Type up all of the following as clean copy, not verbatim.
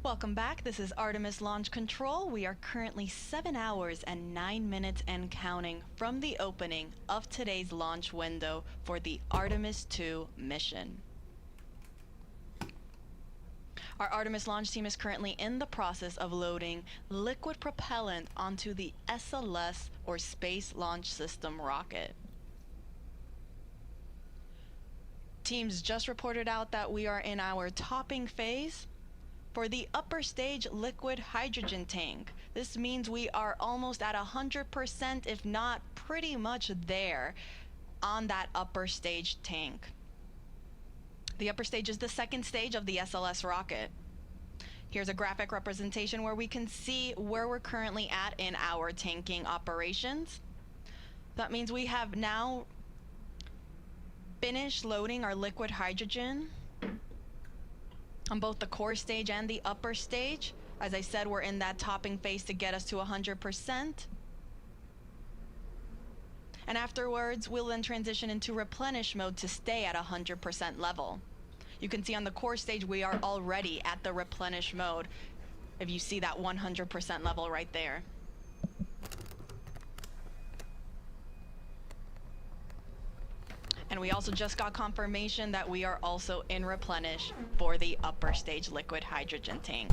Welcome back. This is Artemis Launch Control. We are currently 7 hours and 9 minutes and counting from the opening of today's launch window for the Artemis II mission. Our Artemis launch team is currently in the process of loading liquid propellant onto the SLS or Space Launch System rocket. Teams just reported out that we are in our topping phase. For the upper stage liquid hydrogen tank, this means we are almost at 100%, if not pretty much there on that upper stage tank. The upper stage is the second stage of the SLS rocket. Here's a graphic representation where we can see where we're currently at in our tanking operations. That means we have now finished loading our liquid hydrogen on both the core stage and the upper stage. As I said, we're in that topping phase to get us to 100%. And afterwards, we'll then transition into replenish mode to stay at 100% level. You can see on the core stage, we are already at the replenish mode, if you see that 100% level right there. And we also just got confirmation that we are also in replenish for the upper stage liquid hydrogen tank.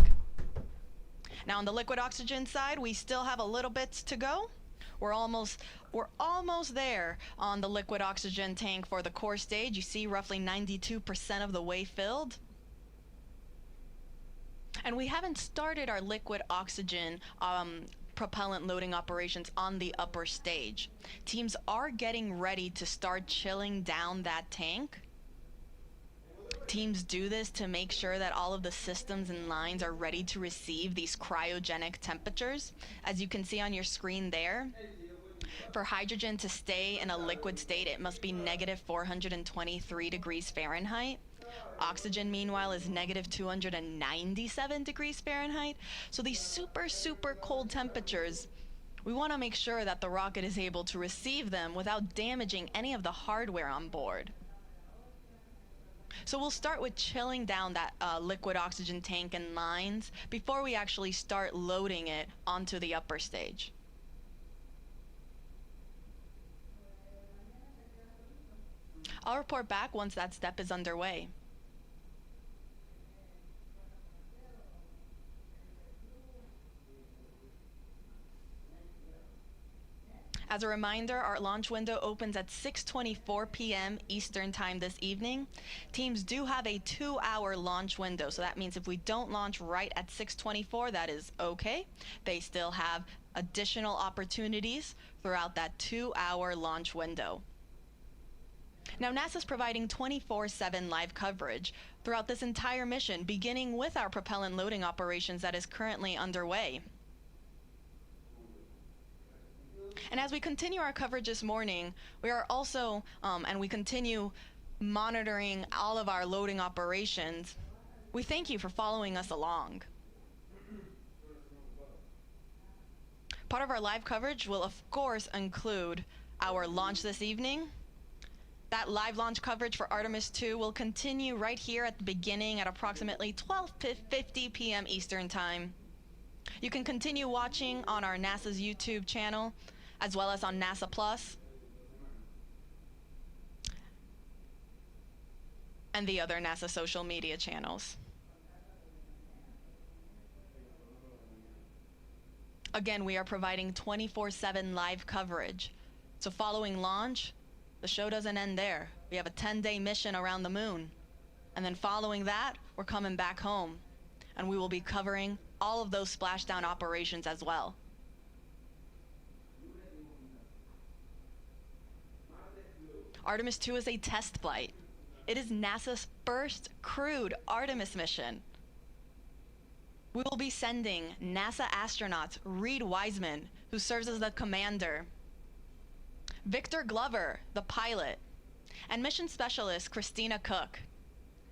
Now on the liquid oxygen side, we still have a little bit to go. We're almost there on the liquid oxygen tank for the core stage. You see roughly 92% of the way filled. And we haven't started our liquid oxygen propellant loading operations on the upper stage. Teams are getting ready to start chilling down that tank. Teams do this to make sure that all of the systems and lines are ready to receive these cryogenic temperatures. As you can see on your screen there, for hydrogen to stay in a liquid state, it must be negative 423 degrees Fahrenheit. Oxygen, meanwhile, is negative 297 degrees Fahrenheit. So these super cold temperatures, we want to make sure that the rocket is able to receive them without damaging any of the hardware on board. So we'll start with chilling down that liquid oxygen tank and lines before we actually start loading it onto the upper stage. I'll report back once that step is underway. As a reminder, our launch window opens at 6:24 p.m. Eastern Time this evening. Teams do have a 2-hour launch window, so that means if we don't launch right at 6:24, that is okay. They still have additional opportunities throughout that 2-hour launch window. Now, NASA's providing 24/7 live coverage throughout this entire mission, beginning with our propellant loading operations that is currently underway. And as we continue our coverage this morning, we are also, and we continue monitoring all of our loading operations. We thank you for following us along. Part of our live coverage will, of course, include our launch this evening. That live launch coverage for Artemis II will continue right here at the beginning at approximately 12:50 p.m. Eastern Time. You can continue watching on our NASA's YouTube channel, as well as on NASA Plus and the other NASA social media channels. Again, we are providing 24/7 live coverage. So following launch, the show doesn't end there. We have a 10-day mission around the moon. And then following that, we're coming back home. And we will be covering all of those splashdown operations as well. Artemis II is a test flight. It is NASA's first crewed Artemis mission. We will be sending NASA astronauts Reid Wiseman, who serves as the commander, Victor Glover, the pilot, and mission specialist Christina Koch.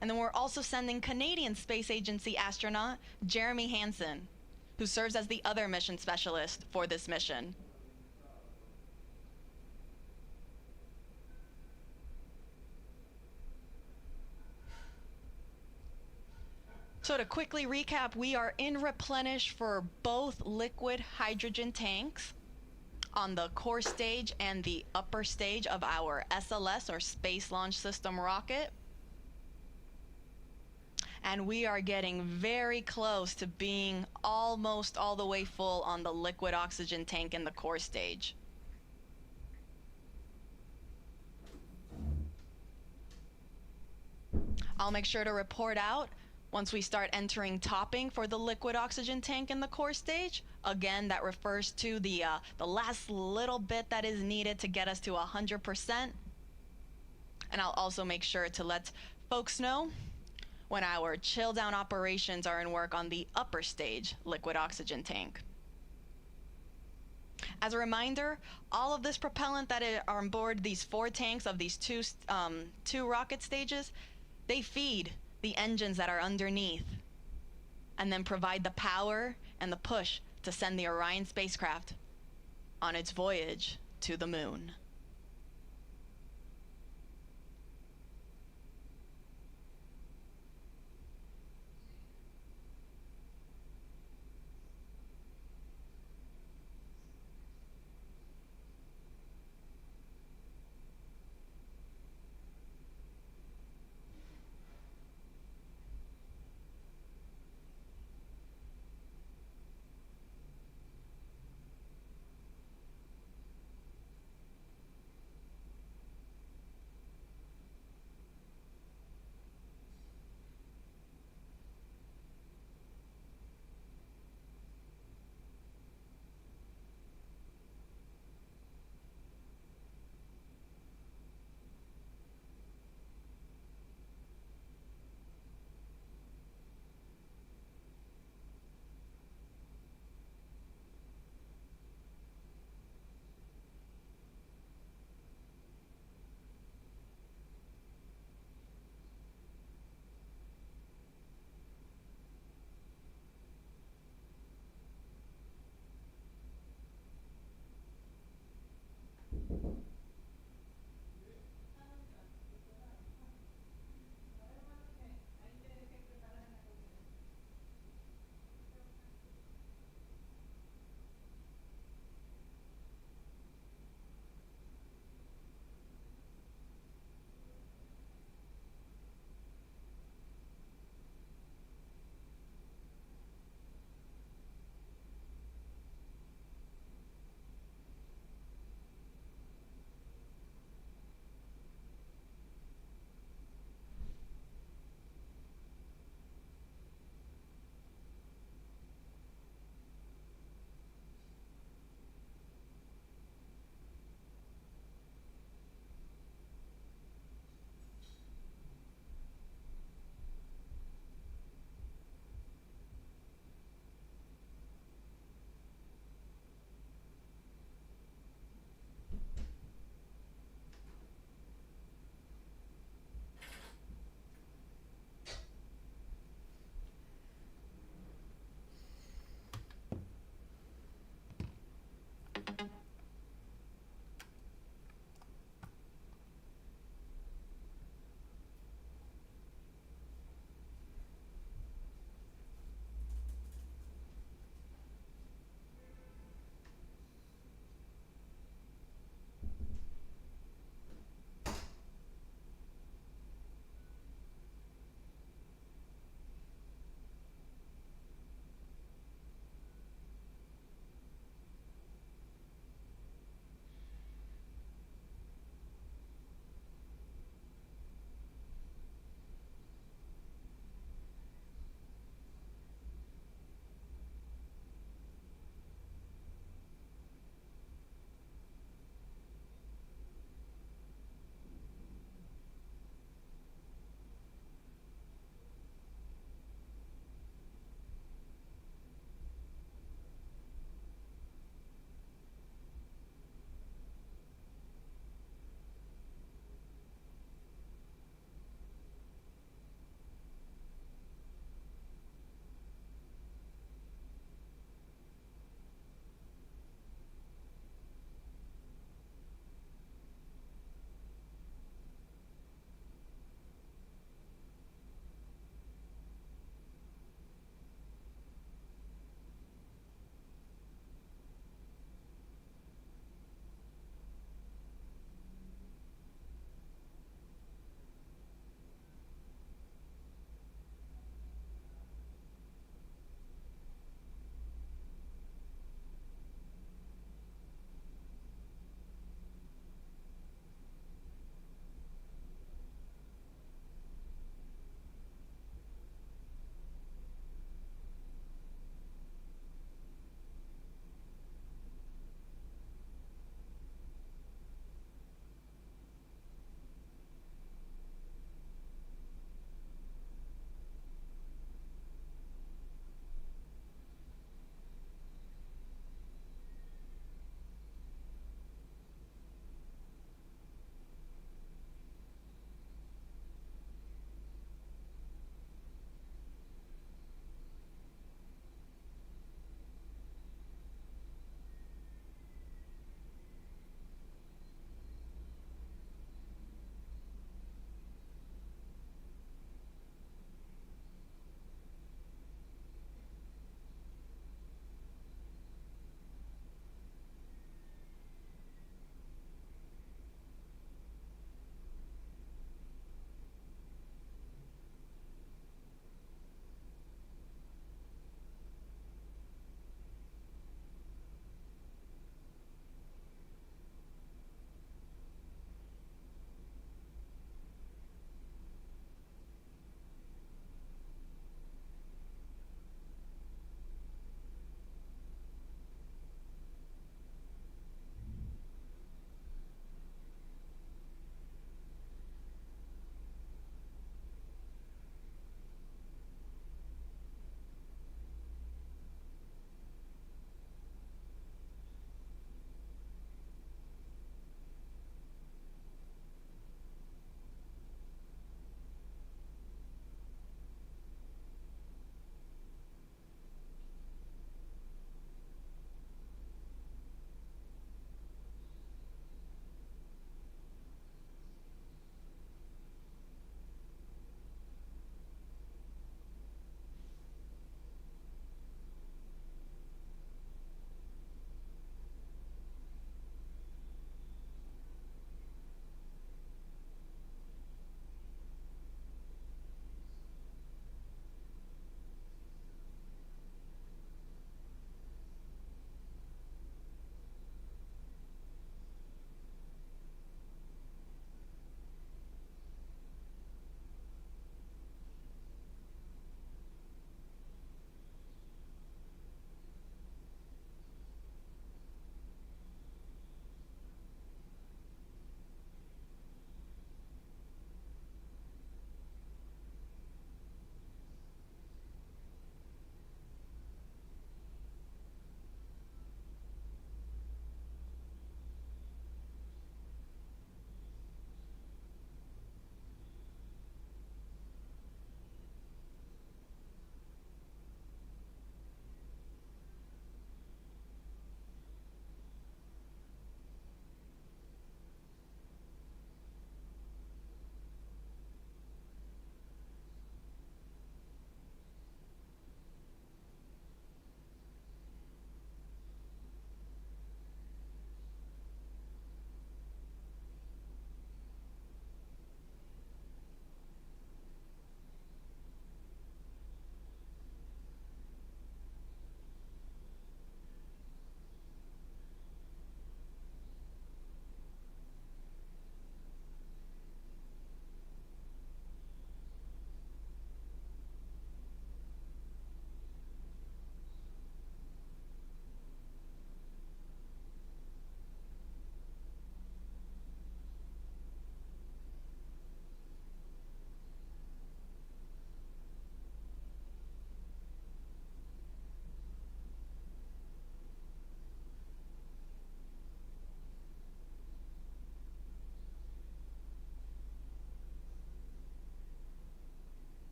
And then we're also sending Canadian Space Agency astronaut Jeremy Hansen, who serves as the other mission specialist for this mission. So to quickly recap, we are in replenish for both liquid hydrogen tanks on the core stage and the upper stage of our SLS or Space Launch System rocket. And we are getting very close to being almost all the way full on the liquid oxygen tank in the core stage. I'll make sure to report out once we start entering topping for the liquid oxygen tank in the core stage. Again, that refers to the last little bit that is needed to get us to 100%. And I'll also make sure to let folks know when our chill down operations are in work on the upper stage liquid oxygen tank. As a reminder, all of this propellant that are on board these 4 tanks of these two rocket stages, they feed the engines that are underneath and then provide the power and the push to send the Orion spacecraft on its voyage to the moon.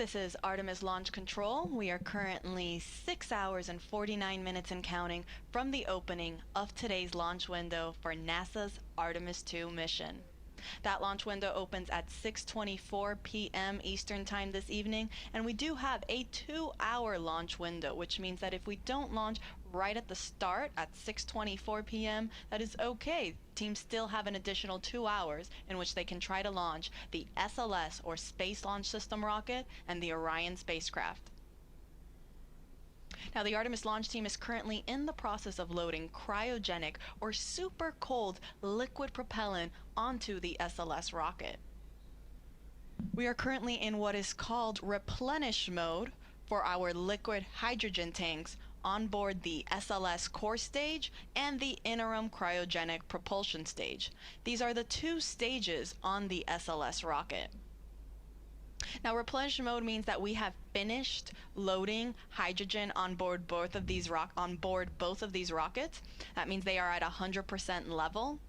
This is Artemis Launch Control. We are currently 6 hours and 49 minutes and counting from the opening of today's launch window for NASA's Artemis II mission. That launch window opens at 6:24 p.m. Eastern Time this evening, and we do have a 2-hour launch window, which means that if we don't launch right at the start at 6:24 p.m., that is okay. Teams still have an additional 2 hours in which they can try to launch the SLS or Space Launch System rocket and the Orion spacecraft. Now, the Artemis launch team is currently in the process of loading cryogenic or super cold liquid propellant onto the SLS rocket. We are currently in what is called replenish mode for our liquid hydrogen tanks on board the SLS core stage and the interim cryogenic propulsion stage. These are the two stages on the SLS rocket. Now, replenish mode means that we have finished loading hydrogen on board both of these rockets. That means they are at 100% level.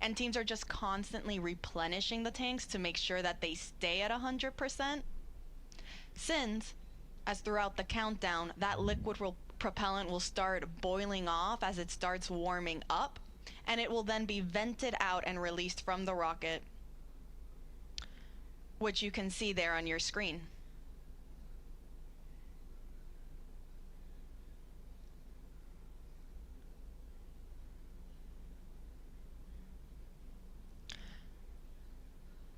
And teams are just constantly replenishing the tanks to make sure that they stay at 100%. Since, as throughout the countdown, that liquid propellant will start boiling off as it starts warming up, and it will then be vented out and released from the rocket, which you can see there on your screen.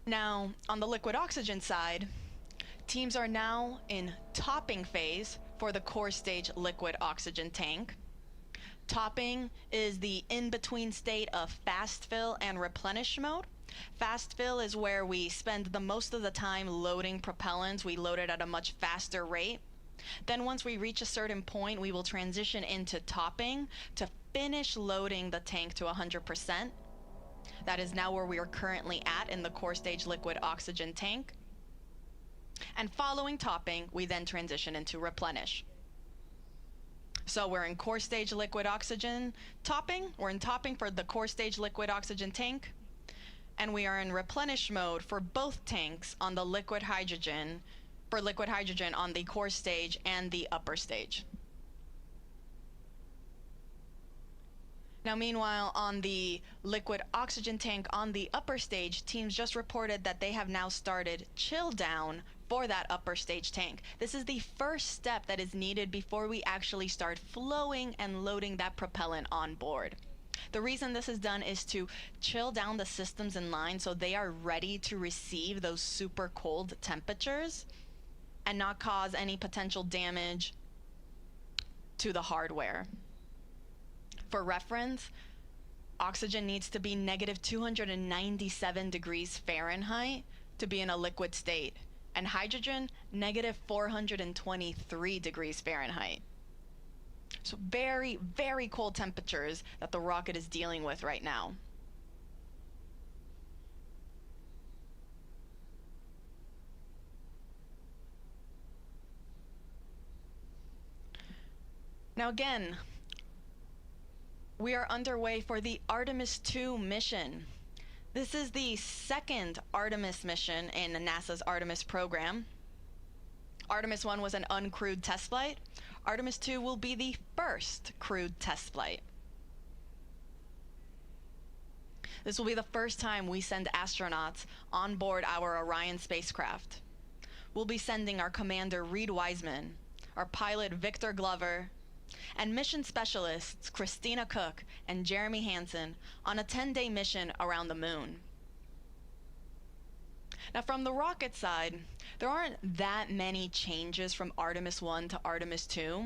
Now, on the liquid oxygen side, teams are now in topping phase for the core stage liquid oxygen tank. Topping is the in-between state of fast fill and replenish mode. Fast fill is where we spend the most of the time loading propellants. We load it at a much faster rate. Then once we reach a certain point, we will transition into topping to finish loading the tank to 100%. That is now where we are currently at in the core stage liquid oxygen tank. And following topping, we then transition into replenish. So we're in core stage liquid oxygen topping. We're in topping for the core stage liquid oxygen tank. And we are in replenish mode for both tanks on the liquid hydrogen, on the core stage and the upper stage. Now, meanwhile, on the liquid oxygen tank on the upper stage, teams just reported that they have now started chill down for that upper stage tank. This is the first step that is needed before we actually start flowing and loading that propellant on board. The reason this is done is to chill down the systems in line so they are ready to receive those super cold temperatures and not cause any potential damage to the hardware. For reference, oxygen needs to be negative 297 degrees Fahrenheit to be in a liquid state, and hydrogen, negative 423 degrees Fahrenheit. So very, very cold temperatures that the rocket is dealing with right now. Now again, we are underway for the Artemis II mission. This is the second Artemis mission in NASA's Artemis program. Artemis 1 was an uncrewed test flight. Artemis 2 will be the first crewed test flight. This will be the first time we send astronauts on board our Orion spacecraft. We'll be sending our commander Reid Wiseman, our pilot Victor Glover, and mission specialists Christina Koch and Jeremy Hansen on a 10-day mission around the moon. Now, from the rocket side, there aren't that many changes from Artemis 1 to Artemis 2.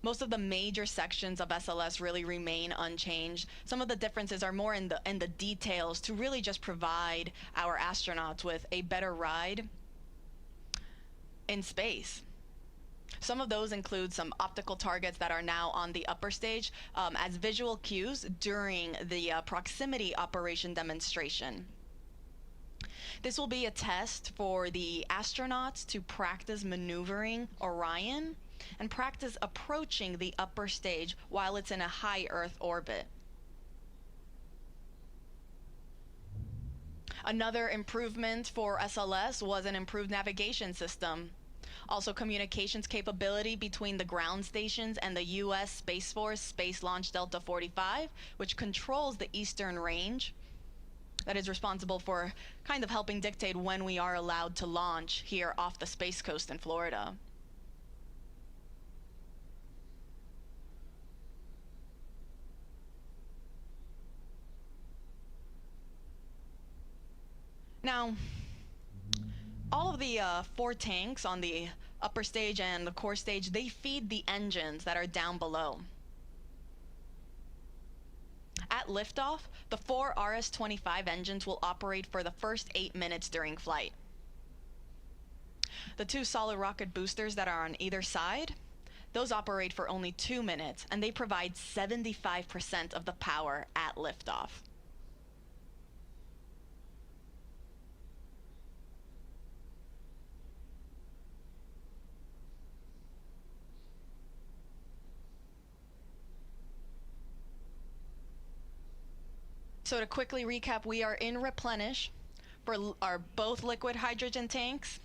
Most of the major sections of SLS really remain unchanged. Some of the differences are more in the details to really just provide our astronauts with a better ride in space. Some of those include some optical targets that are now on the upper stage as visual cues during the proximity operation demonstration. This will be a test for the astronauts to practice maneuvering Orion and practice approaching the upper stage while it's in a high Earth orbit. Another improvement for SLS was an improved navigation system. Also, communications capability between the ground stations and the U.S. Space Force Space Launch Delta 45, which controls the eastern range. That is responsible for kind of helping dictate when we are allowed to launch here off the Space Coast in Florida. Now, all of the 4 tanks on the upper stage and the core stage, they feed the engines that are down below. At liftoff, the 4 RS-25 engines will operate for the first 8 minutes during flight. The 2 solid rocket boosters that are on either side, those operate for only 2 minutes, and they provide 75% of the power at liftoff. So to quickly recap, we are in replenish for our both liquid hydrogen tanks.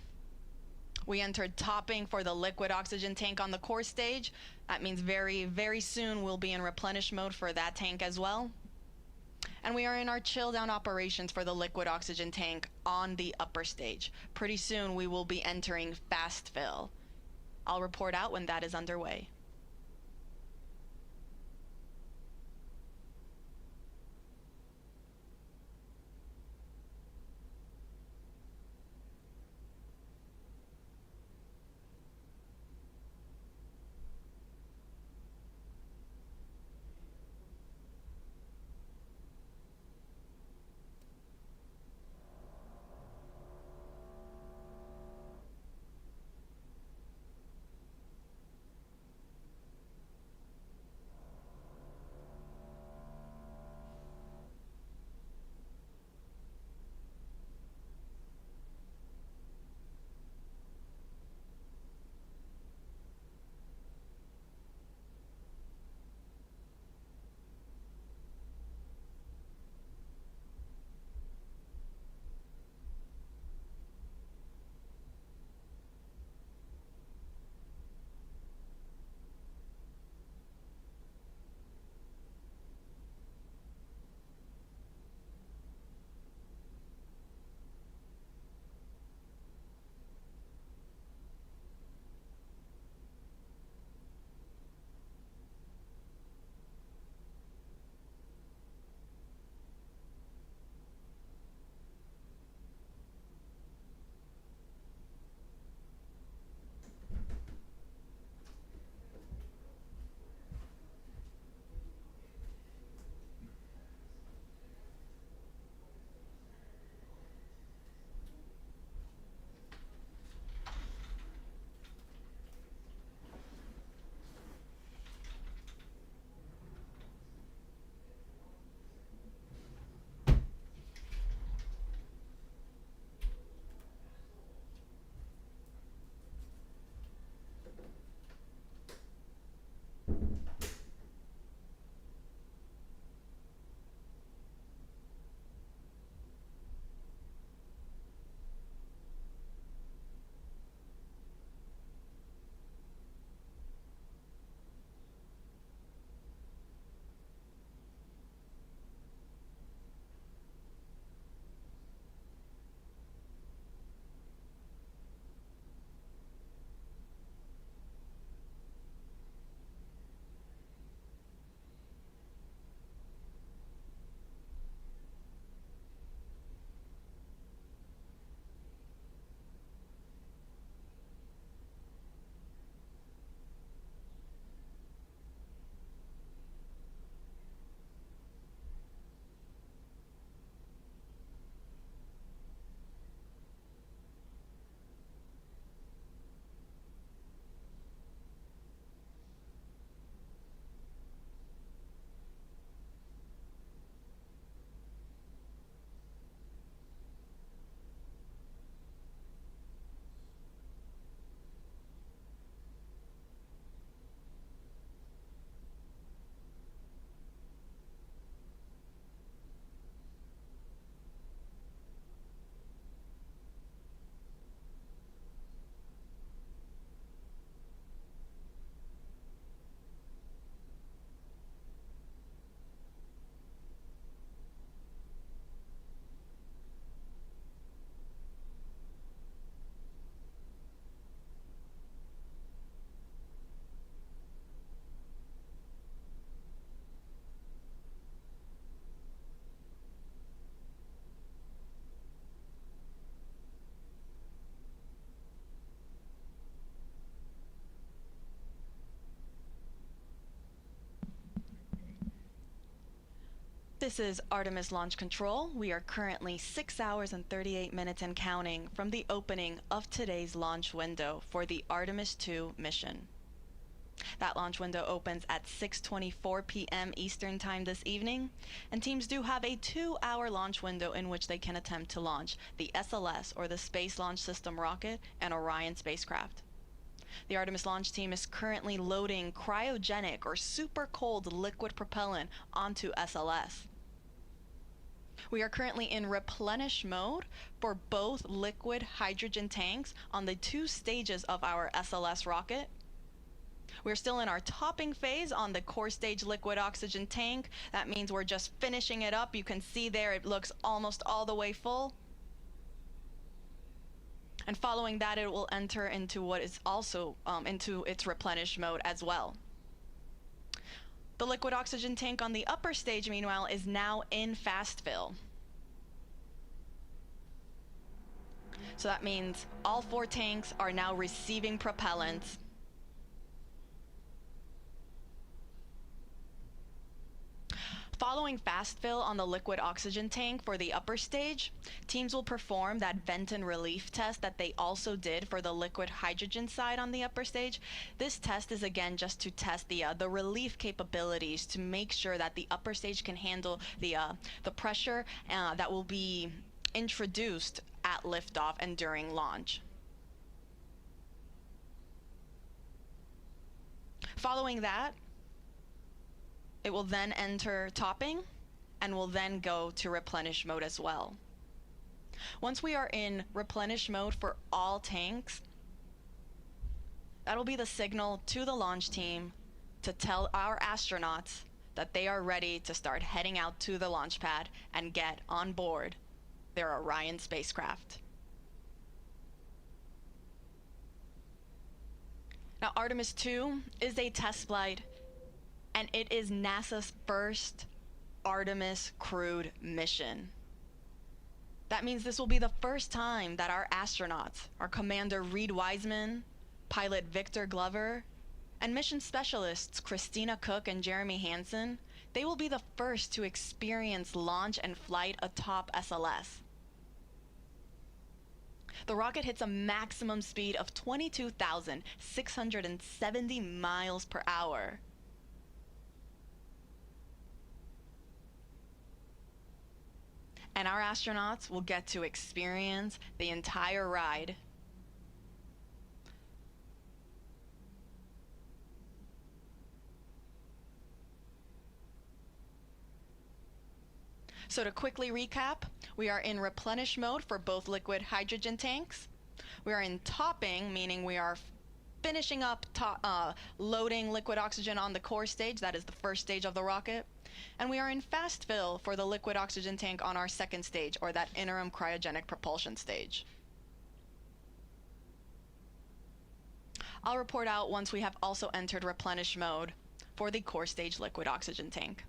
We entered topping for the liquid oxygen tank on the core stage. That means very, very soon we'll be in replenish mode for that tank as well. And we are in our chill down operations for the liquid oxygen tank on the upper stage. Pretty soon we will be entering fast fill. I'll report out when that is underway. This is Artemis Launch Control. We are currently 6 hours and 38 minutes and counting from the opening of today's launch window for the Artemis II mission. That launch window opens at 6:24 p.m. Eastern Time this evening, and teams do have a 2-hour launch window in which they can attempt to launch the SLS, or the Space Launch System rocket, and Orion spacecraft. The Artemis launch team is currently loading cryogenic or super cold liquid propellant onto SLS. We are currently in replenish mode for both liquid hydrogen tanks on the 2 stages of our SLS rocket. We're still in our topping phase on the core stage liquid oxygen tank. That means we're just finishing it up. You can see there it looks almost all the way full. And following that, it will enter into what is also into its replenish mode as well. The liquid oxygen tank on the upper stage, meanwhile, is now in fast fill. So that means all 4 tanks are now receiving propellant. Following fast fill on the liquid oxygen tank for the upper stage, teams will perform that vent and relief test that they also did for the liquid hydrogen side on the upper stage. This test is again just to test the relief capabilities to make sure that the upper stage can handle the pressure that will be introduced at liftoff and during launch. Following that, it will then enter topping and will then go to replenish mode as well. Once we are in replenish mode for all tanks, that'll be the signal to the launch team to tell our astronauts that they are ready to start heading out to the launch pad and get on board their Orion spacecraft. Now, Artemis II is a test flight, and it is NASA's first Artemis crewed mission. That means this will be the first time that our astronauts, our commander Reid Wiseman, pilot Victor Glover, and mission specialists Christina Koch and Jeremy Hansen, they will be the first to experience launch and flight atop SLS. The rocket hits a maximum speed of 22,670 miles per hour. And our astronauts will get to experience the entire ride. So to quickly recap, we are in replenish mode for both liquid hydrogen tanks. We are in topping, meaning we are finishing up loading liquid oxygen on the core stage. That is the first stage of the rocket. And we are in fast fill for the liquid oxygen tank on our second stage, or that interim cryogenic propulsion stage. I'll report out once we have also entered replenish mode for the core stage liquid oxygen tank.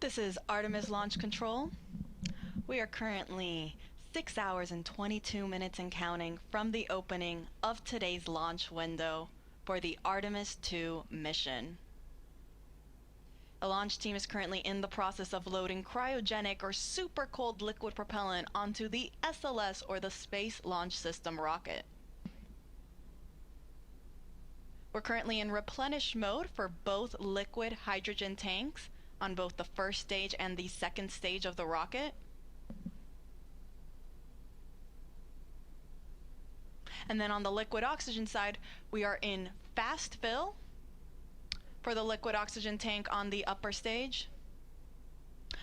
This is Artemis Launch Control. We are currently 6 hours and 22 minutes and counting from the opening of today's launch window for the Artemis II mission. The launch team is currently in the process of loading cryogenic or super cold liquid propellant onto the SLS or the Space Launch System rocket. We're currently in replenish mode for both liquid hydrogen tanks on both the first stage and the second stage of the rocket. And then on the liquid oxygen side, we are in fast fill for the liquid oxygen tank on the upper stage.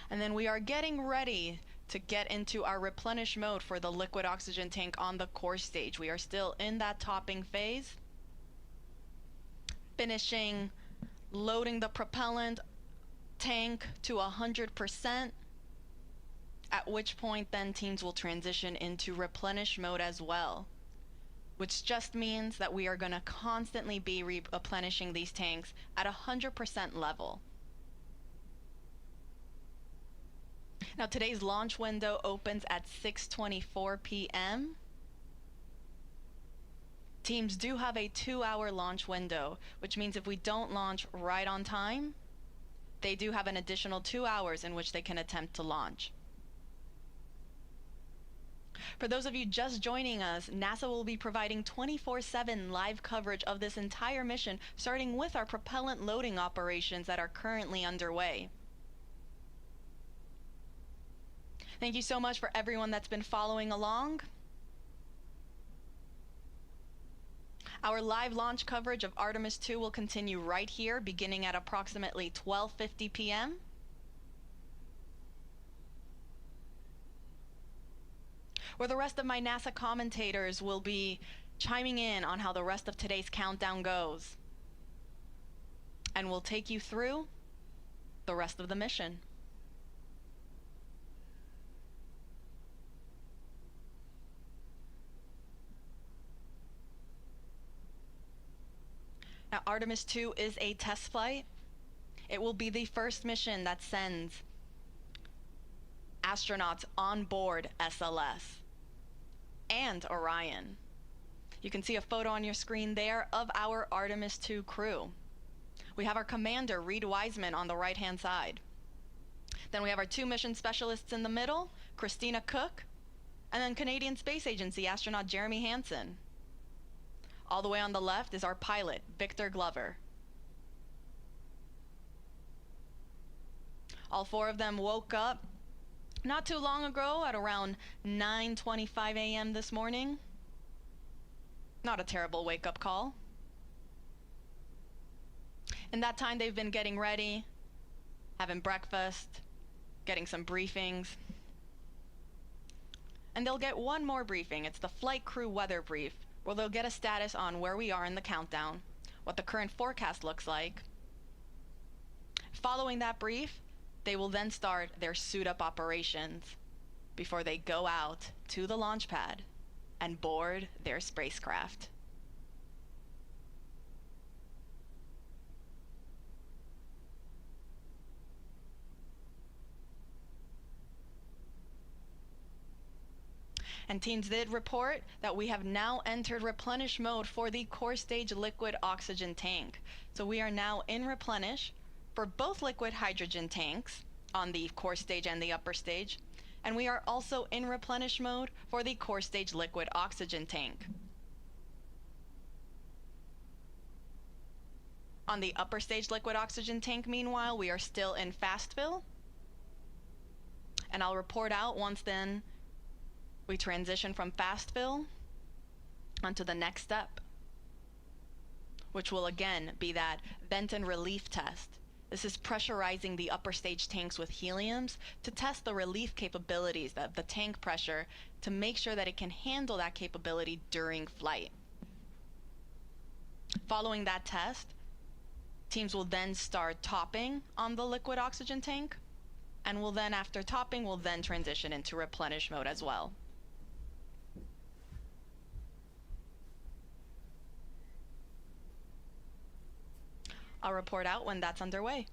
And then we are getting ready to get into our replenish mode for the liquid oxygen tank on the core stage. We are still in that topping phase, finishing loading the propellant tank to 100%, at which point then teams will transition into replenish mode as well, which just means that we are going to constantly be replenishing these tanks at 100% level. Now today's launch window opens at 6:24 p.m. Teams do have a 2-hour launch window, which means if we don't launch right on time, they do have an additional 2 hours in which they can attempt to launch. For those of you just joining us, NASA will be providing 24/7 live coverage of this entire mission, starting with our propellant loading operations that are currently underway. Thank you so much for everyone that's been following along. Our live launch coverage of Artemis II will continue right here, beginning at approximately 12:50 p.m. where the rest of my NASA commentators will be chiming in on how the rest of today's countdown goes. And we'll take you through the rest of the mission. Now, Artemis II is a test flight. It will be the first mission that sends astronauts on board SLS and Orion. You can see a photo on your screen there of our Artemis II crew. We have our commander, Reid Wiseman, on the right-hand side. Then we have our 2 mission specialists in the middle, Christina Koch, and then Canadian Space Agency astronaut Jeremy Hansen. All the way on the left is our pilot, Victor Glover. All 4 of them woke up not too long ago at around 9:25 a.m. this morning. Not a terrible wake-up call. In that time, they've been getting ready, having breakfast, getting some briefings. And they'll get one more briefing. It's the flight crew weather brief, where they'll get a status on where we are in the countdown, what the current forecast looks like. Following that brief, they will then start their suit-up operations before they go out to the launch pad and board their spacecraft. And teams did report that we have now entered replenish mode for the core stage liquid oxygen tank. So we are now in replenish for both liquid hydrogen tanks on the core stage and the upper stage. And we are also in replenish mode for the core stage liquid oxygen tank. On the upper stage liquid oxygen tank, meanwhile, we are still in fast fill. And I'll report out once then we transition from fast fill onto the next step, which will again be that vent and relief test. This is pressurizing the upper stage tanks with heliums to test the relief capabilities of the tank pressure to make sure that it can handle that capability during flight. Following that test, teams will then start topping on the liquid oxygen tank, and will then, after topping, will then transition into replenish mode as well. I'll report out when that's underway.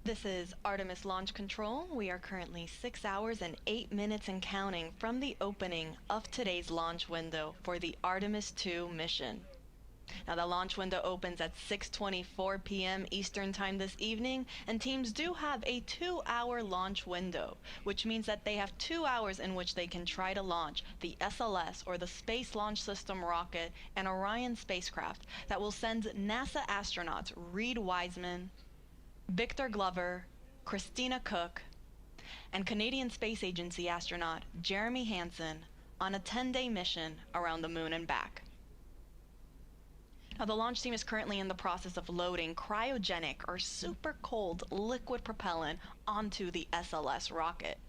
This is Artemis Launch Control. We are currently 6 hours and 8 minutes and counting from the opening of today's launch window for the Artemis II mission. Now, the launch window opens at 6:24 p.m. Eastern Time this evening, and teams do have a 2-hour launch window, which means that they have 2 hours in which they can try to launch the SLS, or the Space Launch System rocket, and Orion spacecraft that will send NASA astronauts Reid Wiseman, Victor Glover, Christina Koch, and Canadian Space Agency astronaut Jeremy Hansen on a 10-day mission around the moon and back. Now, the launch team is currently in the process of loading cryogenic or super cold liquid propellant onto the SLS rocket.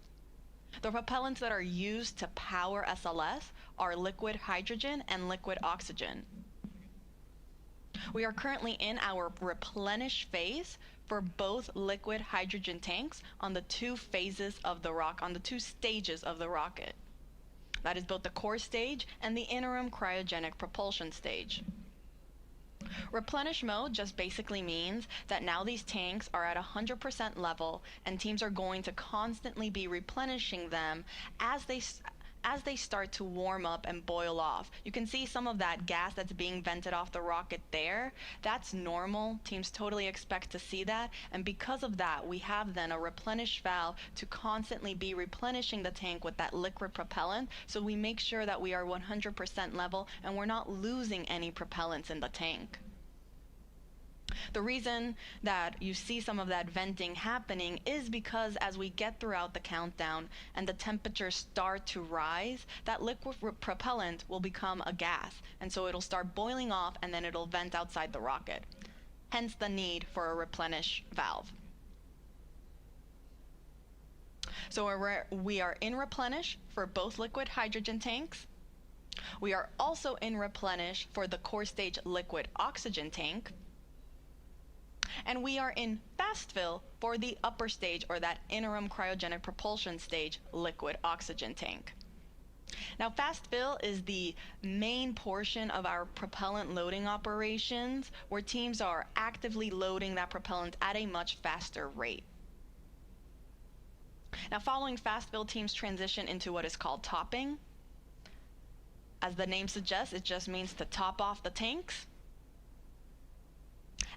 The propellants that are used to power SLS are liquid hydrogen and liquid oxygen. We are currently in our replenish phase for both liquid hydrogen tanks on the two stages of the rocket. That is both the core stage and the interim cryogenic propulsion stage. Replenish mode just basically means that now these tanks are at 100% level, and teams are going to constantly be replenishing them as they start to warm up and boil off. You can see some of that gas that's being vented off the rocket there. That's normal. Teams totally expect to see that, and because of that, we have then a replenish valve to constantly be replenishing the tank with that liquid propellant, so we make sure that we are 100% level and we're not losing any propellants in the tank. The reason that you see some of that venting happening is because as we get throughout the countdown and the temperatures start to rise, that liquid propellant will become a gas, and so it'll start boiling off and then it'll vent outside the rocket. Hence the need for a replenish valve. So we are in replenish for both liquid hydrogen tanks. We are also in replenish for the core stage liquid oxygen tank. And we are in fast fill for the upper stage, or that interim cryogenic propulsion stage, liquid oxygen tank. Now, fast fill is the main portion of our propellant loading operations, where teams are actively loading that propellant at a much faster rate. Now, following fast fill, teams transition into what is called topping. As the name suggests, it just means to top off the tanks.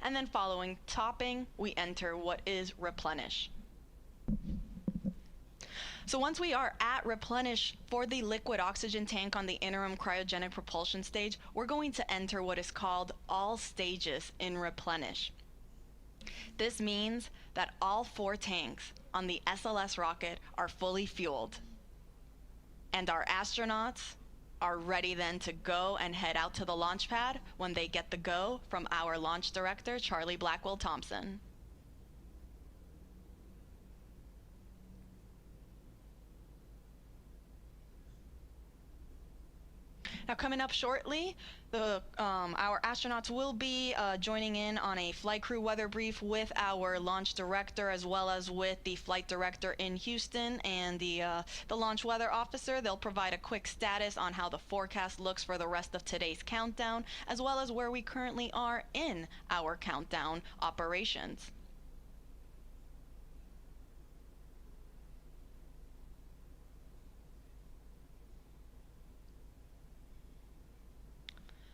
And then following topping, we enter what is replenish. So once we are at replenish for the liquid oxygen tank on the interim cryogenic propulsion stage, we're going to enter what is called all stages in replenish. This means that all 4 tanks on the SLS rocket are fully fueled, and our astronauts are ready then to go and head out to the launch pad when they get the go from our launch director, Charlie Blackwell Thompson. Now, coming up shortly, our astronauts will be joining in on a flight crew weather brief with our launch director, as well as with the flight director in Houston and the launch weather officer. They'll provide a quick status on how the forecast looks for the rest of today's countdown, as well as where we currently are in our countdown operations.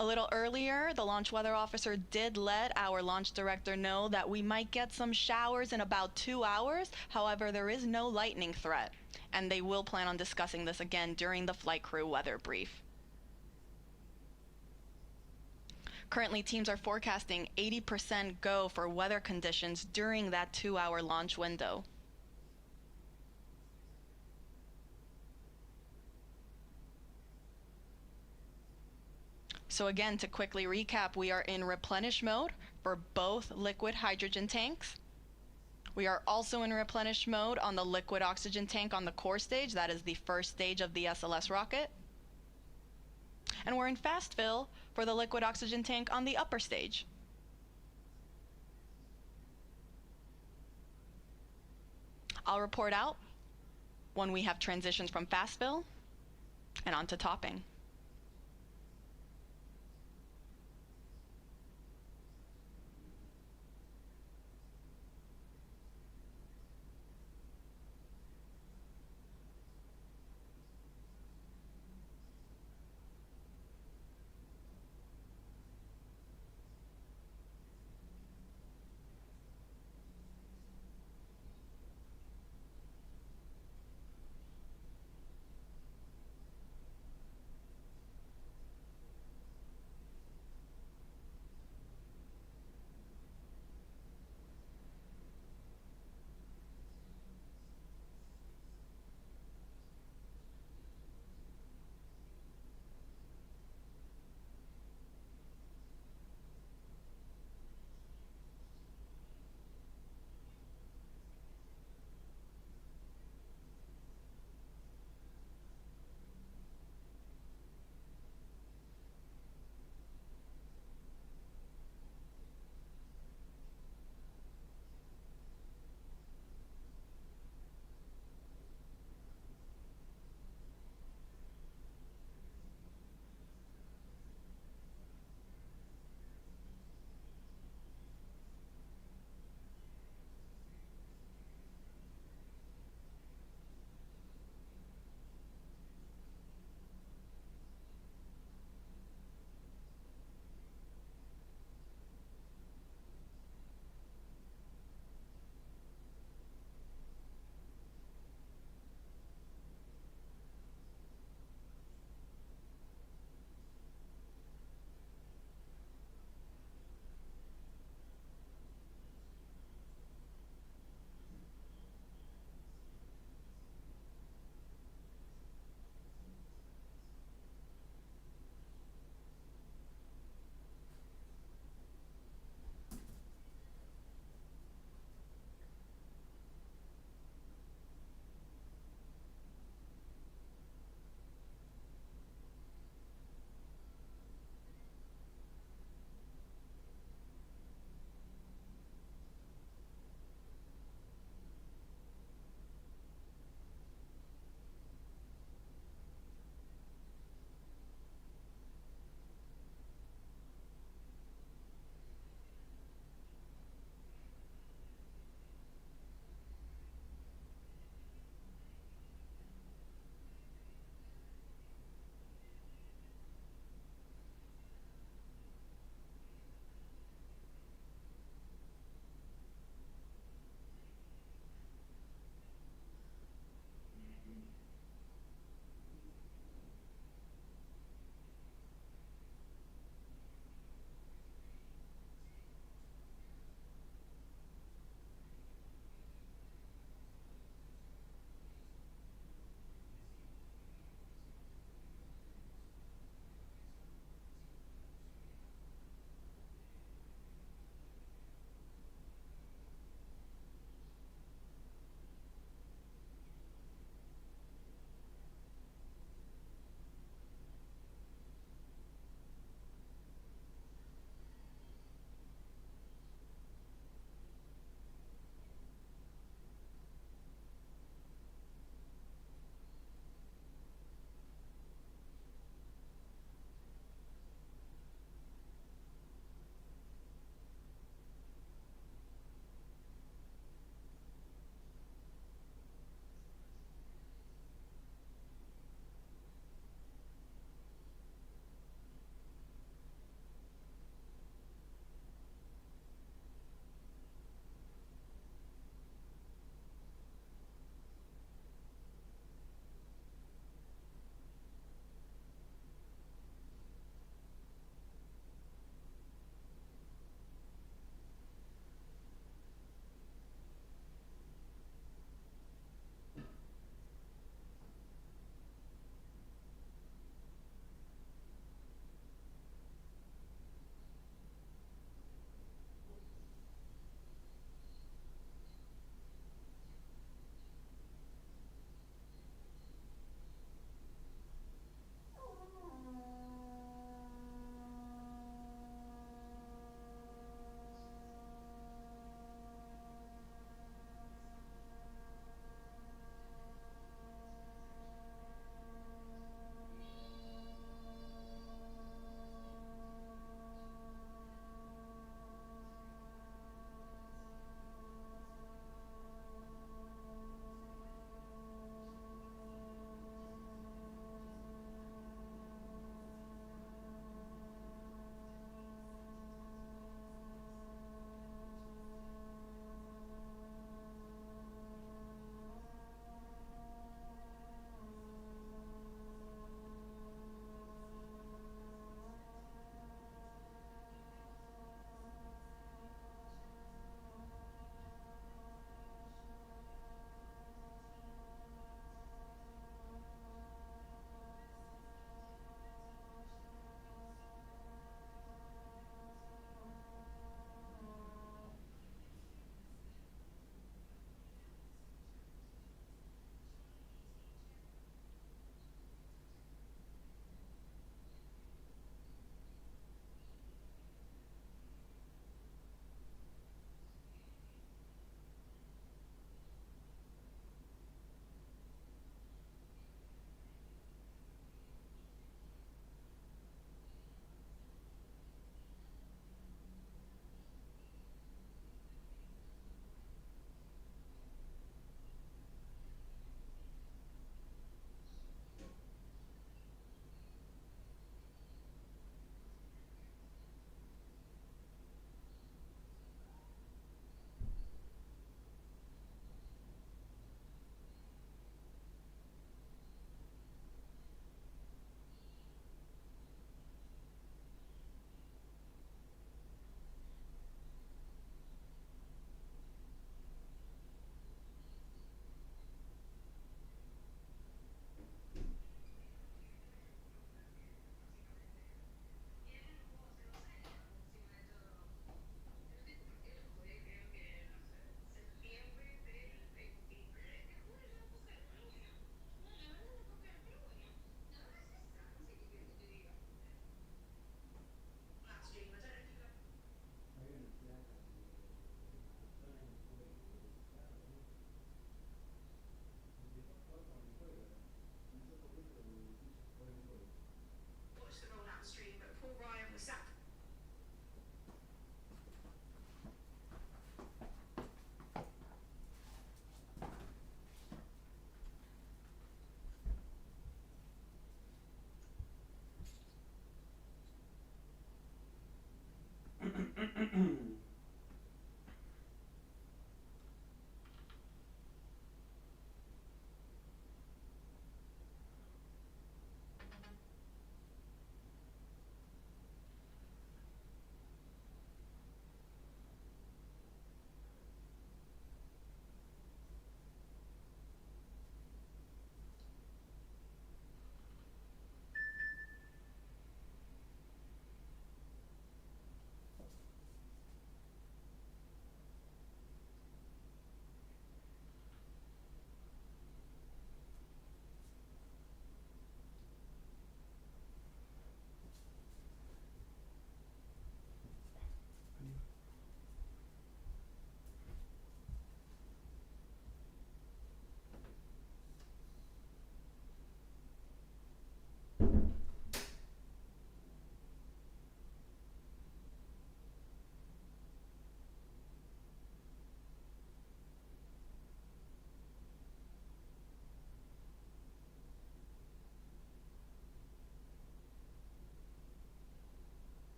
A little earlier, the launch weather officer did let our launch director know that we might get some showers in about 2 hours. However, there is no lightning threat, and they will plan on discussing this again during the flight crew weather brief. Currently, teams are forecasting 80% go for weather conditions during that 2-hour launch window. So again, to quickly recap, we are in replenish mode for both liquid hydrogen tanks. We are also in replenish mode on the liquid oxygen tank on the core stage. That is the first stage of the SLS rocket. And we're in fast fill for the liquid oxygen tank on the upper stage. I'll report out when we have transitions from fast fill and onto topping.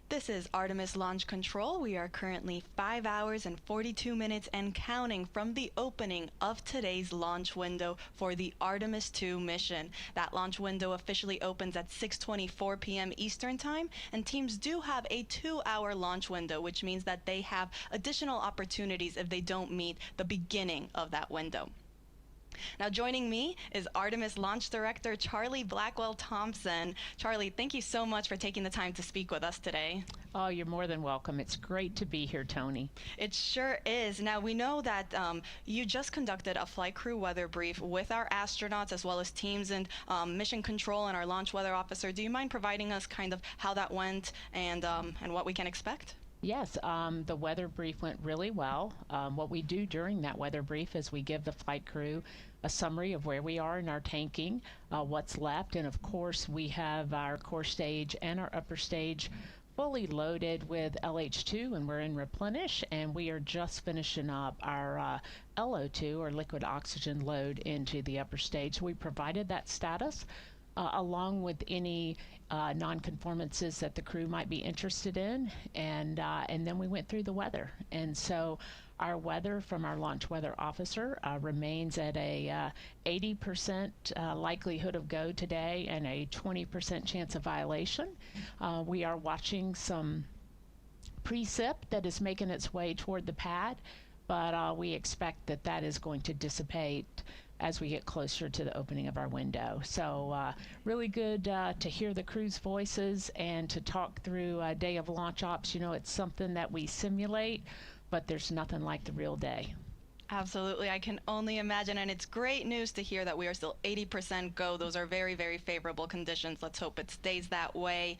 This is Artemis Launch Control. We are currently 5 hours and 42 minutes and counting from the opening of today's launch window for the Artemis II mission. That launch window officially opens at 6:24 p.m. Eastern Time, and teams do have a 2-hour launch window, which means that they have additional opportunities if they don't meet the beginning of that window. Now joining me is Artemis Launch Director Charlie Blackwell-Thompson. Charlie, thank you so much for taking the time to speak with us today. Oh, you're more than welcome. It's great to be here, Tony. It sure is. Now we know that you just conducted a flight crew weather brief with our astronauts as well as teams and mission control and our launch weather officer. Do you mind providing us kind of how that went and what we can expect? Yes, the weather brief went really well. What we do during that weather brief is we give the flight crew a summary of where we are in our tanking, what's left, and of course we have our core stage and our upper stage fully loaded with LH2, and we're in replenish, and we are just finishing up our LO2 or liquid oxygen load into the upper stage. We provided that status along with any non-conformances that the crew might be interested in, and then we went through the weather. And so our weather from our launch weather officer remains at a 80% likelihood of go today and a 20% chance of violation. We are watching some precip that is making its way toward the pad, but we expect that that is going to dissipate as we get closer to the opening of our window. So really good to hear the crew's voices and to talk through a day of launch ops. You know, it's something that we simulate, but there's nothing like the real day. Absolutely, I can only imagine, and it's great news to hear that we are still 80% go. Those are very, very favorable conditions. Let's hope it stays that way.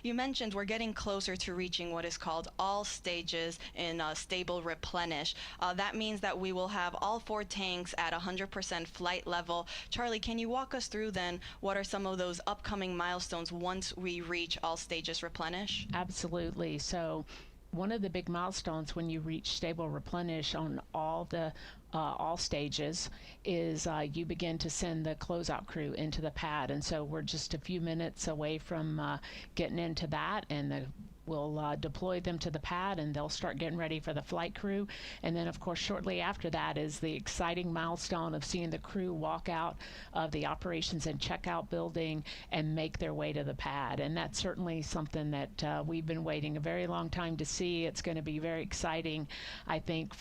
You mentioned we're getting closer to reaching what is called all stages in stable replenish. That means that we will have all 4 tanks at 100% flight level. Charlie, can you walk us through then what are some of those upcoming milestones once we reach all stages replenish? Absolutely. So one of the big milestones when you reach stable replenish on all the all stages is you begin to send the closeout crew into the pad, and so we're just a few minutes away from getting into that, and we'll deploy them to the pad and they'll start getting ready for the flight crew. And then of course shortly after that is the exciting milestone of seeing the crew walk out of the operations and checkout building and make their way to the pad. And that's certainly something that we've been waiting a very long time to see. It's going to be very exciting, I think,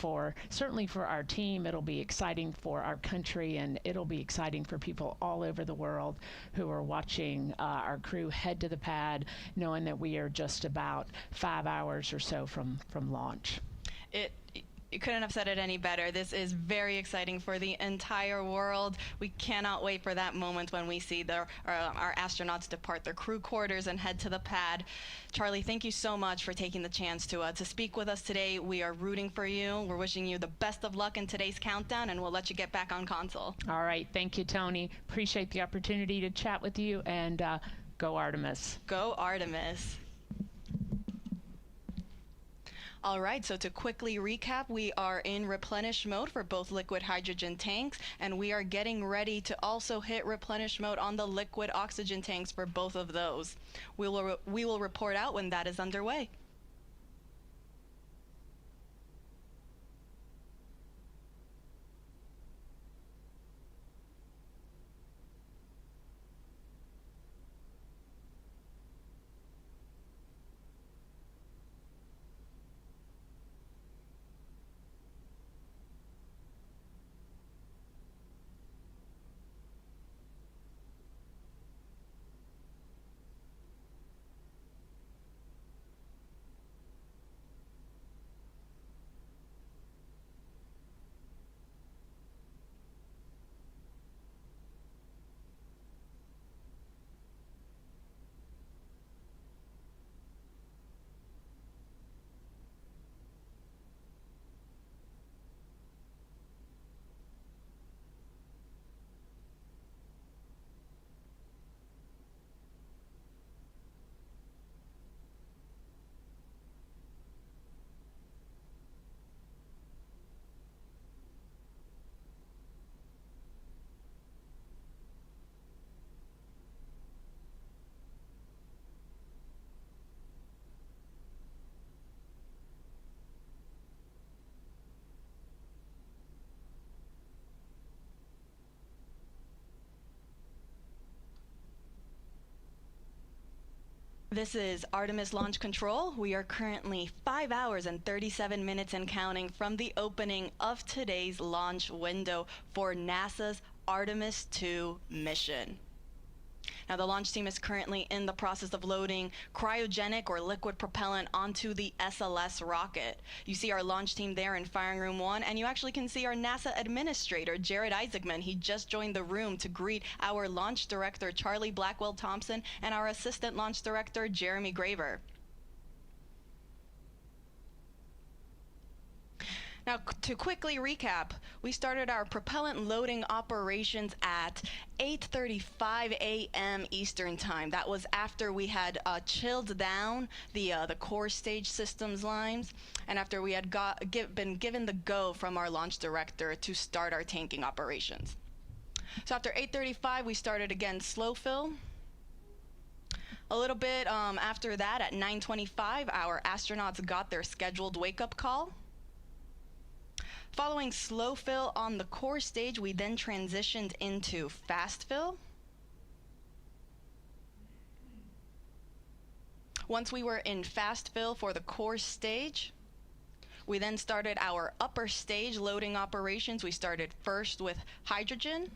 certainly for our team. It'll be exciting for our country, and it'll be exciting for people all over the world who are watching our crew head to the pad, knowing that we are just about 5 hours or so from launch. You couldn't have said it any better. This is very exciting for the entire world. We cannot wait for that moment when we see our astronauts depart their crew quarters and head to the pad. Charlie, thank you so much for taking the chance to speak with us today. We are rooting for you. We're wishing you the best of luck in today's countdown, and we'll let you get back on console. All right. Thank you, Tony. Appreciate the opportunity to chat with you, and go Artemis. Go Artemis. All right, so to quickly recap, we are in replenish mode for both liquid hydrogen tanks, and we are getting ready to also hit replenish mode on the liquid oxygen tanks for both of those. We will report out when that is underway. This is Artemis Launch Control. We are currently 5 hours and 37 minutes and counting from the opening of today's launch window for NASA's Artemis II mission. Now, the launch team is currently in the process of loading cryogenic or liquid propellant onto the SLS rocket. You see our launch team there in Firing Room 1, and you actually can see our NASA administrator, Reid Wiseman. He just joined the room to greet our launch director, Charlie Blackwell Thompson, and our assistant launch director, Jeremy Graver. Now, to quickly recap, we started our propellant loading operations at 8:35 a.m. Eastern Time. That was after we had chilled down the core stage systems lines, and after we had been given the go from our launch director to start our tanking operations. So after 8:35, we started again slow fill. A little bit after that, at 9:25, our astronauts got their scheduled wake-up call. Following slow fill on the core stage, we then transitioned into fast fill. Once we were in fast fill for the core stage, we then started our upper stage loading operations. We started first with hydrogen.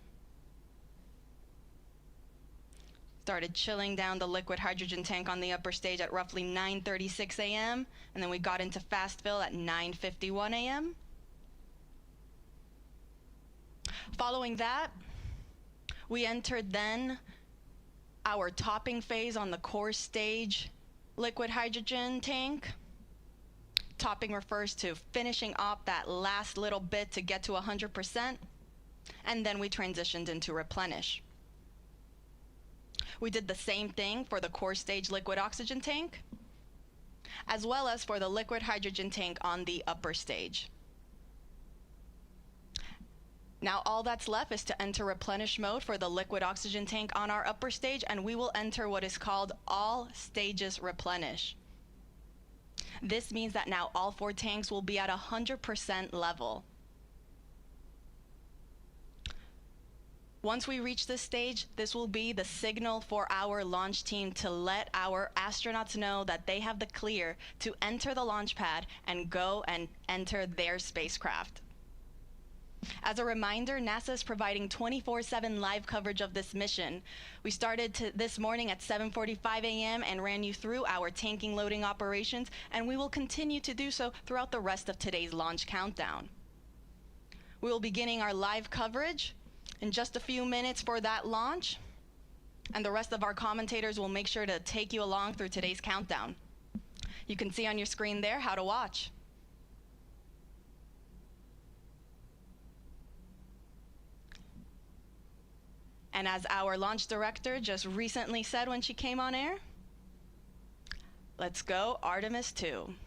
Started chilling down the liquid hydrogen tank on the upper stage at roughly 9:36 a.m. and then we got into fast fill at 9:51 a.m. Following that, we entered then our topping phase on the core stage liquid hydrogen tank. Topping refers to finishing off that last little bit to get to 100%, and then we transitioned into replenish. We did the same thing for the core stage liquid oxygen tank, as well as for the liquid hydrogen tank on the upper stage. Now all that's left is to enter replenish mode for the liquid oxygen tank on our upper stage, and we will enter what is called all stages replenish. This means that now all 4 tanks will be at 100% level. Once we reach this stage, this will be the signal for our launch team to let our astronauts know that they have the clear to enter the launch pad and go and enter their spacecraft. As a reminder, NASA is providing 24/7 live coverage of this mission. We started this morning at 7:45 a.m. and ran you through our tanking loading operations, and we will continue to do so throughout the rest of today's launch countdown. We will be beginning our live coverage in just a few minutes for that launch, and the rest of our commentators will make sure to take you along through today's countdown. You can see on your screen there how to watch. And as our launch director just recently said when she came on air, let's go Artemis II.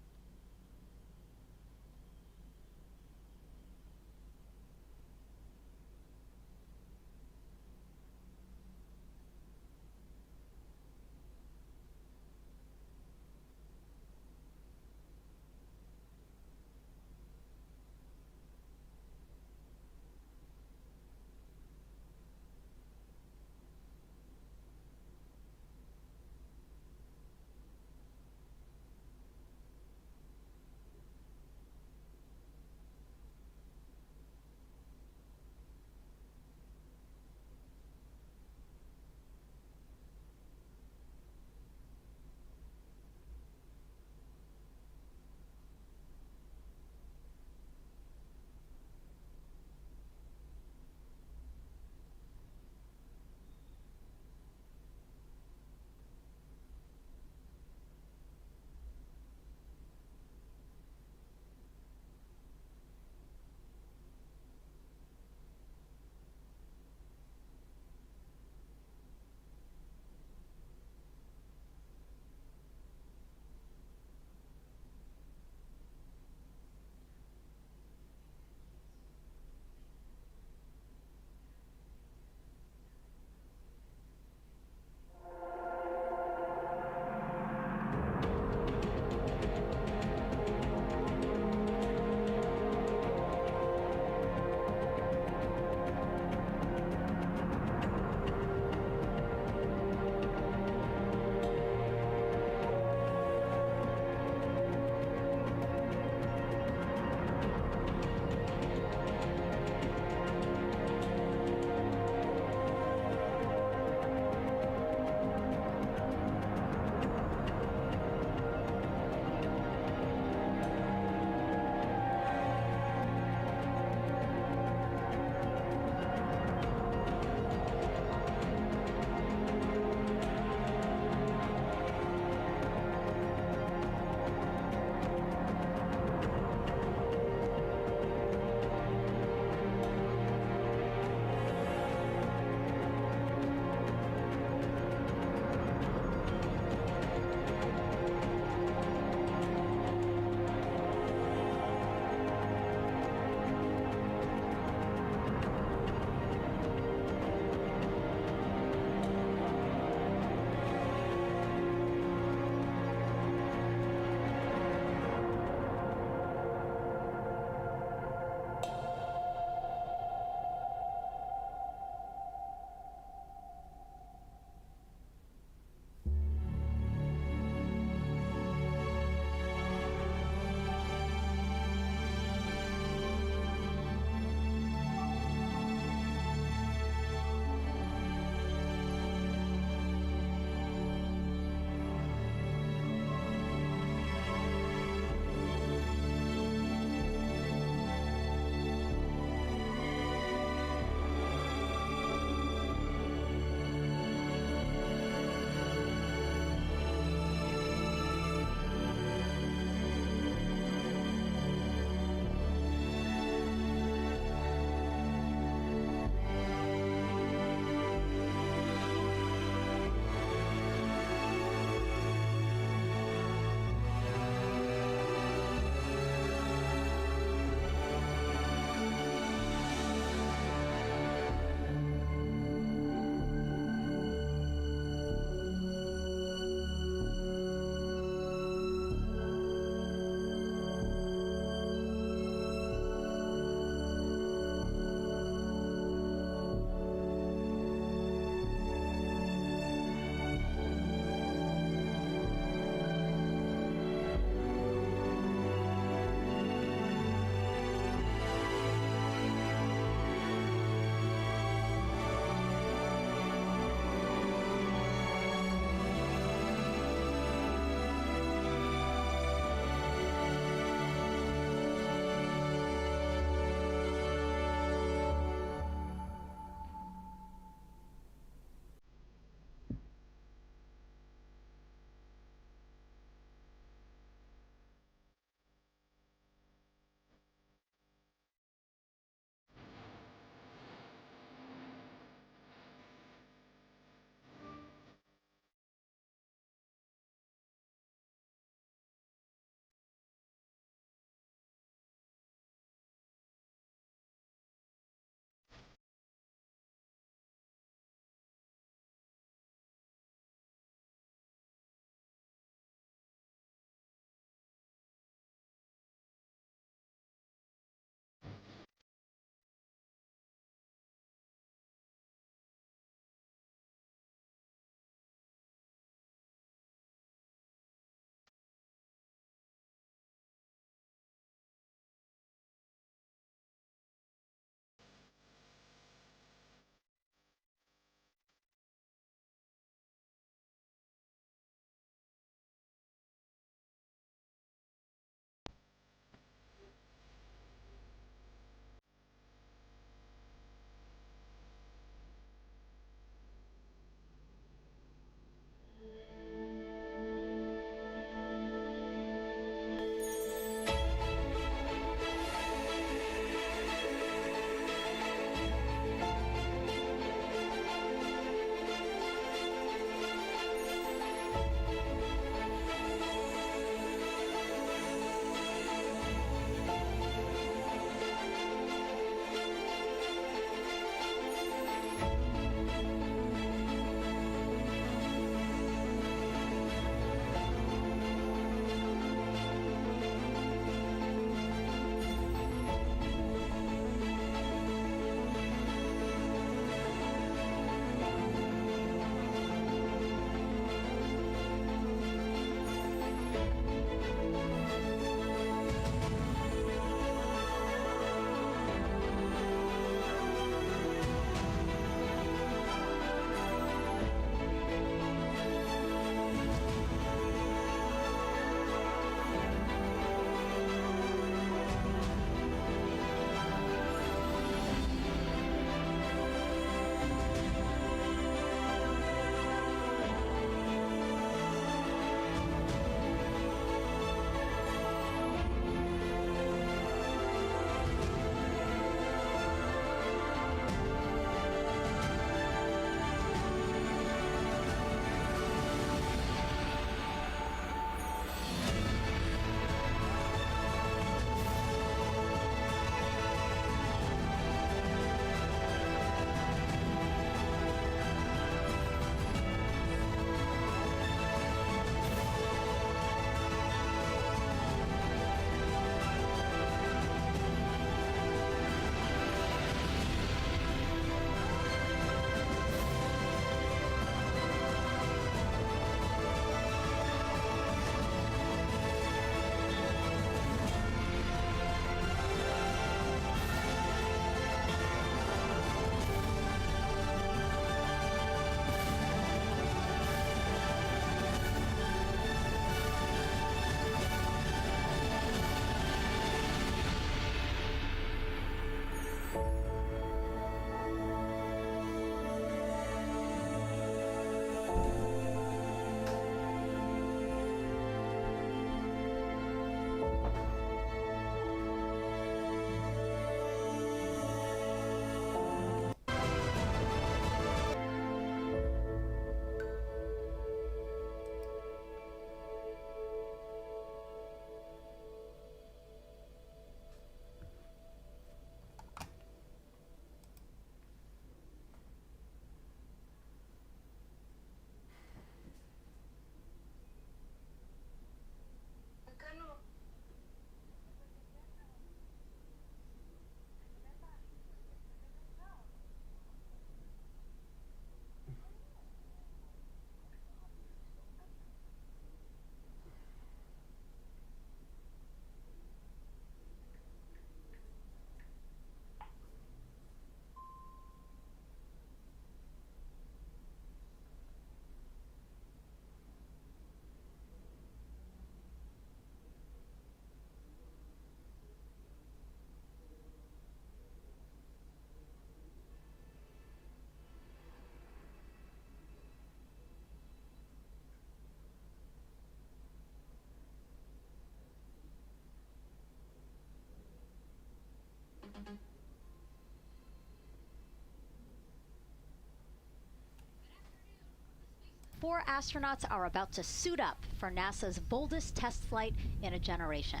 4 astronauts are about to suit up for NASA's boldest test flight in a generation.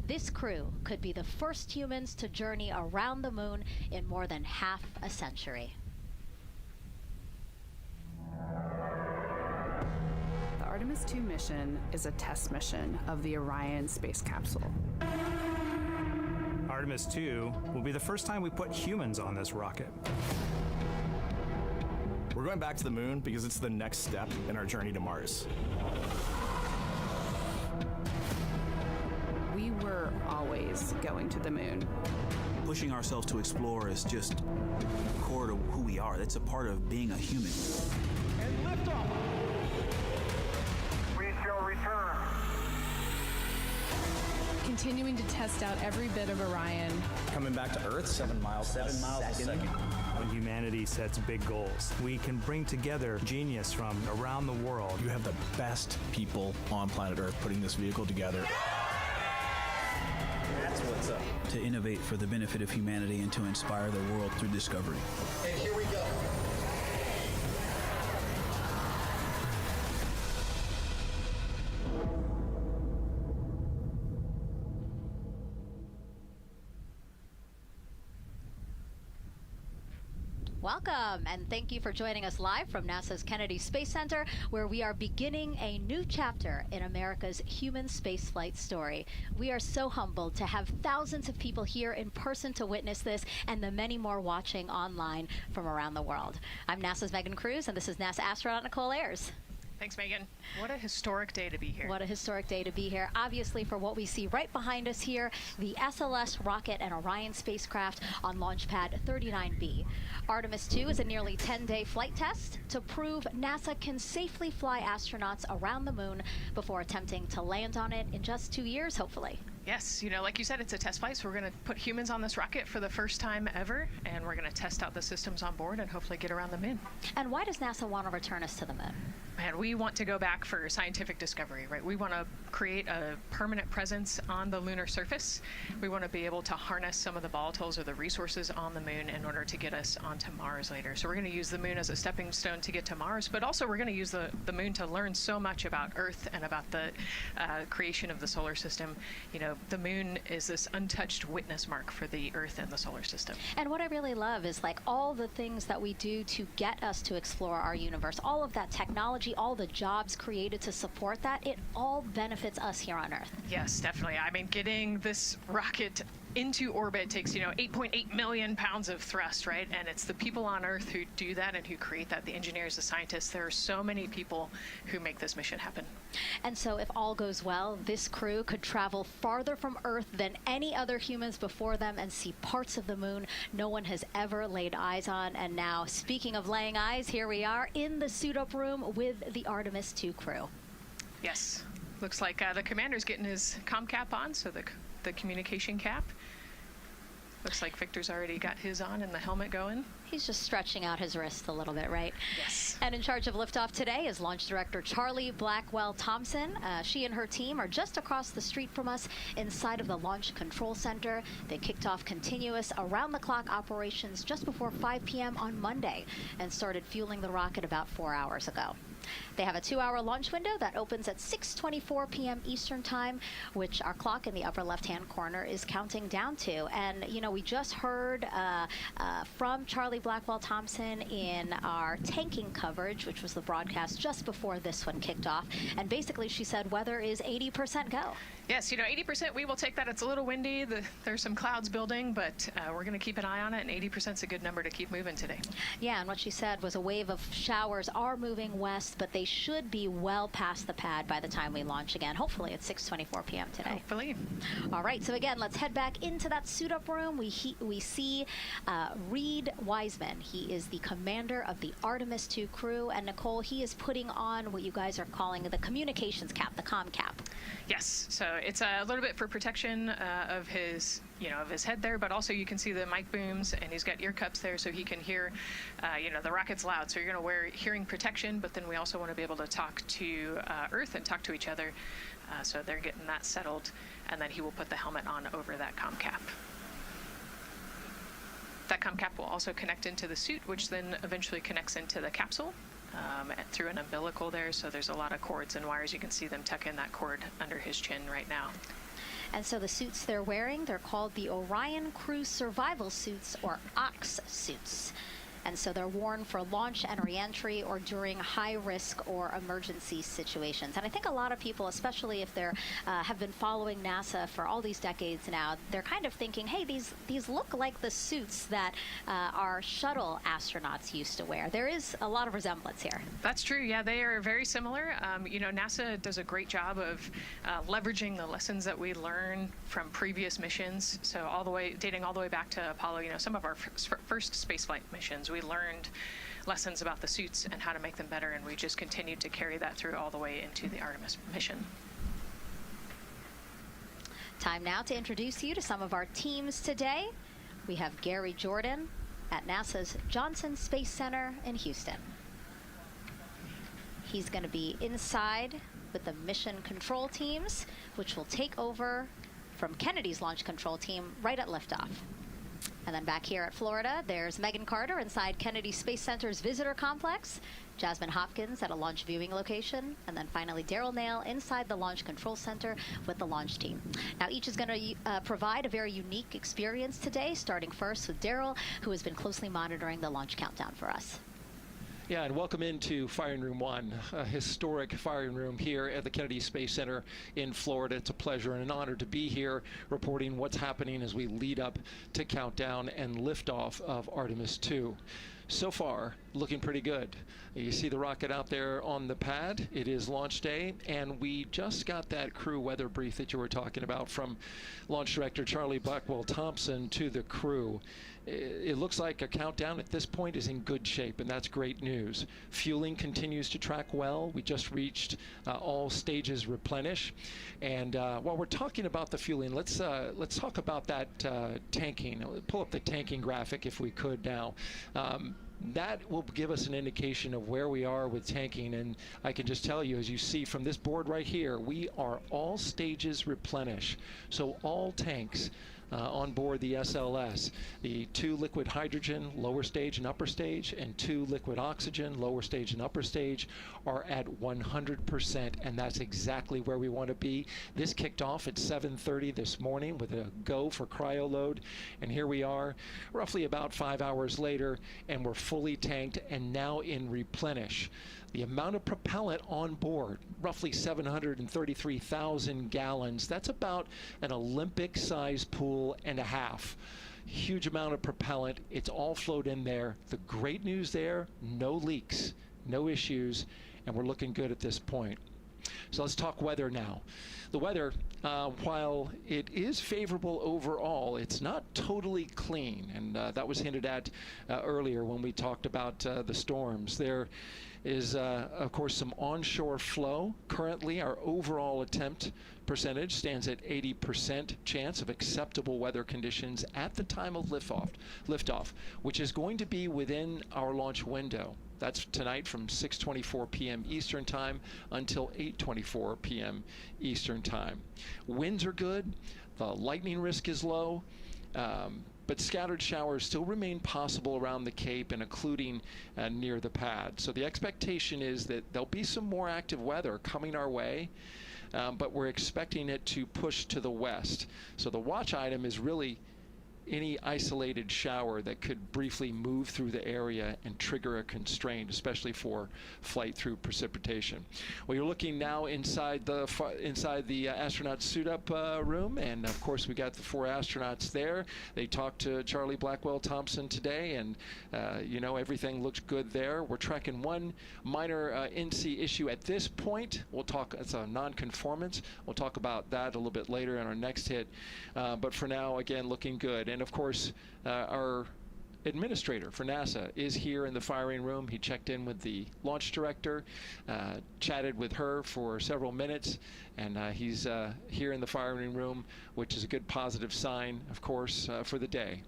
This crew could be the first humans to journey around the moon in more than half a century. The Artemis II mission is a test mission of the Orion space capsule. Artemis II will be the first time we put humans on this rocket. We're going back to the moon because it's the next step in our journey to Mars. We were always going to the moon. Pushing ourselves to explore is just core to who we are. That's a part of being a human. And liftoff. We shall return. Continuing to test out every bit of Orion. Coming back to Earth, 7 miles a second. When humanity sets big goals, we can bring together genius from around the world. You have the best people on planet Earth putting this vehicle together. That's what's up. To innovate for the benefit of humanity and to inspire the world through discovery. And here we go. Welcome, and thank you for joining us live from NASA's Kennedy Space Center, where we are beginning a new chapter in America's human spaceflight story. We are so humbled to have thousands of people here in person to witness this, and the many more watching online from around the world. I'm NASA's Megan Cruz, and this is NASA astronaut Nicole Ayers. Thanks, Megan. What a historic day to be here. What a historic day to be here. Obviously, for what we see right behind us here, the SLS rocket and Orion spacecraft on launch pad 39B. Artemis II is a nearly 10-day flight test to prove NASA can safely fly astronauts around the moon before attempting to land on it in just 2 years, hopefully. Yes, like you said, it's a test flight, so we're going to put humans on this rocket for the first time ever, and we're going to test out the systems on board and hopefully get around the moon. And why does NASA want to return us to the moon? Man, we want to go back for scientific discovery, right? We want to create a permanent presence on the lunar surface. We want to be able to harness some of the volatiles or the resources on the moon in order to get us onto Mars later. So we're going to use the moon as a stepping stone to get to Mars, but also we're going to use the moon to learn so much about Earth and about the creation of the solar system. The moon is this untouched witness mark for the Earth and the solar system. And what I really love is all the things that we do to get us to explore our universe, all of that technology, all the jobs created to support that, it all benefits us here on Earth. Yes, definitely. I mean, getting this rocket into orbit takes, 8.8 million pounds of thrust, right? And it's the people on Earth who do that and who create that, the engineers, the scientists. There are so many people who make this mission happen. And so if all goes well, this crew could travel farther from Earth than any other humans before them and see parts of the moon no one has ever laid eyes on. And now, speaking of laying eyes, here we are in the suit-up room with the Artemis II crew. Yes. Looks like the commander's getting his comm cap on, so the communication cap. Looks like Victor's already got his on and the helmet going. He's just stretching out his wrist a little bit, right? Yes. And in charge of liftoff today is Launch Director Charlie Blackwell-Thompson. She and her team are just across the street from us inside of the Launch Control Center. They kicked off continuous around-the-clock operations just before 5 p.m. on Monday and started fueling the rocket about 4 hours ago. They have a 2-hour launch window that opens at 6:24 p.m. Eastern Time, which our clock in the upper left-hand corner is counting down to. And, we just heard from Charlie Blackwell-Thompson in our tanking coverage, which was the broadcast just before this one kicked off. And basically, she said weather is 80% go. Yes, 80%, we will take that. It's a little windy. There's some clouds building, but we're going to keep an eye on it, and 80% is a good number to keep moving today. Yeah, and what she said was a wave of showers are moving west, but they should be well past the pad by the time we launch again. Hopefully at 6:24 p.m. today. Hopefully. All right, so again, let's head back into that suit-up room. We see Reid Wiseman. He is the commander of the Artemis II crew, and Nicole, he is putting on what you guys are calling the communications cap, the comm cap. Yes, so it's a little bit for protection of his, of his head there, but also you can see the mic booms, and he's got ear cups there so he can hear, the rocket's loud. So you're going to wear hearing protection, but then we also want to be able to talk to Earth and talk to each other. So they're getting that settled, and then he will put the helmet on over that comm cap. That comm cap will also connect into the suit, which then eventually connects into the capsule. through an umbilical there. So there's a lot of cords and wires. You can see them tuck in that cord under his chin right now. And so the suits they're wearing, they're called the Orion Crew Survival Suits, or OX suits. And so they're worn for launch and reentry or during high risk or emergency situations. And I think a lot of people, especially if they're have been following NASA for all these decades now, they're kind of thinking, hey, these look like the suits that our shuttle astronauts used to wear. There is a lot of resemblance here. That's true. Yeah, they are very similar. NASA does a great job of leveraging the lessons that we learn from previous missions. So dating all the way back to Apollo, some of our first spaceflight missions, we learned lessons about the suits and how to make them better, and we just continued to carry that through all the way into the Artemis mission. Time now to introduce you to some of our teams today. We have Gary Jordan at NASA's Johnson Space Center in Houston. He's going to be inside with the mission control teams, which will take over from Kennedy's launch control team right at liftoff. And then back here at Florida, there's Megan Carter inside Kennedy Space Center's visitor complex, Jasmine Hopkins at a launch viewing location, and then finally Daryl Nail inside the Launch Control Center with the launch team. Now each is going to provide a very unique experience today, starting first with Daryl, who has been closely monitoring the launch countdown for us. Yeah, and welcome into Firing Room 1, a historic firing room here at the Kennedy Space Center in Florida. It's a pleasure and an honor to be here reporting what's happening as we lead up to countdown and liftoff of Artemis II. So far, looking pretty good. You see the rocket out there on the pad. It is launch day, and we just got that crew weather brief that you were talking about from Launch Director Charlie Blackwell-Thompson to the crew. It looks like a countdown at this point is in good shape, and that's great news. Fueling continues to track well. We just reached all stages replenish. And while we're talking about the fueling, let's talk about that tanking. Pull up the tanking graphic if we could now. That will give us an indication of where we are with tanking, and I can just tell you, as you see from this board right here, we are all stages replenish. So all tanks on board the SLS, the 2 liquid hydrogen, lower stage and upper stage, and 2 liquid oxygen, lower stage and upper stage, are at 100%, and that's exactly where we want to be. This kicked off at 7:30 this morning with a go for cryo load, and here we are roughly about 5 hours later, and we're fully tanked and now in replenish. The amount of propellant on board, roughly 733,000 gallons. That's about an Olympic-sized pool and a half. Huge amount of propellant. It's all flowed in there. The great news there, no leaks, no issues, and we're looking good at this point. So let's talk weather now. The weather, while it is favorable overall, it's not totally clean, and that was hinted at earlier when we talked about the storms. There is, of course, some onshore flow. Currently, our overall attempt percentage stands at 80% chance of acceptable weather conditions at the time of liftoff, which is going to be within our launch window. That's tonight from 6:24 p.m. Eastern Time until 8:24 p.m. Eastern Time. Winds are good. The lightning risk is low. But scattered showers still remain possible around the Cape and including near the pad. So the expectation is that there'll be some more active weather coming our way, but we're expecting it to push to the west. So the watch item is really any isolated shower that could briefly move through the area and trigger a constraint, especially for flight through precipitation. Well, you're looking now inside the astronaut suit-up room, and of course we got the 4 astronauts there. They talked to Charlie Blackwell-Thompson today, and everything looks good there. We're tracking one minor NC issue at this point. We'll talk. It's a non-conformance. We'll talk about that a little bit later in our next hit. But for now, again, looking good. And of course, our administrator for NASA is here in the firing room. He checked in with the launch director, chatted with her for several minutes, and he's here in the firing room, which is a good positive sign, of course, for the day.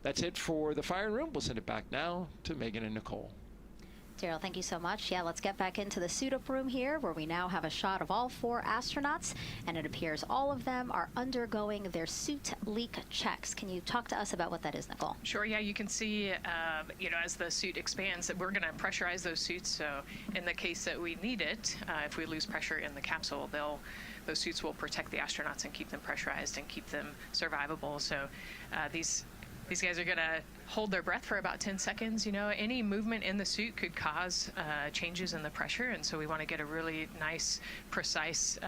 That's it for the firing room. We'll send it back now to Megan and Nicole. Daryl, thank you so much. Yeah, let's get back into the suit-up room here, where we now have a shot of all 4 astronauts, and it appears all of them are undergoing their suit leak checks. Can you talk to us about what that is, Nicole? Sure, yeah, you can see, as the suit expands, that we're going to pressurize those suits. So in the case that we need it, if we lose pressure in the capsule, those suits will protect the astronauts and keep them pressurized and keep them survivable. So these guys are going to hold their breath for about 10 seconds. Any movement in the suit could cause changes in the pressure, and so we want to get a really nice, precise,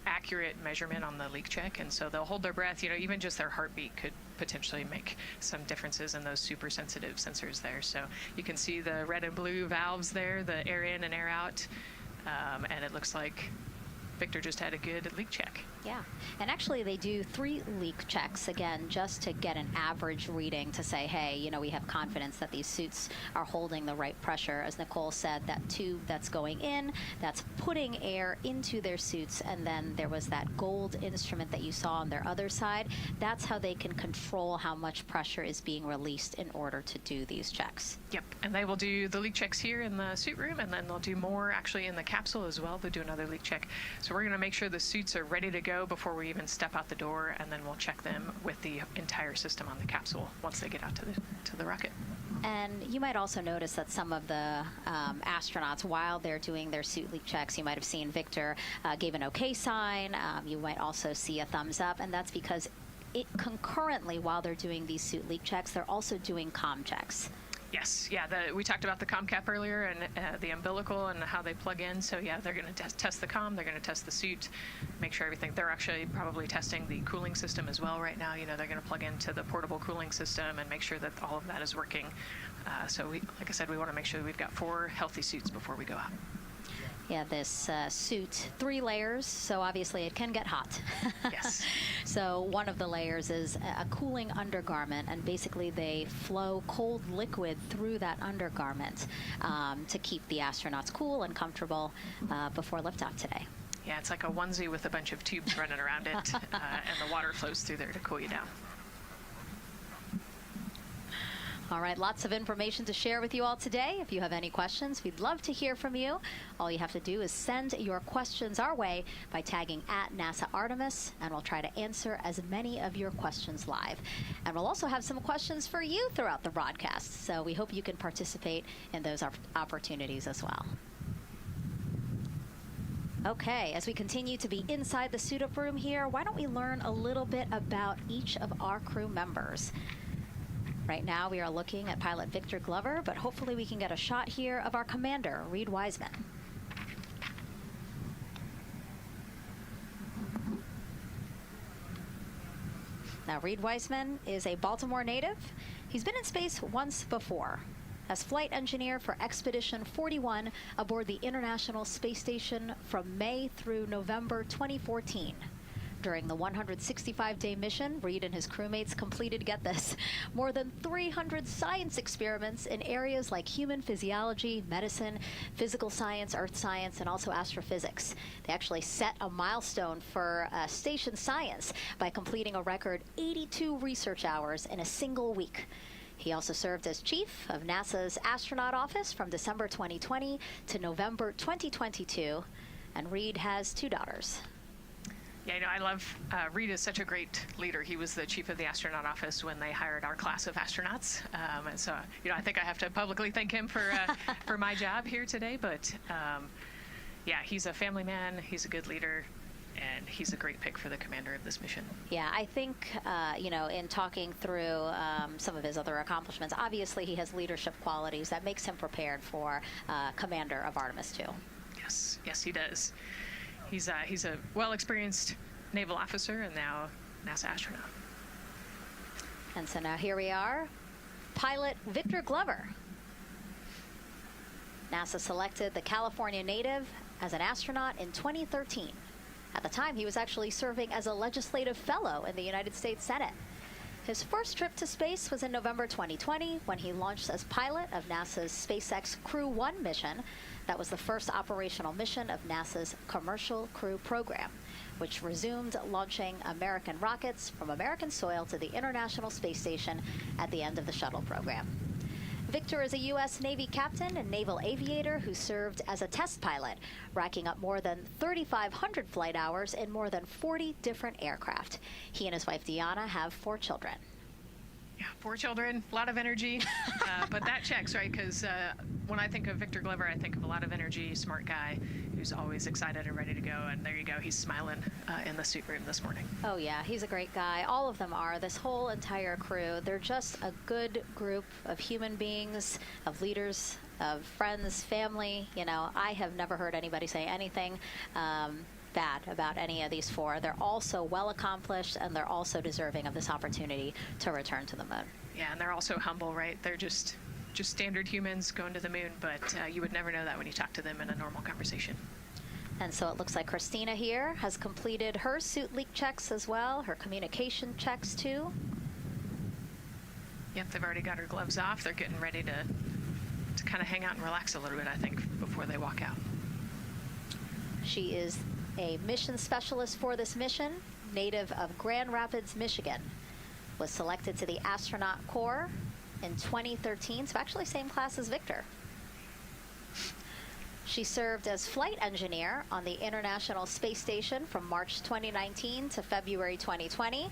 accurate measurement on the leak check. And so they'll hold their breath. Even just their heartbeat could potentially make some differences in those super sensitive sensors there. So you can see the red and blue valves there, the air in and air out, and it looks like Victor just had a good leak check. Yeah, and actually they do 3 leak checks, again, just to get an average reading to say, hey, we have confidence that these suits are holding the right pressure. As Nicole said, that tube that's going in, that's putting air into their suits, and then there was that gold instrument that you saw on their other side. That's how they can control how much pressure is being released in order to do these checks. Yep, and they will do the leak checks here in the suit room, and then they'll do more actually in the capsule as well. They'll do another leak check. So we're going to make sure the suits are ready to go before we even step out the door, and then we'll check them with the entire system on the capsule once they get out to the rocket. And you might also notice that some of the astronauts, while they're doing their suit leak checks, you might have seen Victor gave an okay sign. You might also see a thumbs up, and that's because concurrently, while they're doing these suit leak checks, they're also doing comm checks. Yes, yeah, we talked about the comm cap earlier and the umbilical and how they plug in. So yeah, they're going to test the comm, they're going to test the suit, make sure everything. They're actually probably testing the cooling system as well right now. They're going to plug into the portable cooling system and make sure that all of that is working. So like I said, we want to make sure that we've got 4 healthy suits before we go out. Yeah, this suit, 3 layers, so obviously it can get hot. Yes. So one of the layers is a cooling undergarment, and basically they flow cold liquid through that undergarment to keep the astronauts cool and comfortable before liftoff today. Yeah, it's like a onesie with a bunch of tubes running around it, and the water flows through there to cool you down. All right, lots of information to share with you all today. If you have any questions, we'd love to hear from you. All you have to do is send your questions our way by tagging @NASA Artemis, and we'll try to answer as many of your questions live. And we'll also have some questions for you throughout the broadcast, so we hope you can participate in those opportunities as well. Okay, as we continue to be inside the suit-up room here, why don't we learn a little bit about each of our crew members? Right now we are looking at pilot Victor Glover, but hopefully we can get a shot here of our commander, Reid Wiseman. Now, Reid Wiseman is a Baltimore native. He's been in space once before as flight engineer for Expedition 41 aboard the International Space Station from May through November 2014. During the 165-day mission, Reid and his crewmates completed, get this, more than 300 science experiments in areas like human physiology, medicine, physical science, earth science, and also astrophysics. They actually set a milestone for station science by completing a record 82 research hours in a single week. He also served as chief of NASA's astronaut office from December 2020 to November 2022, and Reid has 2 daughters. Yeah, I love, Reid is such a great leader. He was the chief of the astronaut office when they hired our class of astronauts. And so, I think I have to publicly thank him for my job here today. But yeah, he's a family man, he's a good leader, and he's a great pick for the commander of this mission. Yeah, I think, in talking through some of his other accomplishments, obviously he has leadership qualities that makes him prepared for commander of Artemis II. Yes, he does. He's a well-experienced naval officer and now NASA astronaut. And so now here we are, pilot Victor Glover. NASA selected the California native as an astronaut in 2013. At the time, he was actually serving as a legislative fellow in the United States Senate. His first trip to space was in November 2020 when he launched as pilot of NASA's SpaceX Crew 1 mission. That was the first operational mission of NASA's Commercial Crew program, which resumed launching American rockets from American soil to the International Space Station at the end of the shuttle program. Victor is a U.S. Navy captain and naval aviator who served as a test pilot, racking up more than 3,500 flight hours in more than 40 different aircraft. He and his wife, Deanna, have 4 children. Yeah, 4 children, a lot of energy, but that checks, right? Because when I think of Victor Glover, I think of a lot of energy, smart guy who's always excited and ready to go. And there you go, he's smiling in the suit room this morning. Oh yeah, he's a great guy. All of them are. This whole entire crew. They're just a good group of human beings, of leaders, of friends, family. You know, I have never heard anybody say anything bad about any of these 4. They're all so well accomplished, and they're also deserving of this opportunity to return to the moon. Yeah, and they're also humble, right? They're just standard humans going to the moon, but you would never know that when you talk to them in a normal conversation. And so it looks like Christina here has completed her suit leak checks as well, her communication checks too. Yep, they've already got her gloves off. They're getting ready to kind of hang out and relax a little bit, I think, before they walk out. She is a mission specialist for this mission, native of Grand Rapids, Michigan. Was selected to the astronaut corps in 2013, so actually same class as Victor. She served as flight engineer on the International Space Station from March 2019 to February 2020.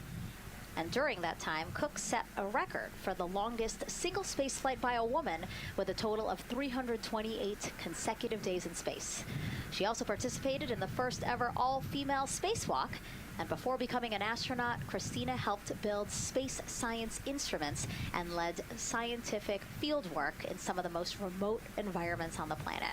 And during that time, Koch set a record for the longest single space flight by a woman with a total of 328 consecutive days in space. She also participated in the first ever all-female spacewalk. And before becoming an astronaut, Christina helped build space science instruments and led scientific field work in some of the most remote environments on the planet.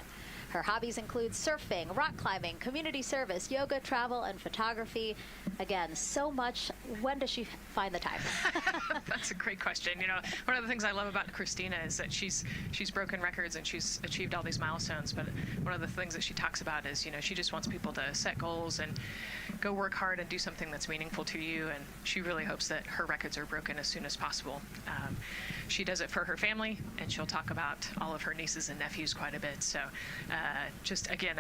Her hobbies include surfing, rock climbing, community service, yoga, travel, and photography. Again, so much. When does she find the time? That's a great question. You know, one of the things I love about Christina is that she's broken records and she's achieved all these milestones. But one of the things that she talks about is, you know, she just wants people to set goals and go work hard and do something that's meaningful to you. And she really hopes that her records are broken as soon as possible. She does it for her family, and she'll talk about all of her nieces and nephews quite a bit. So just, again,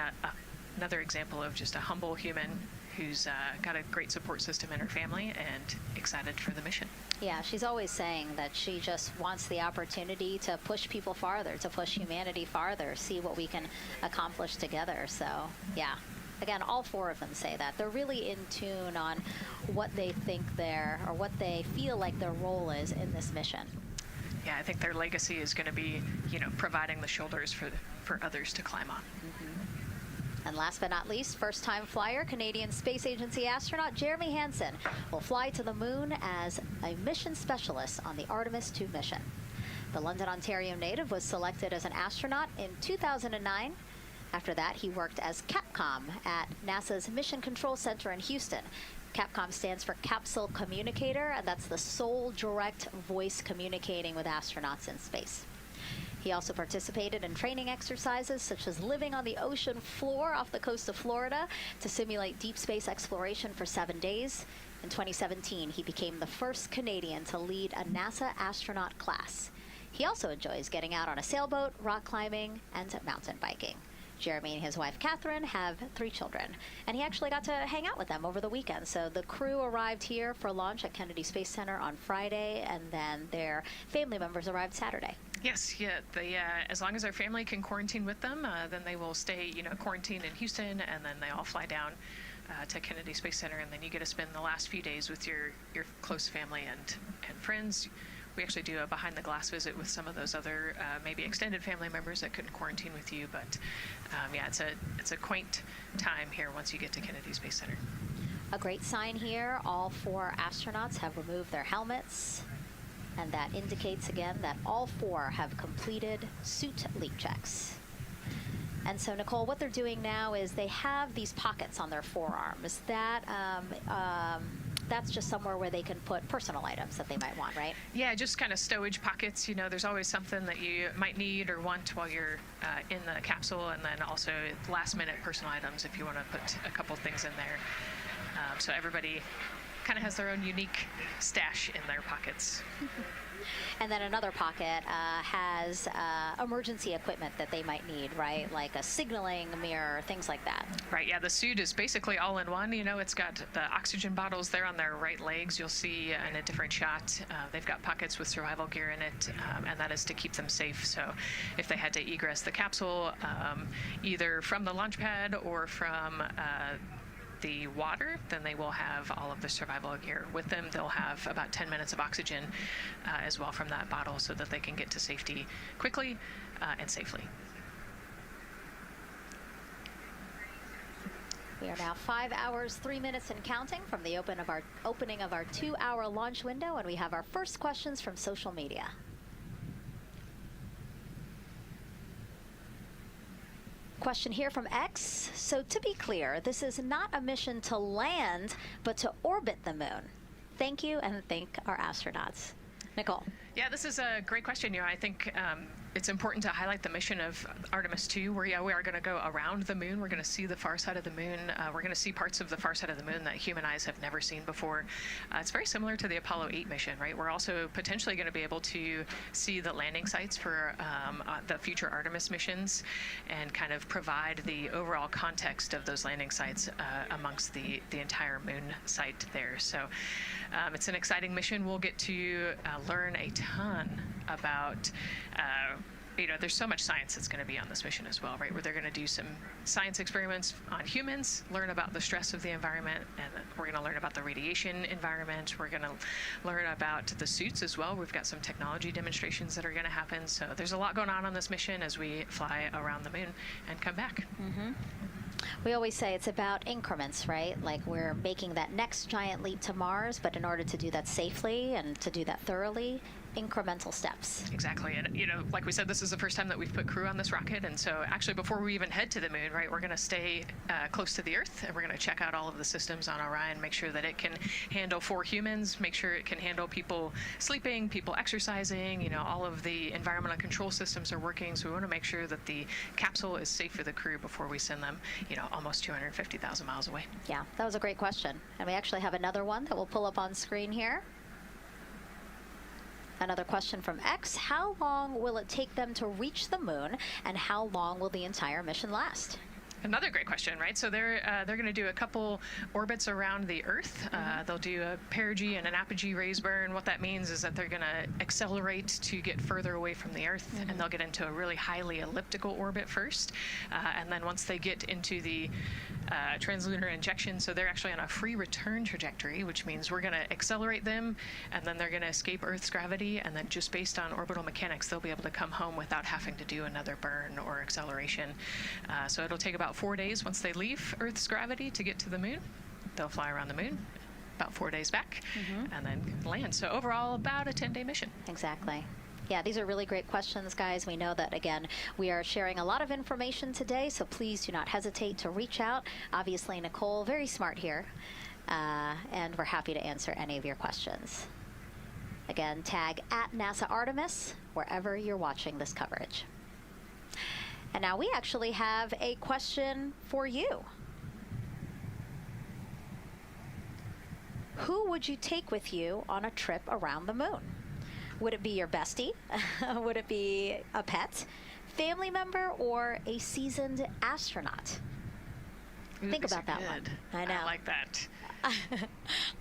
another example of just a humble human who's got a great support system in her family and excited for the mission. Yeah, she's always saying that she just wants the opportunity to push people farther, to push humanity farther, see what we can accomplish together. So, yeah. Again, all 4 of them say that. They're really in tune on what they think or what they feel like their role is in this mission. Yeah, I think their legacy is going to be, you know, providing the shoulders for others to climb on. Mm-hmm. And last but not least, first-time flyer, Canadian Space Agency astronaut Jeremy Hansen will fly to the moon as a mission specialist on the Artemis II mission. The London, Ontario native was selected as an astronaut in 2009. After that, he worked as Capcom at NASA's Mission Control Center in Houston. Capcom stands for Capsule Communicator, and that's the sole direct voice communicating with astronauts in space. He also participated in training exercises such as living on the ocean floor off the coast of Florida to simulate deep space exploration for 7 days. In 2017, he became the first Canadian to lead a NASA astronaut class. He also enjoys getting out on a sailboat, rock climbing, and mountain biking. Jeremy and his wife Catherine have 3 children, and he actually got to hang out with them over the weekend. So the crew arrived here for launch at Kennedy Space Center on Friday, and then their family members arrived Saturday. Yes, yeah. They, as long as their family can quarantine with them, then they will stay, you know, quarantined in Houston, and then they all fly down to Kennedy Space Center, and then you get to spend the last few days with your close family and friends. We actually do a behind-the-glass visit with some of those other maybe extended family members that couldn't quarantine with you. But yeah, it's a quaint time here once you get to Kennedy Space Center. A great sign here, all 4 astronauts have removed their helmets, and that indicates again that all 4 have completed suit leak checks. And so, Nicole, what they're doing now is they have these pockets on their forearms. That's just somewhere where they can put personal items that they might want, right? Yeah, just kind of stowage pockets. You know, there's always something that you might need or want while you're in the capsule, and then also last-minute personal items if you want to put a couple things in there. So everybody kind of has their own unique stash in their pockets. And then another pocket has emergency equipment that they might need, right? Like a signaling mirror, things like that. Right, yeah, the suit is basically all in one. You know, it's got the oxygen bottles there on their right legs. You'll see in a different shot, they've got pockets with survival gear in it, and that is to keep them safe. So if they had to egress the capsule, either from the launch pad or from the water, then they will have all of the survival gear with them. They'll have about 10 minutes of oxygen as well from that bottle so that they can get to safety quickly and safely. We are now 5 hours, 3 minutes and counting from the opening of our 2-hour launch window, and we have our first questions from social media. Question here from X. So to be clear, this is not a mission to land, but to orbit the moon. Thank you, and thank our astronauts. Nicole. Yeah, this is a great question. You know, I think it's important to highlight the mission of Artemis II, where we are going to go around the moon. We're going to see the far side of the moon. We're going to see parts of the far side of the moon that human eyes have never seen before. It's very similar to the Apollo 8 mission, right? We're also potentially going to be able to see the landing sites for the future Artemis missions and kind of provide the overall context of those landing sites amongst the entire moon site there. So it's an exciting mission. We'll get to learn a ton about you know, there's so much science that's going to be on this mission as well, right? Where they're going to do some science experiments on humans, learn about the stress of the environment, and we're going to learn about the radiation environment. We're going to learn about the suits as well. We've got some technology demonstrations that are going to happen. So there's a lot going on this mission as we fly around the moon and come back. Mm-hmm. We always say it's about increments, right? Like we're making that next giant leap to Mars, but in order to do that safely and to do that thoroughly, incremental steps. Exactly. And, you know, like we said, this is the first time that we've put crew on this rocket. And so actually before we even head to the moon, right, we're going to stay close to the Earth, and we're going to check out all of the systems on Orion, make sure that it can handle 4 humans, make sure it can handle people sleeping, people exercising, you know, all of the environmental control systems are working. So we want to make sure that the capsule is safe for the crew before we send them, you know, almost 250,000 miles away. Yeah, that was a great question. And we actually have another one that we'll pull up on screen here. Another question from X. How long will it take them to reach the moon, and how long will the entire mission last? Another great question, right? So they're going to do a couple orbits around the Earth. They'll do a perigee and an apogee raise burn. What that means is that they're going to accelerate to get further away from the Earth, and they'll get into a really highly elliptical orbit first. And then once they get into the translunar injection, so they're actually on a free return trajectory, which means we're going to accelerate them, and then they're going to escape Earth's gravity, and then just based on orbital mechanics, they'll be able to come home without having to do another burn or acceleration. So it'll take about 4 days once they leave Earth's gravity to get to the moon. They'll fly around the moon, about 4 days back, and then land. So overall, about a 10-day mission. Exactly. Yeah, these are really great questions, guys. We know that, again, we are sharing a lot of information today, so please do not hesitate to reach out. Obviously, Nicole, very smart here, and we're happy to answer any of your questions. Again, tag @NASA Artemis wherever you're watching this coverage. And now we actually have a question for you. Who would you take with you on a trip around the moon? Would it be your bestie? Would it be a pet, family member, or a seasoned astronaut? Think about that one. I know. I like that.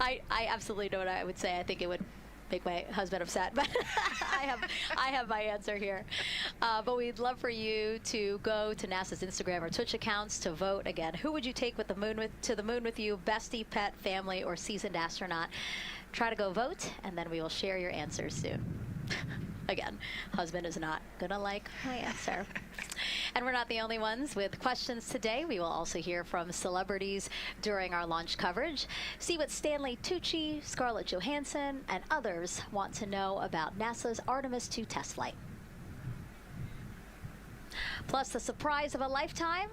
I absolutely know what I would say. I think it would make my husband upset, but I have my answer here. But we'd love for you to go to NASA's Instagram or Twitch accounts to vote. Again, who would you take to the moon with you? Bestie, pet, family, or seasoned astronaut? Try to go vote, and then we will share your answers soon. Again, husband is not gonna like my answer. And we're not the only ones with questions today. We will also hear from celebrities during our launch coverage. See what Stanley Tucci, Scarlett Johansson, and others want to know about NASA's Artemis II test flight. Plus the surprise of a lifetime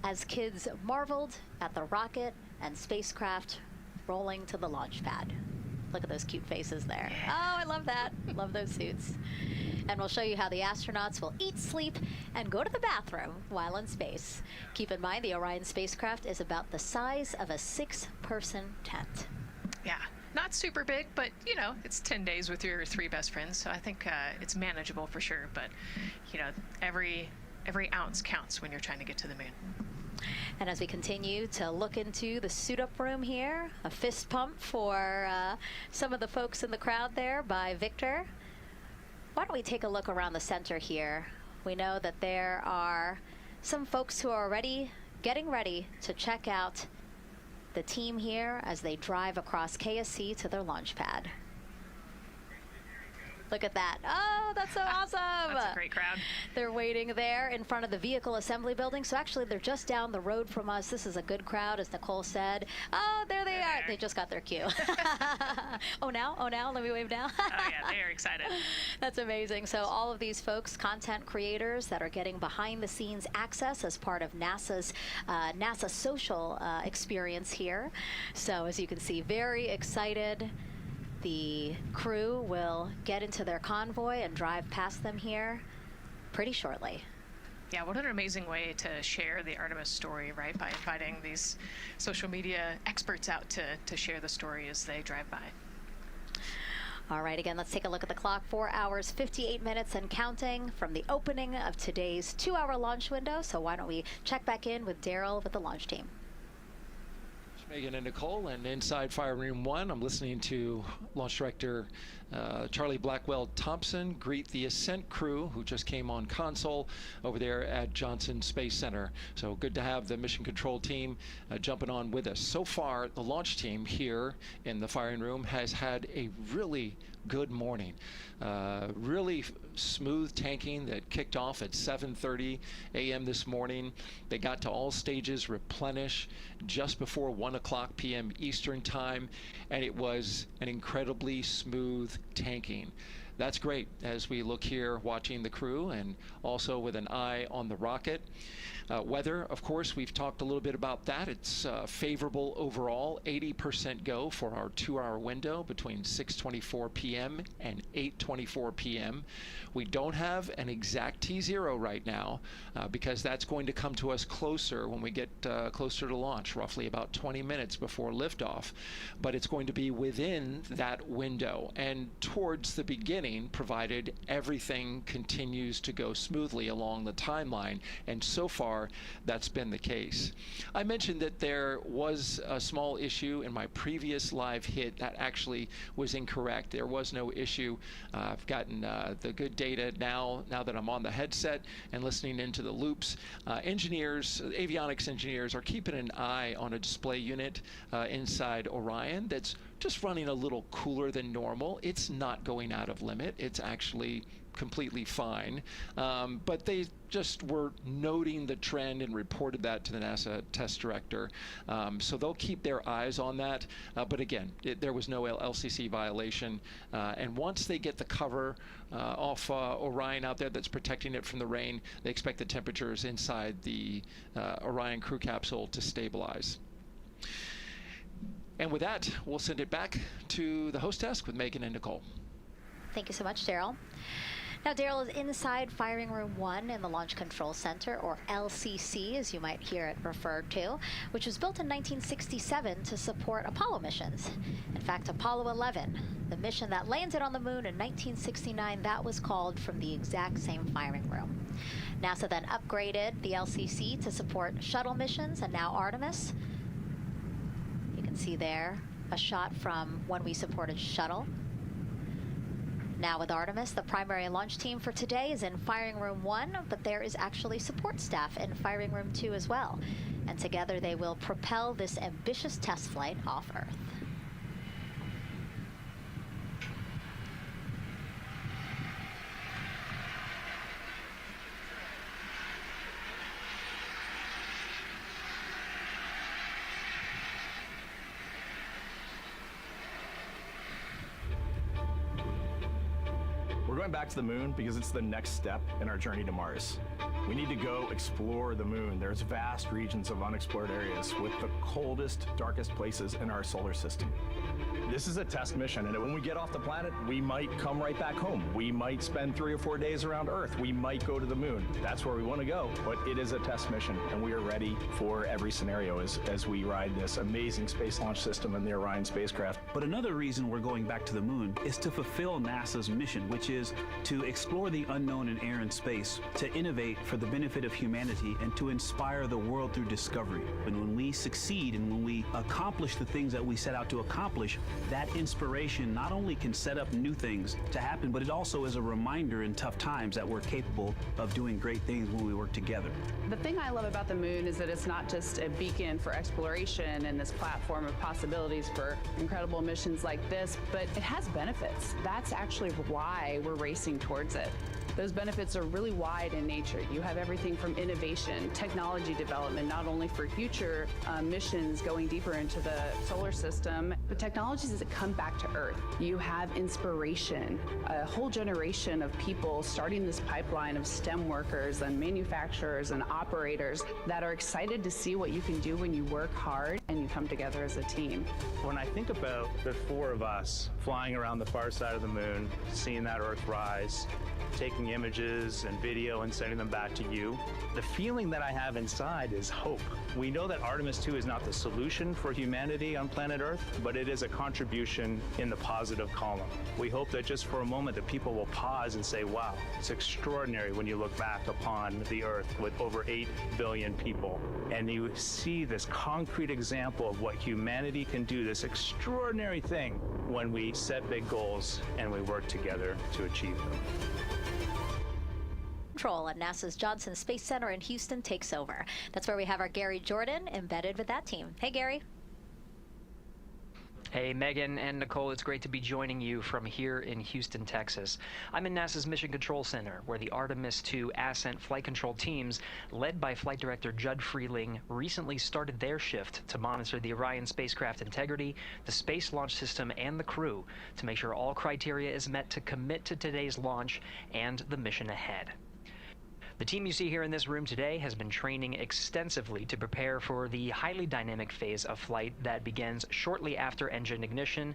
as kids marveled at the rocket and spacecraft rolling to the launch pad. Look at those cute faces there. Oh, I love that. Love those suits. And we'll show you how the astronauts will eat, sleep, and go to the bathroom while in space. Keep in mind, the Orion spacecraft is about the size of a 6-person tent. Yeah, not super big, but you know, it's 10 days with your 3 best friends, so I think it's manageable for sure. But you know, every ounce counts when you're trying to get to the moon. And as we continue to look into the suit-up room here, a fist pump for some of the folks in the crowd there by Victor. Why don't we take a look around the center here? We know that there are some folks who are already getting ready to check out the team here as they drive across KSC to their launch pad. Look at that. Oh, that's so awesome. That's a great crowd. They're waiting there in front of the vehicle assembly building. So actually, they're just down the road from us. This is a good crowd, as Nicole said. Oh, there they are. They just got their cue. Oh, now? Let me wave now. Oh, yeah, they are excited. That's amazing. So all of these folks, content creators that are getting behind-the-scenes access as part of NASA's NASA social experience here. So as you can see, very excited. The crew will get into their convoy and drive past them here pretty shortly. Yeah, what an amazing way to share the Artemis story, right? By inviting these social media experts out to share the story as they drive by. All right, again, let's take a look at the clock. 4 hours, 58 minutes and counting from the opening of today's 2-hour launch window. So why don't we check back in with Daryl with the launch team. Megan and Nicole, and inside Fire Room 1, I'm listening to Launch Director Charlie Blackwell Thompson greet the Ascent crew who just came on console over there at Johnson Space Center. So good to have the mission control team jumping on with us. So far, the launch team here in the firing room has had a really good morning. Really smooth tanking that kicked off at 7:30 a.m. this morning. They got to all stages replenish just before 1:00 p.m. Eastern time, and it was an incredibly smooth tanking. That's great as we look here watching the crew and also with an eye on the rocket. Weather, of course, we've talked a little bit about that. It's favorable overall, 80% go for our 2-hour window between 6:24 p.m. and 8:24 p.m. We don't have an exact T0 right now because that's going to come to us closer when we get closer to launch, roughly about 20 minutes before liftoff. But it's going to be within that window and towards the beginning, provided everything continues to go smoothly along the timeline. And so far, that's been the case. I mentioned that there was a small issue in my previous live hit. That actually was incorrect. There was no issue. I've gotten the good data now that I'm on the headset and listening into the loops. Engineers, avionics engineers, are keeping an eye on a display unit inside Orion that's just running a little cooler than normal. It's not going out of limit. It's actually completely fine. But they just were noting the trend and reported that to the NASA test director. So they'll keep their eyes on that. But again, there was no LCC violation. And once they get the cover off Orion out there that's protecting it from the rain, they expect the temperatures inside the Orion crew capsule to stabilize. And with that, we'll send it back to the host desk with Megan and Nicole. Thank you so much, Daryl. Now, Daryl is inside Firing Room 1 in the Launch Control Center, or LCC, as you might hear it referred to, which was built in 1967 to support Apollo missions. In fact, Apollo 11, the mission that landed on the moon in 1969, that was called from the exact same firing room. NASA then upgraded the LCC to support shuttle missions, and now Artemis. You can see there a shot from when we supported shuttle. Now with Artemis, the primary launch team for today is in Firing Room 1, but there is actually support staff in Firing Room 2 as well. And together they will propel this ambitious test flight off Earth. We're going back to the moon because it's the next step in our journey to Mars. We need to go explore the moon. There's vast regions of unexplored areas with the coldest, darkest places in our solar system. This is a test mission, and when we get off the planet, we might come right back home. We might spend 3 or 4 days around Earth. We might go to the moon. That's where we want to go, but it is a test mission, and we are ready for every scenario as we ride this amazing space launch system in the Orion spacecraft. But another reason we're going back to the moon is to fulfill NASA's mission, which is to explore the unknown in air and space, to innovate for the benefit of humanity, and to inspire the world through discovery. And when we succeed and when we accomplish the things that we set out to accomplish, that inspiration not only can set up new things to happen, but it also is a reminder in tough times that we're capable of doing great things when we work together. The thing I love about the moon is that it's not just a beacon for exploration and this platform of possibilities for incredible missions like this, but it has benefits. That's actually why we're racing towards it. Those benefits are really wide in nature. You have everything from innovation, technology development, not only for future missions going deeper into the solar system, but technologies that come back to Earth. You have inspiration, a whole generation of people starting this pipeline of STEM workers and manufacturers and operators that are excited to see what you can do when you work hard and you come together as a team. When I think about the 4 of us flying around the far side of the moon, seeing that Earth rise, taking images and video and sending them back to you, the feeling that I have inside is hope. We know that Artemis II is not the solution for humanity on planet Earth, but it is a contribution in the positive column. We hope that just for a moment that people will pause and say, wow, it's extraordinary when you look back upon the Earth with over 8 billion people, and you see this concrete example of what humanity can do, this extraordinary thing when we set big goals and we work together to achieve them. Control at NASA's Johnson Space Center in Houston takes over. That's where we have our Gary Jordan embedded with that team. Hey, Gary. Hey, Megan and Nicole, it's great to be joining you from here in Houston, Texas. I'm in NASA's Mission Control Center, where the Artemis II Ascent Flight Control teams, led by Flight Director Judd Freeling, recently started their shift to monitor the Orion spacecraft integrity, the Space Launch System, and the crew to make sure all criteria is met to commit to today's launch and the mission ahead. The team you see here in this room today has been training extensively to prepare for the highly dynamic phase of flight that begins shortly after engine ignition.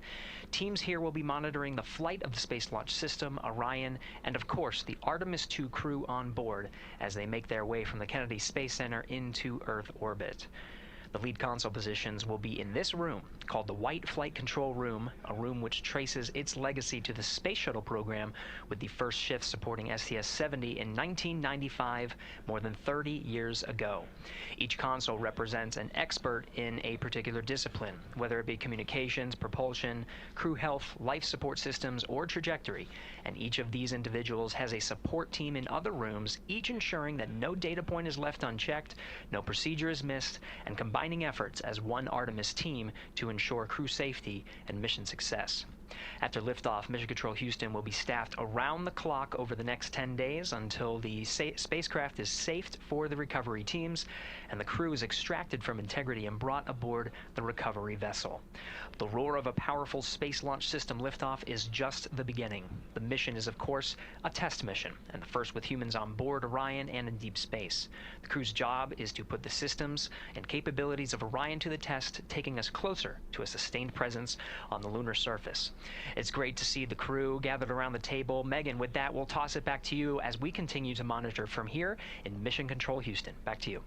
Teams here will be monitoring the flight of the Space Launch System, Orion, and of course the Artemis II crew on board as they make their way from the Kennedy Space Center into Earth orbit. The lead console positions will be in this room, called the White Flight Control Room, a room which traces its legacy to the Space Shuttle program, with the first shift supporting STS-70 in 1995, more than 30 years ago. Each console represents an expert in a particular discipline, whether it be communications, propulsion, crew health, life support systems, or trajectory, and each of these individuals has a support team in other rooms, each ensuring that no data point is left unchecked, no procedure is missed, and combining efforts as one Artemis team to ensure crew safety and mission success. After liftoff, Mission Control Houston will be staffed around the clock over the next 10 days until the spacecraft is safed for the recovery teams and the crew is extracted from integrity and brought aboard the recovery vessel. The roar of a powerful Space Launch System liftoff is just the beginning. The mission is, of course, a test mission, and the first with humans on board Orion and in deep space. The crew's job is to put the systems and capabilities of Orion to the test, taking us closer to a sustained presence on the lunar surface. It's great to see the crew gathered around the table. Megan, with that, we'll toss it back to you as we continue to monitor from here in Mission Control Houston. Back to you.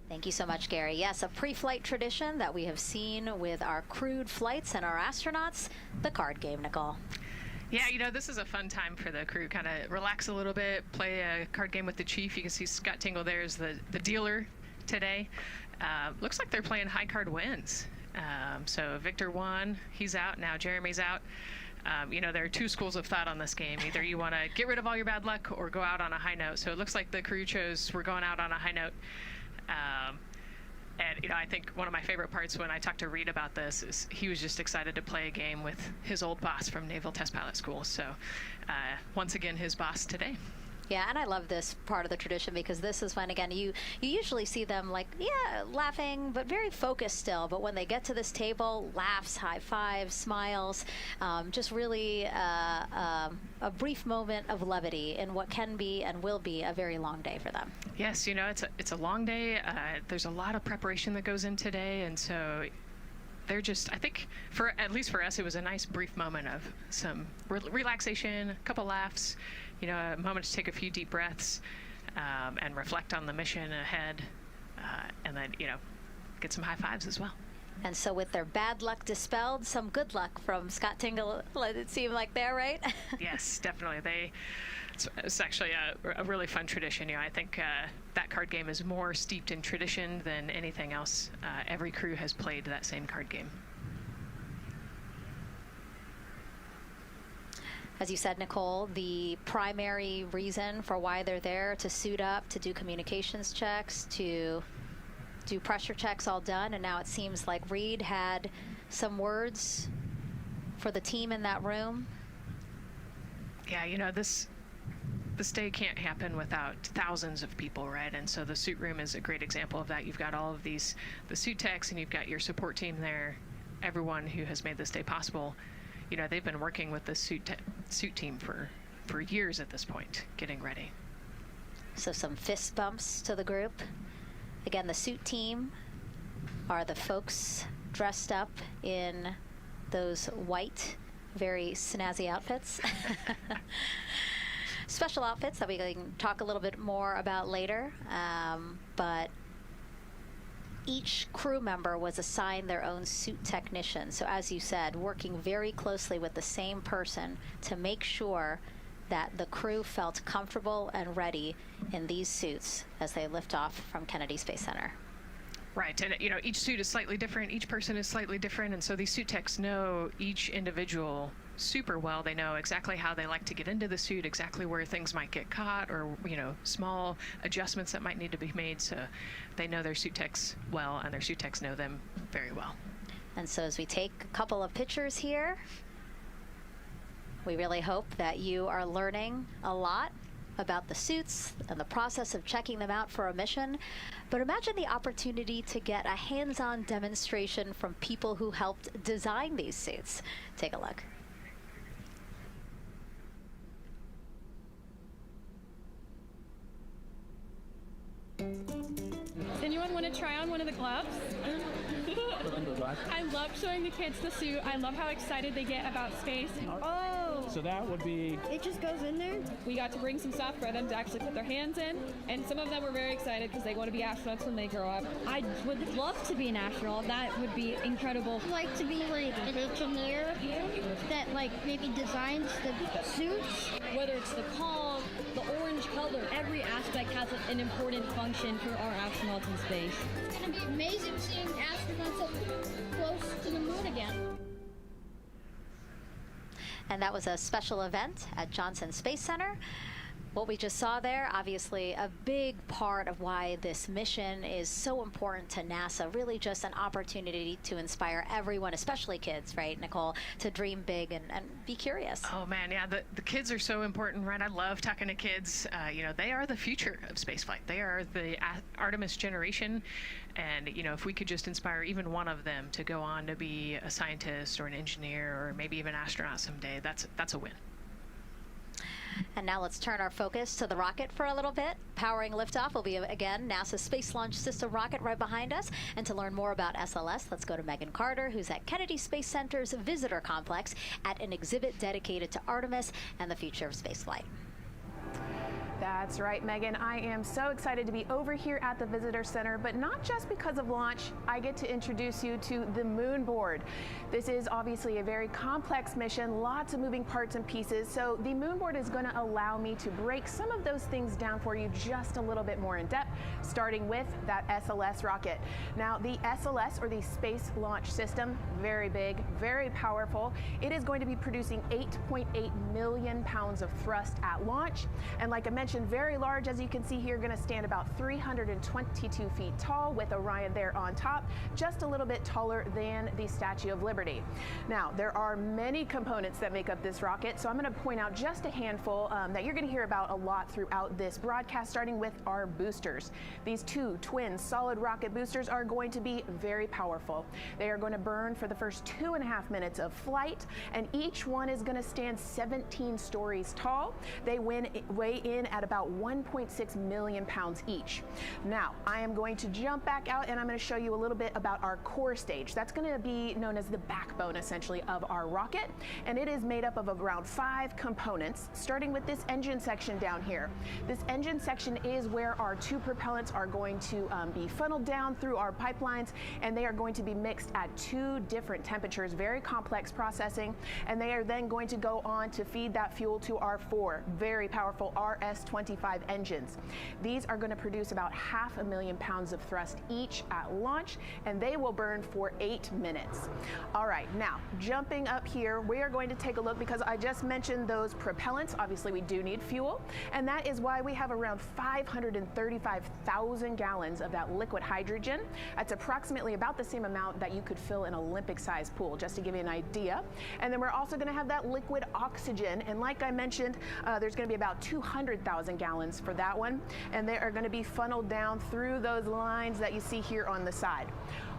Thank you so much, Gary. Yes, a pre-flight tradition that we have seen with our crewed flights and our astronauts, the card game, Nicole. Yeah, you know, this is a fun time for the crew. Kind of relax a little bit, play a card game with the chief. You can see Scott Tingle there is the dealer today. Looks like they're playing high card wins. So Victor won, he's out, now Jeremy's out. You know, there are two schools of thought on this game. Either you want to get rid of all your bad luck or go out on a high note. So it looks like the crew chose we're going out on a high note. And, you know, I think one of my favorite parts when I talked to Reid about this is he was just excited to play a game with his old boss from Naval Test Pilot School. So once again, his boss today. Yeah, and I love this part of the tradition because this is when, again, you usually see them like, yeah, laughing, but very focused still. But when they get to this table, laughs, high fives, smiles, just really a brief moment of levity in what can be and will be a very long day for them. Yes, you know, it's a long day. There's a lot of preparation that goes in today, and so they're just, I think, at least for us, it was a nice brief moment of some relaxation, a couple laughs, you know, a moment to take a few deep breaths and reflect on the mission ahead, and then, you know, get some high fives as well. And so with their bad luck dispelled, some good luck from Scott Tingle, let it seem like there, right? Yes, definitely. It's actually a really fun tradition. You know, I think that card game is more steeped in tradition than anything else. Every crew has played that same card game. As you said, Nicole, the primary reason for why they're there, to suit up, to do communications checks, to do pressure checks, all done, and now it seems like Reid had some words for the team in that room. Yeah, you know, this day can't happen without thousands of people, right? And so the suit room is a great example of that. You've got all of the suit techs, and you've got your support team there, everyone who has made this day possible. You know, they've been working with the suit team for years at this point, getting ready. So some fist bumps to the group. Again, the suit team are the folks dressed up in those white, very snazzy outfits. Special outfits that we can talk a little bit more about later, but each crew member was assigned their own suit technician. So as you said, working very closely with the same person to make sure that the crew felt comfortable and ready in these suits as they lift off from Kennedy Space Center. Right, and you know, each suit is slightly different, each person is slightly different, and so these suit techs know each individual super well. They know exactly how they like to get into the suit, exactly where things might get caught, or, you know, small adjustments that might need to be made. So they know their suit techs well, and their suit techs know them very well. And so as we take a couple of pictures here, we really hope that you are learning a lot about the suits and the process of checking them out for a mission. But imagine the opportunity to get a hands-on demonstration from people who helped design these suits. Take a look. Anyone want to try on one of the gloves? I love showing the kids the suit. I love how excited they get about space. Oh! So that would be... It just goes in there? We got to bring some stuff for them to actually put their hands in, and some of them were very excited because they want to be astronauts when they grow up. I would love to be an astronaut. That would be incredible. I'd like to be like an engineer that like maybe designs the suits. Whether it's the palm, the orange color, every aspect has an important function for our astronauts in space. It's going to be amazing seeing astronauts up close to the moon again. And that was a special event at Johnson Space Center. What we just saw there, obviously a big part of why this mission is so important to NASA, really just an opportunity to inspire everyone, especially kids, right, Nicole, to dream big and be curious. Oh man, yeah, the kids are so important, right? I love talking to kids. You know, they are the future of spaceflight. They are the Artemis generation. And, you know, if we could just inspire even one of them to go on to be a scientist or an engineer or maybe even an astronaut someday, that's a win. And now let's turn our focus to the rocket for a little bit. Powering liftoff will be, again, NASA's Space Launch System rocket right behind us. And to learn more about SLS, let's go to Megan Carter, who's at Kennedy Space Center's Visitor Complex at an exhibit dedicated to Artemis and the future of spaceflight. That's right, Megan. I am so excited to be over here at the Visitor Center, but not just because of launch. I get to introduce you to the moon board. This is obviously a very complex mission, lots of moving parts and pieces, so the moon board is going to allow me to break some of those things down for you just a little bit more in depth, starting with that SLS rocket. Now, the SLS, or the Space Launch System, very big, very powerful. It is going to be producing 8.8 million pounds of thrust at launch, and like I mentioned, very large. As you can see here, going to stand about 322 feet tall with Orion there on top, just a little bit taller than the Statue of Liberty. Now, there are many components that make up this rocket, so I'm going to point out just a handful that you're going to hear about a lot throughout this broadcast, starting with our boosters. These two twin solid rocket boosters are going to be very powerful. They are going to burn for the first 2.5 minutes of flight, and each one is going to stand 17 stories tall. They weigh in at about 1.6 million pounds each. Now, I am going to jump back out and I'm going to show you a little bit about our core stage. That's going to be known as the backbone, essentially, of our rocket, and it is made up of around 5 components, starting with this engine section down here. This engine section is where our 2 propellants are going to be funneled down through our pipelines, and they are going to be mixed at 2 different temperatures, very complex processing, and they are then going to go on to feed that fuel to our 4 very powerful RS-25 engines. These are going to produce about 500,000 pounds of thrust each at launch, and they will burn for 8 minutes. All right, now jumping up here, we are going to take a look, because I just mentioned those propellants. Obviously, we do need fuel, and that is why we have around 535,000 gallons of that liquid hydrogen. That's approximately about the same amount that you could fill an Olympic-sized pool, just to give you an idea. And then we're also going to have that liquid oxygen, and like I mentioned, there's going to be about 200,000 gallons for that one, and they are going to be funneled down through those lines that you see here on the side.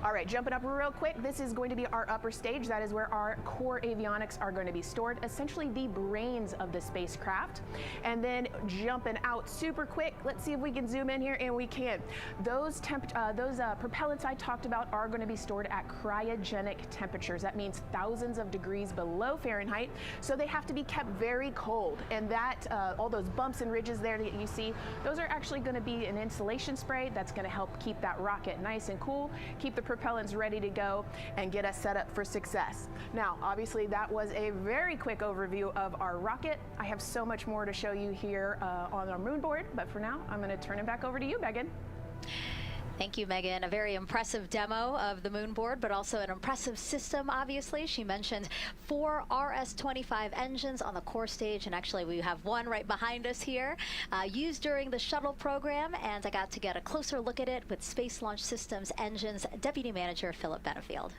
All right, jumping up real quick, this is going to be our upper stage. That is where our core avionics are going to be stored, essentially the brains of the spacecraft. And then jumping out super quick, let's see if we can zoom in here, and we can. Those propellants I talked about are going to be stored at cryogenic temperatures. That means thousands of degrees below Fahrenheit, so they have to be kept very cold. And that, all those bumps and ridges there that you see, those are actually going to be an insulation spray that's going to help keep that rocket nice and cool, keep the propellants ready to go, and get us set up for success. Now, obviously, that was a very quick overview of our rocket. I have so much more to show you here on our moon board, but for now, I'm going to turn it back over to you, Megan. Thank you, Megan. A very impressive demo of the moon board, but also an impressive system, obviously. She mentioned 4 RS-25 engines on the core stage, and actually we have one right behind us here, used during the shuttle program, and I got to get a closer look at it with Space Launch Systems Engines Deputy Manager Philip Benefield.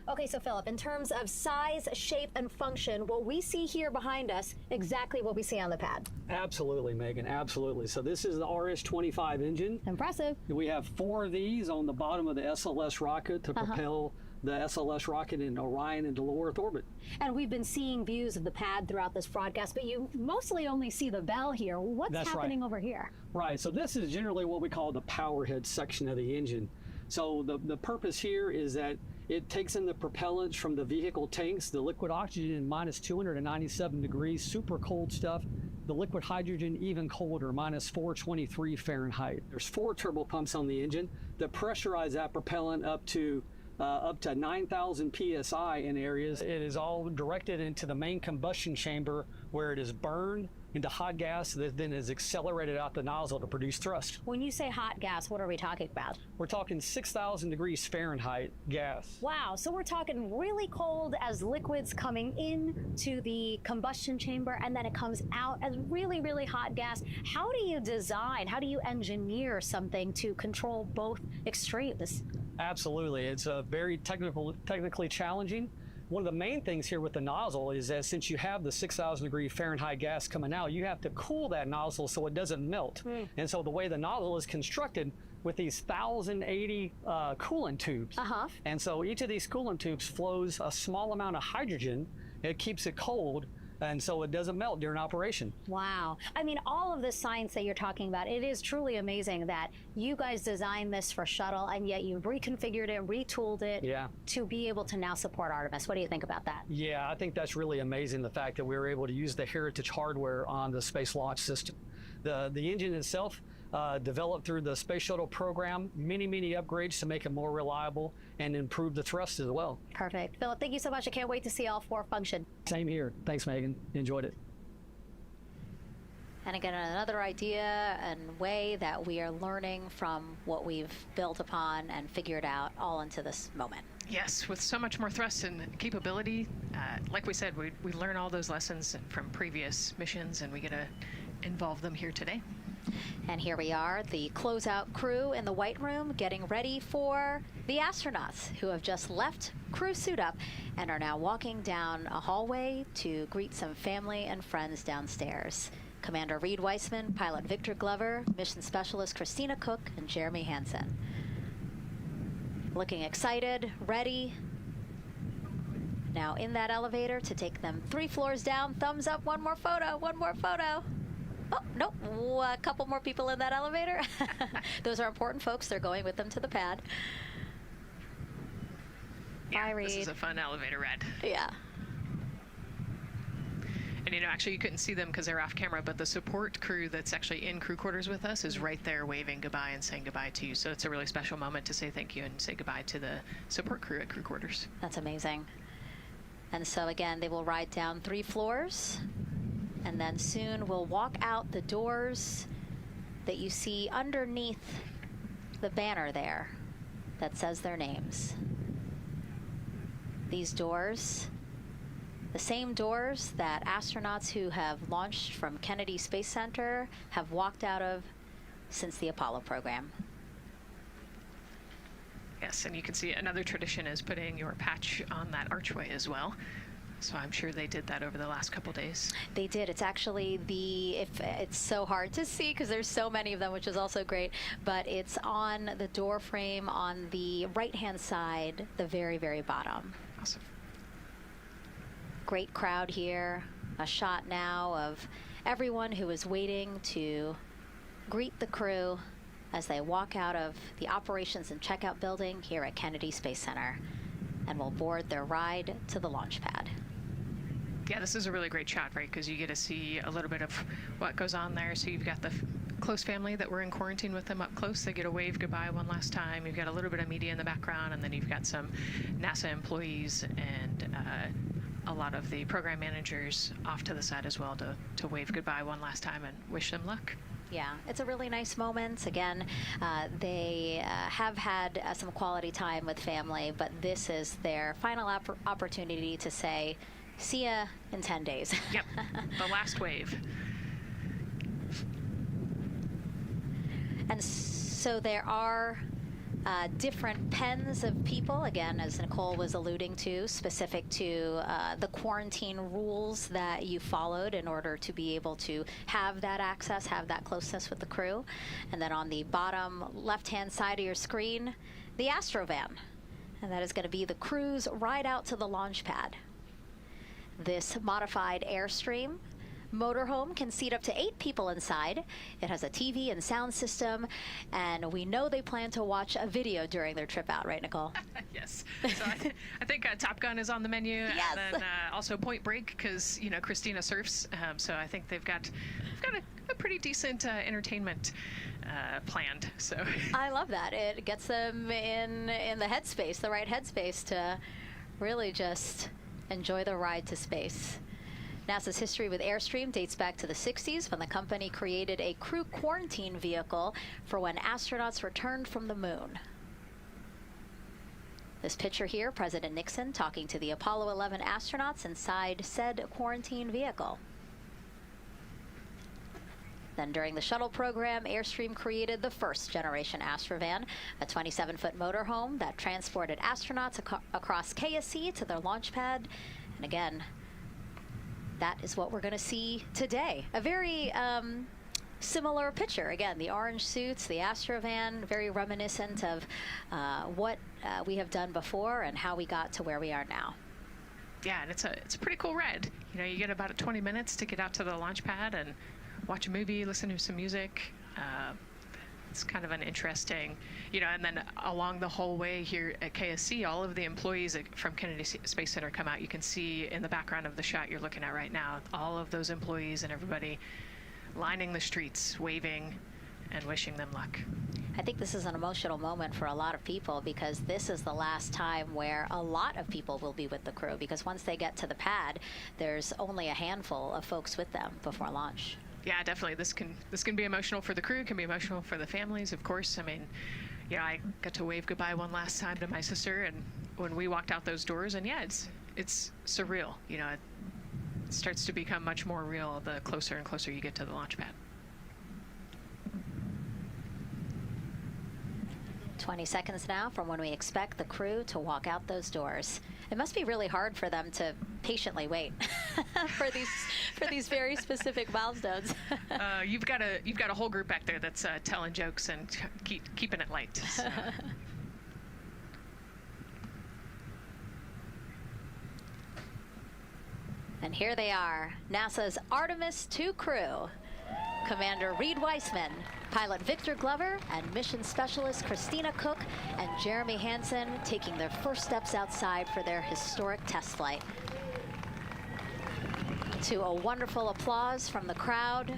Okay, so Philip, in terms of size, shape, and function, what we see here behind us, exactly what we see on the pad. Absolutely, Megan, absolutely. So this is the RS-25 engine. Impressive. We have 4 of these on the bottom of the SLS rocket to propel the SLS rocket in Orion into low Earth orbit. And we've been seeing views of the pad throughout this broadcast, but you mostly only see the bell here. What's happening over here? Right, so this is generally what we call the power head section of the engine. So the purpose here is that it takes in the propellants from the vehicle tanks, the liquid oxygen minus 297 degrees, super cold stuff. The liquid hydrogen even colder, minus 423 Fahrenheit. There's 4 turbo pumps on the engine that pressurize that propellant up to 9,000 psi in areas. It is all directed into the main combustion chamber, where it is burned into hot gas that then is accelerated out the nozzle to produce thrust. When you say hot gas, what are we talking about? We're talking 6,000 degrees Fahrenheit gas. Wow, so we're talking really cold as liquids coming in to the combustion chamber, and then it comes out as really, really hot gas. How do you design, how do you engineer something to control both extremes? Absolutely, it's very technically challenging. One of the main things here with the nozzle is that since you have the 6,000 degree Fahrenheit gas coming out, you have to cool that nozzle so it doesn't melt. And so the way the nozzle is constructed with these 1,080 coolant tubes. And so each of these coolant tubes flows a small amount of hydrogen. It keeps it cold, and so it doesn't melt during operation. Wow. I mean, all of the science that you're talking about, it is truly amazing that you guys designed this for shuttle, and yet you've reconfigured it, retooled it to be able to now support Artemis. What do you think about that? Yeah, I think that's really amazing, the fact that we were able to use the heritage hardware on the Space Launch System. The engine itself, developed through the space shuttle program, many upgrades to make it more reliable and improve the thrust as well. Perfect. Philip, thank you so much. I can't wait to see all 4 function. Same here. Thanks, Megan. Enjoyed it. And again, another idea and way that we are learning from what we've built upon and figured out all into this moment. Yes, with so much more thrust and capability, like we said, we learn all those lessons from previous missions, and we get to involve them here today. And here we are, the closeout crew in the White Room, getting ready for the astronauts who have just left crew suit up and are now walking down a hallway to greet some family and friends downstairs. Commander Reid Wiseman, Pilot Victor Glover, Mission Specialist Christina Koch, and Jeremy Hansen. Looking excited, ready. Now in that elevator to take them 3 floors down. Thumbs up, one more photo, one more photo. Oh, nope, a couple more people in that elevator. Those are important folks. They're going with them to the pad. Yeah, Bye, Reid. This is a fun elevator ride. Yeah. And you know, actually you couldn't see them because they're off camera, but the support crew that's actually in crew quarters with us is right there waving goodbye and saying goodbye to you. So it's a really special moment to say thank you and say goodbye to the support crew at crew quarters. That's amazing. And so again, they will ride down 3 floors, and then soon we'll walk out the doors that you see underneath the banner there that says their names. These doors, the same doors that astronauts who have launched from Kennedy Space Center have walked out of since the Apollo program. Yes, and you can see another tradition is putting your patch on that archway as well. So I'm sure they did that over the last couple days. They did. It's actually it's so hard to see because there's so many of them, which is also great, but it's on the door frame on the right-hand side, the very, very bottom. Awesome. Great crowd here. A shot now of everyone who is waiting to greet the crew as they walk out of the operations and checkout building here at Kennedy Space Center and will board their ride to the launch pad. Yeah, this is a really great shot, right? Because you get to see a little bit of what goes on there. So you've got the close family that were in quarantine with them up close. They get to wave goodbye one last time. You've got a little bit of media in the background, and then you've got some NASA employees and a lot of the program managers off to the side as well to wave goodbye one last time and wish them luck. Yeah, it's a really nice moment. Again, they have had some quality time with family, but this is their final opportunity to say, see ya in 10 days. Yep, the last wave. And so there are different pens of people, again, as Nicole was alluding to, specific to the quarantine rules that you followed in order to be able to have that access, have that closeness with the crew. And then on the bottom left-hand side of your screen, the Astrovan. And that is going to be the crew's ride out to the launch pad. This modified Airstream motorhome can seat up to 8 people inside. It has a TV and sound system, and we know they plan to watch a video during their trip out, right, Nicole? Yes. So I think Top Gun is on the menu, yes. And then also Point Break, because you know Christina surfs, so I think they've got a pretty decent entertainment planned. So I love that. It gets them in the headspace, the right headspace, to really just enjoy the ride to space. NASA's history with Airstream dates back to the 60s when the company created a crew quarantine vehicle for when astronauts returned from the moon. This picture here, President Nixon talking to the Apollo 11 astronauts inside said quarantine vehicle. Then during the shuttle program, Airstream created the first generation Astrovan, a 27-foot motorhome that transported astronauts across KSC to their launch pad. And again, that is what we're going to see today. A very similar picture. Again, the orange suits, the Astrovan, very reminiscent of what we have done before and how we got to where we are now. Yeah, and it's a pretty cool ride. You know, you get about 20 minutes to get out to the launch pad and watch a movie, listen to some music. It's kind of an interesting, you know, and then along the whole way here at KSC, all of the employees from Kennedy Space Center come out. You can see in the background of the shot you're looking at right now, all of those employees and everybody lining the streets, waving and wishing them luck. I think this is an emotional moment for a lot of people because this is the last time where a lot of people will be with the crew, because once they get to the pad, there's only a handful of folks with them before launch. Yeah, definitely. This can be emotional for the crew, can be emotional for the families, of course. I mean, you know, I got to wave goodbye one last time to my sister, and when we walked out those doors, and yeah, it's surreal. You know, it starts to become much more real the closer and closer you get to the launch pad. 20 seconds now from when we expect the crew to walk out those doors. It must be really hard for them to patiently wait for these very specific milestones. You've got a whole group back there that's telling jokes and keeping it light. So. And here they are, NASA's Artemis II crew. Commander Reid Wiseman, pilot Victor Glover, and mission specialist Christina Koch and Jeremy Hansen taking their first steps outside for their historic test flight. To a wonderful applause from the crowd.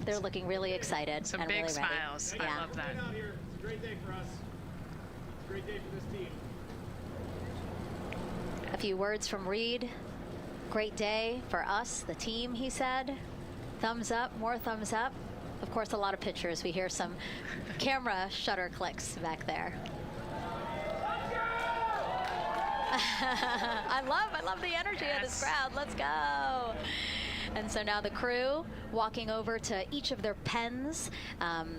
They're looking really excited. Some and big really smiles. Ready. I love that. It's a great day for us. It's a great day for this team. A few words from Reid. Great day for us, the team, he said. Thumbs up, more thumbs up. Of course, a lot of pictures. We hear some camera shutter clicks back there. I love the energy of this crowd. Let's go. And so now the crew walking over to each of their pens.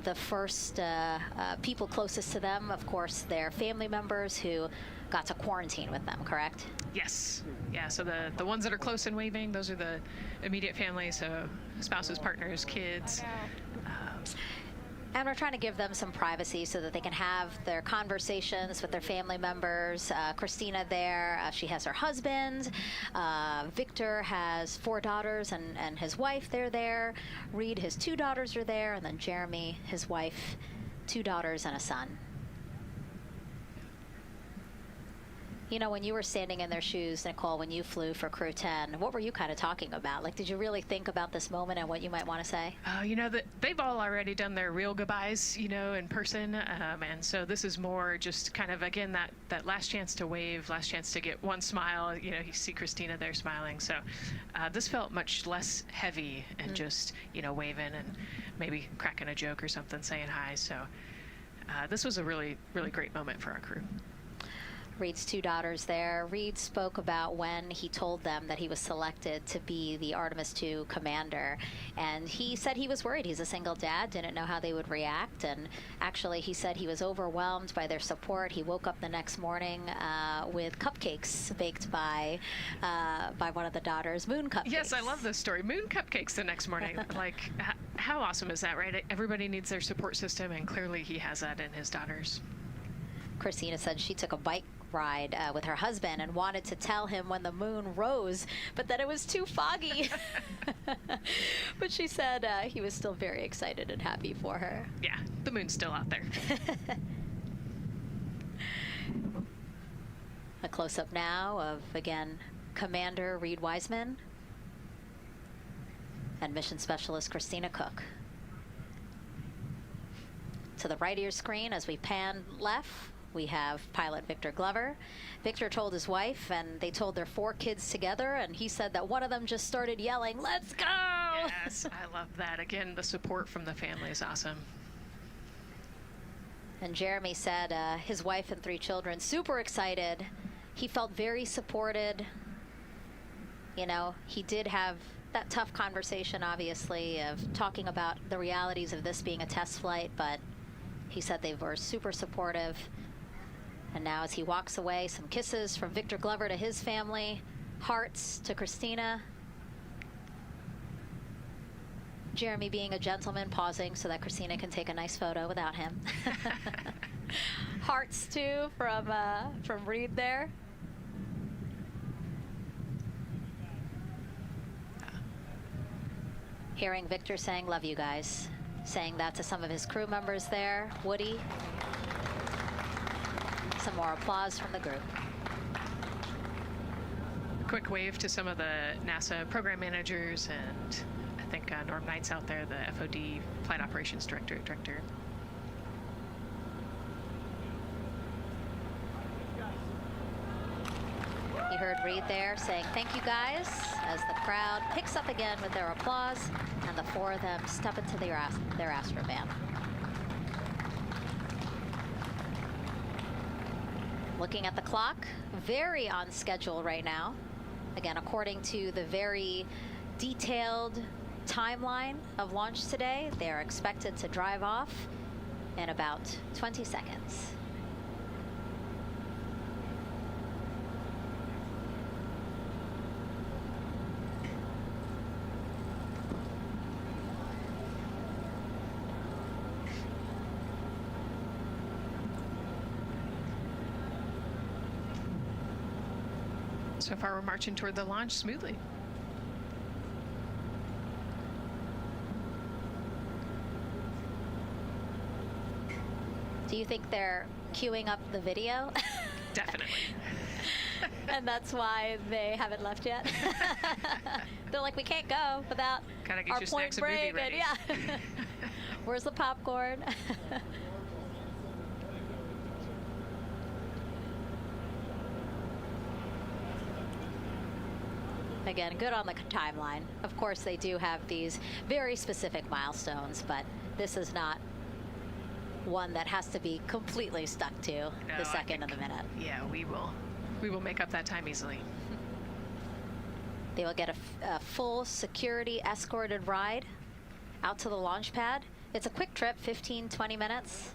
The first people closest to them, of course, their family members who got to quarantine with them, correct? Yes. Yeah, so the ones that are close and waving, those are the immediate family, so spouses, partners, kids. And we're trying to give them some privacy so that they can have their conversations with their family members. Christina there, she has her husband. Victor has 4 daughters and his wife, they're there. Reid, his 2 daughters are there. And then Jeremy, his wife, 2 daughters and a son. You know, when you were standing in their shoes, Nicole, when you flew for Crew 10, what were you kind of talking about? Like, did you really think about this moment and what you might want to say? You know, they've all already done their real goodbyes, you know, in person. And so this is more just kind of, again, that last chance to wave, last chance to get one smile. You know, you see Christina there smiling. So this felt much less heavy and just, you know, waving and maybe cracking a joke or something, saying hi. So this was a really, really great moment for our crew. Reid's 2 daughters there. Reid spoke about when he told them that he was selected to be the Artemis II commander. And he said he was worried. He's a single dad, didn't know how they would react. And actually, he said he was overwhelmed by their support. He woke up the next morning with cupcakes baked by one of the daughters, moon cupcakes. Yes, I love this story. Moon cupcakes the next morning. Like, how awesome is that, right? Everybody needs their support system, and clearly he has that in his daughters. Christina said she took a bike ride with her husband and wanted to tell him when the moon rose, but that it was too foggy. But she said he was still very excited and happy for her. Yeah, the moon's still out there. A close-up now of, again, Commander Reid Wiseman and Mission Specialist Christina Koch. To the right of your screen, as we pan left, we have pilot Victor Glover. Victor told his wife, and they told their 4 kids together, and he said that one of them just started yelling, "Let's go!" Yes, I love that. Again, the support from the family is awesome. And Jeremy said his wife and 3 children, super excited. He felt very supported. You know, he did have that tough conversation, obviously, of talking about the realities of this being a test flight, but he said they were super supportive. And now as he walks away, some kisses from Victor Glover to his family, hearts to Christina. Jeremy being a gentleman, pausing so that Christina can take a nice photo without him. Hearts too from Reid there. Hearing Victor saying, "Love you guys," saying that to some of his crew members there. Woody. Some more applause from the group. A quick wave to some of the NASA program managers, and I think Norm Knight's out there, the FOD Flight Operations Director. You heard Reid there saying, "Thank you guys," as the crowd picks up again with their applause, and the 4 of them step into their Astrovan. Looking at the clock, very on schedule right now. Again, according to the very detailed timeline of launch today, they are expected to drive off in about 20 seconds. So far, we're marching toward the launch smoothly. Do you think they're queuing up the video? Definitely. And that's why they haven't left yet? They're like, we can't go without Gotta get our your point snacks and movie break. ready. And yeah. Where's the popcorn? Again, good on the timeline. Of course, they do have these very specific milestones, but this is not one that has to be completely stuck to the second and the minute. Yeah, we will make up that time easily. They will get a full security escorted ride out to the launch pad. It's a quick trip, 15, 20 minutes.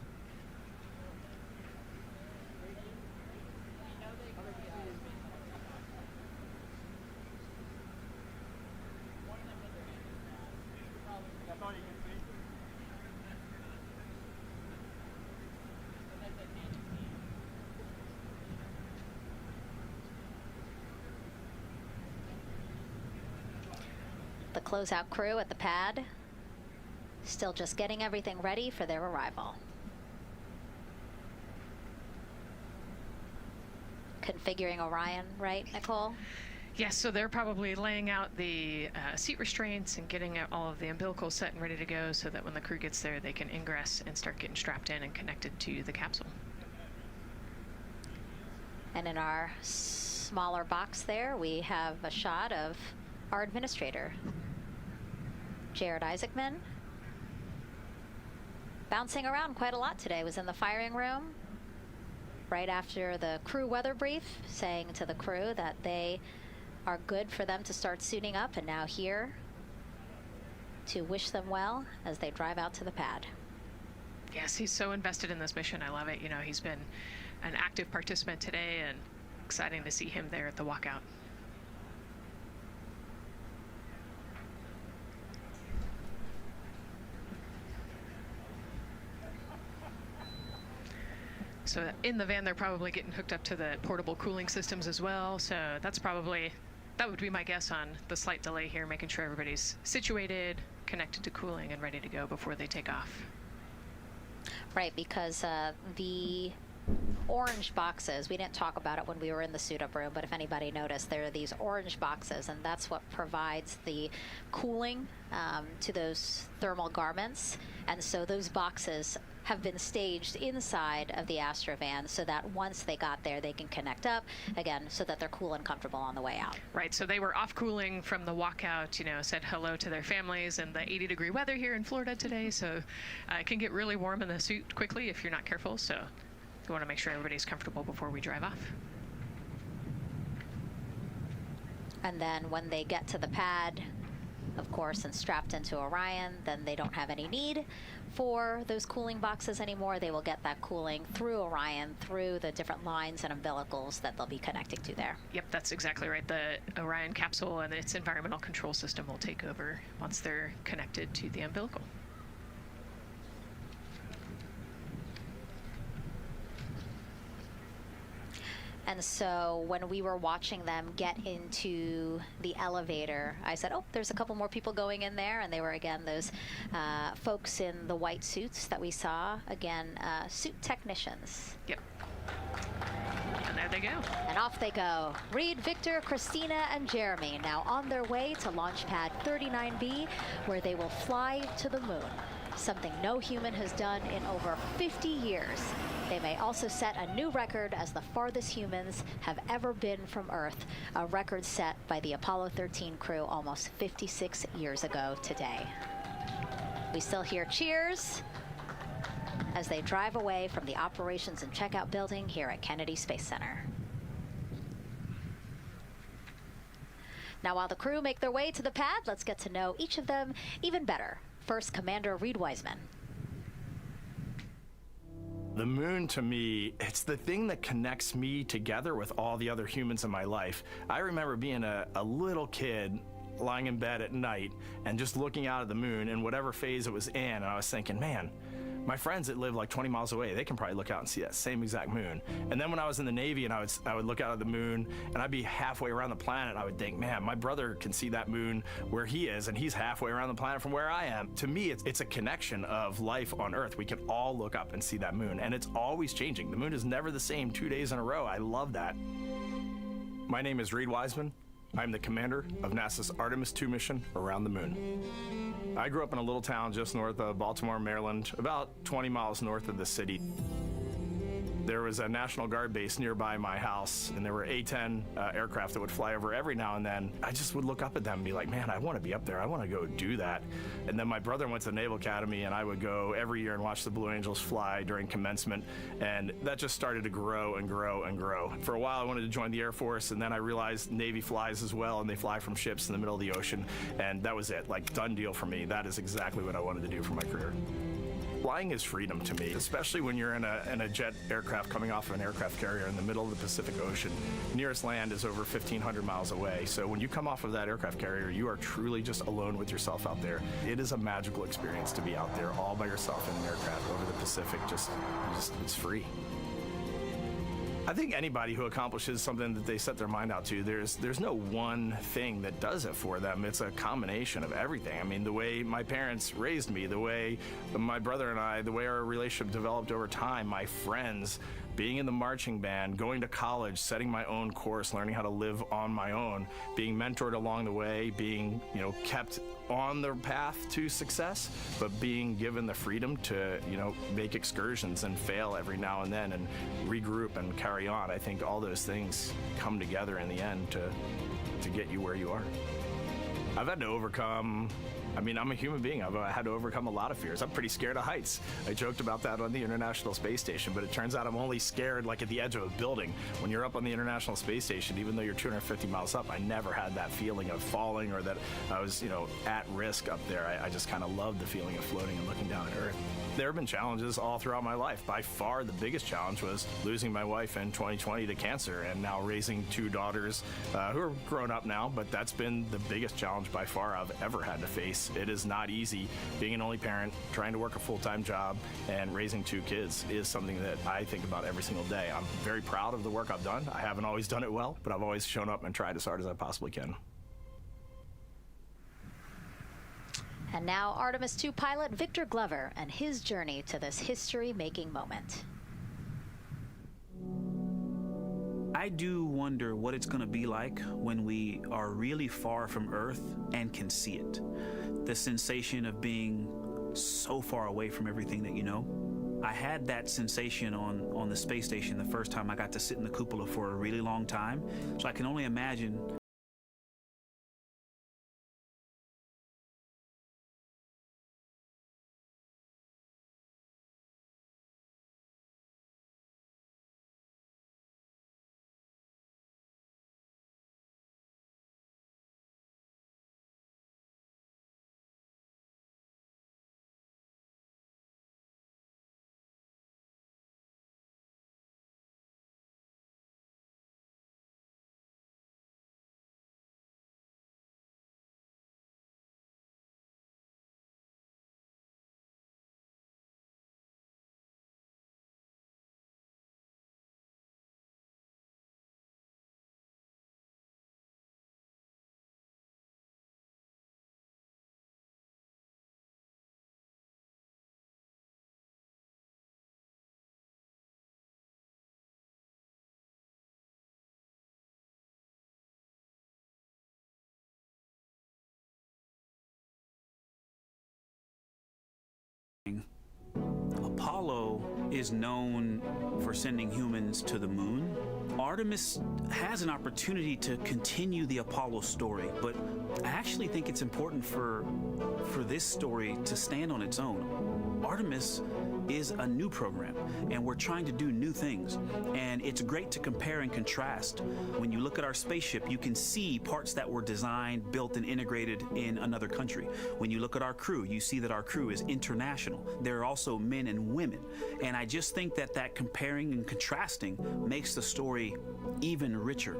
The closeout crew at the pad still just getting everything ready for their arrival. Configuring Orion, right, Nicole? Yes, so they're probably laying out the seat restraints and getting out all of the umbilicals set and ready to go so that when the crew gets there, they can ingress and start getting strapped in and connected to the capsule. And in our smaller box there, we have a shot of our administrator, Jared Isaacman, bouncing around quite a lot today. Was in the firing room right after the crew weather brief, saying to the crew that they are good for them to start suiting up, and now here to wish them well as they drive out to the pad. Yes, he's so invested in this mission. I love it. You know, he's been an active participant today, and exciting to see him there at the walkout. So in the van, they're probably getting hooked up to the portable cooling systems as well. So that would be my guess on the slight delay here, making sure everybody's situated, connected to cooling, and ready to go before they take off. Right, because the orange boxes, we didn't talk about it when we were in the suit-up room, but if anybody noticed, there are these orange boxes, and that's what provides the cooling to those thermal garments. And so those boxes have been staged inside of the Astrovan so that once they got there, they can connect up again so that they're cool and comfortable on the way out. Right, so they were off cooling from the walkout, you know, said hello to their families in the 80-degree weather here in Florida today. So it can get really warm in the suit quickly if you're not careful. So we want to make sure everybody's comfortable before we drive off. And then when they get to the pad, of course, and strapped into Orion, then they don't have any need for those cooling boxes anymore. They will get that cooling through Orion, through the different lines and umbilicals that they'll be connecting to there. Yep, that's exactly right. The Orion capsule and its environmental control system will take over once they're connected to the umbilical. And so when we were watching them get into the elevator, I said, oh, there's a couple more people going in there. And they were, again, those folks in the white suits that we saw. Again, suit technicians. Yep. And there they go. And off they go. Reid, Victor, Christina, and Jeremy now on their way to launch pad 39B, where they will fly to the moon, something no human has done in over 50 years. They may also set a new record as the farthest humans have ever been from Earth, a record set by the Apollo 13 crew almost 56 years ago today. We still hear cheers as they drive away from the operations and checkout building here at Kennedy Space Center. Now, while the crew make their way to the pad, let's get to know each of them even better. First, Commander Reid Wiseman. The moon, to me, it's the thing that connects me together with all the other humans in my life. I remember being a little kid lying in bed at night and just looking out at the moon in whatever phase it was in, and I was thinking, man, My friends that live like 20 miles away, they can probably look out and see that same exact moon. And then when I was in the Navy and I would look out at the moon and I'd be halfway around the planet, I would think, man, my brother can see that moon where he is and he's halfway around the planet from where I am. To me, it's a connection of life on Earth. We can all look up and see that moon, and it's always changing. The moon is never the same 2 days in a row. I love that. My name is Reid Wiseman. I'm the commander of NASA's Artemis II mission around the moon. I grew up in a little town just north of Baltimore, Maryland, about 20 miles north of the city. There was a National Guard base nearby my house, and there were A-10 aircraft that would fly over every now and then. I just would look up at them and be like, man, I want to be up there. I want to go do that. And then my brother went to the Naval Academy, and I would go every year and watch the Blue Angels fly during commencement, and that just started to grow and grow and grow. For a while, I wanted to join the Air Force, and then I realized Navy flies as well, and they fly from ships in the middle of the ocean, and that was it. Like, done deal for me. That is exactly what I wanted to do for my career. Flying is freedom to me, especially when you're in a jet aircraft coming off of an aircraft carrier in the middle of the Pacific Ocean. Nearest land is over 1,500 miles away. So when you come off of that aircraft carrier, you are truly just alone with yourself out there. It is a magical experience to be out there all by yourself in an aircraft over the Pacific. Just it's free. I think anybody who accomplishes something that they set their mind out to, there's no one thing that does it for them. It's a combination of everything. I mean, the way my parents raised me, the way my brother and I, the way our relationship developed over time, my friends, being in the marching band, going to college, setting my own course, learning how to live on my own, being mentored along the way, being, kept on the path to success, but being given the freedom to, make excursions and fail every now and then and regroup and carry on. I think all those things come together in the end to get you where you are. I've had to overcome, I'm a human being. I've had to overcome a lot of fears. I'm pretty scared of heights. I joked about that on the International Space Station, but it turns out I'm only scared like at the edge of a building. When you're up on the International Space Station, even though you're 250 miles up, I never had that feeling of falling or that I was, at risk up there. I just kind of loved the feeling of floating and looking down at Earth. There have been challenges all throughout my life. By far, the biggest challenge was losing my wife in 2020 to cancer and now raising two daughters who are grown up now, but that's been the biggest challenge by far I've ever had to face. It is not easy. Being an only parent, trying to work a full-time job, and raising two kids is something that I think about every single day. I'm very proud of the work I've done. I haven't always done it well, but I've always shown up and tried as hard as I possibly can. And now Artemis II pilot Victor Glover and his journey to this history-making moment. I do wonder what it's going to be like when we are really far from Earth and can see it. The sensation of being so far away from everything that you know. I had that sensation on the space station the first time I got to sit in the cupola for a really long time. So I can only imagine Apollo is known for sending humans to the moon. Artemis has an opportunity to continue the Apollo story, but I actually think it's important for this story to stand on its own. Artemis is a new program, and we're trying to do new things. And it's great to compare and contrast. When you look at our spaceship, you can see parts that were designed, built, and integrated in another country. When you look at our crew, you see that our crew is international. There are also men and women. And I just think that comparing and contrasting makes the story even richer.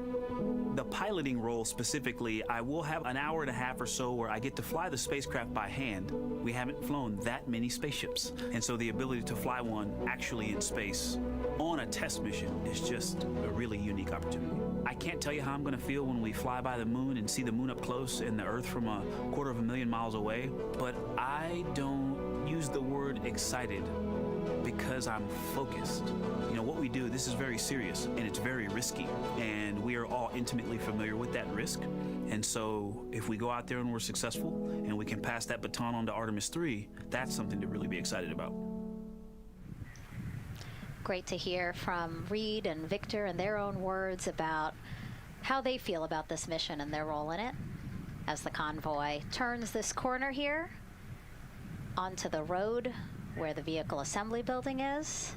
The piloting role specifically, I will have an hour and a half or so where I get to fly the spacecraft by hand. We haven't flown that many spaceships, and so the ability to fly one actually in space on a test mission is just a really unique opportunity. I can't tell you how I'm going to feel when we fly by the moon and see the moon up close and the Earth from 250,000 miles away, but I don't use the word excited because I'm focused. You know, what we do, this is very serious and it's very risky, and we are all intimately familiar with that risk. And so if we go out there and we're successful and we can pass that baton on to Artemis II, that's something to really be excited about. Great to hear from Reid and Victor in their own words about how they feel about this mission and their role in it as the convoy turns this corner here onto the road where the vehicle assembly building is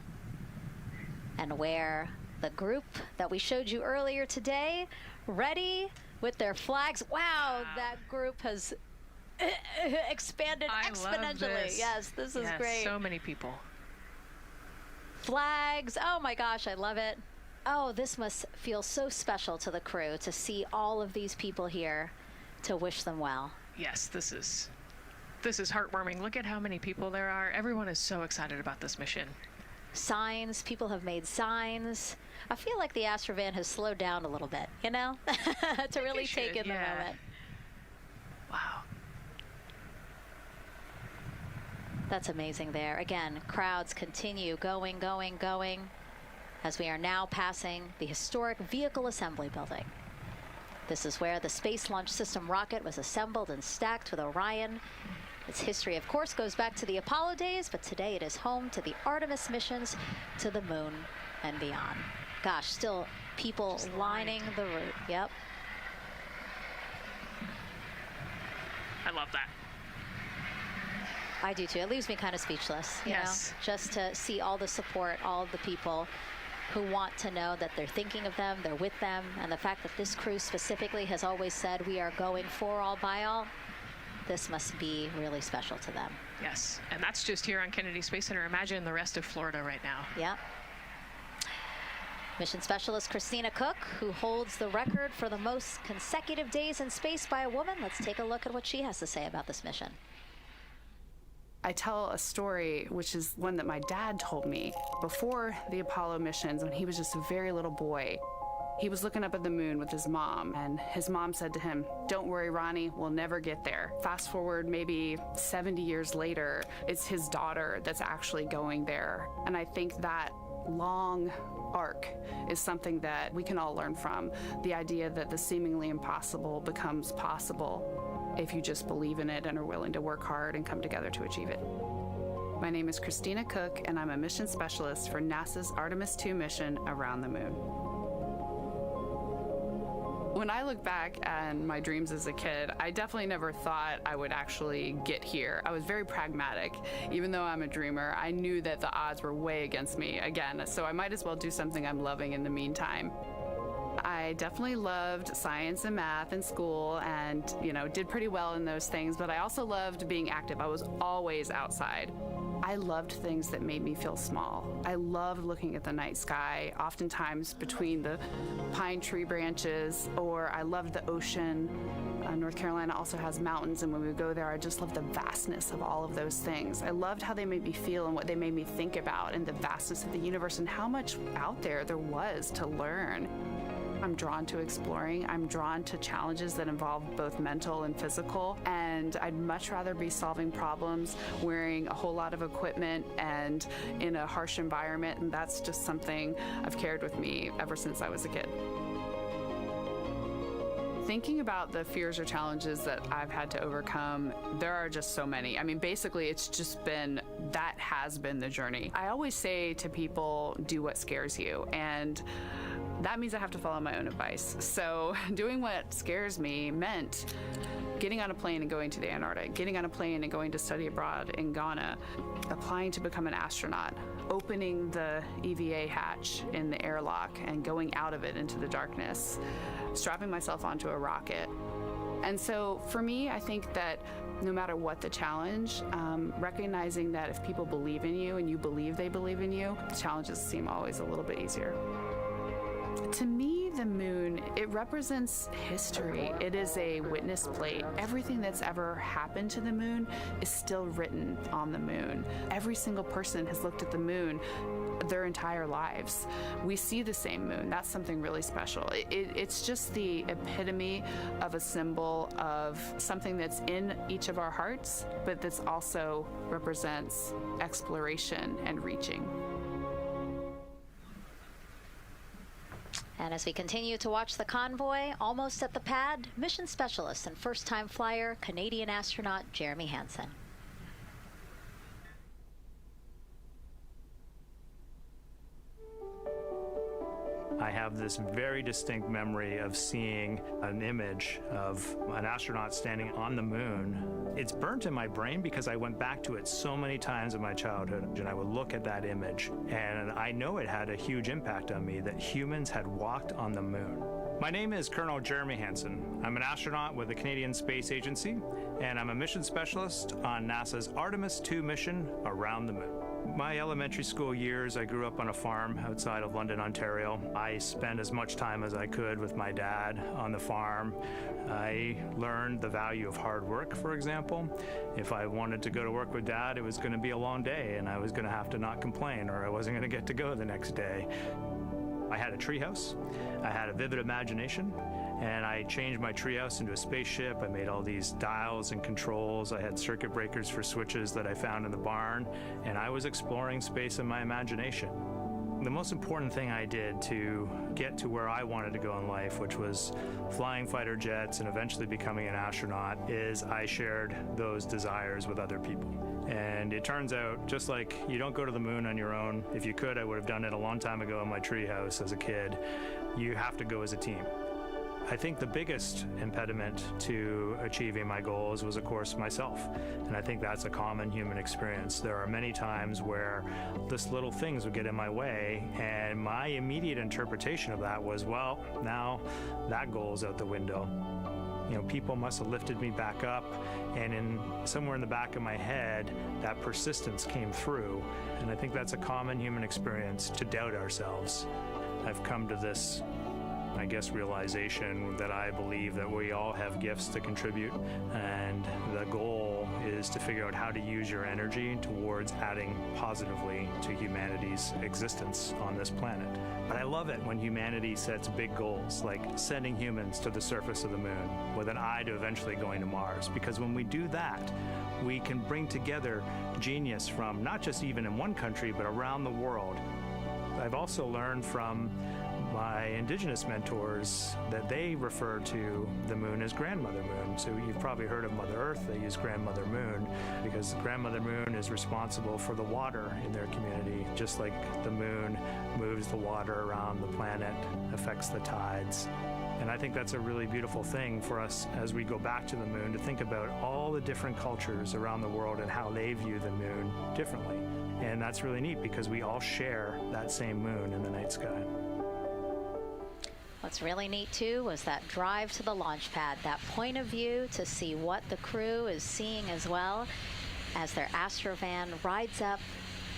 and where the group that we showed you earlier today, ready with their flags. Wow, that group has expanded exponentially. Love this. Yes, this is great. So many people. Flags, oh my gosh, I love it. Oh, this must feel so special to the crew to see all of these people here to wish them well. Yes, this is heartwarming. Look at how many people there are. Everyone is so excited about this mission. Signs, people have made signs. I feel like the Astrovan has slowed down a little bit, you know, to really take in the moment. Wow. That's amazing there. Again, crowds continue going as we are now passing the historic vehicle assembly building. This is where the Space Launch System rocket was assembled and stacked with Orion. Its history, of course, goes back to the Apollo days, but today it is home to the Artemis missions to the moon and beyond. Gosh, still people lining the route. Yep. I love that. I do too. It leaves me kind of speechless, you know, just to see all the support, all of the people who want to know that they're thinking of them, they're with them, and the fact that this crew specifically has always said we are going for all by all, this must be really special to them. Yes, and that's just here on Kennedy Space Center. Imagine the rest of Florida right now. Yeah. Mission specialist Christina Koch, who holds the record for the most consecutive days in space by a woman. Let's take a look at what she has to say about this mission. I tell a story, which is one that my dad told me before the Apollo missions when he was just a very little boy. He was looking up at the moon with his mom, and his mom said to him, "Don't worry, Ronnie, we'll never get there." Fast forward maybe 70 years later, it's his daughter that's actually going there. And I think that long arc is something that we can all learn from. The idea that the seemingly impossible becomes possible if you just believe in it and are willing to work hard and come together to achieve it. My name is Christina Koch, and I'm a mission specialist for NASA's Artemis II mission around the moon. When I look back at my dreams as a kid, I definitely never thought I would actually get here. I was very pragmatic. Even though I'm a dreamer, I knew that the odds were way against me again, so I might as well do something I'm loving in the meantime. I definitely loved science and math in school and, you know, did pretty well in those things, but I also loved being active. I was always outside. I loved things that made me feel small. I loved looking at the night sky, oftentimes between the pine tree branches, or I loved the ocean. North Carolina also has mountains, and when we go there, I just love the vastness of all of those things. I loved how they made me feel and what they made me think about, and the vastness of the universe and how much out there was to learn. I'm drawn to exploring. I'm drawn to challenges that involve both mental and physical, and I'd much rather be solving problems wearing a whole lot of equipment and in a harsh environment, and that's just something I've carried with me ever since I was a kid. Thinking about the fears or challenges that I've had to overcome, there are just so many. I mean, basically, it's just been, that has been the journey. I always say to people, do what scares you, and that means I have to follow my own advice. So doing what scares me meant getting on a plane and going to the Antarctic, getting on a plane and going to study abroad in Ghana, applying to become an astronaut, opening the EVA hatch in the airlock and going out of it into the darkness, strapping myself onto a rocket. And so for me, I think that no matter what the challenge, recognizing that if people believe in you and you believe they believe in you, the challenges seem always a little bit easier. To me, the moon, it represents history. It is a witness plate. Everything that's ever happened to the moon is still written on the moon. Every single person has looked at the moon their entire lives. We see the same moon. That's something really special. It's just the epitome of a symbol of something that's in each of our hearts, but that's also represents exploration and reaching. And as we continue to watch the convoy, almost at the pad, mission specialist and first-time flyer, Canadian astronaut Jeremy Hansen. I have this very distinct memory of seeing an image of an astronaut standing on the moon. It's burnt in my brain because I went back to it so many times in my childhood, and I would look at that image, and I know it had a huge impact on me that humans had walked on the moon. My name is Colonel Jeremy Hansen. I'm an astronaut with the Canadian Space Agency, and I'm a mission specialist on NASA's Artemis II mission around the moon. My elementary school years, I grew up on a farm outside of London, Ontario. I spent as much time as I could with my dad on the farm. I learned the value of hard work, for example. If I wanted to go to work with Dad, it was going to be a long day, and I was going to have to not complain, or I wasn't going to get to go the next day. I had a treehouse. I had a vivid imagination. And I changed my treehouse into a spaceship. I made all these dials and controls. I had circuit breakers for switches that I found in the barn. And I was exploring space in my imagination. The most important thing I did to get to where I wanted to go in life, which was flying fighter jets and eventually becoming an astronaut, is I shared those desires with other people. And it turns out, just like you don't go to the moon on your own, if you could, I would have done it a long time ago in my treehouse as a kid. You have to go as a team. I think the biggest impediment to achieving my goals was, of course, myself. And I think that's a common human experience. There are many times where just little things would get in my way, and my immediate interpretation of that was, well, now that goal's out the window. You know, people must have lifted me back up, and somewhere in the back of my head, that persistence came through. And I think that's a common human experience, to doubt ourselves. I've come to this, I guess, realization that I believe that we all have gifts to contribute, and the goal is to figure out how to use your energy towards adding positively to humanity's existence on this planet. But I love it when humanity sets big goals, like sending humans to the surface of the moon with an eye to eventually going to Mars, because when we do that, we can bring together genius from not just even in one country, but around the world. I've also learned from my indigenous mentors that they refer to the moon as Grandmother Moon. So you've probably heard of Mother Earth. They use Grandmother Moon because Grandmother Moon is responsible for the water in their community, just like the moon moves the water around the planet, affects the tides. And I think that's a really beautiful thing for us as we go back to the moon, to think about all the different cultures around the world and how they view the moon differently. And that's really neat because we all share that same moon in the night sky. What's really neat too was that drive to the launch pad, that point of view to see what the crew is seeing as well, as their astrovan rides up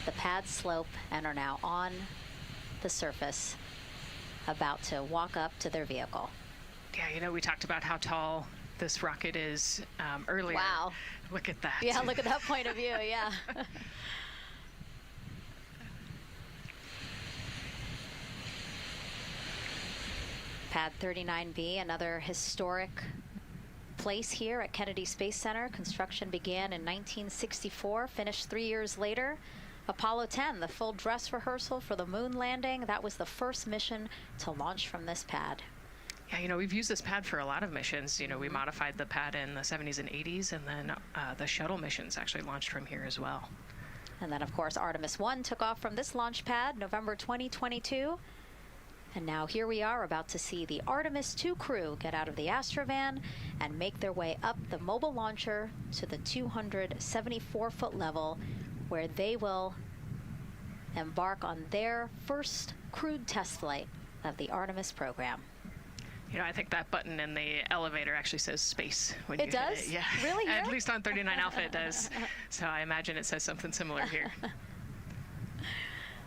the pad slope and are now on the surface, about to walk up to their vehicle. Yeah, you know, we talked about how tall this rocket is earlier. Wow. Look at that. Yeah, look at that point of view, yeah. Pad 39B, another historic place here at Kennedy Space Center. Construction began in 1964, finished 3 years later. Apollo 10, the full dress rehearsal for the moon landing. That was the first mission to launch from this pad. Yeah, you know, we've used this pad for a lot of missions. You know, we modified the pad in the 70s and 80s, and then the shuttle missions actually launched from here as well. And then, of course, Artemis I took off from this launch pad, November 2022. And now here we are about to see the Artemis II crew get out of the Astrovan and make their way up the mobile launcher to the 274-foot level, where they will embark on their first crewed test flight of the Artemis program. You know, I think that button in the elevator actually says space when you hit it. It does? Yeah. Really? At least on 39 Alpha it does. So I imagine it says something similar here.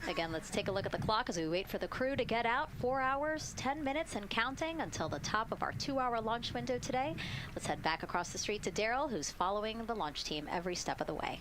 Again, let's take a look at the clock as we wait for the crew to get out. 4 hours, 10 minutes and counting until the top of our 2-hour launch window today. Let's head back across the street to Daryl, who's following the launch team every step of the way.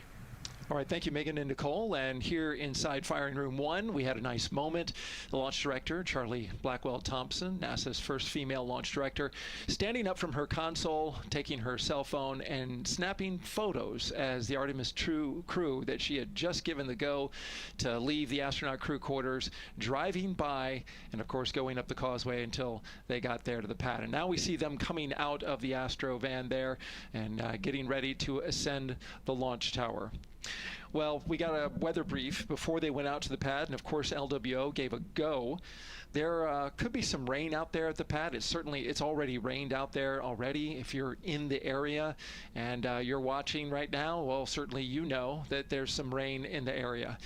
All right, thank you, Megan and Nicole. And here inside Firing Room 1, we had a nice moment. The launch director, Charlie Blackwell Thompson, NASA's first female launch director, standing up from her console, taking her cell phone and snapping photos as the Artemis II crew that she had just given the go to leave the astronaut crew quarters, driving by, and of course going up the causeway until they got there to the pad. And now we see them coming out of the Astro van there and getting ready to ascend the launch tower. Well, we got a weather brief before they went out to the pad, and of course LWO gave a go. There could be some rain out there at the pad. It's already rained out there already. If you're in the area and you're watching right now, well, certainly you know that there's some rain in the area.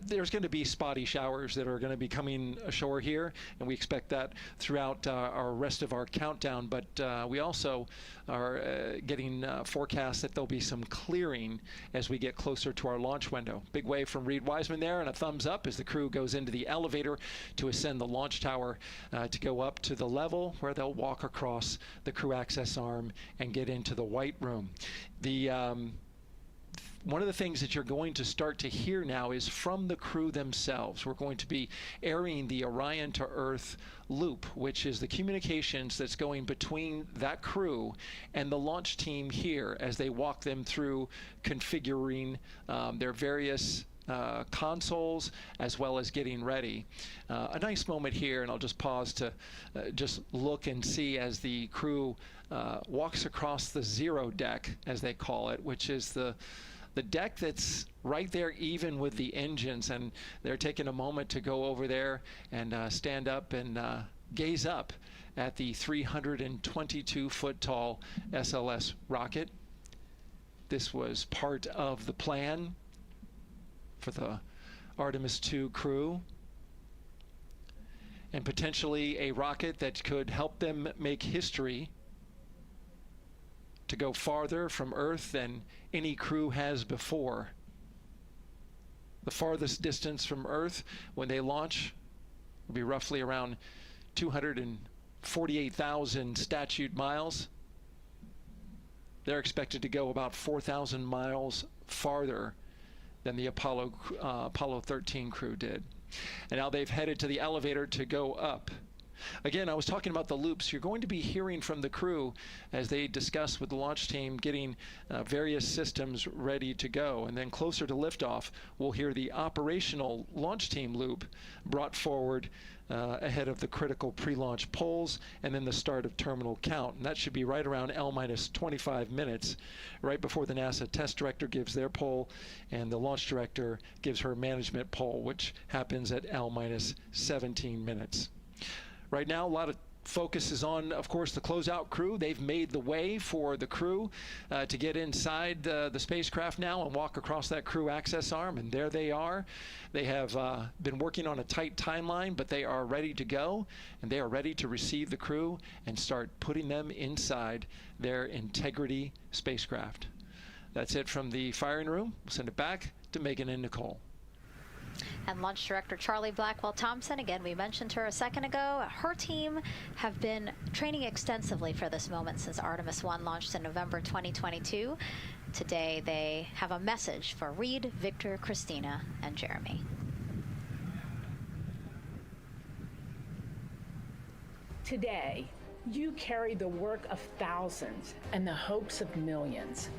There's going to be spotty showers that are going to be coming ashore here, and we expect that throughout our rest of our countdown. But we also are getting forecasts that there'll be some clearing as we get closer to our launch window. Big wave from Reid Wiseman there, and a thumbs up as the crew goes into the elevator to ascend the launch tower to go up to the level where they'll walk across the crew access arm and get into the white room. One of the things that you're going to start to hear now is from the crew themselves. We're going to be airing the Orion to Earth loop, which is the communications that's going between that crew and the launch team here as they walk them through configuring their various consoles as well as getting ready. A nice moment here, and I'll just pause to just look and see as the crew walks across the zero deck, as they call it, which is the deck that's right there even with the engines, and they're taking a moment to go over there and stand up and gaze up at the 322-foot tall SLS rocket. This was part of the plan for the Artemis II crew, and potentially a rocket that could help them make history to go farther from Earth than any crew has before. The farthest distance from Earth when they launch will be roughly around 248,000 statute miles. They're expected to go about 4,000 miles farther than the Apollo 13 crew did. And now they've headed to the elevator to go up. Again, I was talking about the loops. You're going to be hearing from the crew as they discuss with the launch team getting various systems ready to go. And then closer to liftoff, we'll hear the operational launch team loop brought forward ahead of the critical pre-launch polls and then the start of terminal count. And that should be right around L-25 minutes, right before the NASA test director gives their poll and the launch director gives her management poll, which happens at L-17 minutes. Right now, a lot of focus is on, of course, the closeout crew. They've made the way for the crew to get inside the spacecraft now and walk across that crew access arm, and there they are. They have been working on a tight timeline, but they are ready to go, and they are ready to receive the crew and start putting them inside their Integrity spacecraft. That's it from the firing room. We'll send it back to Megan and Nicole. And Launch Director Charlie Blackwell Thompson, again, we mentioned her a second ago. Her team have been training extensively for this moment since Artemis I launched in November 2022. Today, they have a message for Reid, Victor, Christina, and Jeremy. Today, you carry the work of thousands and the hopes of millions.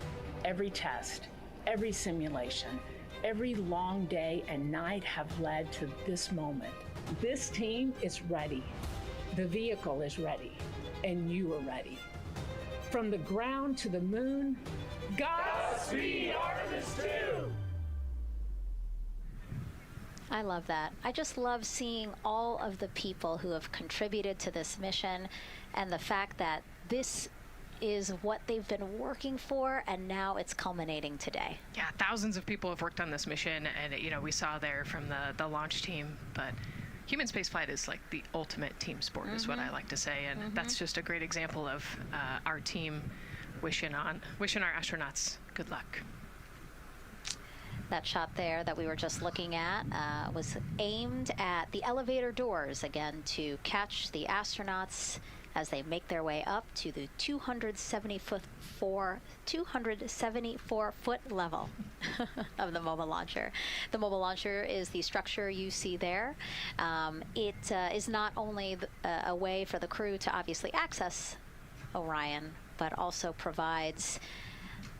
Every test, every simulation, every long day and night have led to this moment. This team is ready. The vehicle is ready, and you are ready. From the ground to the moon, Godspeed, Artemis II! I love that. I just love seeing all of the people who have contributed to this mission and the fact that this is what they've been working for, and now it's culminating today. Yeah, thousands of people have worked on this mission, and we saw there from the launch team, but human spaceflight is like the ultimate team sport, is what I like to say, and that's just a great example of our team wishing our astronauts good luck. That shot there that we were just looking at was aimed at the elevator doors, again, to catch the astronauts as they make their way up to the 274-foot level of the mobile launcher. The mobile launcher is the structure you see there. It is not only a way for the crew to obviously access Orion, but also provides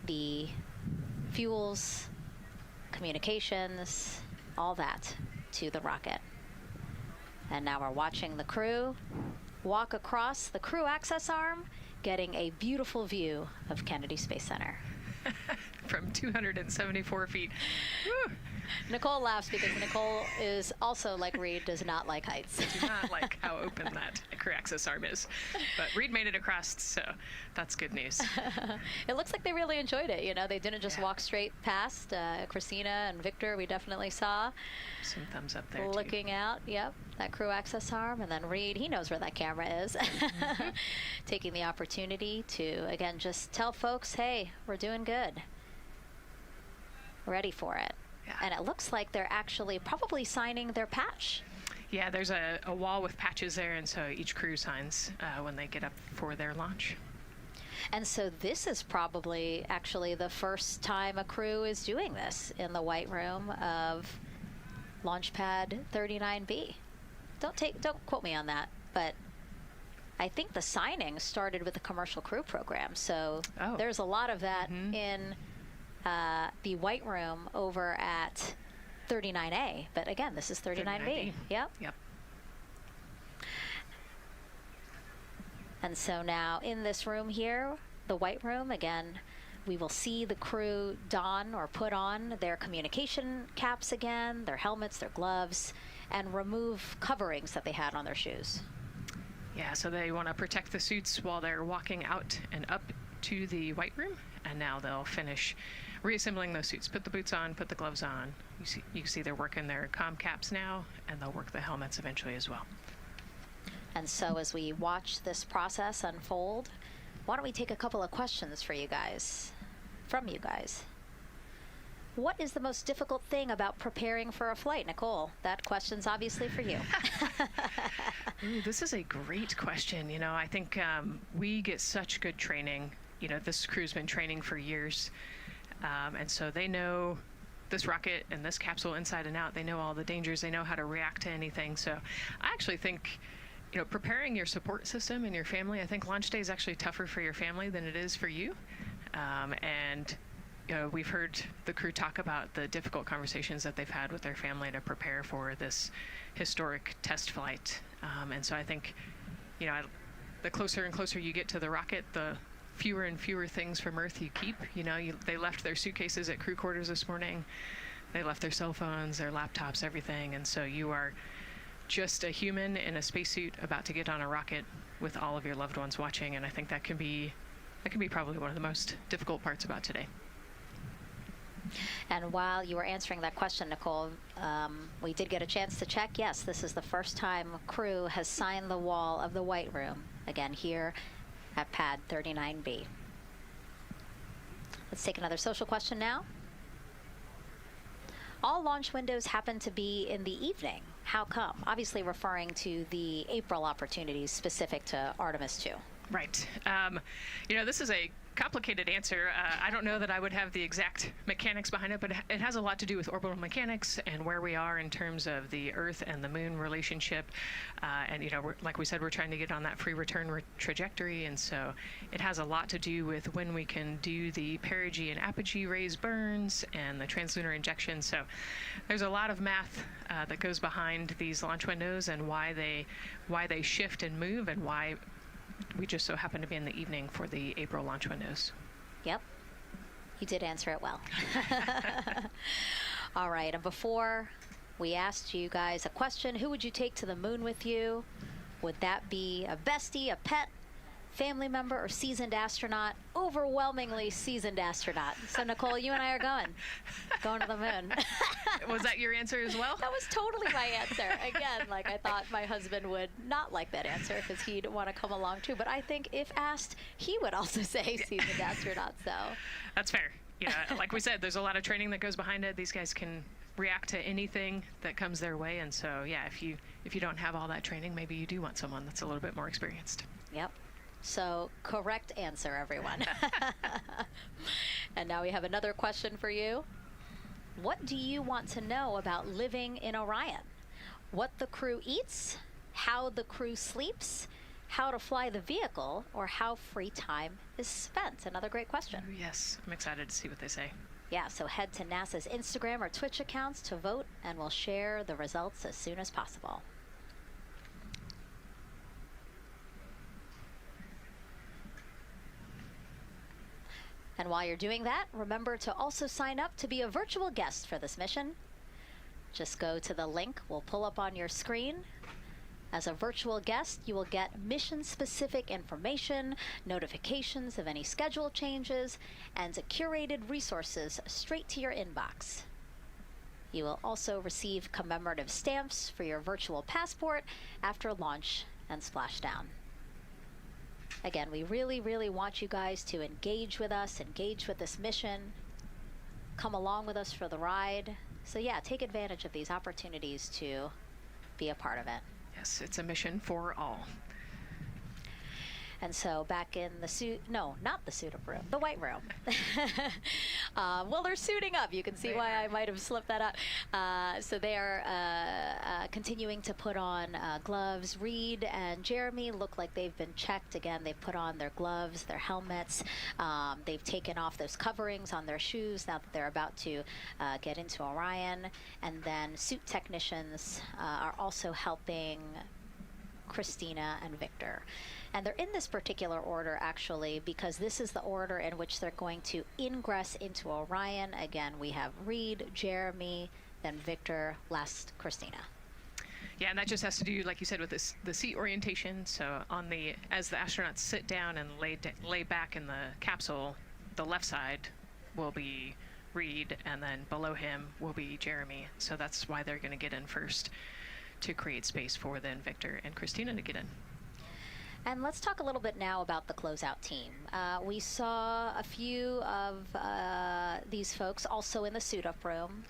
the fuels, communications, all that to the rocket. And now we're watching the crew walk across the crew access arm, getting a beautiful view of Kennedy Space Center. From 274 feet. Woo. Nicole laughs because Nicole is also, like Reid, does not like heights. Do not like how open that crew access arm is. But Reid made it across, so that's good news. It looks like they really enjoyed it. You know, they didn't just walk straight past. Christina and Victor, we definitely saw. Some thumbs up there, looking out, yep, that crew access arm. And then Reid, he knows where that camera is. Taking the opportunity to, again, just tell folks, hey, we're doing good. Ready for it. Yeah. And it looks like they're actually probably signing their patch. Yeah, there's a wall with patches there, and so each crew signs when they get up for their launch. And so this is probably actually the first time a crew is doing this in the White Room of Launch Pad 39B. Don't quote me on that, but I think the signing started with the commercial crew program. So there's a lot of that in the White Room over at 39A, but again, this is 39B. Yep. And so now in this room here, the White Room, again, we will see the crew don or put on their communication caps again, their helmets, their gloves, and remove coverings that they had on their shoes. Yeah, so they want to protect the suits while they're walking out and up to the White Room, and now they'll finish reassembling those suits. Put the boots on, put the gloves on. You can see they're working their comm caps now, and they'll work the helmets eventually as well. And so as we watch this process unfold, why don't we take a couple of questions from you guys? What is the most difficult thing about preparing for a flight? Nicole, that question's obviously for you. Ooh, this is a great question. You know, I think we get such good training. You know, this crew's been training for years. And so they know this rocket and this capsule inside and out. They know all the dangers. They know how to react to anything. So I actually think, you know, preparing your support system and your family, I think launch day is actually tougher for your family than it is for you. And, you know, we've heard the crew talk about the difficult conversations that they've had with their family to prepare for this historic test flight. And so I think, you know, the closer and closer you get to the rocket, the fewer and fewer things from Earth you keep. You know, they left their suitcases at crew quarters this morning. They left their cell phones, their laptops, everything. And so you are just a human in a spacesuit about to get on a rocket with all of your loved ones watching. And I think that can be probably one of the most difficult parts about today. And while you were answering that question, Nicole, we did get a chance to check. Yes, this is the first time crew has signed the wall of the White Room, again here at pad 39B. Let's take another social question now. All launch windows happen to be in the evening. How come? Obviously referring to the April opportunities specific to Artemis II. Right. You know, this is a complicated answer. I don't know that I would have the exact mechanics behind it, but it has a lot to do with orbital mechanics and where we are in terms of the Earth and the Moon relationship. And, you know, like we said, we're trying to get on that free return trajectory. And so it has a lot to do with when we can do the perigee and apogee raised burns and the translunar injection. So there's a lot of math that goes behind these launch windows and why they shift and move and why we just so happen to be in the evening for the April launch windows. Yep. You did answer it well. All right. And before we asked you guys a question, who would you take to the moon with you? Would that be a bestie, a pet, family member, or seasoned astronaut? Overwhelmingly seasoned astronaut. So Nicole, you and I are going to the moon. Was that your answer as well? That was totally my answer. Again, like I thought my husband would not like that answer because he'd want to come along too. But I think if asked, he would also say seasoned astronaut. So that's fair. you know, like we said, there's a lot of training that goes behind it. These guys can react to anything that comes their way, and so yeah, if you don't have all that training, maybe you do want someone that's a little bit more experienced. Yep. So correct answer, everyone. And now we have another question for you. What do you want to know about living in Orion? What the crew eats, how the crew sleeps, how to fly the vehicle, or how free time is spent? Another great question. Ooh, yes, I'm excited to see what they say. Yeah, so head to NASA's Instagram or Twitch accounts to vote, and we'll share the results as soon as possible. And while you're doing that, remember to also sign up to be a virtual guest for this mission. Just go to the link we'll pull up on your screen. As a virtual guest, you will get mission-specific information, notifications of any schedule changes, and curated resources straight to your inbox. You will also receive commemorative stamps for your virtual passport after launch and splashdown. Again, we really, really want you guys to engage with us, engage with this mission, come along with us for the ride. So yeah, take advantage of these opportunities to be a part of it. Yes, it's a mission for all. And so back in the suit, no, not the suit-up room, the white room. Well, they're suiting up. You can see why I might have slipped that up. So they are continuing to put on gloves. Reid and Jeremy look like they've been checked. Again, they've put on their gloves, their helmets. They've taken off those coverings on their shoes now that they're about to get into Orion. And then suit technicians are also helping Christina and Victor. And they're in this particular order, actually, because this is the order in which they're going to ingress into Orion. Again, we have Reid, Jeremy, then Victor, last Christina. Yeah, and that just has to do, like you said, with the seat orientation. So as the astronauts sit down and lay back in the capsule, the left side will be Reid, and then below him will be Jeremy. So that's why they're going to get in first, to create space for then Victor and Christina to get in. And let's talk a little bit now about the closeout team. We saw a few of these folks also in the suit-up room.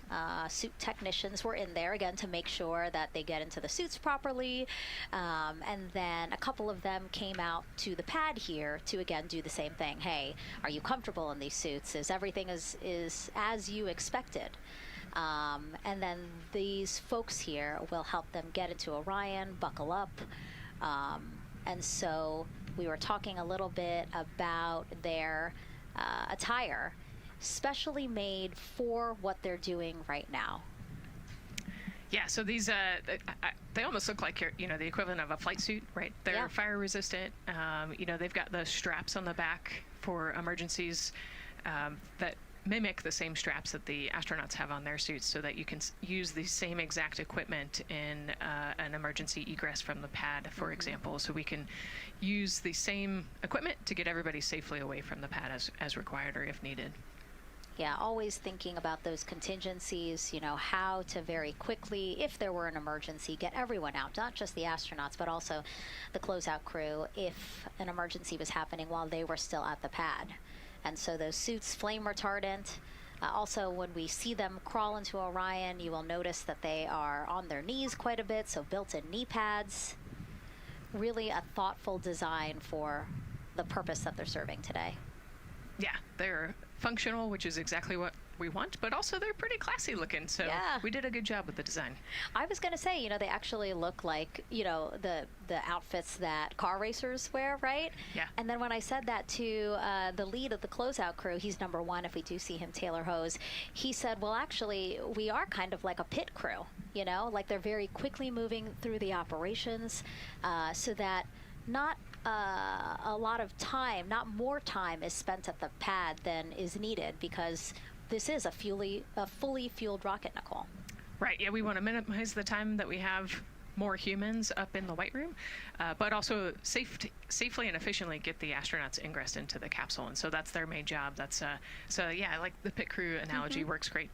Suit technicians were in there, again, to make sure that they get into the suits properly. And then a couple of them came out to the pad here to, again, do the same thing. Hey, are you comfortable in these suits? Is everything is as you expected? And then these folks here will help them get into Orion, buckle up. And so we were talking a little bit about their attire, specially made for what they're doing right now. Yeah, so these, they almost look like, the equivalent of a flight suit, right? They're fire resistant. They've got the straps on the back for emergencies that mimic the same straps that the astronauts have on their suits, so that you can use the same exact equipment in an emergency egress from the pad, for example. So we can use the same equipment to get everybody safely away from the pad as required or if needed. Yeah, always thinking about those contingencies, how to very quickly, if there were an emergency, get everyone out, not just the astronauts, but also the closeout crew if an emergency was happening while they were still at the pad. And so those suits, flame retardant. Also, when we see them crawl into Orion, you will notice that they are on their knees quite a bit, so built-in knee pads. Really a thoughtful design for the purpose that they're serving today. Yeah, they're functional, which is exactly what we want, but also they're pretty classy looking, so we did a good job with the design. I was going to say, they actually look like, the outfits that car racers wear, right? Yeah. And then when I said that to the lead of the closeout crew, he's number one if we do see him, Taylor Hose, he said, well, actually, we are kind of like a pit crew, like they're very quickly moving through the operations so that not a lot of time, not more time is spent at the pad than is needed, because this is a fully fueled rocket, Nicole. Right, yeah, we want to minimize the time that we have more humans up in the white room, but also safely and efficiently get the astronauts ingressed into the capsule, and so that's their main job. That's so yeah, I like the pit crew analogy, works great.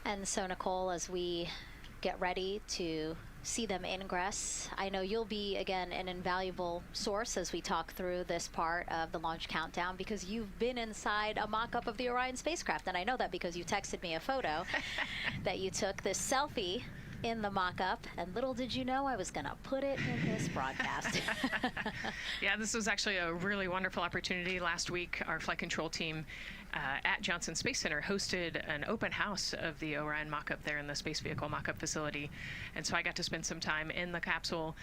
And so, Nicole, as we get ready to see them ingress. I know you'll be, again, an invaluable source as we talk through this part of the launch countdown, because you've been inside a mock-up of the Orion spacecraft, and I know that because you texted me a photo that you took, this selfie in the mock-up, and little did you know I was going to put it in this broadcast. Yeah, this was actually a really wonderful opportunity. Last week, our flight control team at Johnson Space Center hosted an open house of the Orion mock-up there in the space vehicle mock-up facility. And so I got to spend some time in the capsule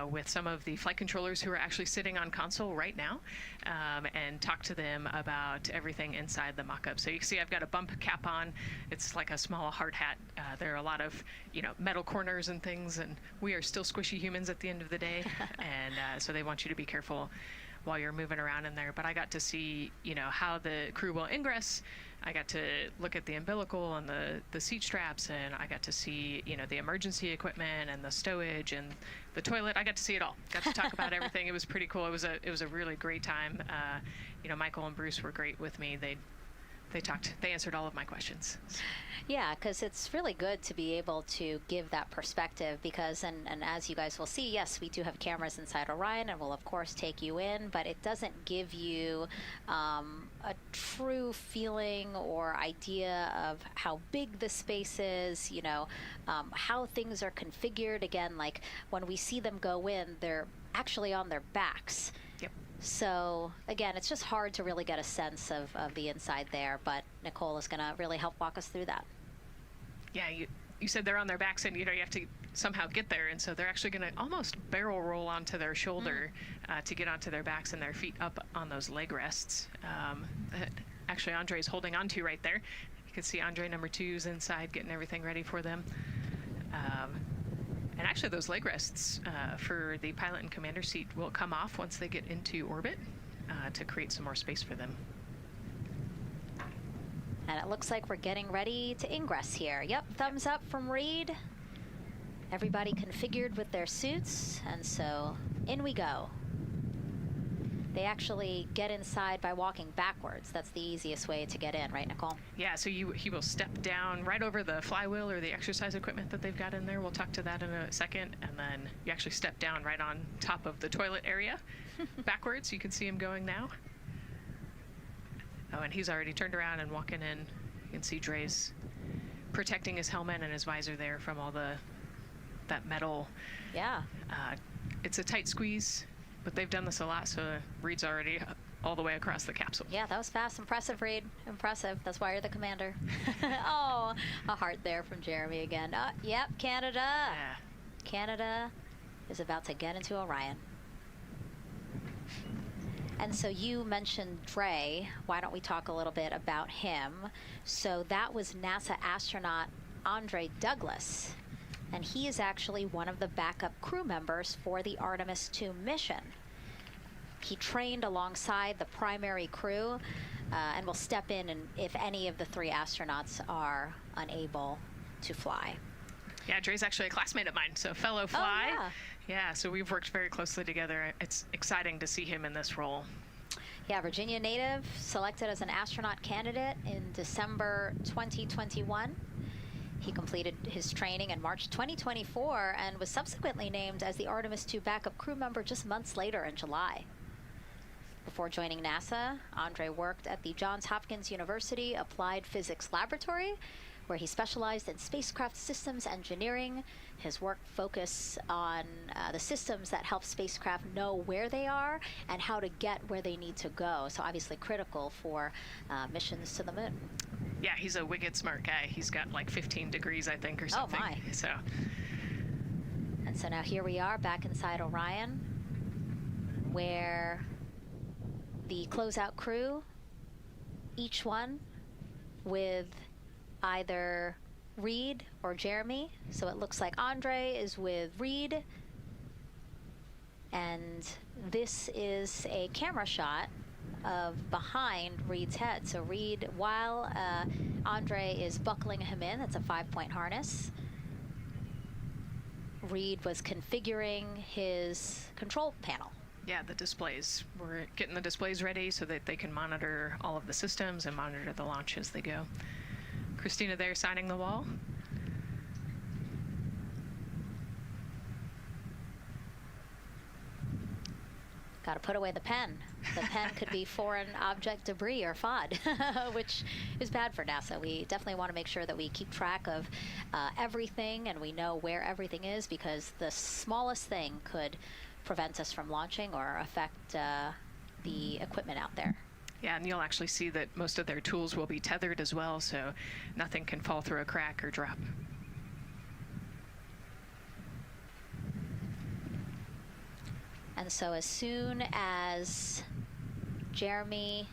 with some of the flight controllers who are actually sitting on console right now, and talk to them about everything inside the mock-up. So you can see I've got a bump cap on. It's like a small hard hat. There are a lot of, metal corners and things, and we are still squishy humans at the end of the day. And so they want you to be careful while you're moving around in there. But I got to see, how the crew will ingress. I got to look at the umbilical and the seat straps, and I got to see, the emergency equipment and the stowage and the toilet. I got to see it all. Got to talk about everything. It was pretty cool. It was a really great time. Michael and Bruce were great with me. They answered all of my questions. Yeah, because it's really good to be able to give that perspective, because, and as you guys will see, yes, we do have cameras inside Orion, and we'll of course take you in, but it doesn't give you a true feeling or idea of how big the space is, how things are configured. Again, like when we see them go in, they're actually on their backs. Yep. So again, it's just hard to really get a sense of the inside there, but Nicole is going to really help walk us through that. Yeah, you said they're on their backs, and you have to somehow get there, and so they're actually going to almost barrel roll onto their shoulder to get onto their backs, and their feet up on those leg rests that actually Andre's holding onto right there. You can see Andre number 2's inside getting everything ready for them. And actually those leg rests for the pilot and commander seat will come off once they get into orbit to create some more space for them. And it looks like we're getting ready to ingress here. Yep, thumbs up from Reid. Everybody configured with their suits, and so in we go. They actually get inside by walking backwards. That's the easiest way to get in, right, Nicole? Yeah, so he will step down right over the flywheel or the exercise equipment that they've got in there. We'll talk to that in a second. And then you actually step down right on top of the toilet area backwards. You can see him going now. Oh, and he's already turned around and walking in. You can see Dre's protecting his helmet and his visor there from all that metal. Yeah. It's a tight squeeze, but they've done this a lot, so Reid's already all the way across the capsule. Yeah, that was fast. Impressive, Reid. Impressive. That's why you're the commander. Oh, a heart there from Jeremy again. Yep, Canada. Yeah. Canada is about to get into Orion. And so you mentioned Dre. Why don't we talk a little bit about him? So that was NASA astronaut Andre Douglas. And he is actually one of the backup crew members for the Artemis II mission. He trained alongside the primary crew and will step in if any of the 3 astronauts are unable to fly. Yeah, Dre's actually a classmate of mine, so fellow fly. Oh, yeah. Yeah, so we've worked very closely together. It's exciting to see him in this role. Yeah, Virginia native, selected as an astronaut candidate in December 2021. He completed his training in March 2024 and was subsequently named as the Artemis II backup crew member just months later in July. Before joining NASA, Andre worked at the Johns Hopkins University Applied Physics Laboratory, where he specialized in spacecraft systems engineering. His work focused on the systems that help spacecraft know where they are and how to get where they need to go. So obviously critical for missions to the moon. Yeah, he's a wicked smart guy. He's got like 15 degrees, I think, or something. Oh, my. So. And so now here we are back inside Orion, where the closeout crew, each one with either Reid or Jeremy. So it looks like Andre is with Reid. And this is a camera shot of behind Reid's head. So Reid, while Andre is buckling him in, that's a 5-point harness, Reid was configuring his control panel. Yeah, the displays. We're getting the displays ready so that they can monitor all of the systems and monitor the launch as they go. Christina there signing the wall. Got to put away the pen. The pen could be foreign object debris or FOD, which is bad for NASA. We definitely want to make sure that we keep track of everything and we know where everything is, because the smallest thing could prevent us from launching or affect the equipment out there. Yeah, and you'll actually see that most of their tools will be tethered as well, so nothing can fall through a crack or drop. And so as soon as Jeremy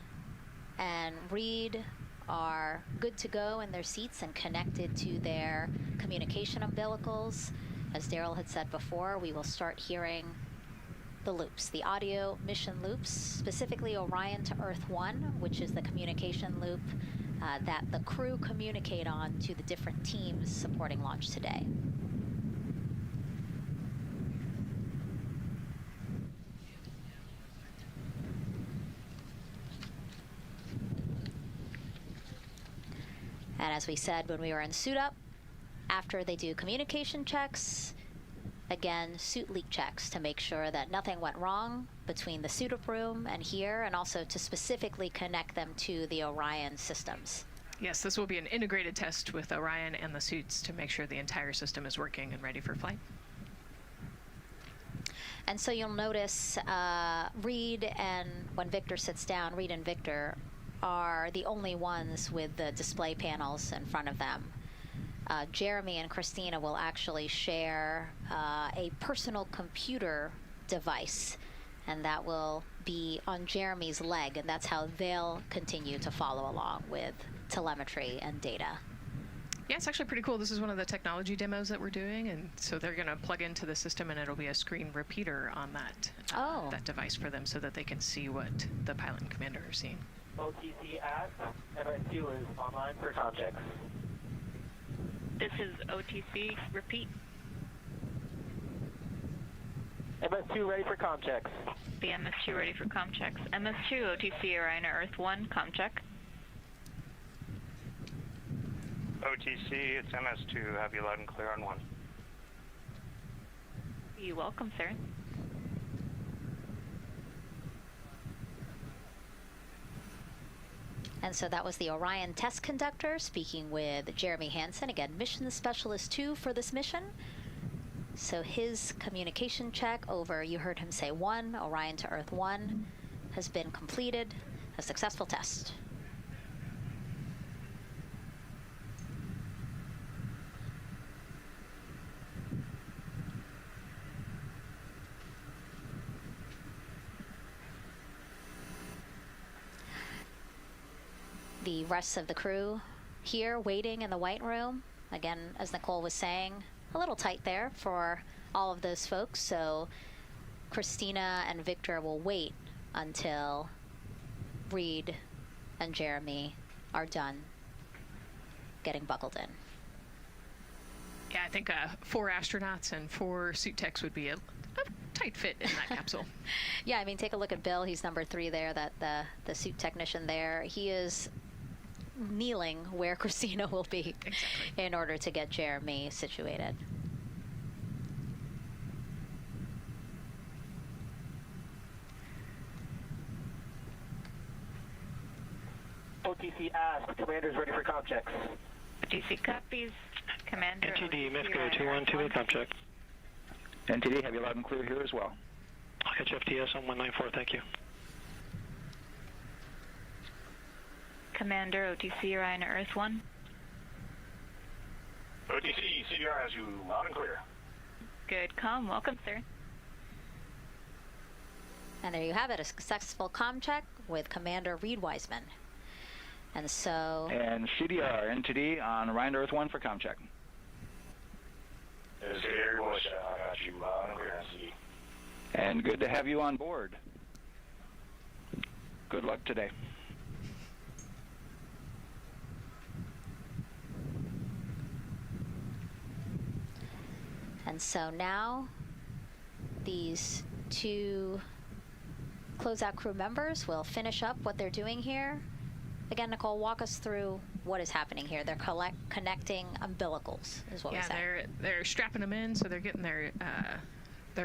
and Reid are good to go in their seats and connected to their communication umbilicals, as Daryl had said before, we will start hearing the loops, the audio mission loops, specifically Orion to Earth 1, which is the communication loop that the crew communicate on to the different teams supporting launch today. And as we said when we were in suit up, after they do communication checks, again, suit leak checks to make sure that nothing went wrong between the suit up room and here, and also to specifically connect them to the Orion systems. Yes, this will be an integrated test with Orion and the suits to make sure the entire system is working and ready for flight. And so you'll notice Reid and when Victor sits down, Reid and Victor are the only ones with the display panels in front of them. Jeremy and Christina will actually share a personal computer device, and that will be on Jeremy's leg, and that's how they'll continue to follow along with telemetry and data. Yeah, it's actually pretty cool. This is one of the technology demos that we're doing, and so they're going to plug into the system, and it'll be a screen repeater on that, that device for them so that they can see what the pilot and commander are seeing. OTC at MS2 is online for com checks. This is OTC. Repeat. MS2 ready for com checks. The MS2 ready for com checks. MS2, OTC, Orion to Earth 1, com check. OTC, it's MS2. Have you loud and clear on 1. You're welcome, sir. And so that was the Orion test conductor speaking with Jeremy Hansen, again, mission specialist 2 for this mission. So his communication check over, you heard him say 1, Orion to Earth 1, has been completed, a successful test. The rest of the crew here waiting in the white room. Again, as Nicole was saying, a little tight there for all of those folks. So Christina and Victor will wait until Reid and Jeremy are done getting buckled in. Yeah, I think 4 astronauts and 4 suit techs would be a tight fit in that capsule. Yeah, I mean, take a look at Bill. He's number 3 there, that the suit technician there. He is kneeling where Christina will be in order to get Jeremy situated. OTC ask, commander's ready for com checks. OTC copies, commander. NTD, MESCO 212, com check. NTD, have you loud and clear here as well. I'll catch FTS on 194, thank you. Commander, OTC, Orion to Earth 1. OTC, CDR has you loud and clear. Good comm, welcome, sir. And there you have it, a successful comm check with Commander Reid Wiseman. And so... And CDR, NTD on Orion to Earth 1 for com check. This is Gary Bush, I got you loud and clear, NTD. And good to have you on board. Good luck today. And so now these 2 closeout crew members will finish up what they're doing here. Again, Nicole, walk us through what is happening here. They're connecting umbilicals, is what we say. Yeah, they're strapping them in, so they're getting their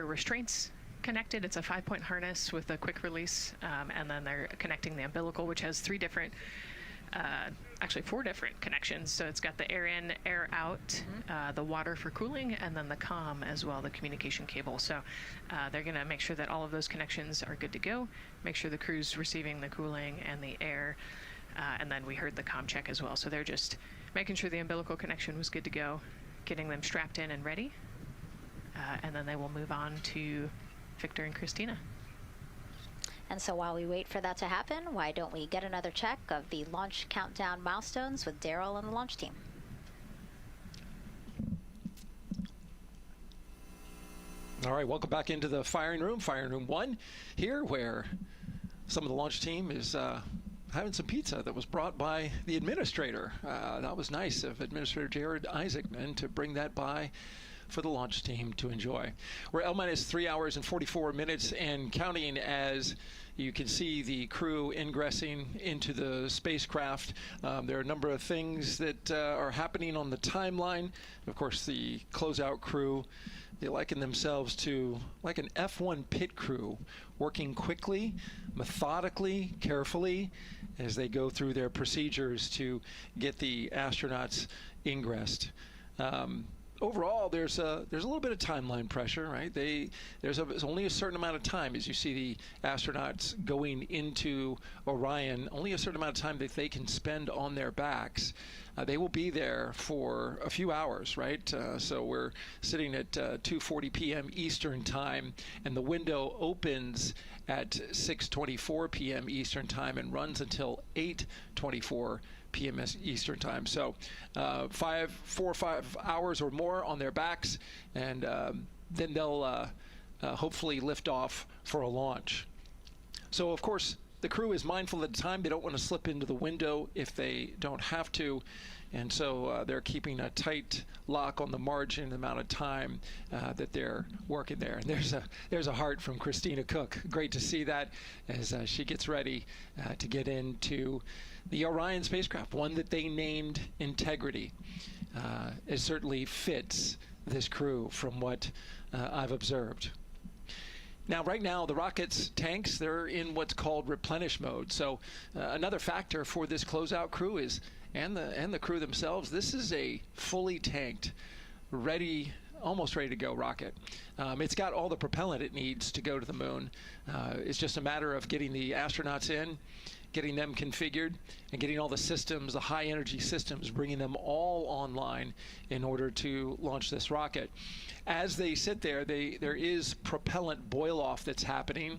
restraints connected. It's a 5-point harness with a quick release, and then they're connecting the umbilical, which has 4 different connections. So it's got the air in, air out, the water for cooling, and then the comm as well, the communication cable. So they're going to make sure that all of those connections are good to go, make sure the crew's receiving the cooling and the air, and then we heard the comm check as well. So they're just making sure the umbilical connection was good to go, getting them strapped in and ready, and then they will move on to Victor and Christina. And so while we wait for that to happen, why don't we get another check of the launch countdown milestones with Daryl and the launch team? All right, welcome back into the firing room 1 here, where some of the launch team is having some pizza that was brought by the administrator. That was nice of Administrator Jared Isaacman to bring that by for the launch team to enjoy. We're L-minus 3 hours and 44 minutes and counting as you can see the crew ingressing into the spacecraft. There are a number of things that are happening on the timeline. Of course, the closeout crew, they liken themselves to like an F1 pit crew, working quickly, methodically, carefully, as they go through their procedures to get the astronauts ingressed. Overall, there's a little bit of timeline pressure, right? There's only a certain amount of time, as you see the astronauts going into Orion, only a certain amount of time that they can spend on their backs. They will be there for a few hours, right? So we're sitting at 2:40 p.m. Eastern time, and the window opens at 6:24 p.m. Eastern time and runs until 8:24 p.m. Eastern time. So 4 or 5 hours or more on their backs, and then they'll hopefully lift off for a launch. So of course the crew is mindful at the time. They don't want to slip into the window if they don't have to, and so they're keeping a tight lock on the margin, the amount of time that they're working there. And there's a heart from Christina Koch. Great to see that as she gets ready to get into the Orion spacecraft, one that they named Integrity. It certainly fits this crew from what I've observed. Now, right now, the rocket's tanks, they're in what's called replenish mode. So another factor for this closeout crew is, and the crew themselves, this is a fully tanked, almost ready to go rocket. It's got all the propellant it needs to go to the moon. It's just a matter of getting the astronauts in, getting them configured, and getting all the systems, the high energy systems, bringing them all online in order to launch this rocket. As they sit there, there is propellant boil off that's happening.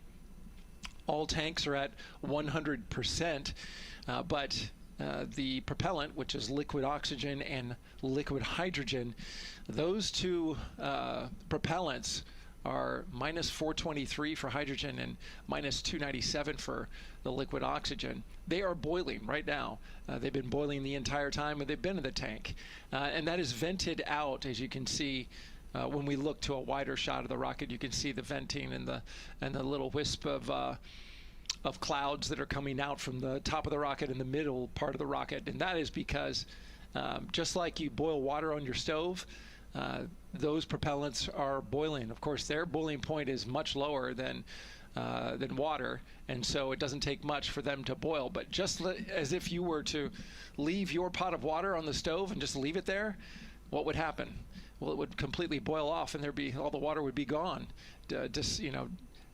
All tanks are at 100%, but the propellant, which is liquid oxygen and liquid hydrogen, those two propellants are minus 423 for hydrogen and minus 297 for the liquid oxygen. They are boiling right now. They've been boiling the entire time that they've been in the tank. And that is vented out, as you can see. When we look to a wider shot of the rocket, you can see the venting and the little wisp of clouds that are coming out from the top of the rocket and the middle part of the rocket. And that is because just like you boil water on your stove, those propellants are boiling. Of course, their boiling point is much lower than water, and so it doesn't take much for them to boil. But just as if you were to leave your pot of water on the stove and just leave it there, what would happen? Well, it would completely boil off, and all the water would be gone. Just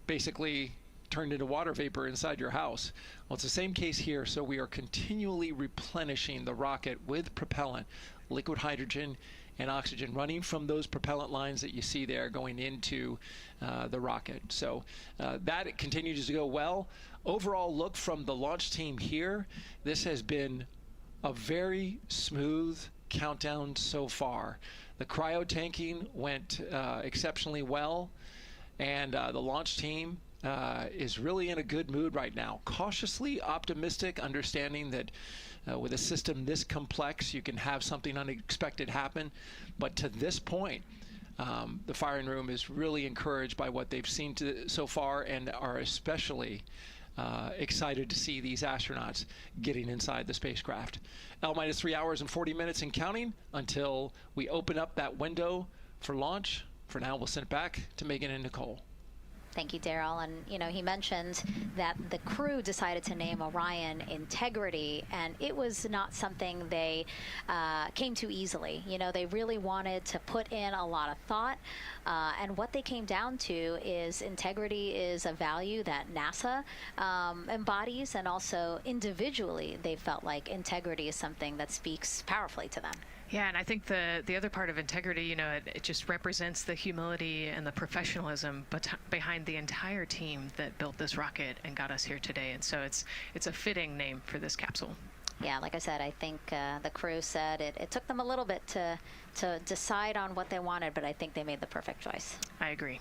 basically turned into water vapor inside your house. Well, it's the same case here. So we are continually replenishing the rocket with propellant, liquid hydrogen and oxygen, running from those propellant lines that you see there going into the rocket. So that continues to go well. Overall look from the launch team here, this has been a very smooth countdown so far. The cryo tanking went exceptionally well, and the launch team is really in a good mood right now. Cautiously optimistic, understanding that with a system this complex, you can have something unexpected happen. But to this point, the firing room is really encouraged by what they've seen so far, and are especially excited to see these astronauts getting inside the spacecraft. L-minus 3 hours and 40 minutes and counting until we open up that window for launch. For now, we'll send it back to Megan and Nicole. Thank you, Daryl. And, you know, he mentioned that the crew decided to name Orion Integrity, and it was not something they came to easily. You know, they really wanted to put in a lot of thought, and what they came down to is integrity is a value that NASA embodies, and also individually they felt like integrity is something that speaks powerfully to them. Yeah, and I think the other part of integrity, you know, it just represents the humility and the professionalism behind the entire team that built this rocket and got us here today. And so it's a fitting name for this capsule. Yeah, like I said, I think the crew said it took them a little bit to decide on what they wanted, but I think they made the perfect choice. I agree.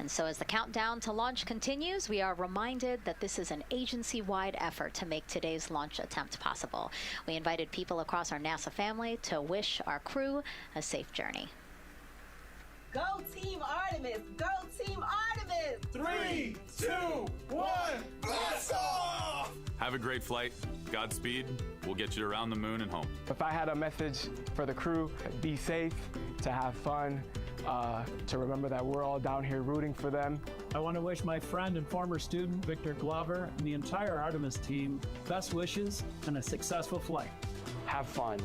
And so as the countdown to launch continues, we are reminded that this is an agency-wide effort to make today's launch attempt possible. We invited people across our NASA family to wish our crew a safe journey. Go Team Artemis! Go Team Artemis! 3, 2, 1, blast off! Have a great flight. Godspeed. We'll get you around the moon and home. If I had a message for the crew, be safe, to have fun, to remember that we're all down here rooting for them. I want to wish my friend and former student, Victor Glover, and the entire Artemis team best wishes and a successful flight. Have fun.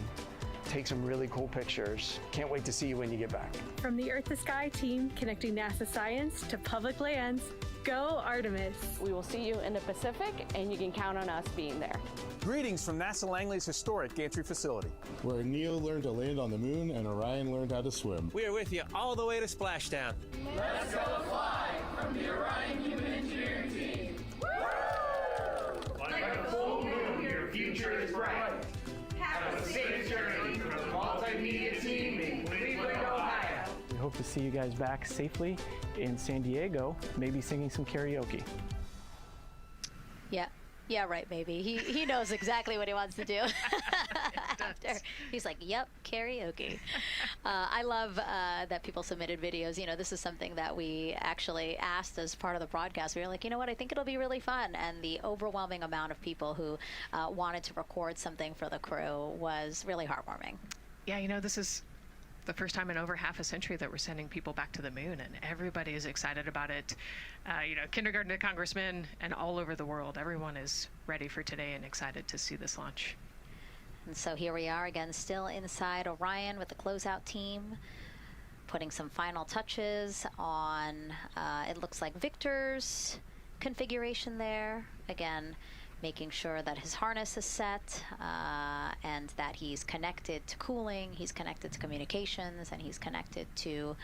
Take some really cool pictures. Can't wait to see you when you get back. From the Earth to Sky team connecting NASA science to public lands, go Artemis. We will see you in the Pacific, and you can count on us being there. Greetings from NASA Langley's historic gantry facility, where Neil learned to land on the moon and Orion learned how to swim. We are with you all the way to splashdown. Let's go fly from the Orion Human Engineering team. Woo! Like a full moon, your future is bright. Have a safe journey from the multimedia team in Cleveland, Ohio. We hope to see you guys back safely in San Diego, maybe singing some karaoke. Yeah, right, maybe. He knows exactly what he wants to do. After he's like, yep, karaoke. I love that people submitted videos. You know, this is something that we actually asked as part of the broadcast. We were like, you know what, I think it'll be really fun. And the overwhelming amount of people who wanted to record something for the crew was really heartwarming. Yeah, you know, this is the first time in over half a century that we're sending people back to the moon, and everybody is excited about it. You know, kindergarten to congressmen and all over the world, everyone is ready for today and excited to see this launch. And so here we are again, still inside Orion with the closeout team, putting some final touches on, it looks like Victor's configuration there. Again, making sure that his harness is set and that he's connected to cooling, he's connected to communications, and he's connected to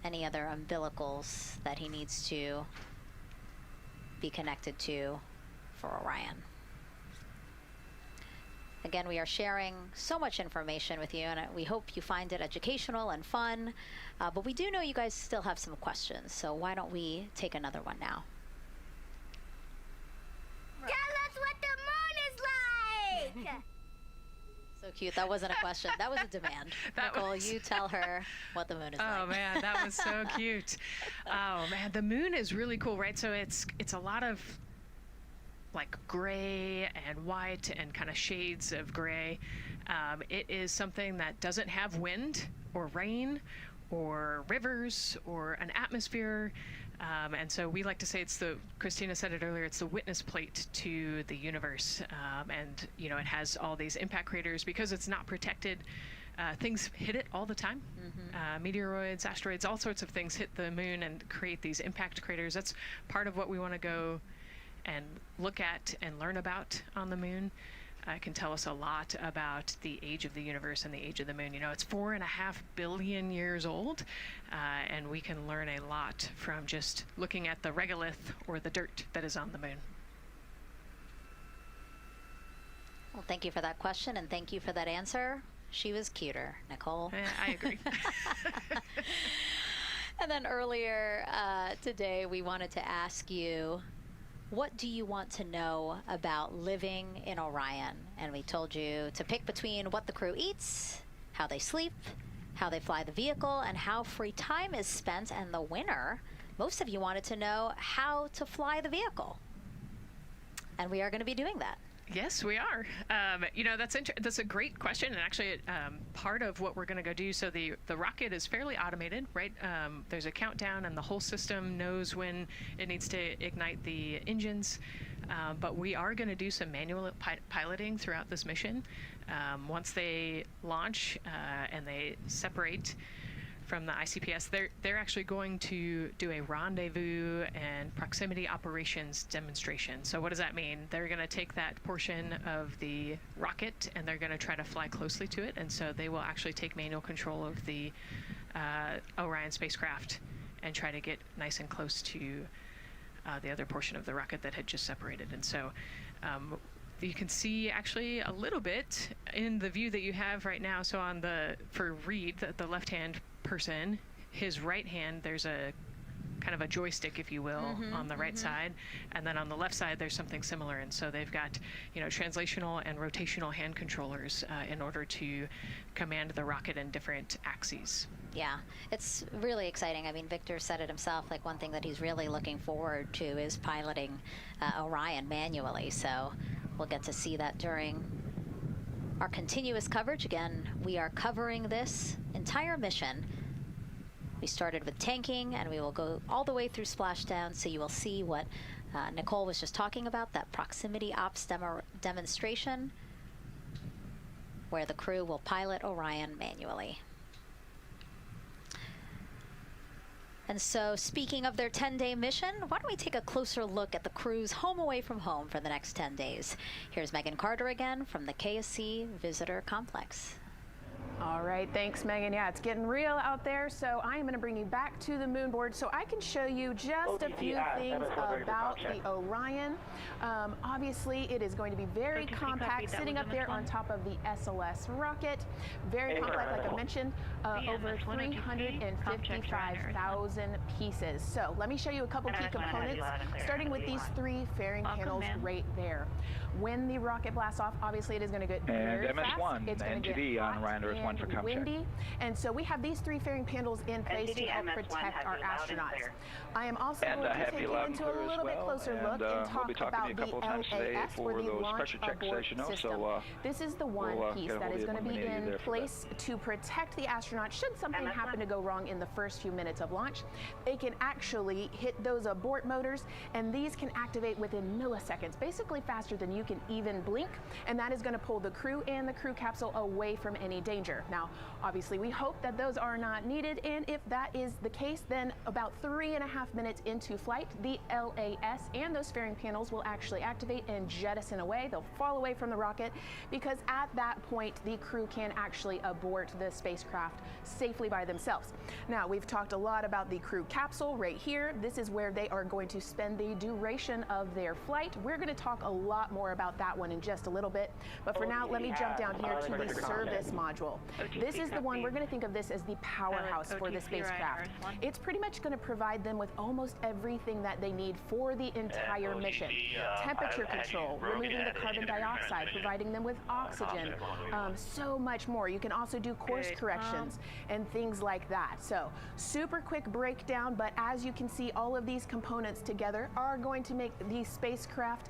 any other umbilicals that he needs to be connected to for Orion. Again, we are sharing so much information with you, and we hope you find it educational and fun, but we do know you guys still have some questions, so why don't we take another one now? Tell us what the moon is like! So cute. That wasn't a question. That was a demand. Nicole, you tell her what the moon is like. Oh, man, that was so cute. Oh, man, the moon is really cool, right? So it's a lot of like gray and white and kind of shades of gray. It is something that doesn't have wind or rain or rivers or an atmosphere. And so we like to say Christina said it earlier, it's the witness plate to the universe. And, you know, it has all these impact craters because it's not protected. Things hit it all the time. Meteoroids, asteroids, all sorts of things hit the moon and create these impact craters. That's part of what we want to go and look at and learn about on the moon. It can tell us a lot about the age of the universe and the age of the moon. You know, it's 4.5 billion years old, and we can learn a lot from just looking at the regolith or the dirt that is on the moon. Well, thank you for that question, and thank you for that answer. She was cuter, Nicole. I agree. And then earlier today, we wanted to ask you, what do you want to know about living in Orion? And we told you to pick between what the crew eats, how they sleep, how they fly the vehicle, and how free time is spent. And the winner, most of you wanted to know how to fly the vehicle. And we are going to be doing that. Yes, we are. You know, that's a great question, and actually, part of what we're going to go do. So the rocket is fairly automated, right? There's a countdown, and the whole system knows when it needs to ignite the engines. But we are going to do some manual piloting throughout this mission. Once they launch and they separate from the ICPS, they're actually going to do a rendezvous and proximity operations demonstration. So what does that mean? They're going to take that portion of the rocket and they're going to try to fly closely to it, and so they will actually take manual control of the Orion spacecraft and try to get nice and close to the other portion of the rocket that had just separated. And so you can see actually a little bit in the view that you have right now. So for Reid, the left-hand person, his right hand, there's a kind of a joystick, if you will, on the right side, and then on the left side there's something similar. And so they've got, you know, translational and rotational hand controllers in order to command the rocket in different axes. Yeah, it's really exciting. I mean, Victor said it himself, like one thing that he's really looking forward to is piloting Orion manually, so we'll get to see that during our continuous coverage. Again, we are covering this entire mission. We started with tanking, and we will go all the way through splashdown, so you will see what Nicole was just talking about, that proximity ops demonstration, where the crew will pilot Orion manually. And so, speaking of their 10-day mission, why don't we take a closer look at the crew's home away from home for the next 10 days. Here's Megan Carter again from the KSC Visitor Complex. All right, thanks, Megan. Yeah, it's getting real out there, so I am going to bring you back to the moon board so I can show you just a few things about the Orion. Obviously, it is going to be very compact, sitting up there on top of the SLS rocket. Very compact, like I mentioned, over 355,000 pieces. So let me show you a couple key components, starting with these three fairing panels right there. When the rocket blasts off, obviously it is going to get very fast. MS1, it's going to NTD get on Orion Earth 1 for ComCheck. windy, and so we have these three fairing panels in place to help protect our astronauts. I am also going to take you into a little bit closer look and talk about the LAS, or the Launch Abort System. This is the one piece that is going to be in place to protect the astronauts should something happen to go wrong in the first few minutes of launch. They can actually hit those abort motors, and these can activate within milliseconds, basically faster than you can even blink, and that is going to pull the crew and the crew capsule away from any danger. Now, obviously, we hope that those are not needed, and if that is the case, then about 3.5 minutes into flight, the LAS and those fairing panels will actually activate and jettison away. They'll fall away from the rocket, because at that point, the crew can actually abort the spacecraft safely by themselves. Now, we've talked a lot about the crew capsule right here. This is where they are going to spend the duration of their flight. We're going to talk a lot more about that one in just a little bit, but for now, let me jump down here to the service module. This is the one, we're going to think of this as the powerhouse for the spacecraft. It's pretty much going to provide them with almost everything that they need for the entire mission. Temperature control, removing the carbon dioxide, providing them with oxygen, so much more. You can also do course corrections and things like that. So, super quick breakdown, but as you can see, all of these components together are going to make the spacecraft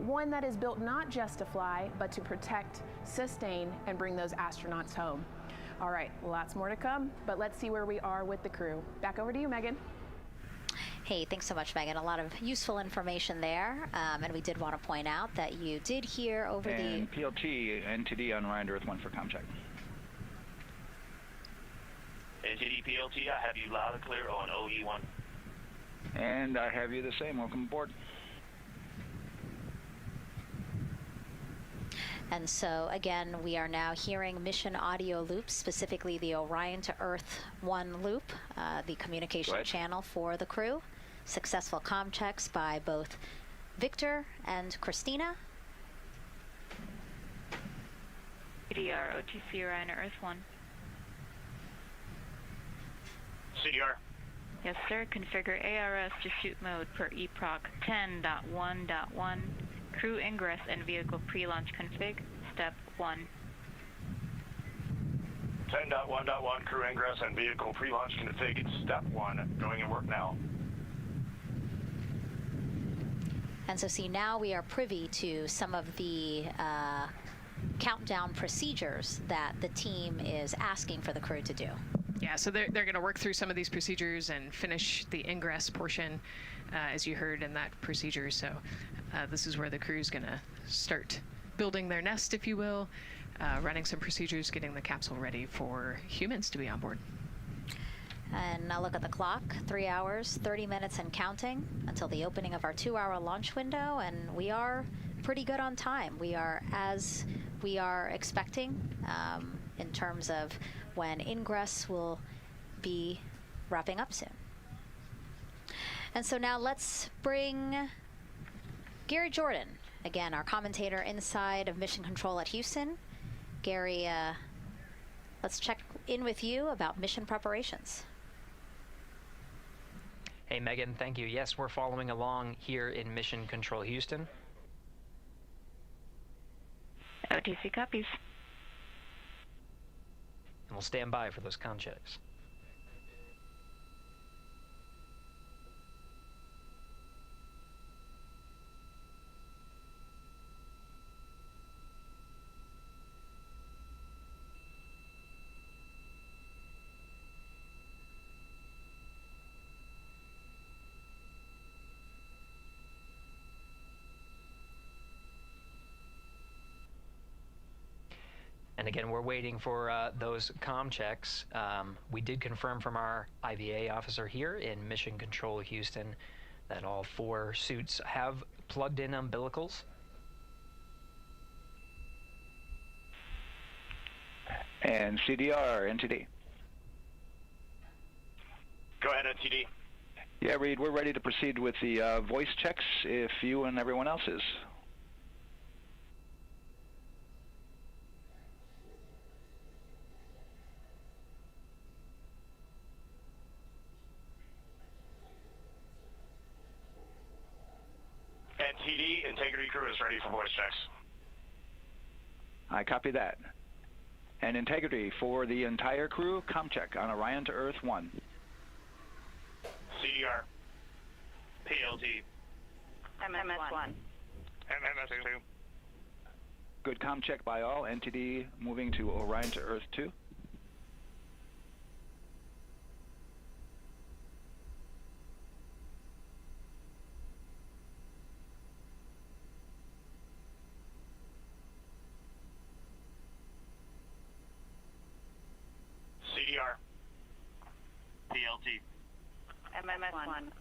one that is built not just to fly, but to protect, sustain, and bring those astronauts home. All right, lots more to come, but let's see where we are with the crew. Back over to you, Megan. Hey, thanks so much, Megan. A lot of useful information there, and we did want to point out that you did hear over and the PLT NTD on Orion Earth 1 for ComCheck. NTD PLT, I have you loud and clear on OE1. And I have you the same. Welcome aboard. And so, again, we are now hearing mission audio loops, specifically the Orion to Earth 1 loop, the communication channel for the crew. Successful comm checks by both Victor and Christina. CDR, OTC Orion to Earth 1. CDR. Yes, sir. Configure ARS to shoot mode per EPROC 10.1.1. Crew ingress and vehicle pre-launch config, step 1. 10.1.1 crew ingress and vehicle pre-launch config, step 1. Going in work now. And so see, now we are privy to some of the countdown procedures that the team is asking for the crew to do. Yeah, so they're going to work through some of these procedures and finish the ingress portion, as you heard in that procedure. So this is where the crew is going to start building their nest, if you will, running some procedures, getting the capsule ready for humans to be on board. And now look at the clock, 3 hours, 30 minutes and counting until the opening of our 2-hour launch window, and we are pretty good on time. We are as we are expecting in terms of when ingress will be wrapping up soon. And so now let's bring Gary Jordan, again, our commentator inside of Mission Control at Houston. Gary, let's check in with you about mission preparations. Hey, Megan, thank you. Yes, we're following along here in Mission Control Houston. OTC copies. And we'll stand by for those comm checks. And again, we're waiting for those comm checks. We did confirm from our IVA officer here in Mission Control Houston that all 4 suits have plugged in umbilicals. And CDR, NTD. Go ahead, NTD. Yeah, Reid, we're ready to proceed with the voice checks if you and everyone else is. NTD, Integrity Crew is ready for voice checks. I copy that. And Integrity for the entire crew, comm check on Orion to Earth 1. CDR. PLT. MS1. MS2. Good comm check by all. NTD moving to Orion to Earth 2. CDR. PLT. MS1.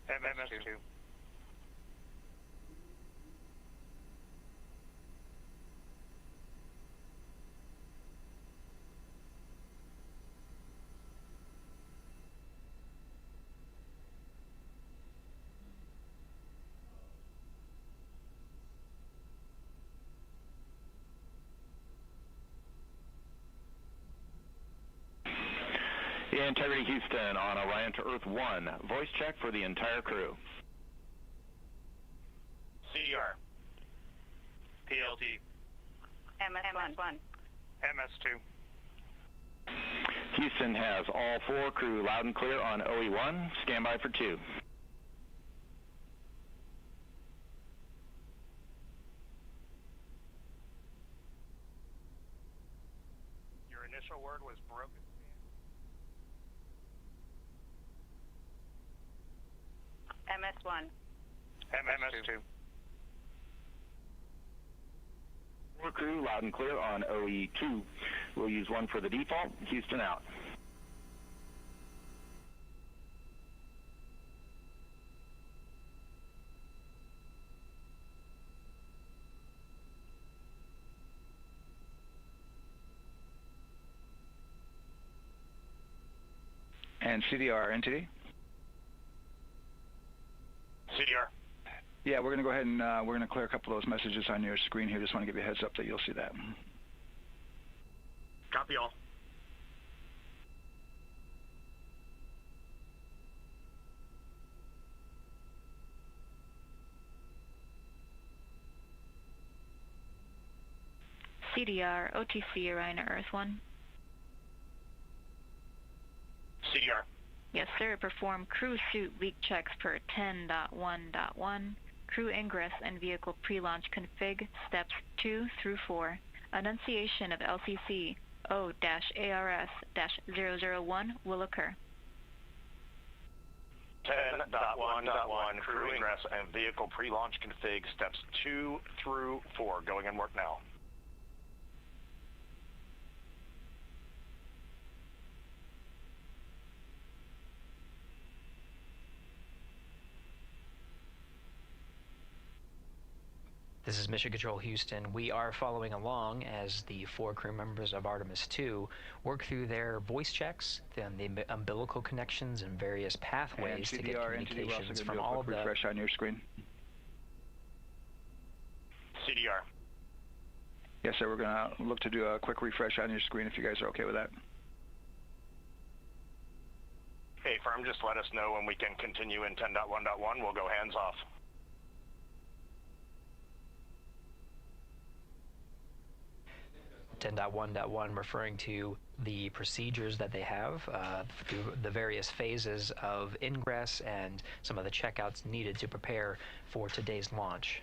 MS2. Integrity Houston on Orion to Earth 1. Voice check for the entire crew. CDR. PLT. MS1. MS2. Houston has all 4 crew loud and clear on OE1. Stand by for 2. Your initial word was broken. MS1. MS2. 4 crew loud and clear on OE2. We'll use 1 for the default. Houston out. And CDR, NTD? CDR. Yeah, we're going to go ahead and we're going to clear a couple of those messages on your screen here. Just want to give you a heads up that you'll see that. Copy all. CDR, OTC, Orion to Earth 1. CDR. Yes, sir. Perform crew suit leak checks per 10.1.1. crew ingress and vehicle pre-launch config steps 2 through 4. Annunciation of LCC O-ARS-001 will occur. 10.1.1 crew ingress and vehicle pre-launch config steps 2 through 4. Going in work now. This is Mission Control Houston. We are following along as the 4 crew members of Artemis II work through their voice checks, then the umbilical connections and various pathways to get communications from all of the... refresh on your screen. CDR. Yes, sir. We're going to look to do a quick refresh on your screen if you guys are okay with that. Hey, firm, just let us know when we can continue in 10.1.1. We'll go hands off. 10.1.1 referring to the procedures that they have through the various phases of ingress and some of the checkouts needed to prepare for today's launch.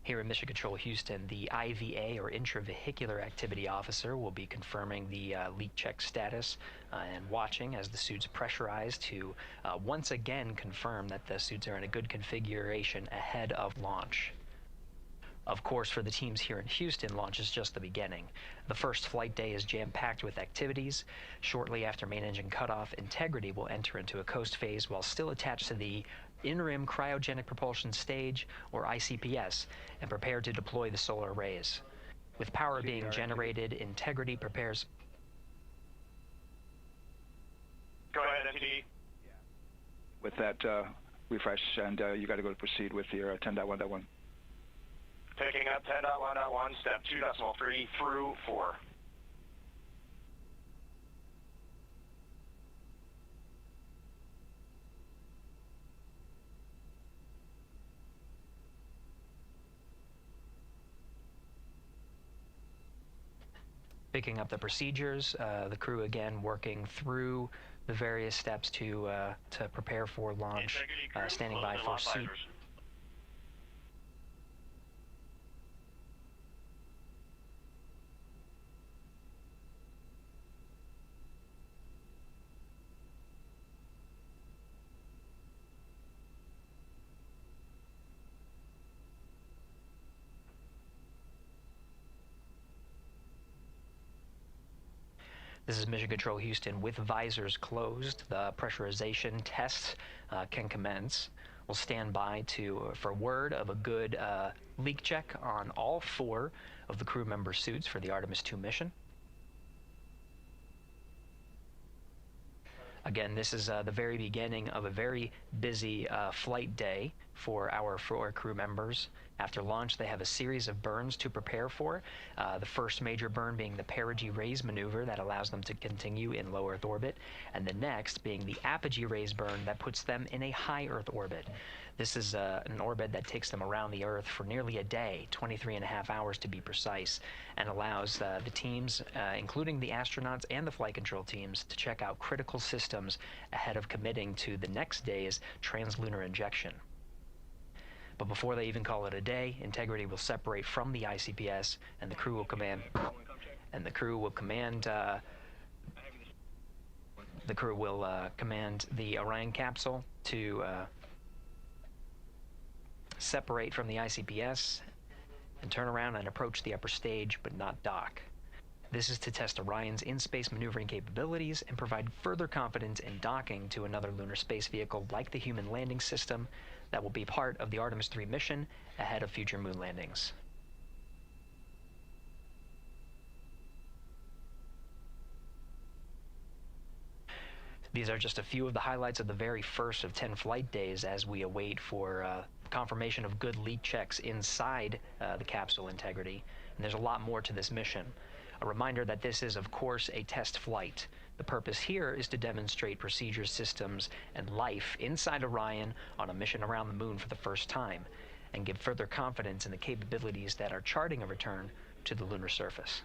Here in Mission Control Houston, the IVA or Intravehicular Activity Officer will be confirming the leak check status and watching as the suits pressurize to once again confirm that the suits are in a good configuration ahead of launch. Of course, for the teams here in Houston, launch is just the beginning. The first flight day is jam-packed with activities. Shortly after main engine cutoff, Integrity will enter into a coast phase while still attached to the interim cryogenic propulsion stage, or ICPS, and prepare to deploy the solar arrays. With power being generated, Integrity prepares... Go ahead, MTD. With that refresh, and you got to go to proceed with your 10.1.1. Picking up 10.1.1, step 2.3 through 4. Picking up the procedures, the crew again working through the various steps to prepare for launch, standing by for suit. This is Mission Control Houston. With visors closed, the pressurization tests can commence. We'll stand by for word of a good leak check on all 4 of the crew member suits for the Artemis II mission. Again, this is the very beginning of a very busy flight day for our 4 crew members. After launch, they have a series of burns to prepare for. The first major burn being the perigee raise maneuver that allows them to continue in low Earth orbit, and the next being the apogee raise burn that puts them in a high Earth orbit. This is an orbit that takes them around the Earth for nearly a day, 23.5 hours to be precise, and allows the teams, including the astronauts and the flight control teams, to check out critical systems ahead of committing to the next day's translunar injection. But before they even call it a day, Integrity will separate from the ICPS, and the crew will command the Orion capsule to separate from the ICPS and turn around and approach the upper stage, but not dock. This is to test Orion's in-space maneuvering capabilities and provide further confidence in docking to another lunar space vehicle like the Human Landing System that will be part of the Artemis III mission ahead of future moon landings. These are just a few of the highlights of the very first of 10 flight days as we await for confirmation of good leak checks inside the capsule Integrity. And there's a lot more to this mission. A reminder that this is, of course, a test flight. The purpose here is to demonstrate procedure systems and life inside Orion on a mission around the moon for the first time, and give further confidence in the capabilities that are charting a return to the lunar surface.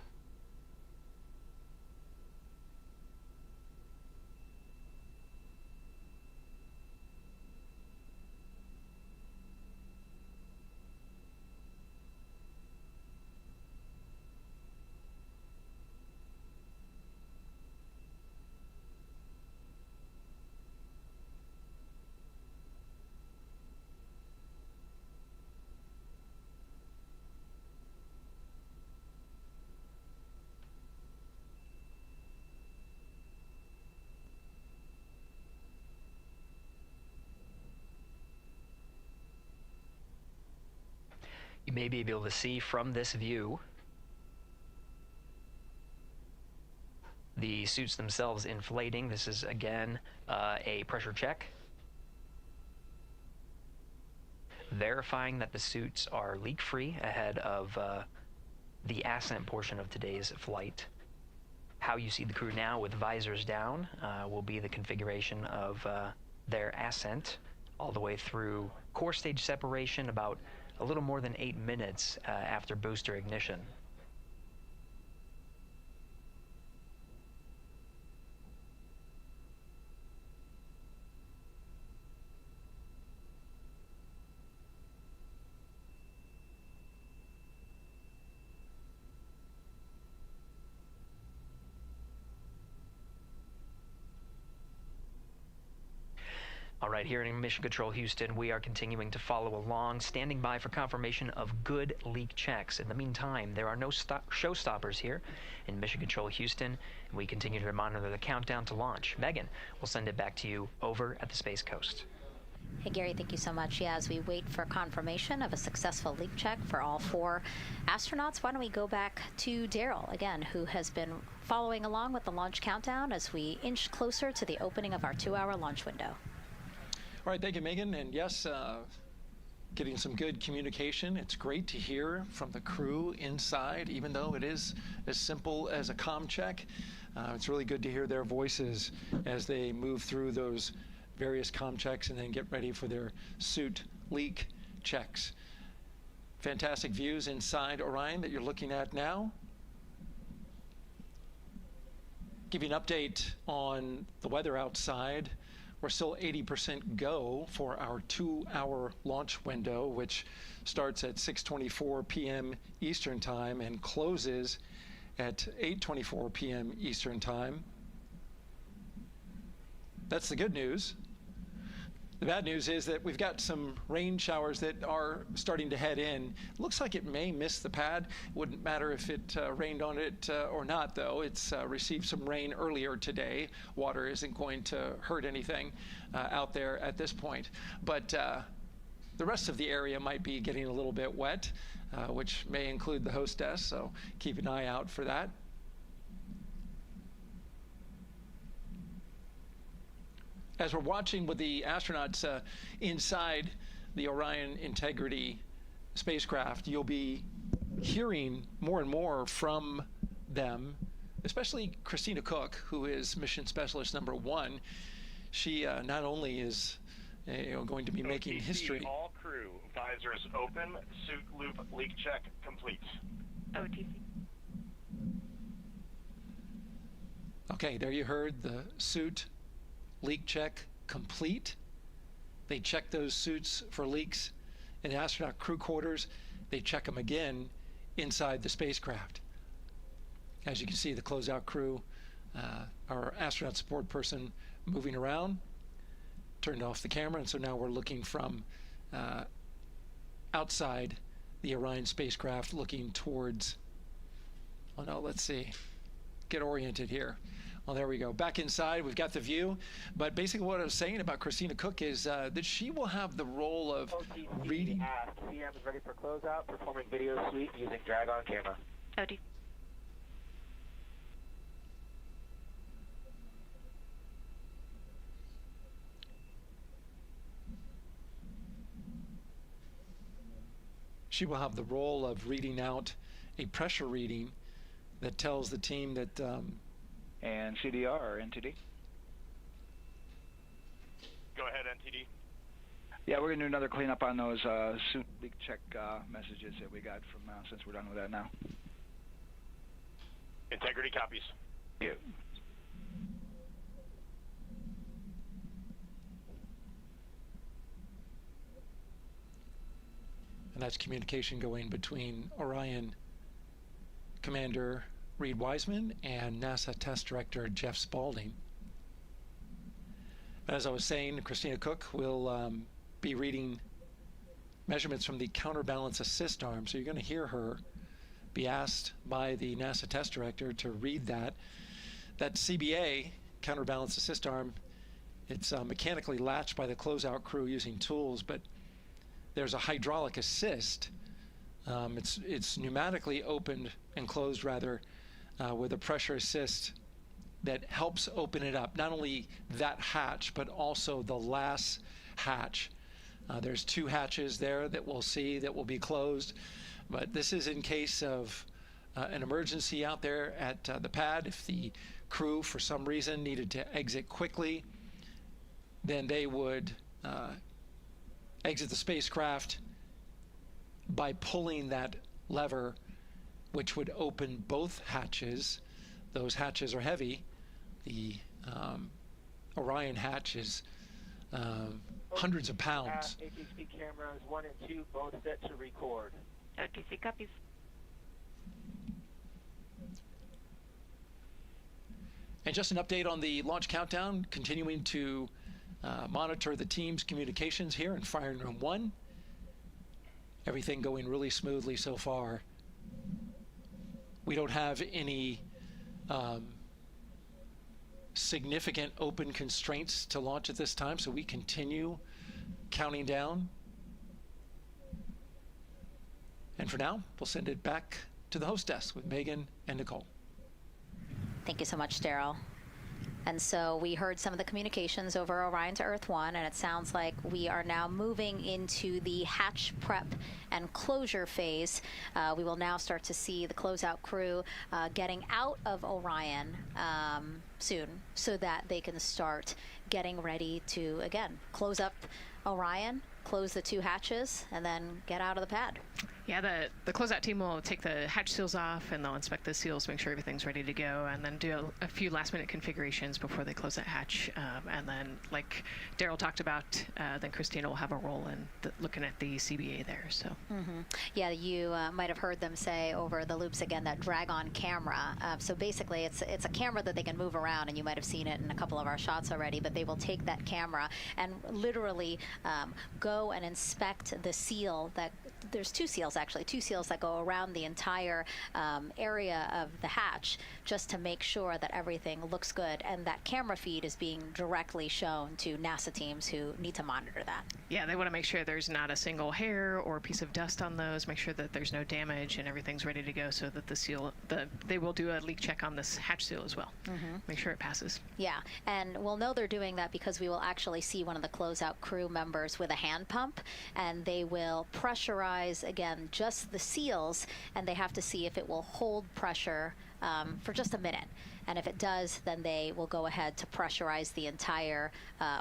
may be able to see from this view the suits themselves inflating. This is, again, a pressure check, verifying that the suits are leak-free ahead of the ascent portion of today's flight. How you see the crew now with visors down will be the configuration of their ascent all the way through core stage separation about a little more than 8 minutes after booster ignition. All right, here in Mission Control Houston, we are continuing to follow along, standing by for confirmation of good leak checks. In the meantime, there are no showstoppers here in Mission Control Houston. We continue to monitor the countdown to launch. Megan, we'll send it back to you over at the Space Coast. Hey, Gary, thank you so much. Yeah, as we wait for confirmation of a successful leak check for all 4 astronauts, why don't we go back to Daryl, again, who has been following along with the launch countdown as we inch closer to the opening of our 2-hour launch window. All right, thank you, Megan. And yes, getting some good communication. It's great to hear from the crew inside, even though it is as simple as a comm check. It's really good to hear their voices as they move through those various comm checks and then get ready for their suit leak checks. Fantastic views inside Orion that you're looking at now. Give you an update on the weather outside. We're still 80% go for our 2-hour launch window, which starts at 6:24 p.m. Eastern Time and closes at 8:24 p.m. Eastern Time. That's the good news. The bad news is that we've got some rain showers that are starting to head in. Looks like it may miss the pad. Wouldn't matter if it rained on it or not, though. It's received some rain earlier today. Water isn't going to hurt anything out there at this point. But the rest of the area might be getting a little bit wet, which may include the hostess, so keep an eye out for that. As we're watching with the astronauts inside the Orion Integrity spacecraft, you'll be hearing more and more from them, especially Christina Koch, who is Mission Specialist number 1. She not only is going to be making history. All crew, visors open, suit loop leak check complete. OTC. Okay, there you heard the suit leak check complete. They check those suits for leaks in the astronaut crew quarters. They check them again inside the spacecraft. As you can see, the closeout crew, our astronaut support person moving around, turned off the camera, and so now we're looking from outside the Orion spacecraft looking towards, oh no, let's see, get oriented here. Well, there we go. Back inside, we've got the view. But basically what I was saying about Christina Koch is that she will have the role of reading. CM is ready for closeout, performing video sweep using drag-on camera. OD. She will have the role of reading out a pressure reading that tells the team that and CDR or NTD? Go ahead, NTD. Yeah, we're going to do another cleanup on those suit leak check messages that we got from since we're done with that now. Integrity copies. Yeah. And that's communication going between Orion Commander Reid Wiseman and NASA Test Director Jeff Spaulding. As I was saying, Christina Koch will be reading measurements from the counterbalance assist arm. So you're going to hear her be asked by the NASA Test Director to read that. That CBA, counterbalance assist arm, it's mechanically latched by the closeout crew using tools, but there's a hydraulic assist It's pneumatically opened and closed rather with a pressure assist that helps open it up. Not only that hatch, but also the last hatch. There's 2 hatches there that we'll see that will be closed, but this is in case of an emergency out there at the pad. If the crew for some reason needed to exit quickly, then they would exit the spacecraft by pulling that lever, which would open both hatches. Those hatches are heavy. The Orion hatch is hundreds of pounds. ATC cameras 1 and 2 both set to record. OTC copies. And just an update on the launch countdown, continuing to monitor the team's communications here in Firing Room 1. Everything going really smoothly so far. We don't have any significant open constraints to launch at this time, so we continue counting down. And for now, we'll send it back to the host desk with Megan and Nicole. Thank you so much, Daryl. And so we heard some of the communications over Orion to Earth 1, and it sounds like we are now moving into the hatch prep and closure phase. We will now start to see the closeout crew getting out of Orion soon, so that they can start getting ready to, again, close up Orion, close the 2 hatches, and then get out of the pad. Yeah, the closeout team will take the hatch seals off, and they'll inspect the seals, make sure everything's ready to go, and then do a few last-minute configurations before they close that hatch. And then, like Daryl talked about, then Christina will have a role in looking at the CBA there. So. Yeah, you might have heard them say over the loops again that drag-on camera. So basically, it's a camera that they can move around, and you might have seen it in a couple of our shots already. But they will take that camera and literally go and inspect the seal that. There's 2 seals, actually, 2 seals that go around the entire area of the hatch, just to make sure that everything looks good. And that camera feed is being directly shown to NASA teams who need to monitor that. Yeah, they want to make sure there's not a single hair or piece of dust on those, make sure that there's no damage and everything's ready to go, so that the seal, they will do a leak check on this hatch seal as well. Make sure it passes. Yeah, and we'll know they're doing that because we will actually see one of the closeout crew members with a hand pump, and they will pressurize, again, just the seals, and they have to see if it will hold pressure for just a minute. And if it does, then they will go ahead to pressurize the entire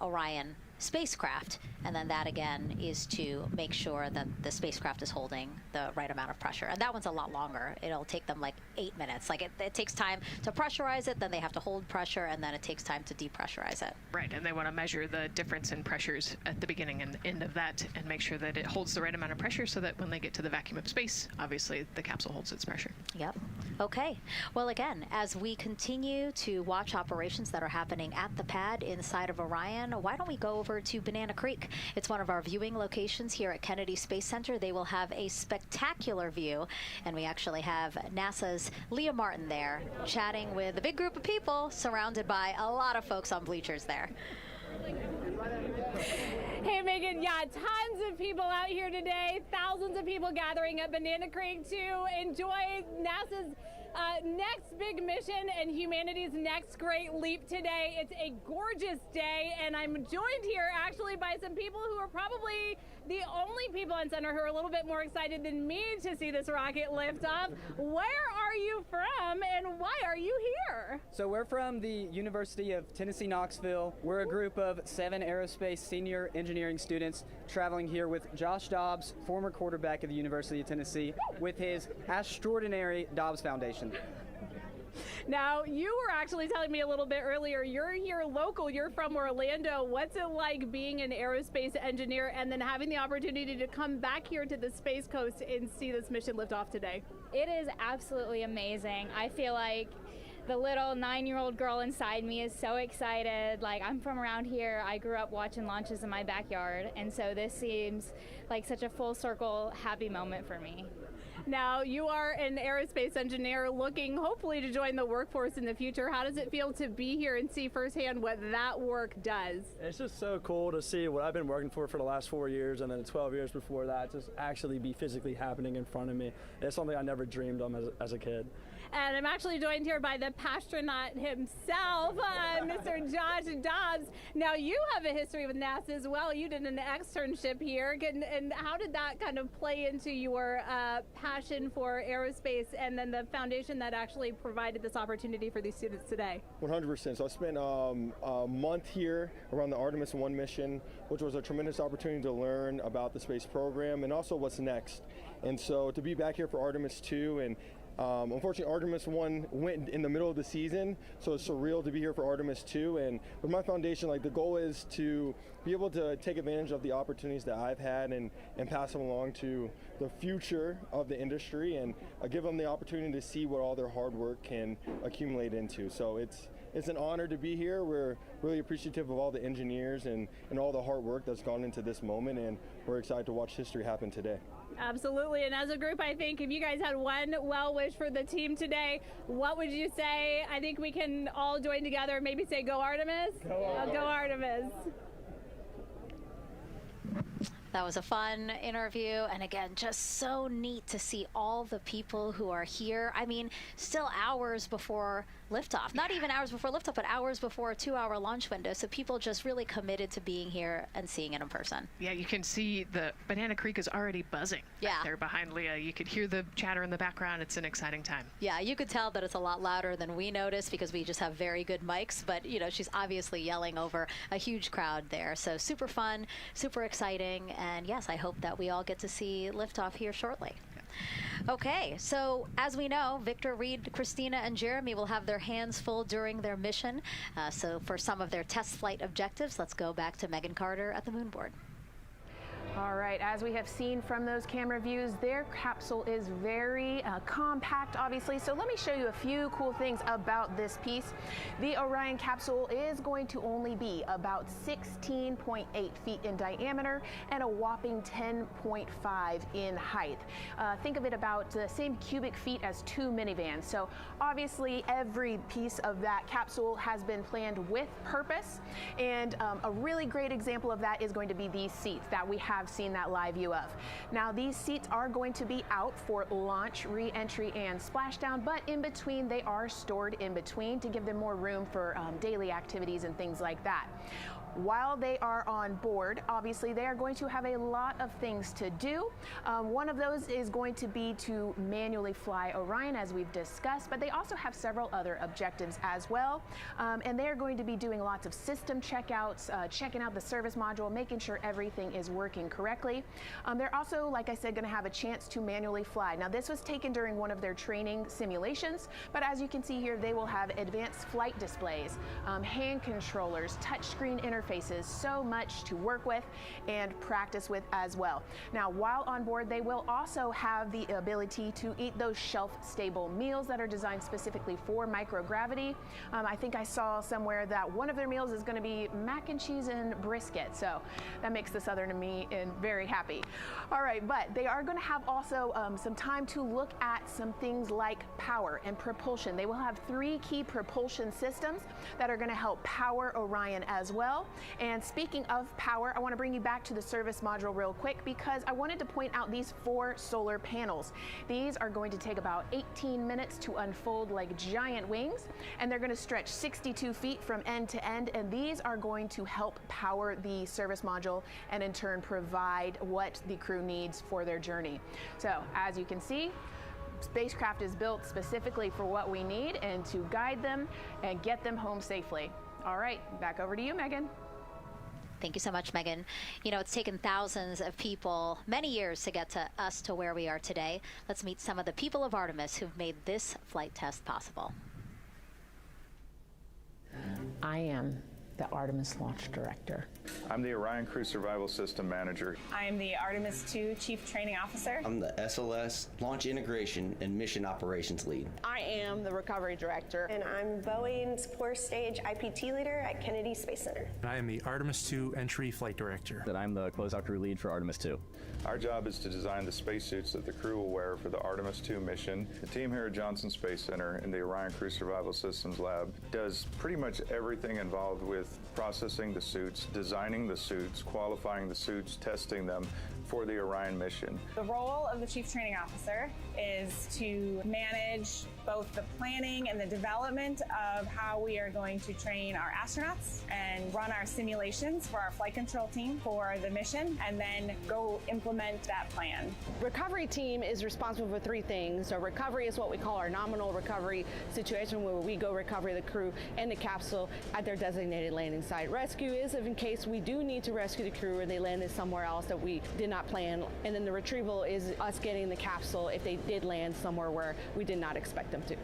Orion spacecraft, and then that again is to make sure that the spacecraft is holding the right amount of pressure. And that one's a lot longer. It'll take them like 8 minutes. Like it takes time to pressurize it, then they have to hold pressure, and then it takes time to depressurize it. Right, and they want to measure the difference in pressures at the beginning and end of that, and make sure that it holds the right amount of pressure, so that when they get to the vacuum of space, obviously the capsule holds its pressure. Yep. Okay. Well, again, as we continue to watch operations that are happening at the pad inside of Orion, why don't we go over to Banana Creek? It's one of our viewing locations here at Kennedy Space Center. They will have a spectacular view, and we actually have NASA's Leah Martin there chatting with a big group of people surrounded by a lot of folks on bleachers there. Hey Megan, yeah, tons of people out here today, thousands of people gathering at Banana Creek to enjoy NASA's next big mission and humanity's next great leap today. It's a gorgeous day, and I'm joined here actually by some people who are probably the only people on center who are a little bit more excited than me to see this rocket lift off. Where are you from, and why are you here? So we're from the University of Tennessee, Knoxville. We're a group of 7 aerospace senior engineering students traveling here with Josh Dobbs, former quarterback of the University of Tennessee, with his extraordinary Dobbs Foundation. Now, you were actually telling me a little bit earlier, you're here local, you're from Orlando. What's it like being an aerospace engineer and then having the opportunity to come back here to the Space Coast and see this mission lift off today? It is absolutely amazing. I feel like the little 9-year-old girl inside me is so excited. Like, I'm from around here. I grew up watching launches in my backyard, and so this seems like such a full circle happy moment for me. Now, you are an aerospace engineer looking hopefully to join the workforce in the future. How does it feel to be here and see firsthand what that work does? It's just so cool to see what I've been working for the last 4 years and then 12 years before that just actually be physically happening in front of me. It's something I never dreamed of as a kid. And I'm actually joined here by the astronaut himself, Mr. Josh Dobbs. Now, you have a history with NASA as well. You did an externship here. And how did that kind of play into your passion for aerospace and then the foundation that actually provided this opportunity for these students today? 100%. So I spent a month here around the Artemis I mission, which was a tremendous opportunity to learn about the space program and also what's next. And so to be back here for Artemis II, and unfortunately, Artemis 1 went in the middle of the season, so it's surreal to be here for Artemis 2. And with my foundation, like, the goal is to be able to take advantage of the opportunities that I've had and pass them along to the future of the industry and give them the opportunity to see what all their hard work can accumulate into. So it's an honor to be here. We're really appreciative of all the engineers and all the hard work that's gone into this moment, and we're excited to watch history happen today. Absolutely. And as a group, I think if you guys had one well wish for the team today, what would you say? I think we can all join together, maybe say go Artemis. Go Artemis. That was a fun interview, and again, just so neat to see all the people who are here. I mean, still hours before liftoff, not even hours before liftoff, but hours before a 2-hour launch window. So people just really committed to being here and seeing it in person. Yeah, you can see the Banana Creek is already buzzing. Yeah. There behind Leah. You could hear the chatter in the background. It's an exciting time. Yeah, you could tell that it's a lot louder than we noticed because we just have very good mics, but you know, she's obviously yelling over a huge crowd there. So super fun, super exciting, and yes, I hope that we all get to see liftoff here shortly. Okay, so as we know, Victor, Reid, Christina, and Jeremy will have their hands full during their mission. So for some of their test flight objectives, let's go back to Megan Carter at the moon board. All right, as we have seen from those camera views, their capsule is very compact, obviously. So let me show you a few cool things about this piece. The Orion capsule is going to only be about 16.8 feet in diameter and a whopping 10.5 in height. Think of it about the same cubic feet as 2 minivans. So obviously every piece of that capsule has been planned with purpose. And a really great example of that is going to be these seats that we have seen that live view of. Now, these seats are going to be out for launch, re-entry, and splashdown, but in between, they are stored in between to give them more room for daily activities and things like that. While they are on board, obviously they are going to have a lot of things to do. One of those is going to be to manually fly Orion, as we've discussed, but they also have several other objectives as well. And they're going to be doing lots of system checkouts, checking out the service module, making sure everything is working correctly. They're also, like I said, going to have a chance to manually fly. Now, this was taken during one of their training simulations, but as you can see here, they will have advanced flight displays, hand controllers, touchscreen interfaces, so much to work with and practice with as well. Now, while on board, they will also have the ability to eat those shelf-stable meals that are designed specifically for microgravity. I think I saw somewhere that one of their meals is going to be mac and cheese and brisket, so that makes the Southern in me very happy. All right, but they are going to have also some time to look at some things like power and propulsion. They will have 3 key propulsion systems that are going to help power Orion as well. And speaking of power, I want to bring you back to the service module real quick because I wanted to point out these 4 solar panels. These are going to take about 18 minutes to unfold like giant wings, and they're going to stretch 62 feet from end to end, and these are going to help power the service module and in turn provide what the crew needs for their journey. So as you can see, spacecraft is built specifically for what we need and to guide them and get them home safely. All right, back over to you, Megan. Thank you so much, Megan. You know, it's taken thousands of people many years to get to us to where we are today. Let's meet some of the people of Artemis who've made this flight test possible. I am the Artemis Launch Director. I'm the Orion Crew Survival System Manager. I'm the Artemis II Chief Training Officer. I'm the SLS Launch Integration and Mission Operations Lead. I am the Recovery Director. And I'm Boeing's Core Stage IPT Leader at Kennedy Space Center. And I am the Artemis II Entry Flight Director. And I'm the Closeout Crew Lead for Artemis II. Our job is to design the spacesuits that the crew will wear for the Artemis II mission. The team here at Johnson Space Center in the Orion Crew Survival Systems Lab does pretty much everything involved with processing the suits, designing the suits, qualifying the suits, testing them for the Orion mission. The role of the Chief Training Officer is to manage both the planning and the development of how we are going to train our astronauts and run our simulations for our flight control team for the mission, and then go implement that plan. Recovery team is responsible for three things. So recovery is what we call our nominal recovery situation, where we go recover the crew and the capsule at their designated landing site. Rescue is in case we do need to rescue the crew or they landed somewhere else that we did not plan. And then the retrieval is us getting the capsule if they did land somewhere where we did not expect them to.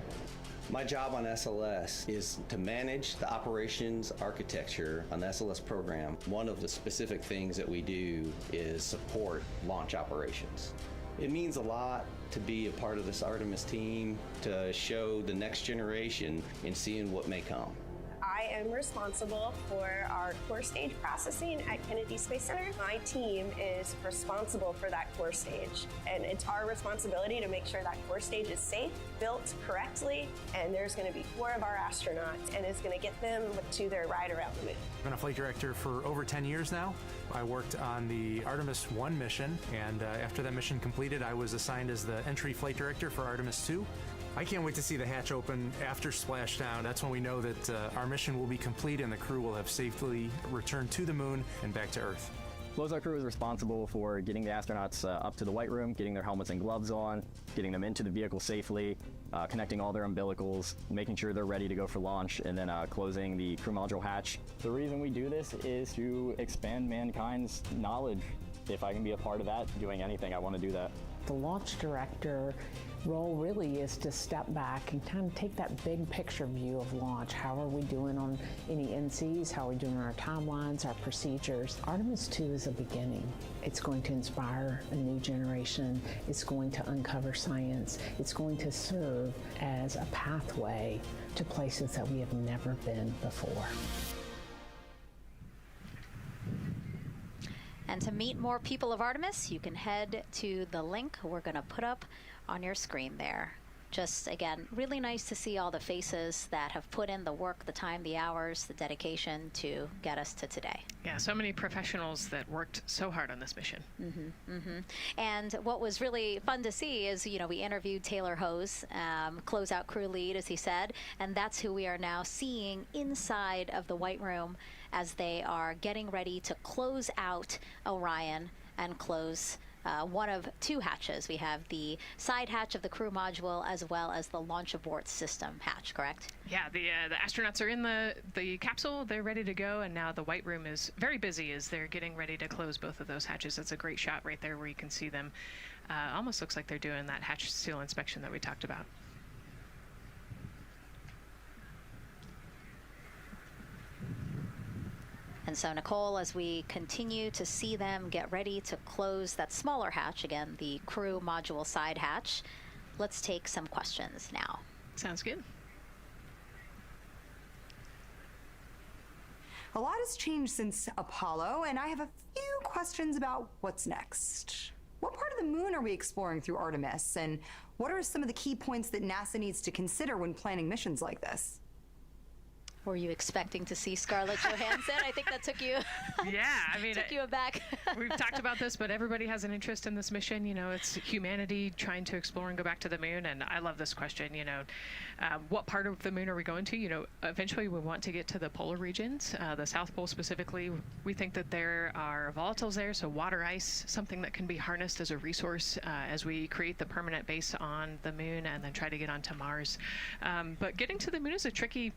My job on SLS is to manage the operations architecture on the SLS program. One of the specific things that we do is support launch operations. It means a lot to be a part of this Artemis team, to show the next generation in seeing what may come. I am responsible for our core stage processing at Kennedy Space Center. My team is responsible for that core stage, and it's our responsibility to make sure that core stage is safe, built correctly, and there's going to be 4 of our astronauts, and it's going to get them to their ride around the moon. I've been a flight director for over 10 years now. I worked on the Artemis I mission, and after that mission completed, I was assigned as the entry flight director for Artemis II. I can't wait to see the hatch open after splashdown. That's when we know that our mission will be complete and the crew will have safely returned to the moon and back to Earth. Closeout Crew is responsible for getting the astronauts up to the White Room, getting their helmets and gloves on, getting them into the vehicle safely, connecting all their umbilicals, making sure they're ready to go for launch, and then closing the crew module hatch. The reason we do this is to expand mankind's knowledge. If I can be a part of that, doing anything, I want to do that. The launch director role really is to step back and kind of take that big picture view of launch. How are we doing on any NCs? How are we doing on our timelines, our procedures? Artemis II is a beginning. It's going to inspire a new generation. It's going to uncover science. It's going to serve as a pathway to places that we have never been before. And to meet more people of Artemis, you can head to the link we're going to put up on your screen there. Just, again, really nice to see all the faces that have put in the work, the time, the hours, the dedication to get us to today. Yeah, so many professionals that worked so hard on this mission. And what was really fun to see is, you know, we interviewed Taylor Hose, closeout crew lead, as he said, and that's who we are now seeing inside of the White Room as they are getting ready to close out Orion and close one of 2 hatches. We have the side hatch of the crew module as well as the launch abort system hatch, correct? Yeah, the astronauts are in the capsule. They're ready to go, and now the White Room is very busy as they're getting ready to close both of those hatches. It's a great shot right there where you can see them. Almost looks like they're doing that hatch seal inspection that we talked about. And so, Nicole, as we continue to see them get ready to close that smaller hatch, again, the crew module side hatch, let's take some questions now. Sounds good. A lot has changed since Apollo, and I have a few questions about what's next. What part of the moon are we exploring through Artemis, and what are some of the key points that NASA needs to consider when planning missions like this? Were you expecting to see Scarlett Johansson? I think that took you. Yeah, I mean, took you aback. We've talked about this, but everybody has an interest in this mission. You know, it's humanity trying to explore and go back to the moon. And I love this question. You know, what part of the moon are we going to? You know, eventually we want to get to the polar regions, the South Pole specifically. We think that there are volatiles there, so water ice, something that can be harnessed as a resource as we create the permanent base on the moon and then try to get onto Mars. But getting to the moon is a tricky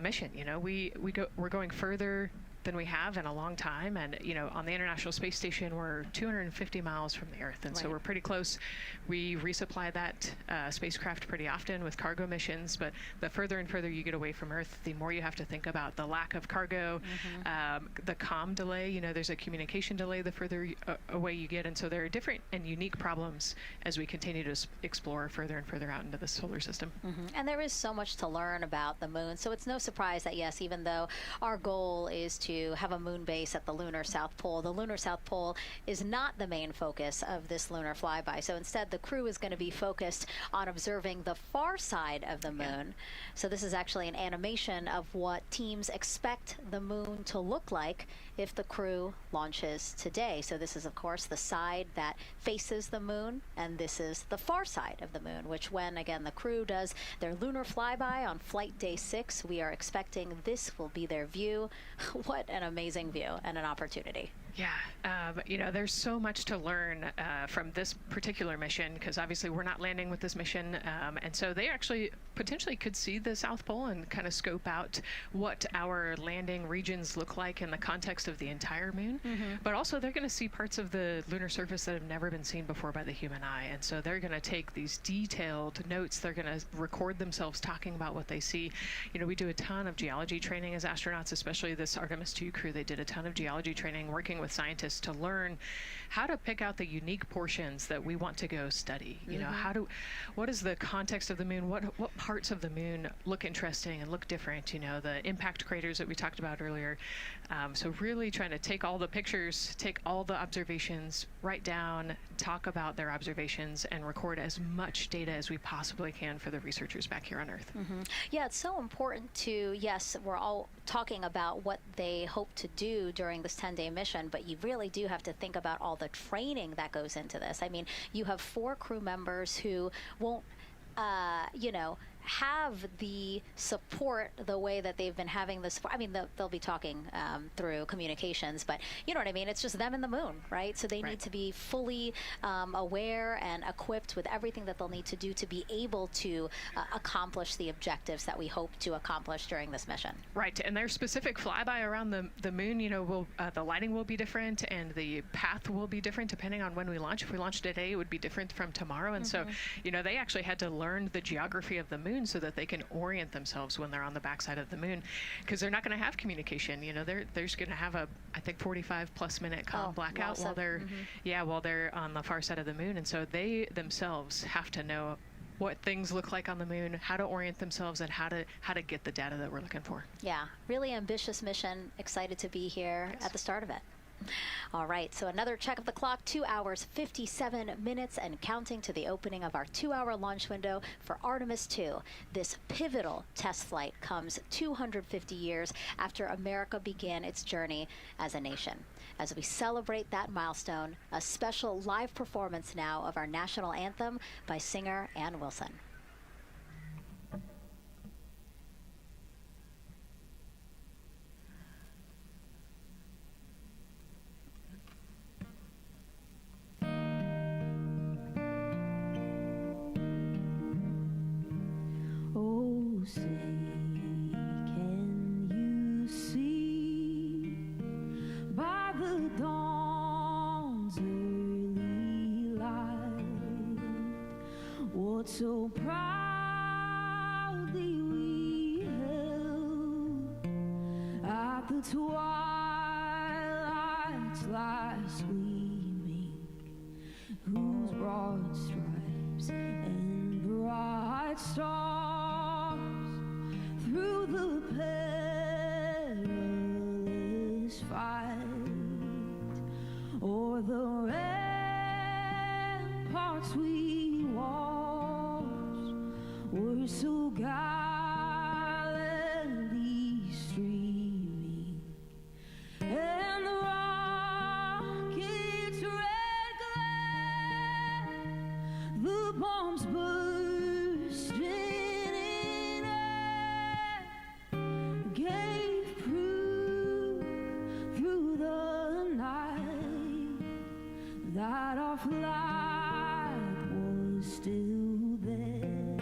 mission. You know, we're going further than we have in a long time. And, you know, on the International Space Station, we're 250 miles from the Earth, and so we're pretty close. We resupply that spacecraft pretty often with cargo missions, but the further and further you get away from Earth, the more you have to think about the lack of cargo, the comm delay. You know, there's a communication delay the further away you get, and so there are different and unique problems as we continue to explore further and further out into the solar system. And there is so much to learn about the moon, so it's no surprise that, yes, even though our goal is to have a moon base at the lunar South Pole, the lunar South Pole is not the main focus of this lunar flyby. So instead, the crew is going to be focused on observing the far side of the moon. So this is actually an animation of what teams expect the moon to look like if the crew launches today. So this is, of course, the side that faces the moon, and this is the far side of the moon, which when, again, the crew does their lunar flyby on flight day 6, we are expecting this will be their view. What an amazing view and an opportunity. Yeah, you know, there's so much to learn from this particular mission, because obviously we're not landing with this mission, and so they actually potentially could see the South Pole and kind of scope out what our landing regions look like in the context of the entire moon. But also they're going to see parts of the lunar surface that have never been seen before by the human eye, and so they're going to take these detailed notes. They're going to record themselves talking about what they see. You know, we do a ton of geology training as astronauts, especially this Artemis II crew. They did a ton of geology training working with scientists to learn how to pick out the unique portions that we want to go study. You know, what is the context of the moon? What parts of the moon look interesting and look different? You know, the impact craters that we talked about earlier. So really trying to take all the pictures, take all the observations, write down, talk about their observations, and record as much data as we possibly can for the researchers back here on Earth. Yeah, it's so important to, yes, we're all talking about what they hope to do during this 10-day mission, but you really do have to think about all the training that goes into this. I mean, you have 4 crew members who won't, you know, have the support the way that they've been having this. I mean, they'll be talking through communications, but you know what I mean? It's just them and the moon, right? So they need to be fully aware and equipped with everything that they'll need to do to be able to accomplish the objectives that we hope to accomplish during this mission. Right, and their specific flyby around the moon, you know, the lighting will be different and the path will be different depending on when we launch. If we launch today, it would be different from tomorrow. And so, you know, they actually had to learn the geography of the moon so that they can orient themselves when they're on the backside of the moon, because they're not going to have communication. You know, they're just going to have a, I think, 45+ minute comm blackout while they're while they're on the far side of the moon. And so they themselves have to know what things look like on the moon, how to orient themselves, and how to get the data that we're looking for. Yeah, really ambitious mission. Excited to be here at the start of it. All right, so another check of the clock, 2 hours, 57 minutes and counting to the opening of our 2-hour launch window for Artemis II. This pivotal test flight comes 250 years after America began its journey as a nation. As we celebrate that milestone, a special live performance now of our national anthem by singer Ann Wilson. Say, can you see by the dawn's early light what so proudly we held at the twilight's last gleaming, whose broad stripes and bright stars through the perilous fight, o'er the ramparts we watched, were so gallantly streaming, and the rocket's red glare, the bombs bursting in air, gave proof through the night that our flag was still there.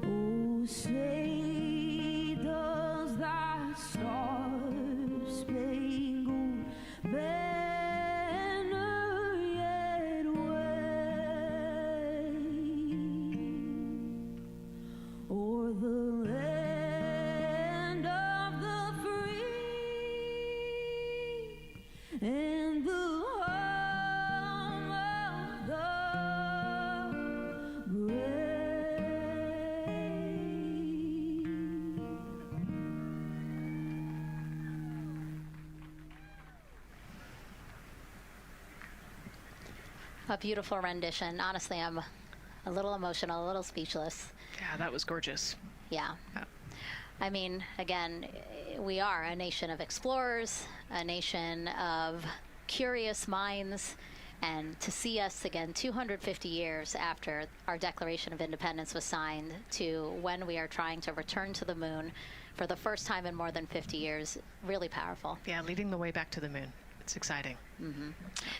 Oh, say does that star A beautiful rendition. Honestly, I'm a little emotional, a little speechless. Yeah, that was gorgeous. Yeah. I mean, again, we are a nation of explorers, a nation of curious minds, and to see us again 250 years after our Declaration of Independence was signed to when we are trying to return to the moon for the first time in more than 50 years, really powerful. Yeah, leading the way back to the moon. It's exciting. Mm-hmm.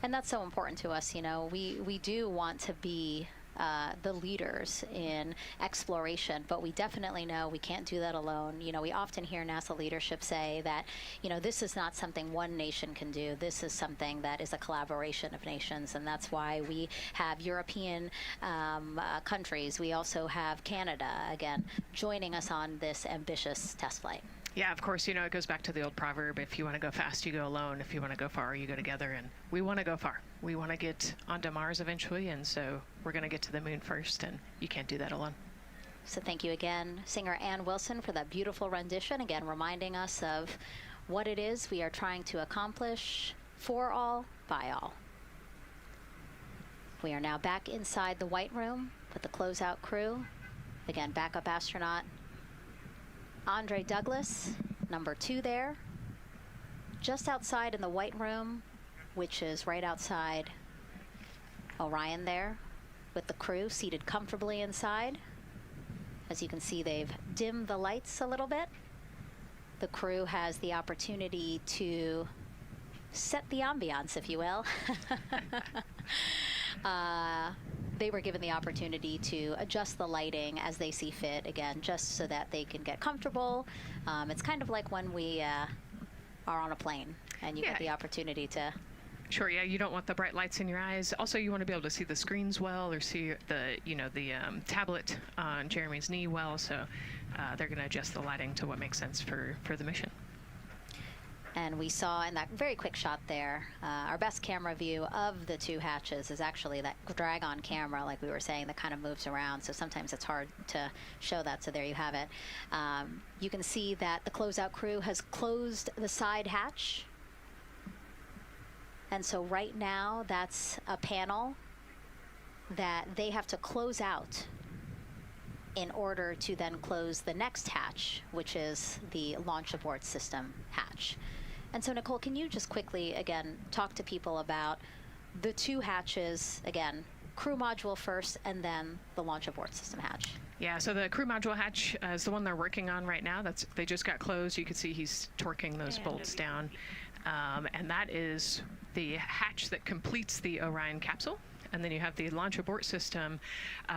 And that's so important to us. You know, we do want to be the leaders in exploration, but we definitely know we can't do that alone. You know, we often hear NASA leadership say that, you know, this is not something one nation can do. This is something that is a collaboration of nations, and that's why we have European countries. We also have Canada, again, joining us on this ambitious test flight. Yeah, of course, you know, it goes back to the old proverb, if you want to go fast, you go alone. If you want to go far, you go together. And we want to go far. We want to get onto Mars eventually, and so we're going to get to the moon first, and you can't do that alone. So thank you again, singer Ann Wilson, for that beautiful rendition, again reminding us of what it is we are trying to accomplish for all, by all. We are now back inside the White Room with the closeout crew. Again, backup astronaut Andre Douglas, number 2 there, just outside in the White Room, which is right outside Orion there, with the crew seated comfortably inside. As you can see, they've dimmed the lights a little bit. The crew has the opportunity to set the ambiance, if you will. They were given the opportunity to adjust the lighting as they see fit, again, just so that they can get comfortable. It's kind of like when we are on a plane and you get the opportunity to... Sure, yeah, you don't want the bright lights in your eyes. Also, you want to be able to see the screens well, or see the, you know, the tablet on Jeremy's knee well, so they're going to adjust the lighting to what makes sense for the mission. And we saw in that very quick shot there, our best camera view of the 2 hatches is actually that drag-on camera, like we were saying, that kind of moves around. So sometimes it's hard to show that. So there you have it. You can see that the closeout crew has closed the side hatch. And so right now, that's a panel that they have to close out in order to then close the next hatch, which is the launch abort system hatch. And so, Nicole, can you just quickly, again, talk to people about the 2 hatches, again, crew module first, and then the launch abort system hatch? Yeah, so the crew module hatch is the one they're working on right now. They just got closed. You can see he's torquing those bolts down. And that is the hatch that completes the Orion capsule. And then you have the launch abort system,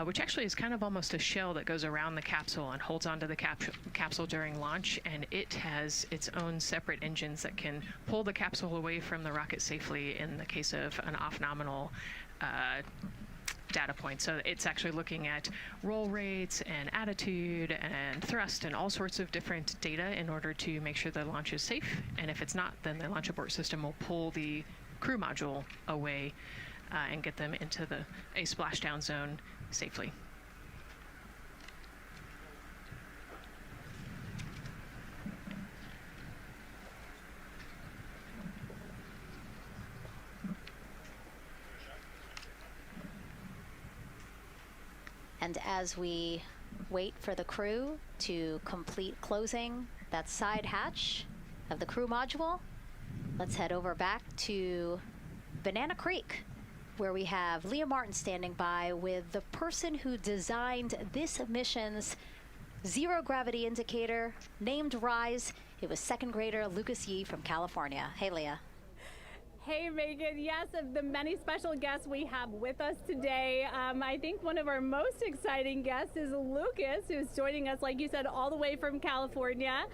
which actually is kind of almost a shell that goes around the capsule and holds onto the capsule during launch. And it has its own separate engines that can pull the capsule away from the rocket safely in the case of an off-nominal data point. So it's actually looking at roll rates and attitude and thrust and all sorts of different data in order to make sure the launch is safe. And if it's not, then the launch abort system will pull the crew module away and get them into a splashdown zone safely. And as we wait for the crew to complete closing that side hatch of the crew module, let's head over back to Banana Creek, where we have Leah Martin standing by with the person who designed this mission's zero gravity indicator, named RISE. It was 2nd grader Lucas Yee from California. Hey, Leah. Hey, Megan. Yes, of the many special guests we have with us today, I think one of our most exciting guests is Lucas, who's joining us, like you said, all the way from California.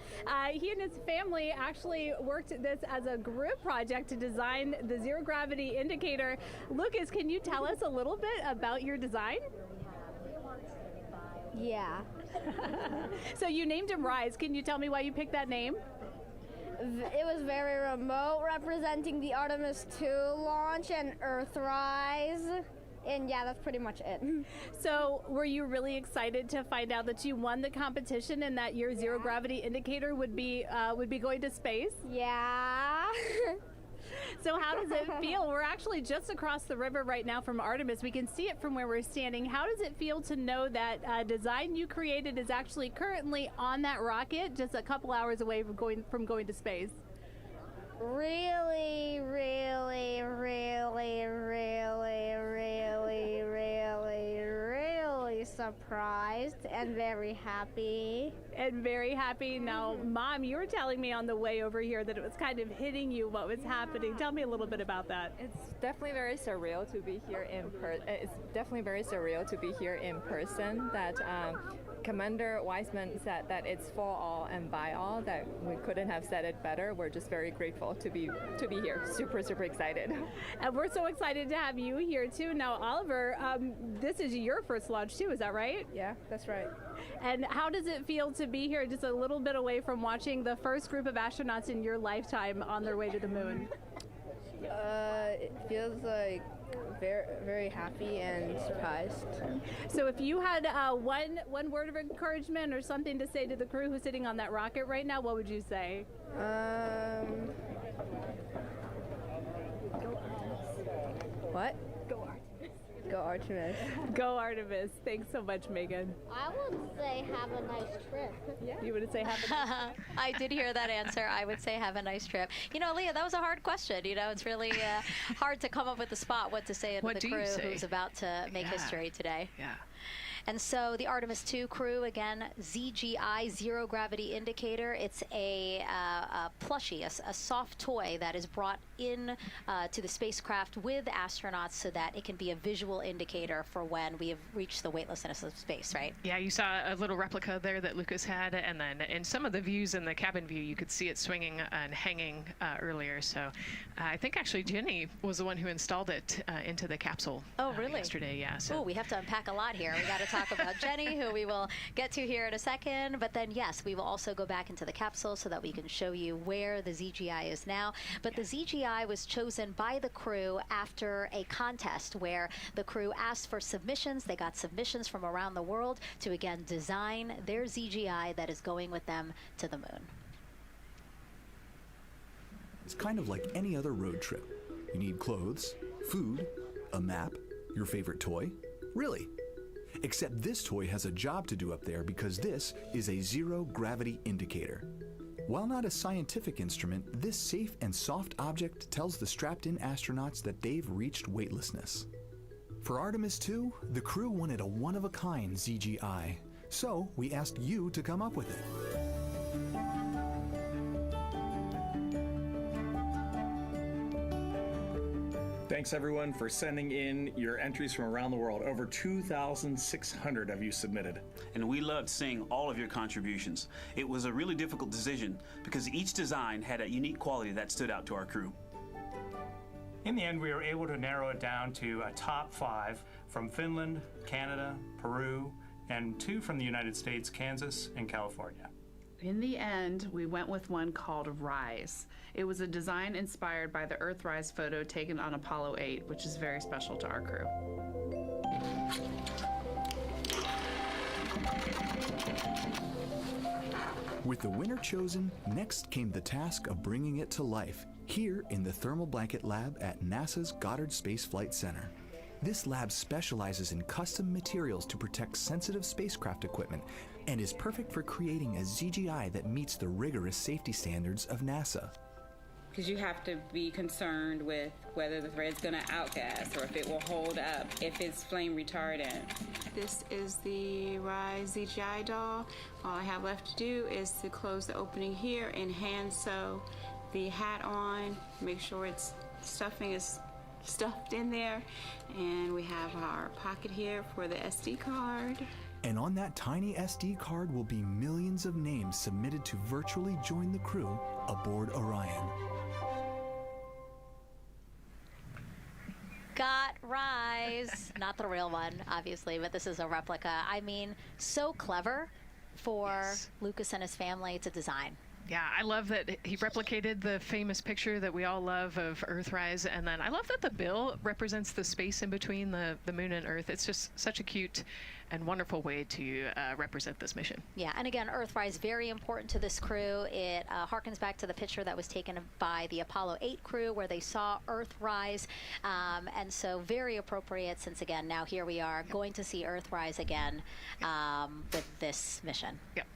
He and his family actually worked this as a group project to design the zero gravity indicator. Lucas, can you tell us a little bit about your design? Yeah. So you named him RISE. Can you tell me why you picked that name? It was very remote, representing the Artemis II launch and Earthrise. And yeah, that's pretty much it. So were you really excited to find out that you won the competition and that your zero gravity indicator would be going to space? Yeah. So how does it feel? We're actually just across the river right now from Artemis. We can see it from where we're standing. How does it feel to know that design you created is actually currently on that rocket just a couple hours away from going to space? Really, really, really, really, really, really, really surprised and very happy. And very happy. Now, Mom, you were telling me on the way over here that it was kind of hitting you what was happening. Tell me a little bit about that. It's definitely very surreal to be here in person. It's definitely very surreal to be here in person. That Commander Wiseman said that it's for all and by all, that we couldn't have said it better. We're just very grateful to be here. Super, super excited. And we're so excited to have you here too. Now, Oliver, this is your first launch too, is that right? Yeah, that's right. And how does it feel to be here just a little bit away from watching the first group of astronauts in your lifetime on their way to the moon? It feels like very, very happy and surprised. So if you had one word of encouragement or something to say to the crew who's sitting on that rocket right now, what would you say? What? Go Artemis. Go Artemis. Go Artemis. Thanks so much, Megan. I would say have a nice trip. Yeah. You would say have a nice trip? I did hear that answer. I would say have a nice trip. You know, Leah, that was a hard question. You know, it's really hard to come up with a spot what to say to the crew who's about to make history today. Yeah. And so the Artemis II crew, again, ZGI, Zero Gravity Indicator. It's a plushie, a soft toy that is brought in to the spacecraft with astronauts so that it can be a visual indicator for when we have reached the weightlessness of space, right? Yeah, you saw a little replica there that Lucas had, and then in some of the views in the cabin view, you could see it swinging and hanging earlier. So I think actually Jenny was the one who installed it into the capsule. Oh, really? Yesterday, yeah. So. Oh, we have to unpack a lot here. We got to talk about Jenny, who we will get to here in a second. But then, yes, we will also go back into the capsule so that we can show you where the ZGI is now. But the ZGI was chosen by the crew after a contest where the crew asked for submissions. They got submissions from around the world to, again, design their ZGI that is going with them to the moon. It's kind of like any other road trip. You need clothes, food, a map, your favorite toy. Really. Except this toy has a job to do up there because this is a zero gravity indicator. While not a scientific instrument, this safe and soft object tells the strapped-in astronauts that they've reached weightlessness. For Artemis II, the crew wanted a one-of-a-kind ZGI, so we asked you to come up with it. Thanks everyone for sending in your entries from around the world. Over 2,600 of you submitted. And we loved seeing all of your contributions. It was a really difficult decision because each design had a unique quality that stood out to our crew. In the end, we were able to narrow it down to a top 5 from Finland, Canada, Peru, and 2 from the United States, Kansas, and California. In the end, we went with one called Rise. It was a design inspired by the Earthrise photo taken on Apollo 8, which is very special to our crew. With the winner chosen, next came the task of bringing it to life here in the Thermal Blanket Lab at NASA's Goddard Space Flight Center. This lab specializes in custom materials to protect sensitive spacecraft equipment and is perfect for creating a ZGI that meets the rigorous safety standards of NASA. Because you have to be concerned with whether the thread's going to outgas or if it will hold up, if it's flame retardant. This is the Rise ZGI doll. All I have left to do is to close the opening here and hand sew the hat on, make sure its stuffing is stuffed in there, and we have our pocket here for the SD card. And on that tiny SD card will be millions of names submitted to virtually join the crew aboard Orion. Got Rise. Not the real one, obviously, but this is a replica. I mean, so clever for Lucas and his family to design. Yeah, I love that he replicated the famous picture that we all love of Earthrise, and then I love that the bill represents the space in between the moon and Earth. It's just such a cute and wonderful way to represent this mission. Yeah, and again, Earthrise, very important to this crew. It harkens back to the picture that was taken by the Apollo 8 crew where they saw Earthrise, and so very appropriate since, again, now here we are going to see Earthrise again with this mission. Yep.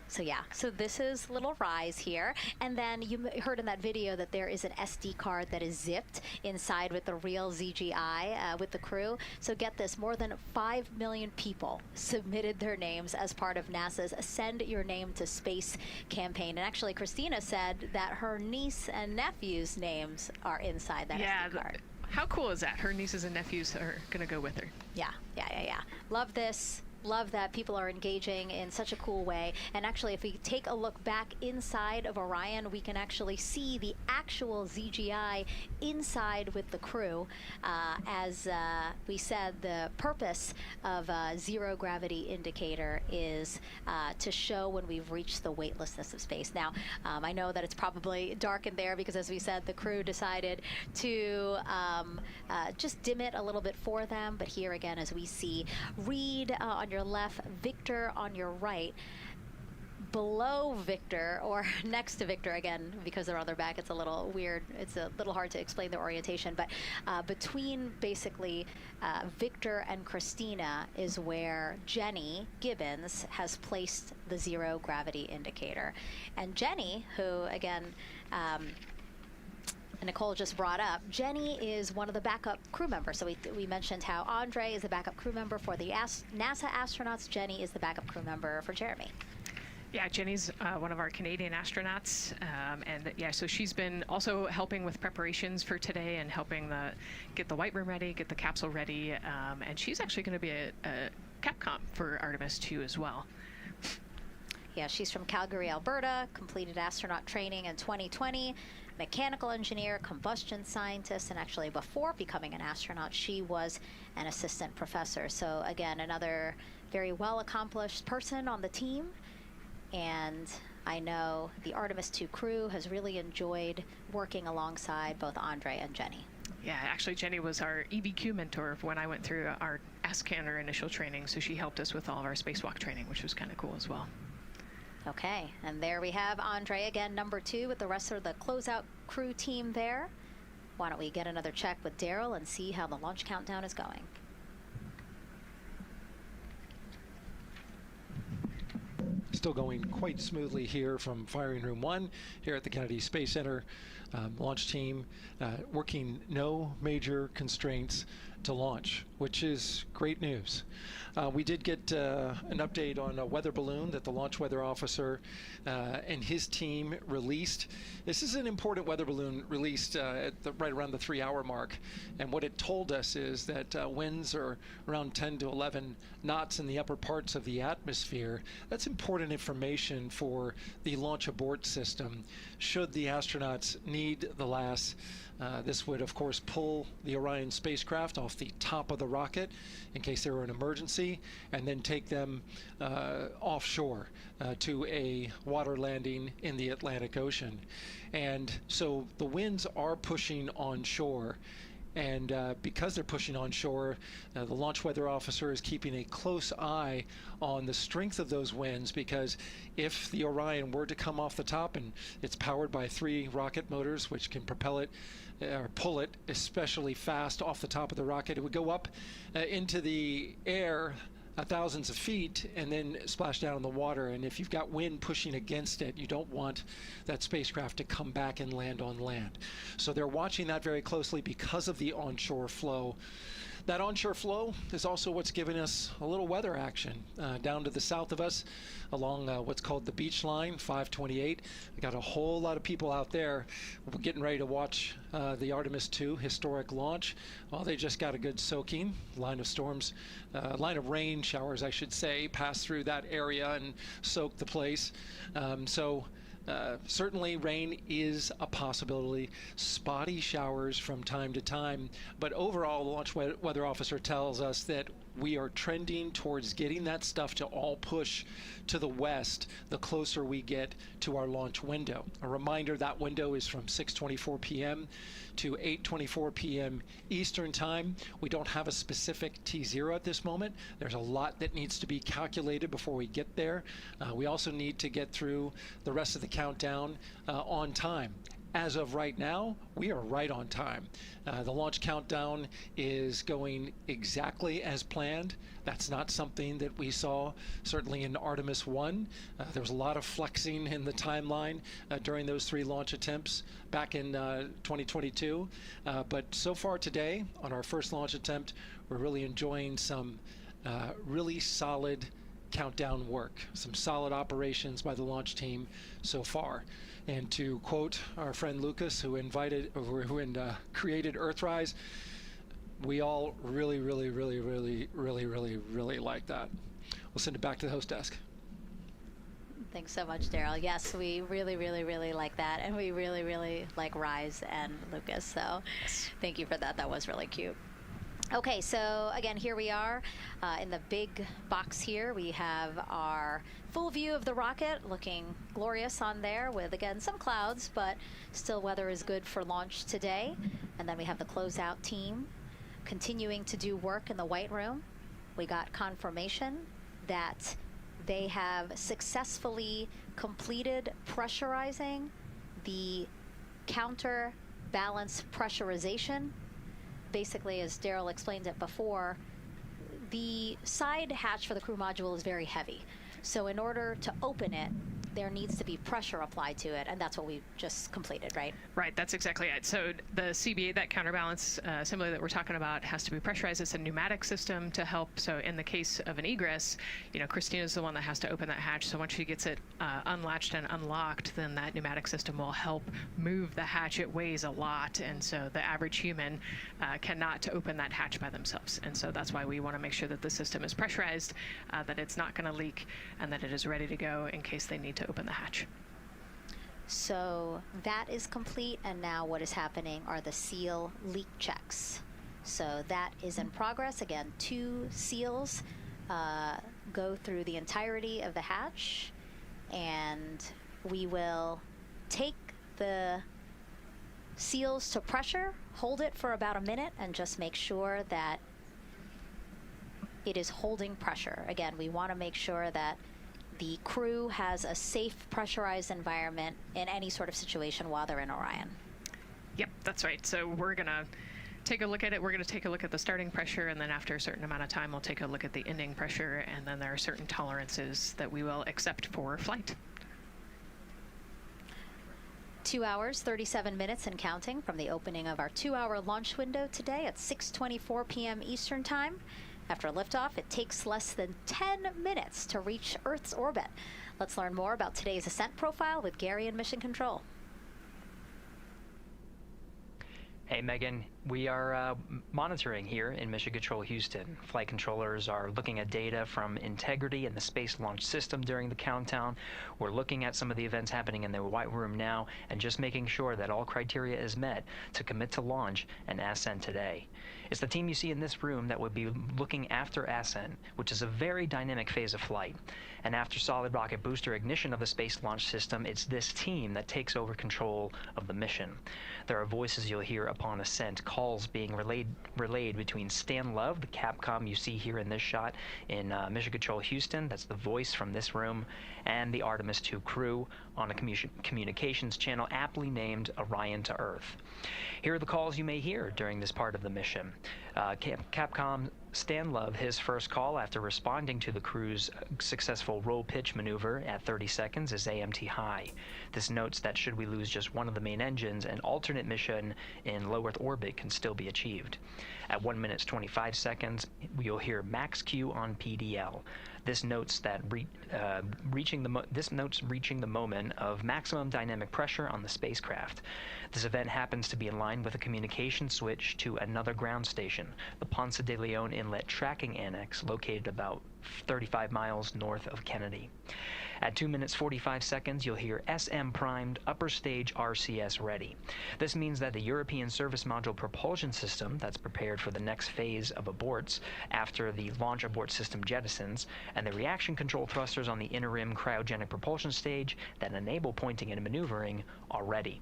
So yeah, so this is little Rise here, and then you heard in that video that there is an SD card that is zipped inside with the real ZGI with the crew. So get this, more than 5 million people submitted their names as part of NASA's Send Your Name to Space campaign. And actually, Christina said that her niece and nephew's names are inside that SD card. How cool is that? Her nieces and nephews are going to go with her. Yeah. Love this. Love that people are engaging in such a cool way. And actually, if we take a look back inside of Orion, we can actually see the actual ZGI inside with the crew. As we said, the purpose of a zero gravity indicator is to show when we've reached the weightlessness of space. Now, I know that it's probably dark in there because, as we said, the crew decided to just dim it a little bit for them. But here again, as we see Reid on your left, Victor on your right. Below Victor, or next to Victor, again, because they're on their back, it's a little weird. It's a little hard to explain their orientation. But between basically Victor and Christina is where Jenny Gibbons has placed the zero gravity indicator. And Jenny, who, again, Nicole just brought up, Jenny is one of the backup crew members. So we mentioned how Andre is the backup crew member for the NASA astronauts. Jenny is the backup crew member for Jeremy. Yeah, Jenny's one of our Canadian astronauts, and yeah, so she's been also helping with preparations for today and helping get the white room ready, get the capsule ready, and she's actually going to be a Capcom for Artemis II as well. Yeah, she's from Calgary, Alberta, completed astronaut training in 2020. Mechanical engineer, combustion scientist, and actually before becoming an astronaut, she was an assistant professor. So again, another very well-accomplished person on the team. And I know the Artemis II crew has really enjoyed working alongside both Andre and Jenny. Yeah, actually Jenny was our EBQ mentor when I went through our AskCanner initial training, so she helped us with all of our spacewalk training, which was kind of cool as well. Okay, and there we have Andre again, number 2, with the rest of the closeout crew team there. Why don't we get another check with Daryl and see how the launch countdown is going. Still going quite smoothly here from Firing Room 1 here at the Kennedy Space Center. Launch team working no major constraints to launch, which is great news. We did get an update on a weather balloon that the launch weather officer and his team released. This is an important weather balloon released right around the 3-hour mark, and what it told us is that winds are around 10 to 11 knots in the upper parts of the atmosphere. That's important information for the launch abort system should the astronauts need the LAS. This would, of course, pull the Orion spacecraft off the top of the rocket in case there were an emergency, and then take them offshore to a water landing in the Atlantic Ocean. And so the winds are pushing onshore. And because they're pushing onshore, the launch weather officer is keeping a close eye on the strength of those winds, because if the Orion were to come off the top, and it's powered by 3 rocket motors which can propel it or pull it especially fast off the top of the rocket, it would go up into the air thousands of feet and then splash down in the water. And if you've got wind pushing against it, you don't want that spacecraft to come back and land on land. So they're watching that very closely because of the onshore flow. That onshore flow is also what's giving us a little weather action down to the south of us along what's called the beach line, 528. We got a whole lot of people out there getting ready to watch the Artemis II historic launch. Well, they just got a good soaking. Line of rain showers, I should say, passed through that area and soaked the place. Certainly rain is a possibility, spotty showers from time to time, but overall the launch weather officer tells us that we are trending towards getting that stuff to all push to the west the closer we get to our launch window. A reminder, that window is from 6:24 p.m. to 8:24 p.m. Eastern Time. We don't have a specific T0 at this moment. There's a lot that needs to be calculated before we get there. We also need to get through the rest of the countdown on time. As of right now, we are right on time. The launch countdown is going exactly as planned. That's not something that we saw certainly in Artemis 1. There was a lot of flexing in the timeline during those 3 launch attempts back in 2022. But so far today, on our first launch attempt, we're really enjoying some really solid countdown work, some solid operations by the launch team so far. And to quote our friend Lucas, who created Earthrise, we all really like that. We'll send it back to the host desk. Thanks so much, Daryl. Yes, we really like that, and we really like Rise and Lucas. So thank you for that. That was really cute. Okay, so again, here we are in the big box here. We have our full view of the rocket, looking glorious on there with, again, some clouds, but still weather is good for launch today. And then we have the closeout team continuing to do work in the White Room. We got confirmation that they have successfully completed pressurizing the counterbalance pressurization. Basically, as Daryl explained it before, the side hatch for the crew module is very heavy. So in order to open it, there needs to be pressure applied to it, and that's what we just completed, right? Right, that's exactly it. So the CBA, that counterbalance assembly that we're talking about, has to be pressurized. It's a pneumatic system to help. So in the case of an egress, you know, Christina's the one that has to open that hatch. So once she gets it unlatched and unlocked, then that pneumatic system will help move the hatch. It weighs a lot, and so the average human cannot open that hatch by themselves. And so that's why we want to make sure that the system is pressurized, that it's not going to leak, and that it is ready to go in case they need to open the hatch. So that is complete, and now what is happening are the seal leak checks. So that is in progress. Again, 2 seals go through the entirety of the hatch, and we will take the seals to pressure, hold it for about a minute, and just make sure that it is holding pressure. Again, we want to make sure that the crew has a safe, pressurized environment in any sort of situation while they're in Orion. Yep, that's right. So we're going to take a look at it. We're going to take a look at the starting pressure, and then after a certain amount of time, we'll take a look at the ending pressure, and then there are certain tolerances that we will accept for flight. 2 hours, 37 minutes and counting from the opening of our 2-hour launch window today at 6:24 p.m. Eastern Time. After liftoff, it takes less than 10 minutes to reach Earth's orbit. Let's learn more about today's ascent profile with Gary in Mission Control. Hey, Megan. We are monitoring here in Mission Control Houston. Flight controllers are looking at data from integrity in the Space Launch System during the countdown. We're looking at some of the events happening in the White Room now and just making sure that all criteria is met to commit to launch and ascent today. It's the team you see in this room that would be looking after ascent, which is a very dynamic phase of flight. And after solid rocket booster ignition of the Space Launch System, it's this team that takes over control of the mission. There are voices you'll hear upon ascent, calls being relayed between Stan Love, the Capcom you see here in this shot in Mission Control Houston, that's the voice from this room, and the Artemis II crew on a communications channel aptly named Orion to Earth. Here are the calls you may hear during this part of the mission. Capcom Stan Love, his first call after responding to the crew's successful roll pitch maneuver at 30 seconds is AMT high. This notes that should we lose just one of the main engines, an alternate mission in low Earth orbit can still be achieved. At 1 minute 25 seconds, you'll hear max Q on PDL. This notes that reaching the moment of maximum dynamic pressure on the spacecraft. This event happens to be in line with a communication switch to another ground station, the Ponce de Leon Inlet Tracking Annex, located about 35 miles north of Kennedy. At 2 minutes 45 seconds, you'll hear SM primed upper stage RCS ready. This means that the European Service Module propulsion system that's prepared for the next phase of aborts after the launch abort system jettisons, and the reaction control thrusters on the inner rim cryogenic propulsion stage that enable pointing and maneuvering are ready.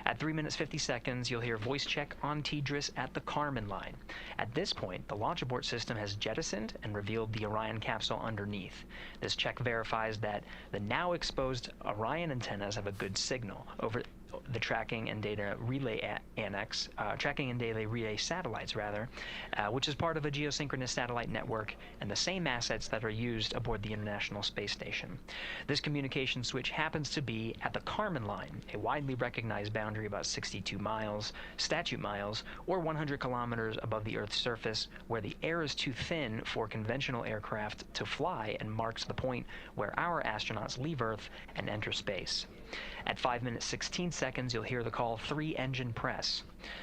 At 3 minutes 50 seconds, you'll hear voice check on TDRS at the Kármán line. At this point, the launch abort system has jettisoned and revealed the Orion capsule underneath. This check verifies that the now exposed Orion antennas have a good signal over the tracking and data relay tracking and data relay satellites, which is part of a geosynchronous satellite network and the same assets that are used aboard the International Space Station. This communication switch happens to be at the Kármán line, a widely recognized boundary about 62 miles, statute miles, or 100 kilometers above the Earth's surface, where the air is too thin for conventional aircraft to fly and marks the point where our astronauts leave Earth and enter space. At 5 minutes 16 seconds, you'll hear the call 3-engine press.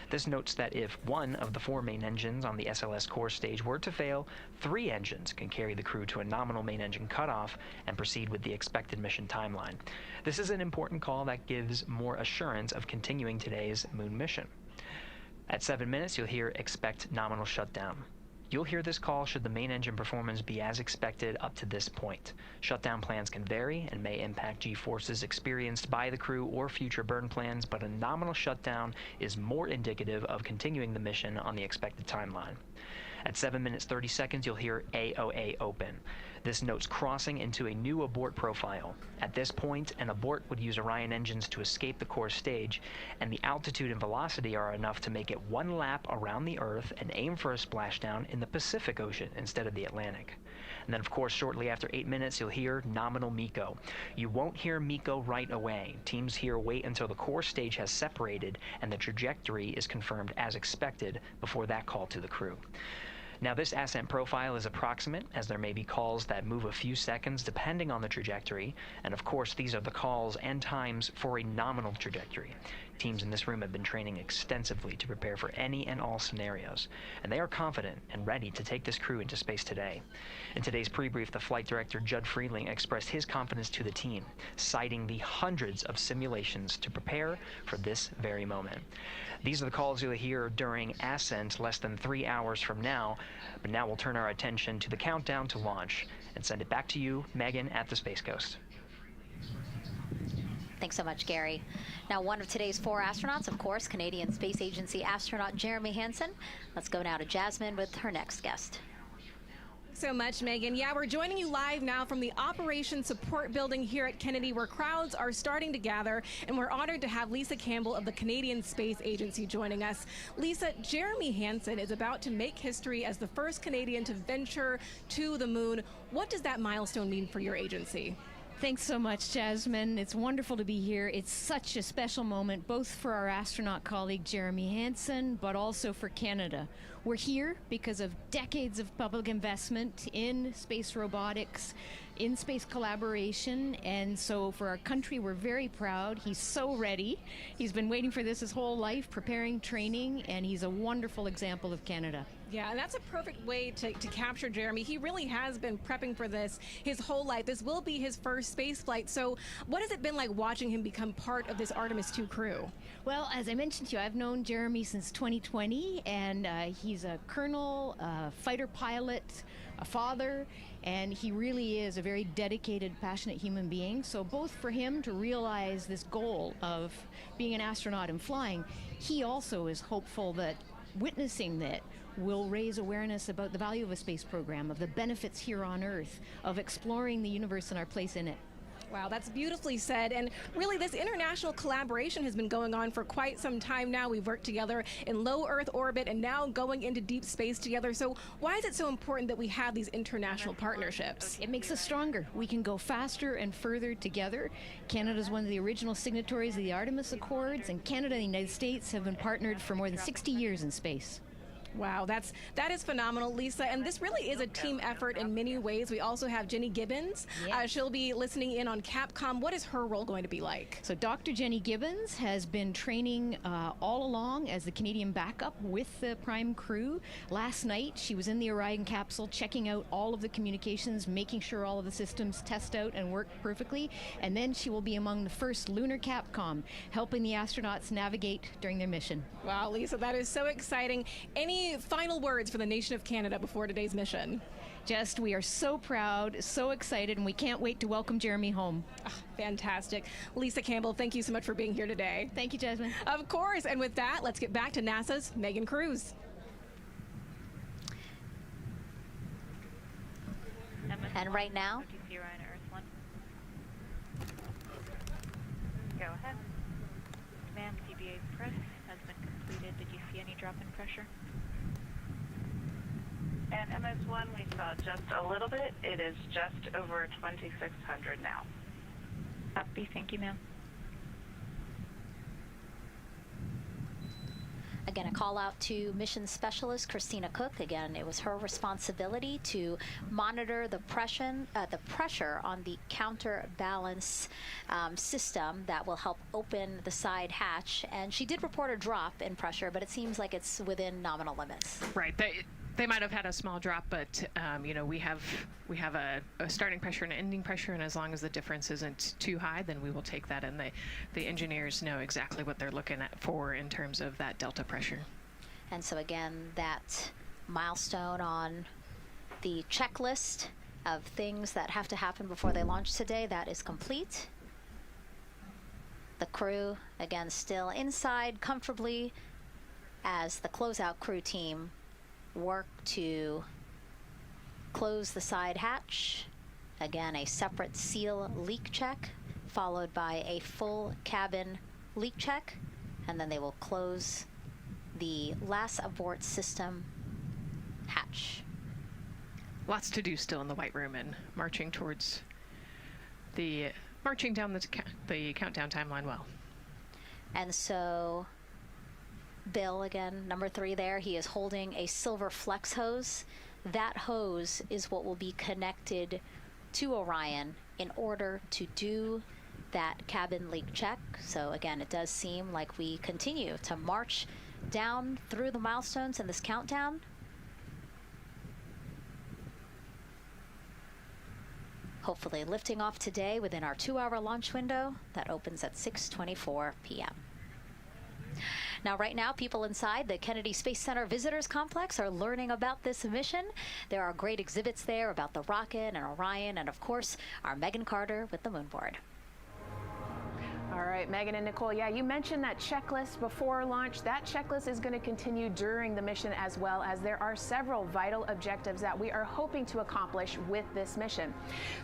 This notes that if one of the 4 main engines on the SLS core stage were to fail, 3 engines can carry the crew to a nominal main engine cutoff and proceed with the expected mission timeline. This is an important call that gives more assurance of continuing today's moon mission. At 7 minutes, you'll hear expect nominal shutdown. You'll hear this call should the main engine performance be as expected up to this point. Shutdown plans can vary and may impact G-forces experienced by the crew or future burn plans, but a nominal shutdown is more indicative of continuing the mission on the expected timeline. At 7 minutes 30 seconds, you'll hear AOA open. This notes crossing into a new abort profile. At this point, an abort would use Orion engines to escape the core stage, and the altitude and velocity are enough to make it 1 lap around the Earth and aim for a splashdown in the Pacific Ocean instead of the Atlantic. And then, of course, shortly after 8 minutes, you'll hear nominal MECO. You won't hear MECO right away. Teams here wait until the core stage has separated and the trajectory is confirmed as expected before that call to the crew. Now, this ascent profile is approximate, as there may be calls that move a few seconds depending on the trajectory, and of course these are the calls and times for a nominal trajectory. Teams in this room have been training extensively to prepare for any and all scenarios, and they are confident and ready to take this crew into space today. In today's pre-brief, the flight director, Judd Freeling, expressed his confidence to the team, citing the hundreds of simulations to prepare for this very moment. These are the calls you'll hear during ascent less than 3 hours from now, but now we'll turn our attention to the countdown to launch and send it back to you, Megan, at the Space Coast. Thanks so much, Gary. Now, one of today's 4 astronauts, of course, Canadian Space Agency astronaut Jeremy Hansen. Let's go now to Jasmine with her next guest. So much, Megan. Yeah, we're joining you live now from the Operations Support Building here at Kennedy, where crowds are starting to gather, and we're honored to have Lisa Campbell of the Canadian Space Agency joining us. Lisa, Jeremy Hansen is about to make history as the first Canadian to venture to the moon. What does that milestone mean for your agency? Thanks so much, Jasmine. It's wonderful to be here. It's such a special moment, both for our astronaut colleague Jeremy Hansen, but also for Canada. We're here because of decades of public investment in space robotics, in space collaboration, and so for our country, we're very proud. He's so ready. He's been waiting for this his whole life, preparing, training, and he's a wonderful example of Canada. Yeah, and that's a perfect way to capture Jeremy. He really has been prepping for this his whole life. This will be his first space flight. So what has it been like watching him become part of this Artemis II crew? Well, as I mentioned to you, I've known Jeremy since 2020, and he's a colonel, a fighter pilot, a father, and he really is a very dedicated, passionate human being. So both for him to realize this goal of being an astronaut and flying, he also is hopeful that witnessing that will raise awareness about the value of a space program, of the benefits here on Earth, of exploring the universe and our place in it. Wow, that's beautifully said. And really, this international collaboration has been going on for quite some time now. We've worked together in low Earth orbit and now going into deep space together. So why is it so important that we have these international partnerships? It makes us stronger. We can go faster and further together. Canada is one of the original signatories of the Artemis Accords, and Canada and the United States have been partnered for more than 60 years in space. Wow, that is phenomenal, Lisa. And this really is a team effort in many ways. We also have Jenny Gibbons. Yes. She'll be listening in on Capcom. What is her role going to be like? So Dr. Jenny Gibbons has been training all along as the Canadian backup with the Prime crew. Last night, she was in the Orion capsule checking out all of the communications, making sure all of the systems test out and work perfectly. And then she will be among the first lunar Capcom, helping the astronauts navigate during their mission. Wow, Lisa, that is so exciting. Any final words for the nation of Canada before today's mission? Just, we are so proud, so excited, and we can't wait to welcome Jeremy home. Fantastic. Lisa Campbell, thank you so much for being here today. Thank you, Jasmine. Of course. And with that, let's get back to NASA's Megan Cruz. And right now, go ahead. Ma'am, CBA press has been completed. Did you see any drop in pressure? At MS1, we saw just a little bit. It is just over 2,600 now. Copy. Thank you, ma'am. again, a call out to mission specialist Christina Koch. Again, it was her responsibility to monitor the pressure on the counterbalance system that will help open the side hatch. And she did report a drop in pressure, but it seems like it's within nominal limits. Right. They might have had a small drop, but you know, we have a starting pressure and an ending pressure, and as long as the difference isn't too high, then we will take that, and the engineers know exactly what they're looking at for in terms of that delta pressure. And so again, that milestone on the checklist of things that have to happen before they launch today, that is complete. The crew, again, still inside comfortably as the closeout crew team work to close the side hatch. Again, a separate seal leak check, followed by a full cabin leak check, and then they will close the last abort system hatch. Lots to do still in the White Room, and marching down the countdown timeline well. And so Bill, again, number 3 there, he is holding a silver flex hose. That hose is what will be connected to Orion in order to do that cabin leak check. So again, it does seem like we continue to march down through the milestones in this countdown. Hopefully lifting off today within our 2-hour launch window that opens at 6:24 p.m. Now, right now, people inside the Kennedy Space Center Visitors Complex are learning about this mission. There are great exhibits there about the rocket and Orion, and of course, our Megan Carter with the moon board. All right, Megan and Nicole, yeah, you mentioned that checklist before launch. That checklist is going to continue during the mission, as well as there are several vital objectives that we are hoping to accomplish with this mission.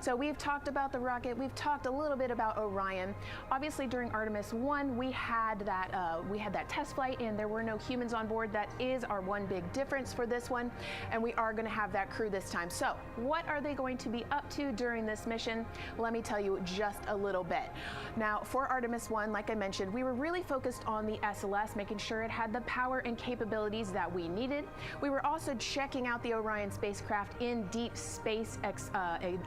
So we've talked about the rocket. We've talked a little bit about Orion. Obviously, during Artemis I, we had that test flight, and there were no humans on board. That is our one big difference for this one, and we are going to have that crew this time. So what are they going to be up to during this mission? Let me tell you just a little bit. Now, for Artemis I, like I mentioned, we were really focused on the SLS, making sure it had the power and capabilities that we needed. We were also checking out the Orion spacecraft in deep space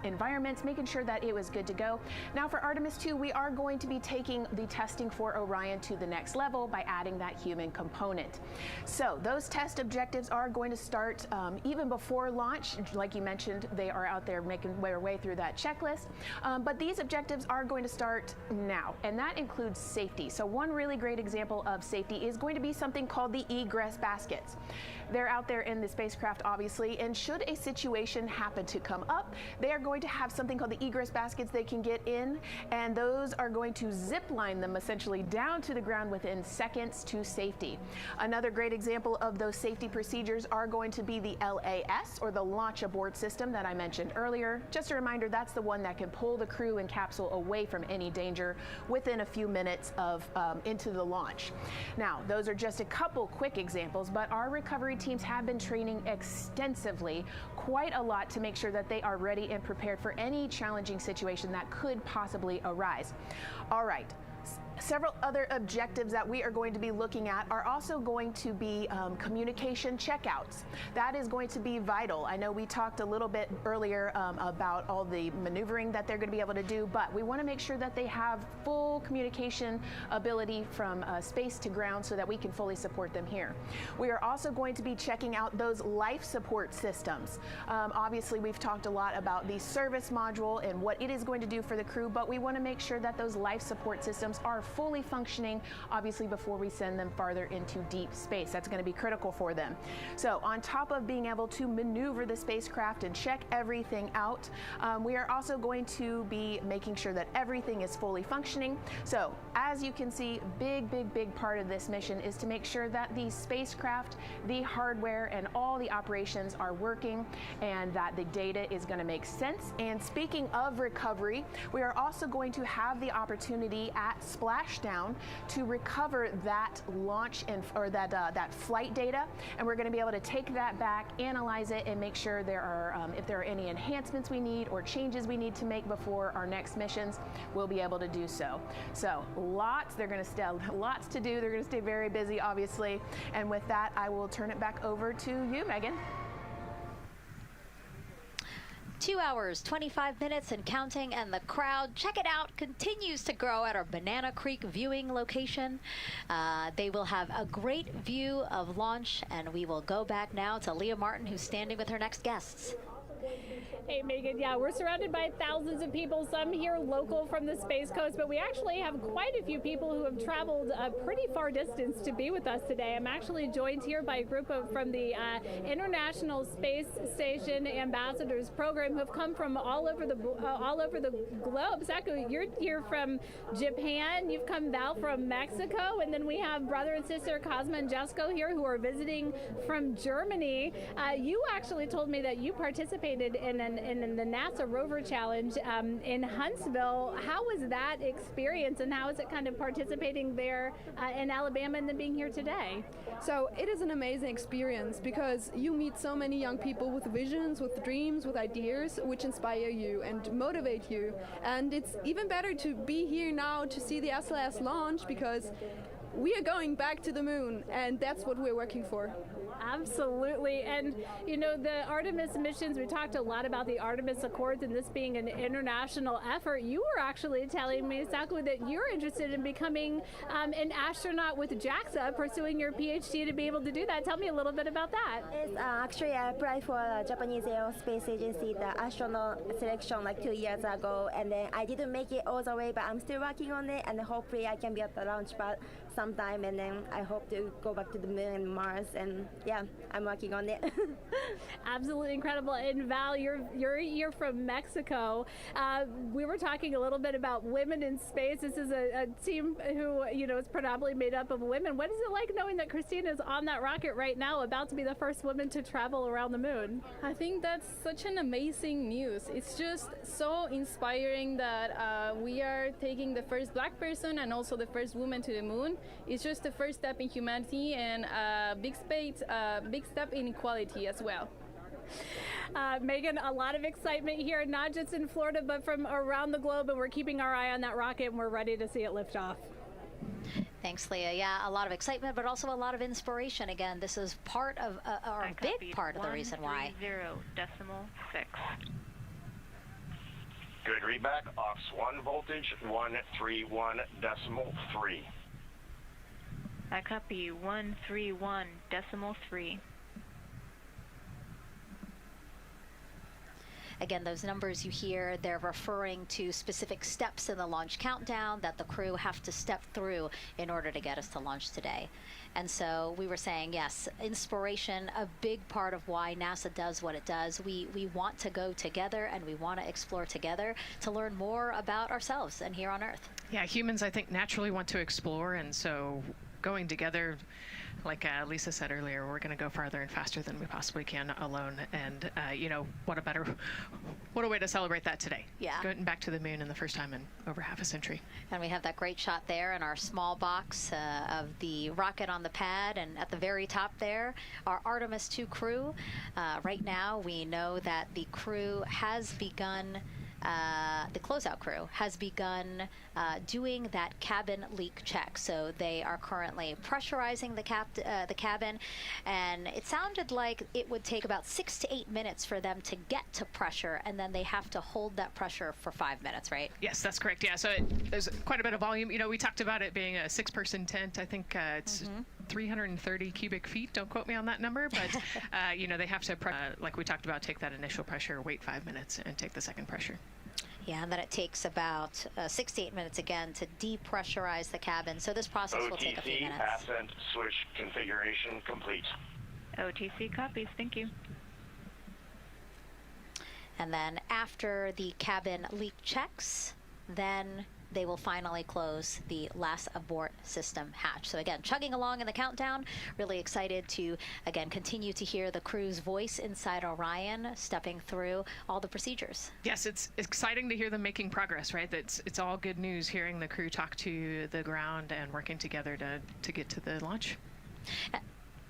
environments, making sure that it was good to go. Now for Artemis II, we are going to be taking the testing for Orion to the next level by adding that human component. So those test objectives are going to start even before launch. Like you mentioned, they are out there making their way through that checklist. But these objectives are going to start now, and that includes safety. So one really great example of safety is going to be something called the egress baskets. They're out there in the spacecraft, obviously, and should a situation happen to come up, they are going to have something called the egress baskets they can get in, and those are going to zip line them essentially down to the ground within seconds to safety. Another great example of those safety procedures are going to be the LAS, or the launch abort system that I mentioned earlier. Just a reminder, that's the one that can pull the crew and capsule away from any danger within a few minutes of into the launch. Now, those are just a couple quick examples, but our recovery teams have been training extensively, quite a lot, to make sure that they are ready and prepared for any challenging situation that could possibly arise. All right. Several other objectives that we are going to be looking at are also going to be communication checkouts. That is going to be vital. I know we talked a little bit earlier about all the maneuvering that they're going to be able to do, but we want to make sure that they have full communication ability from space to ground so that we can fully support them here. We are also going to be checking out those life support systems. Obviously, we've talked a lot about the service module and what it is going to do for the crew, but we want to make sure that those life support systems are fully functioning, obviously, before we send them farther into deep space. That's going to be critical for them. So on top of being able to maneuver the spacecraft and check everything out, we are also going to be making sure that everything is fully functioning. So as you can see, big part of this mission is to make sure that the spacecraft, the hardware, and all the operations are working and that the data is going to make sense. And speaking of recovery, we are also going to have the opportunity at splashdown to recover that launch or that flight data, and we're going to be able to take that back, analyze it, and make sure if there are any enhancements we need or changes we need to make before our next missions, we'll be able to do so. So lots to do. They're going to stay very busy, obviously. And with that, I will turn it back over to you, Megan. 2 hours, 25 minutes and counting, and the crowd, check it out, continues to grow at our Banana Creek viewing location. They will have a great view of launch, and we will go back now to Leah Martin, who's standing with her next guests. Hey, Megan, yeah, we're surrounded by thousands of people, some here local from the Space Coast, but we actually have quite a few people who have traveled a pretty far distance to be with us today. I'm actually joined here by a group from the International Space Station Ambassadors Program who have come from all over the globe. Saku, you're here from Japan, you've come Val from Mexico, and then we have brother and sister Cosma and Jesko here who are visiting from Germany. You actually told me that you participated in the NASA Rover Challenge in Huntsville. How was that experience, and how is it kind of participating there in Alabama and then being here today? So it is an amazing experience because you meet so many young people with visions, with dreams, with ideas which inspire you and motivate you. And it's even better to be here now to see the SLS launch because we are going back to the moon, and that's what we're working for. Absolutely. And, you know, the Artemis missions, we talked a lot about the Artemis Accords and this being an international effort. You were actually telling me, Saku, that you're interested in becoming an astronaut with JAXA, pursuing your PhD to be able to do that. Tell me a little bit about that. Yes, actually, I applied for the Japanese Aerospace Agency, the astronaut selection like 2 years ago, and then I didn't make it all the way, but I'm still working on it, and hopefully I can be at the launch pad sometime, and then I hope to go back to the moon and Mars, and yeah, I'm working on it. Absolutely incredible. And Val, you're here from Mexico. We were talking a little bit about women in space. This is a team who, you know, is predominantly made up of women. What is it like knowing that Christina is on that rocket right now, about to be the first woman to travel around the moon? I think that's such an amazing news. It's just so inspiring that we are taking the first black person and also the first woman to the moon. It's just the first step in humanity and a big step in equality as well. Megan, a lot of excitement here, not just in Florida, but from around the globe, and we're keeping our eye on that rocket, and we're ready to see it lift off. Thanks, Leah. Yeah, a lot of excitement, but also a lot of inspiration. Again, this is part of, or a big part of the reason why. 130.6. Good readback. Ops 1 voltage, 131.3. I copy 131.3. Again, those numbers you hear, they're referring to specific steps in the launch countdown that the crew have to step through in order to get us to launch today. And so we were saying, yes, inspiration, a big part of why NASA does what it does. We want to go together, and we want to explore together to learn more about ourselves and here on Earth. Yeah, humans, I think, naturally want to explore, and so going together, like Lisa said earlier, we're going to go farther and faster than we possibly can alone. And, you know, what a way to celebrate that today. Yeah. Going back to the moon in the first time in over half a century. And we have that great shot there in our small box of the rocket on the pad. And at the very top there, our Artemis II crew. Right now, we know that the crew has begun the closeout crew has begun doing that cabin leak check. So they are currently pressurizing the cabin, and it sounded like it would take about 6 to 8 minutes for them to get to pressure, and then they have to hold that pressure for 5 minutes, right? Yes, that's correct. Yeah, so there's quite a bit of volume. You know, we talked about it being a 6-person tent. I think it's 330 cubic feet. Don't quote me on that number, but you know, they have to, like we talked about, take that initial pressure, wait 5 minutes, and take the second pressure. Yeah, and then it takes about 6 to 8 minutes again to depressurize the cabin. So this process will take a few minutes. Ascent switch configuration complete. OTC copies. Thank you. And then after the cabin leak checks, then they will finally close the last abort system hatch. So again, chugging along in the countdown, really excited to, again, continue to hear the crew's voice inside Orion, stepping through all the procedures. Yes, it's exciting to hear them making progress, right? It's all good news hearing the crew talk to the ground and working together to get to the launch.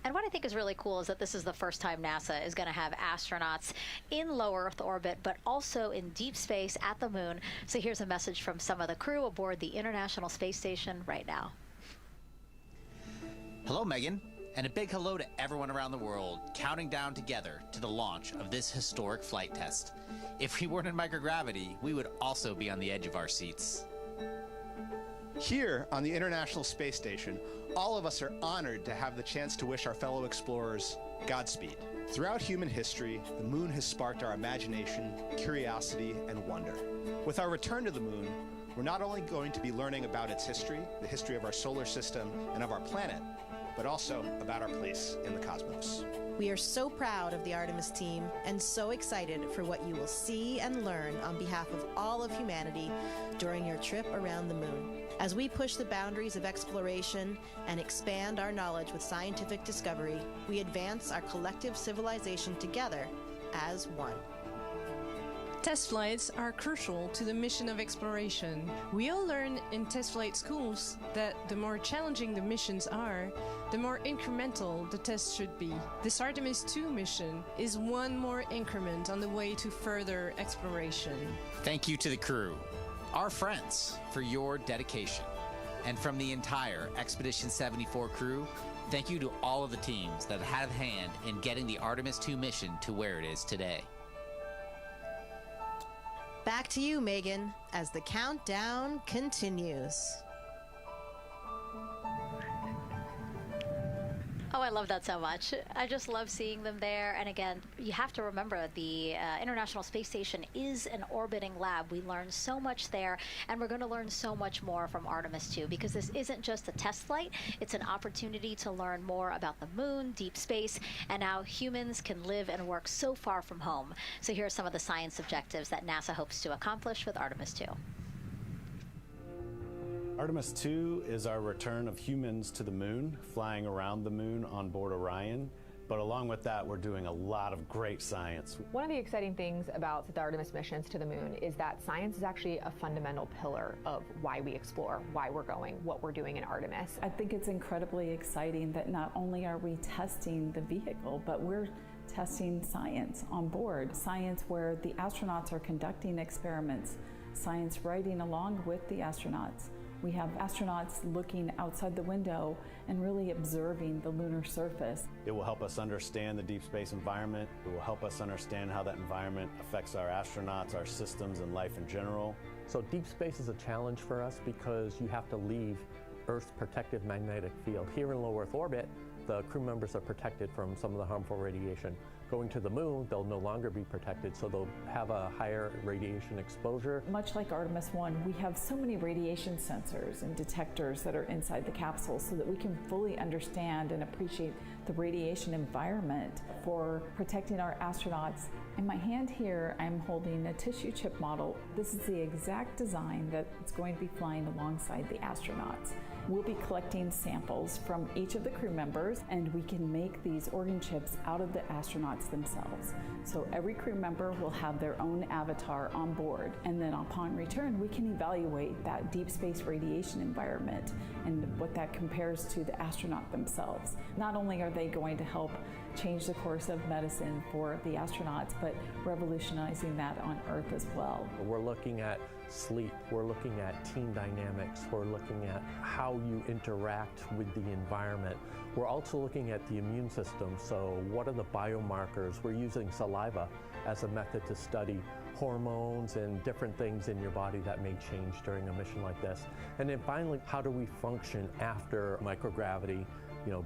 And what I think is really cool is that this is the first time NASA is going to have astronauts in low Earth orbit, but also in deep space at the moon. So here's a message from some of the crew aboard the International Space Station right now. Hello, Megan, and a big hello to everyone around the world counting down together to the launch of this historic flight test. If we weren't in microgravity, we would also be on the edge of our seats. Here on the International Space Station, all of us are honored to have the chance to wish our fellow explorers Godspeed. Throughout human history, the moon has sparked our imagination, curiosity, and wonder. With our return to the moon, we're not only going to be learning about its history, the history of our solar system and of our planet, but also about our place in the cosmos. We are so proud of the Artemis team and so excited for what you will see and learn on behalf of all of humanity during your trip around the moon. As we push the boundaries of exploration and expand our knowledge with scientific discovery, we advance our collective civilization together as one. Test flights are crucial to the mission of exploration. We all learn in test flight schools that the more challenging the missions are, the more incremental the tests should be. This Artemis II mission is one more increment on the way to further exploration. Thank you to the crew, our friends, for your dedication. And from the entire Expedition 74 crew, thank you to all of the teams that had a hand in getting the Artemis II mission to where it is today. Back to you, Megan, as the countdown continues. Oh, I love that so much. I just love seeing them there. And again, you have to remember the International Space Station is an orbiting lab. We learn so much there, and we're going to learn so much more from Artemis II, because this isn't just a test flight. It's an opportunity to learn more about the moon, deep space, and how humans can live and work so far from home. So here are some of the science objectives that NASA hopes to accomplish with Artemis II. Artemis II is our return of humans to the moon, flying around the moon on board Orion. But along with that, we're doing a lot of great science. One of the exciting things about the Artemis missions to the moon is that science is actually a fundamental pillar of why we explore, why we're going, what we're doing in Artemis. I think it's incredibly exciting that not only are we testing the vehicle, but we're testing science on board. Science where the astronauts are conducting experiments, science riding along with the astronauts. We have astronauts looking outside the window and really observing the lunar surface. It will help us understand the deep space environment. It will help us understand how that environment affects our astronauts, our systems, and life in general. So deep space is a challenge for us because you have to leave Earth's protective magnetic field. Here in low Earth orbit, the crew members are protected from some of the harmful radiation. Going to the moon, they'll no longer be protected, so they'll have a higher radiation exposure. Much like Artemis I, we have so many radiation sensors and detectors that are inside the capsule so that we can fully understand and appreciate the radiation environment for protecting our astronauts. In my hand here, I'm holding a tissue chip model. This is the exact design that's going to be flying alongside the astronauts. We'll be collecting samples from each of the crew members, and we can make these organ chips out of the astronauts themselves. So every crew member will have their own avatar on board, and then upon return, we can evaluate that deep space radiation environment and what that compares to the astronaut themselves. Not only are they going to help change the course of medicine for the astronauts, but revolutionizing that on Earth as well. We're looking at sleep, we're looking at team dynamics, we're looking at how you interact with the environment. We're also looking at the immune system, so what are the biomarkers? We're using saliva as a method to study hormones and different things in your body that may change during a mission like this. And then finally, how do we function after microgravity,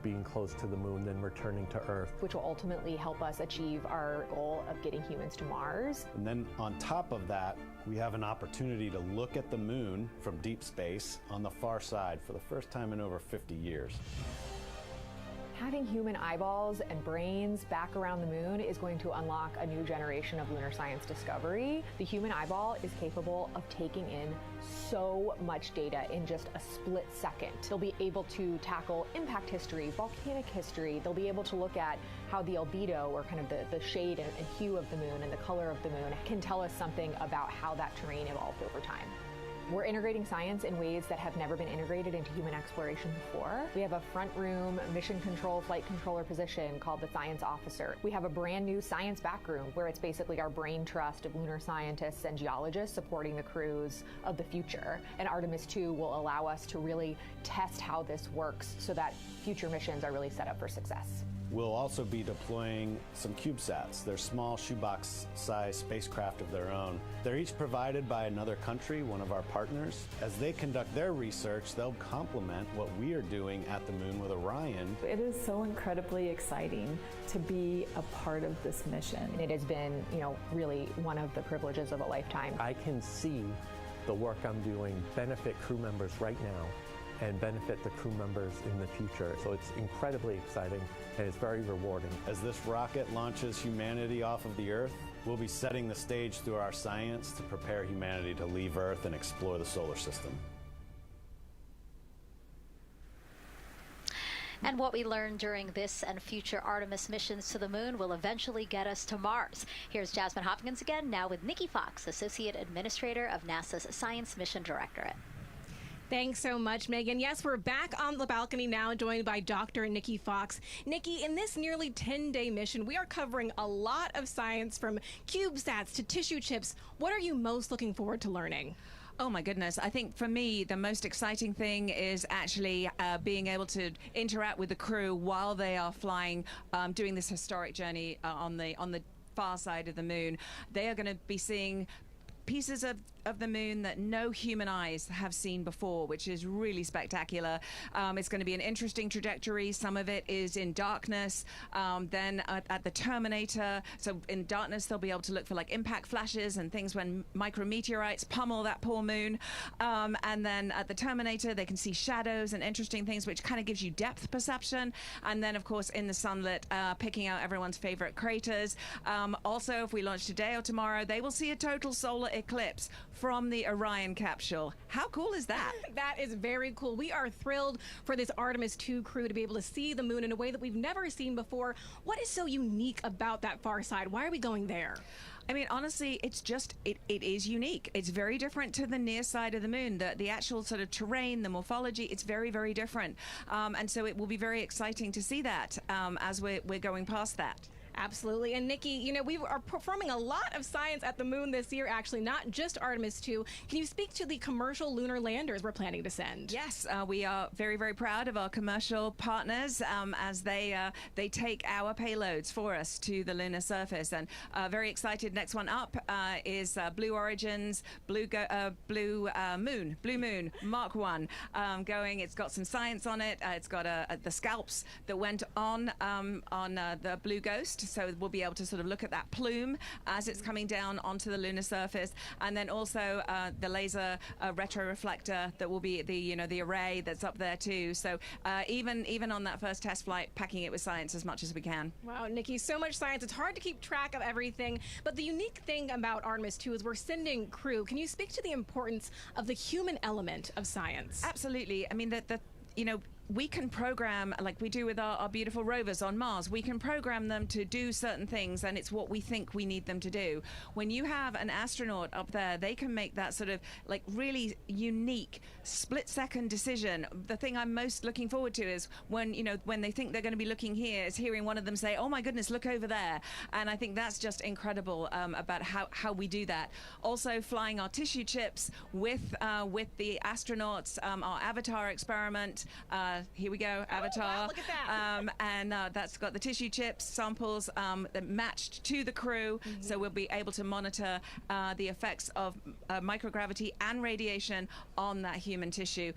being close to the moon, then returning to Earth? Which will ultimately help us achieve our goal of getting humans to Mars. And then on top of that, we have an opportunity to look at the moon from deep space on the far side for the first time in over 50 years. Having human eyeballs and brains back around the moon is going to unlock a new generation of lunar science discovery. The human eyeball is capable of taking in so much data in just a split second. They'll be able to tackle impact history, volcanic history. They'll be able to look at how the albedo, or kind of the shade and hue of the moon and the color of the moon, can tell us something about how that terrain evolved over time. We're integrating science in ways that have never been integrated into human exploration before. We have a front room mission control flight controller position called the Science Officer. We have a brand new science back room where it's basically our brain trust of lunar scientists and geologists supporting the crews of the future. And Artemis II will allow us to really test how this works so that future missions are really set up for success. We'll also be deploying some CubeSats. They're small shoebox-sized spacecraft of their own. They're each provided by another country, one of our partners. As they conduct their research, they'll complement what we are doing at the moon with Orion. It is so incredibly exciting to be a part of this mission. And it has been, really one of the privileges of a lifetime. I can see the work I'm doing benefit crew members right now and benefit the crew members in the future. So it's incredibly exciting and it's very rewarding. As this rocket launches humanity off of the Earth, we'll be setting the stage through our science to prepare humanity to leave Earth and explore the solar system. And what we learn during this and future Artemis missions to the moon will eventually get us to Mars. Here's Jasmine Hopkins again, now with Nikki Fox, Associate Administrator of NASA's Science Mission Directorate. Thanks so much, Megan. Yes, we're back on the balcony now, joined by Dr. Nikki Fox. Nikki, in this nearly 10-day mission, we are covering a lot of science, from CubeSats to tissue chips. What are you most looking forward to learning? Oh my goodness. I think for me, the most exciting thing is actually being able to interact with the crew while they are flying, doing this historic journey on the far side of the moon. They are going to be seeing pieces of the moon that no human eyes have seen before, which is really spectacular. It's going to be an interesting trajectory. Some of it is in darkness. Then at the terminator, so in darkness they'll be able to look for like impact flashes and things when micrometeorites pummel that poor moon. And then at the terminator they can see shadows and interesting things, which kind of gives you depth perception. And then of course in the sunlit, picking out everyone's favorite craters. Also, if we launch today or tomorrow, they will see a total solar eclipse from the Orion capsule. How cool is that? That is very cool. We are thrilled for this Artemis II crew to be able to see the moon in a way that we've never seen before. What is so unique about that far side? Why are we going there? I mean, honestly, it's just, it is unique. It's very different to the near side of the moon. The actual sort of terrain, the morphology, it's very, very different. And so it will be very exciting to see that as we're going past that. Absolutely. And Nikki, we are performing a lot of science at the moon this year, actually, not just Artemis II. Can you speak to the commercial lunar landers we're planning to send? Yes, we are very, very proud of our commercial partners as they take our payloads for us to the lunar surface. And very excited. Next one up is Blue Origin's Blue Moon Mark 1 going. It's got some science on it. It's got the scalps that went on the Blue Ghost. So we'll be able to sort of look at that plume as it's coming down onto the lunar surface, and then also the laser retroreflector that will be the array that's up there too. So even on that first test flight, packing it with science as much as we can. Wow, Nikki, so much science. It's hard to keep track of everything. But the unique thing about Artemis II is we're sending crew. Can you speak to the importance of the human element of science? Absolutely. I mean, we can program, like we do with our beautiful rovers on Mars, we can program them to do certain things, and it's what we think we need them to do. When you have an astronaut up there, they can make that sort of like really unique split-second decision. The thing I'm most looking forward to is when, you know, when they think they're going to be looking here, is hearing one of them say, "Oh my goodness, look over there." And I think that's just incredible about how we do that. Also, flying our tissue chips with the astronauts, our Avatar experiment. Here we go, Avatar. Oh, wow, look at that. And that's got the tissue chips samples that matched to the crew, so we'll be able to monitor the effects of microgravity and radiation on that human tissue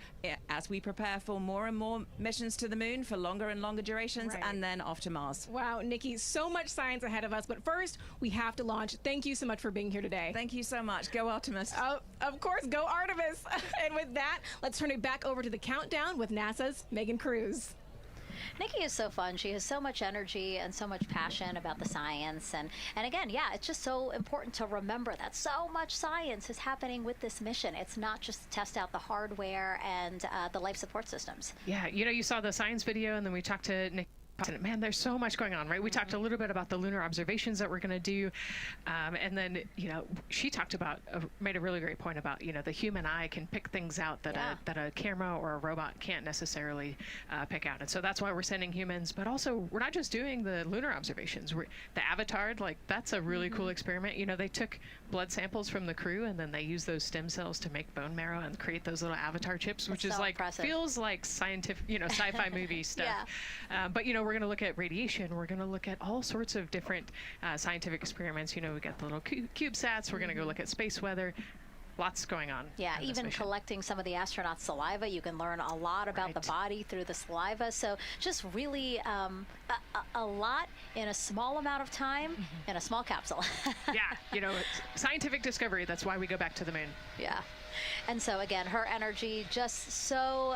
as we prepare for more and more missions to the moon for longer and longer durations, and then off to Mars. Wow, Nikki, so much science ahead of us, but first we have to launch. Thank you so much for being here today. Thank you so much. Go Artemis. Oh, of course, go Artemis. And with that, let's turn it back over to the countdown with NASA's Megan Cruz. Nikki is so fun. She has so much energy and so much passion about the science. And again, yeah, it's just so important to remember that so much science is happening with this mission. It's not just to test out the hardware and the life support systems. Yeah, you know, you saw the science video, and then we talked to Nick. Man, there's so much going on, right? We talked a little bit about the lunar observations that we're going to do, and then, you know, she talked about, made a really great point about, you know, the human eye can pick things out that a camera or a robot can't necessarily pick out, and so that's why we're sending humans. But also, we're not just doing the lunar observations. The Avatar, like, that's a really cool experiment. You know, they took blood samples from the crew, and then they used those stem cells to make bone marrow and create those little Avatar chips, which is so like impressive. Feels like scientific, you know, sci-fi movie stuff. But you know, we're going to look at radiation. We're going to look at all sorts of different scientific experiments. You know, we got the little CubeSats. We're going to go look at space weather. Lots going on. Yeah, even collecting some of the astronauts' saliva. You can learn a lot about the body through the saliva. So just really a lot in a small amount of time in a small capsule. Yeah, you know, it's scientific discovery. That's why we go back to the moon. Yeah. And so again, her energy just so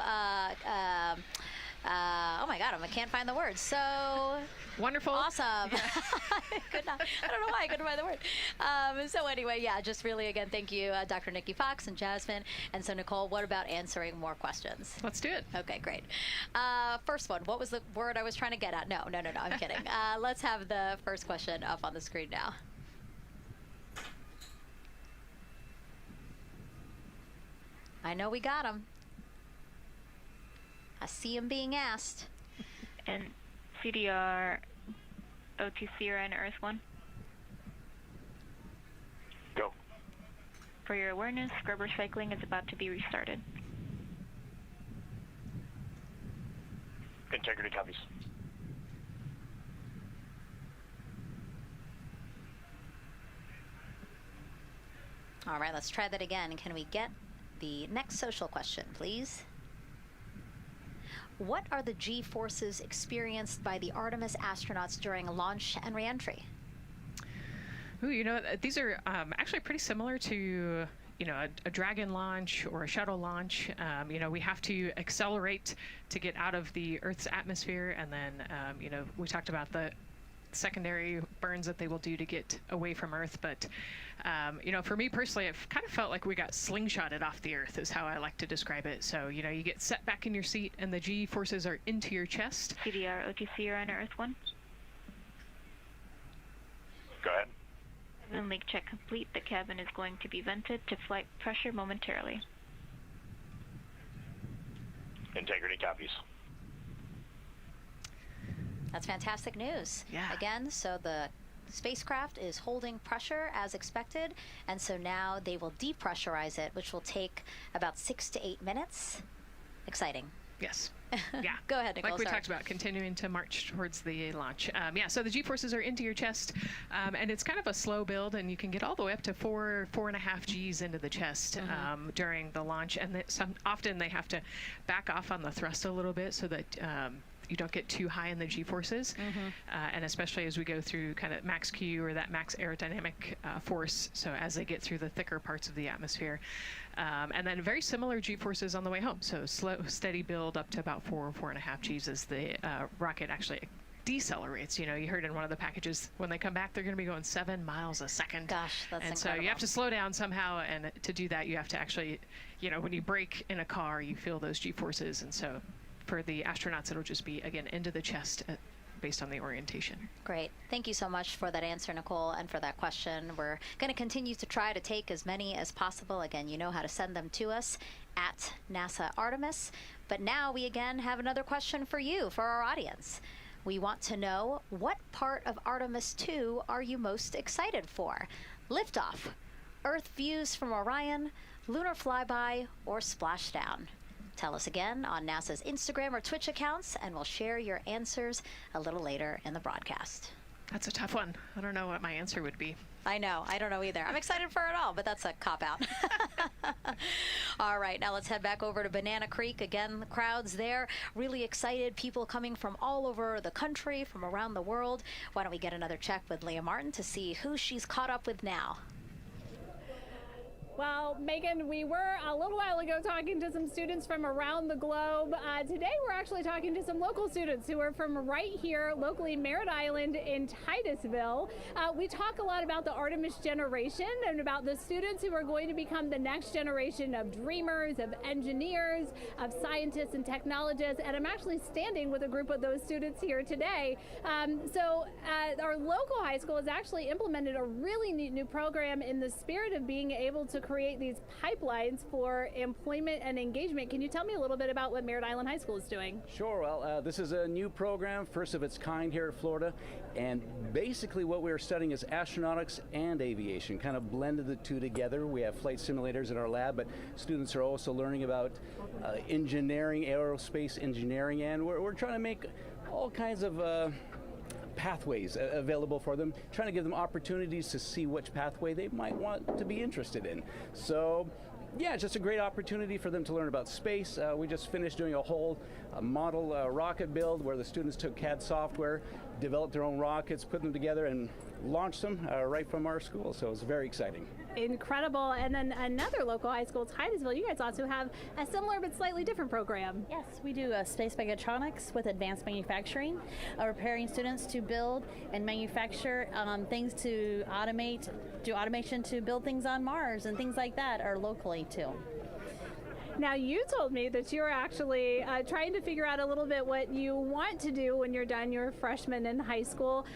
oh my God, I can't find the words. So wonderful. Awesome. Yeah. I don't know why I couldn't find the word. So anyway, yeah, just really, again, thank you, Dr. Nikki Fox and Jasmine. And so, Nicole, what about answering more questions? Let's do it. Okay, great. First one, what was the word I was trying to get at? No, I'm kidding. Let's have the first question up on the screen now. I know we got him. I see him being asked. And CDR OTC Orion Earth 1. Go. For your awareness, scrubber cycling is about to be restarted. Integrity copies. All right, let's try that again. Can we get the next social question, please? What are the G-forces experienced by the Artemis astronauts during launch and re-entry? Ooh, you know, these are actually pretty similar to, you know, a Dragon launch or a shuttle launch. You know, we have to accelerate to get out of the Earth's atmosphere, and then, you know, we talked about the secondary burns that they will do to get away from Earth. But, you know, for me personally, I've kind of felt like we got slingshotted off the Earth is how I like to describe it. So, you know, you get set back in your seat and the G forces are into your chest. CDR OTC Orion Earth 1. Go ahead. When leak check complete, the cabin is going to be vented to flight pressure momentarily. Integrity copies. That's fantastic news. Yeah. Again, so the spacecraft is holding pressure as expected, and so now they will depressurize it, which will take about 6 to 8 minutes. Exciting. Yes. Yeah. Go ahead, Nicole. Like we sorry. talked about, continuing to march towards the launch. Yeah, so the G-forces are into your chest, and it's kind of a slow build, and you can get all the way up to 4.5 Gs into the chest during the launch, and often they have to back off on the thrust a little bit so that you don't get too high in the G-forces, and especially as we go through kind of max Q or that max aerodynamic force, so as they get through the thicker parts of the atmosphere. And then very similar G-forces on the way home, so slow, steady build up to about 4.5 Gs as the rocket actually decelerates. You know, you heard in one of the packages, when they come back, they're going to be going 7 miles a second. Gosh, that's and incredible. So you have to slow down somehow, and to do that, you have to actually, you know, when you brake in a car, you feel those G-forces, and so for the astronauts, it'll just be, again, into the chest based on the orientation. Great. Thank you so much for that answer, Nicole, and for that question. We're going to continue to try to take as many as possible. Again, you know how to send them to us at NASA Artemis. But now we again have another question for you, for our audience. We want to know, what part of Artemis II are you most excited for? Liftoff, Earth views from Orion, lunar flyby, or splashdown? Tell us again on NASA's Instagram or Twitch accounts, and we'll share your answers a little later in the broadcast. That's a tough one. I don't know what my answer would be. I know. I don't know either. I'm excited for it all, but that's a cop-out. All right, now let's head back over to Banana Creek. Again, the crowd's there, really excited. People coming from all over the country, from around the world. Why don't we get another check with Leah Martin to see who she's caught up with now? Well, Megan, we were a little while ago talking to some students from around the globe. Today, we're actually talking to some local students who are from right here, locally, Merritt Island in Titusville. We talk a lot about the Artemis generation and about the students who are going to become the next generation of dreamers, of engineers, of scientists and technologists. And I'm actually standing with a group of those students here today. Our local high school has actually implemented a really neat new program in the spirit of being able to create these pipelines for employment and engagement. Can you tell me a little bit about what Merritt Island High School is doing? Sure. Well, this is a new program, first of its kind here at Florida, and basically what we're studying is astronautics and aviation, kind of blended the two together. We have flight simulators in our lab, but students are also learning about engineering, aerospace engineering, and we're trying to make all kinds of pathways available for them, trying to give them opportunities to see which pathway they might want to be interested in. So yeah, it's just a great opportunity for them to learn about space. We just finished doing a whole model rocket build where the students took CAD software, developed their own rockets, put them together and launched them right from our school. So it was very exciting. Incredible. And then another local high school, Titusville, you guys also have a similar but slightly different program. Yes, we do space mechatronics with advanced manufacturing, preparing students to build and manufacture things to automate, do automation to build things on Mars and things like that, or locally too. Now, you told me that you're actually trying to figure out a little bit what you want to do when you're done. You're a freshman in high school.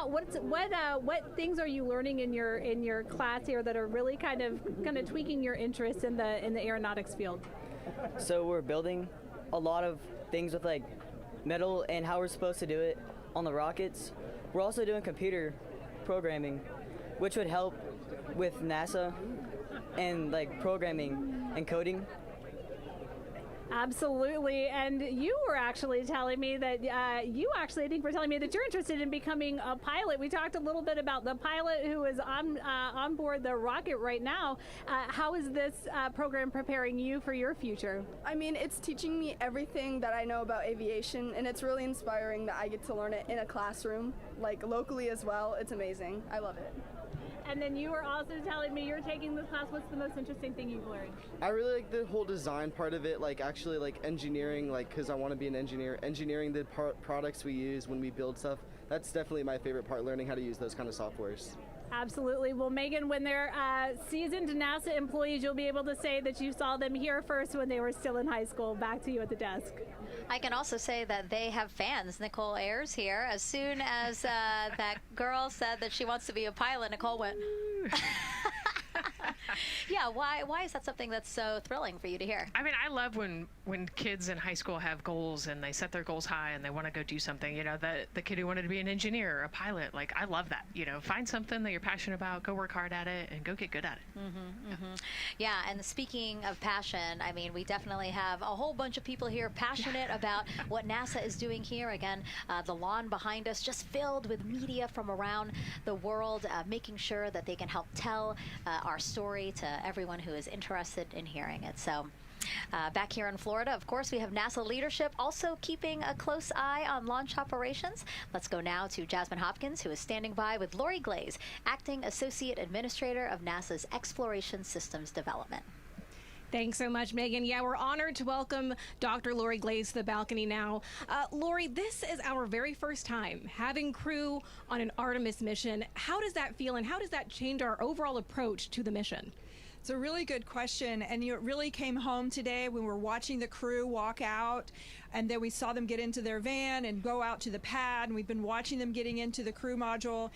What things are you learning in your class here that are really kind of tweaking your interest in the aeronautics field? So we're building a lot of things with like metal and how we're supposed to do it on the rockets. We're also doing computer programming, which would help with NASA and like programming and coding. Absolutely. And you were actually telling me that I think were telling me that you're interested in becoming a pilot. We talked a little bit about the pilot who is on board the rocket right now. How is this program preparing you for your future? I mean, it's teaching me everything that I know about aviation, and it's really inspiring that I get to learn it in a classroom, like locally as well. It's amazing. I love it. And then you were also telling me you're taking this class. What's the most interesting thing you've learned? I really like the whole design part of it, like actually like engineering, like because I want to be an engineer. Engineering the products we use when we build stuff. That's definitely my favorite part, learning how to use those kind of softwares. Absolutely. Well, Megan, when they're seasoned NASA employees, you'll be able to say that you saw them here first when they were still in high school. Back to you at the desk. I can also say that they have fans. Nicole Ayers here. As soon as that girl said that she wants to be a pilot, Nicole went, yeah, why is that something that's so thrilling for you to hear? I mean, I love when kids in high school have goals and they set their goals high and they want to go do something. You know, the kid who wanted to be an engineer or a pilot, like, I love that. You know, find something that you're passionate about, go work hard at it, and go get good at it. Yeah, and speaking of passion, I mean, we definitely have a whole bunch of people here passionate about what NASA is doing here. Again, the lawn behind us just filled with media from around the world, making sure that they can help tell our story to everyone who is interested in hearing it. So back here in Florida, of course, we have NASA leadership also keeping a close eye on launch operations. Let's go now to Jasmine Hopkins, who is standing by with Lori Glaze, Acting Associate Administrator of NASA's Exploration Systems Development. Thanks so much, Megan. Yeah, we're honored to welcome Dr. Lori Glaze to the balcony now. Lori, this is our very first time having crew on an Artemis mission. How does that feel, and how does that change our overall approach to the mission? It's a really good question, and it really came home today when we were watching the crew walk out, and then we saw them get into their van and go out to the pad, and we've been watching them getting into the crew module.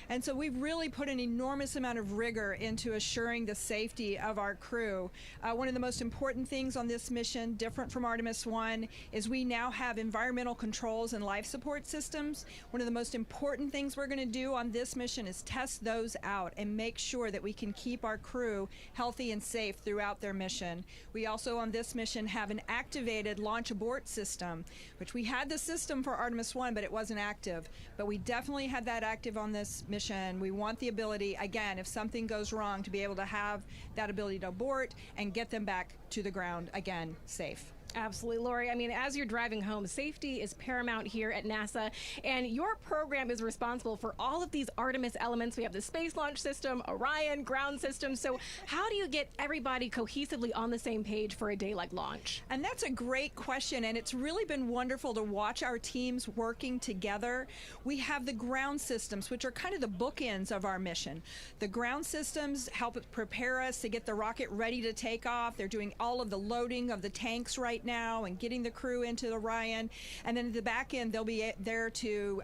And so we've really put an enormous amount of rigor into assuring the safety of our crew. One of the most important things on this mission, different from Artemis I, is we now have environmental controls and life support systems. One of the most important things we're going to do on this mission is test those out and make sure that we can keep our crew healthy and safe throughout their mission. We also on this mission have an activated launch abort system, which we had the system for Artemis I, but it wasn't active. But we definitely had that active on this mission. We want the ability, again, if something goes wrong, to be able to have that ability to abort and get them back to the ground again safe. Absolutely, Lori. I mean, as you're driving home, safety is paramount here at NASA, and your program is responsible for all of these Artemis elements. We have the Space Launch System, Orion, ground system. So how do you get everybody cohesively on the same page for a day like launch? And that's a great question, and it's really been wonderful to watch our teams working together. We have the ground systems, which are kind of the bookends of our mission. The ground systems help prepare us to get the rocket ready to take off. They're doing all of the loading of the tanks right now and getting the crew into Orion, and then at the back end they'll be there to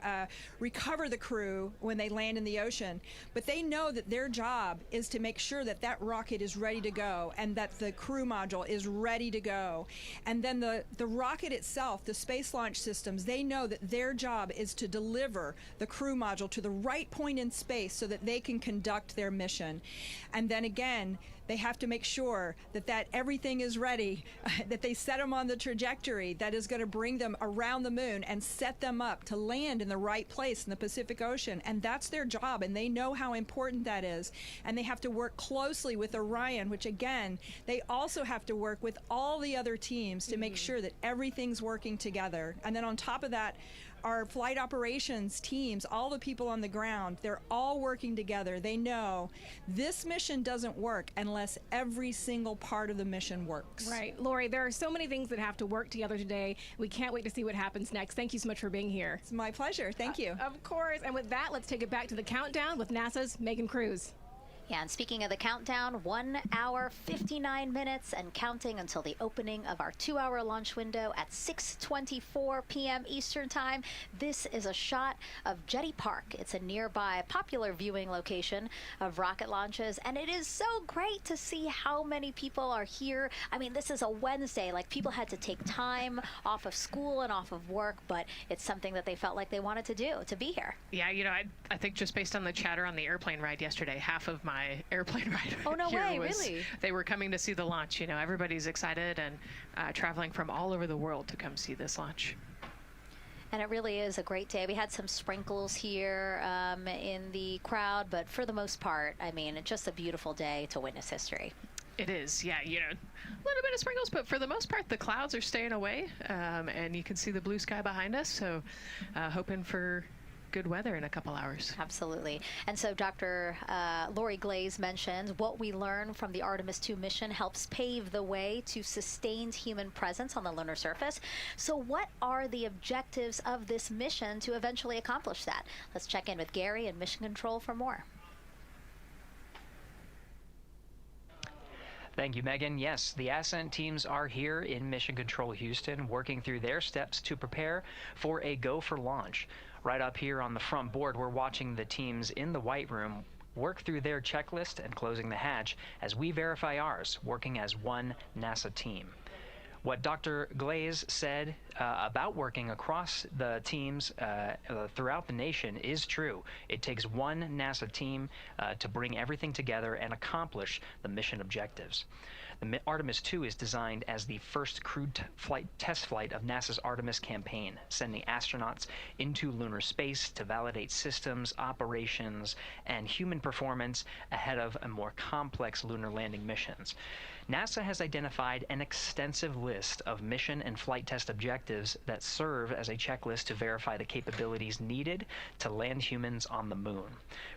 recover the crew when they land in the ocean. But they know that their job is to make sure that that rocket is ready to go and that the crew module is ready to go. And then the rocket itself, the space launch systems, they know that their job is to deliver the crew module to the right point in space so that they can conduct their mission. And then again, they have to make sure that everything is ready, that they set them on the trajectory that is going to bring them around the moon and set them up to land in the right place in the Pacific Ocean. And that's their job, and they know how important that is. And they have to work closely with Orion, which again, they also have to work with all the other teams to make sure that everything's working together. And then on top of that, our flight operations teams, all the people on the ground, they're all working together. They know this mission doesn't work unless every single part of the mission works. Right. Lori, there are so many things that have to work together today. We can't wait to see what happens next. Thank you so much for being here. It's my pleasure. Thank you. Of course. And with that, let's take it back to the countdown with NASA's Megan Cruz. Yeah, and speaking of the countdown, 1 hour, 59 minutes and counting until the opening of our 2-hour launch window at 6:24 p.m. Eastern Time. This is a shot of Jetty Park. It's a nearby popular viewing location of rocket launches, and it is so great to see how many people are here. I mean, this is a Wednesday. Like, people had to take time off of school and off of work, but it's something that they felt like they wanted to do, to be here. Yeah, you know, I think just based on the chatter on the airplane ride yesterday, half of my airplane ride oh, no here way, was, really? They were coming to see the launch. You know, everybody's excited and traveling from all over the world to come see this launch. And it really is a great day. We had some sprinkles here in the crowd, but for the most part, I mean, it's just a beautiful day to witness history. It is, yeah, you know, a little bit of sprinkles, but for the most part, the clouds are staying away, and you can see the blue sky behind us, so hoping for good weather in a couple hours. Absolutely. And so Dr. Lori Glaze mentioned what we learned from the Artemis II mission helps pave the way to sustained human presence on the lunar surface. So what are the objectives of this mission to eventually accomplish that? Let's check in with Gary in Mission Control for more. Thank you, Megan. Yes, the ascent teams are here in Mission Control Houston, working through their steps to prepare for a go for launch. Right up here on the front board, we're watching the teams in the White Room work through their checklist and closing the hatch as we verify ours, working as one NASA team. What Dr. Glaze said about working across the teams throughout the nation is true. It takes one NASA team to bring everything together and accomplish the mission objectives. The Artemis II is designed as the first crewed test flight of NASA's Artemis campaign, sending astronauts into lunar space to validate systems, operations, and human performance ahead of a more complex lunar landing missions. NASA has identified an extensive list of mission and flight test objectives that serve as a checklist to verify the capabilities needed to land humans on the moon.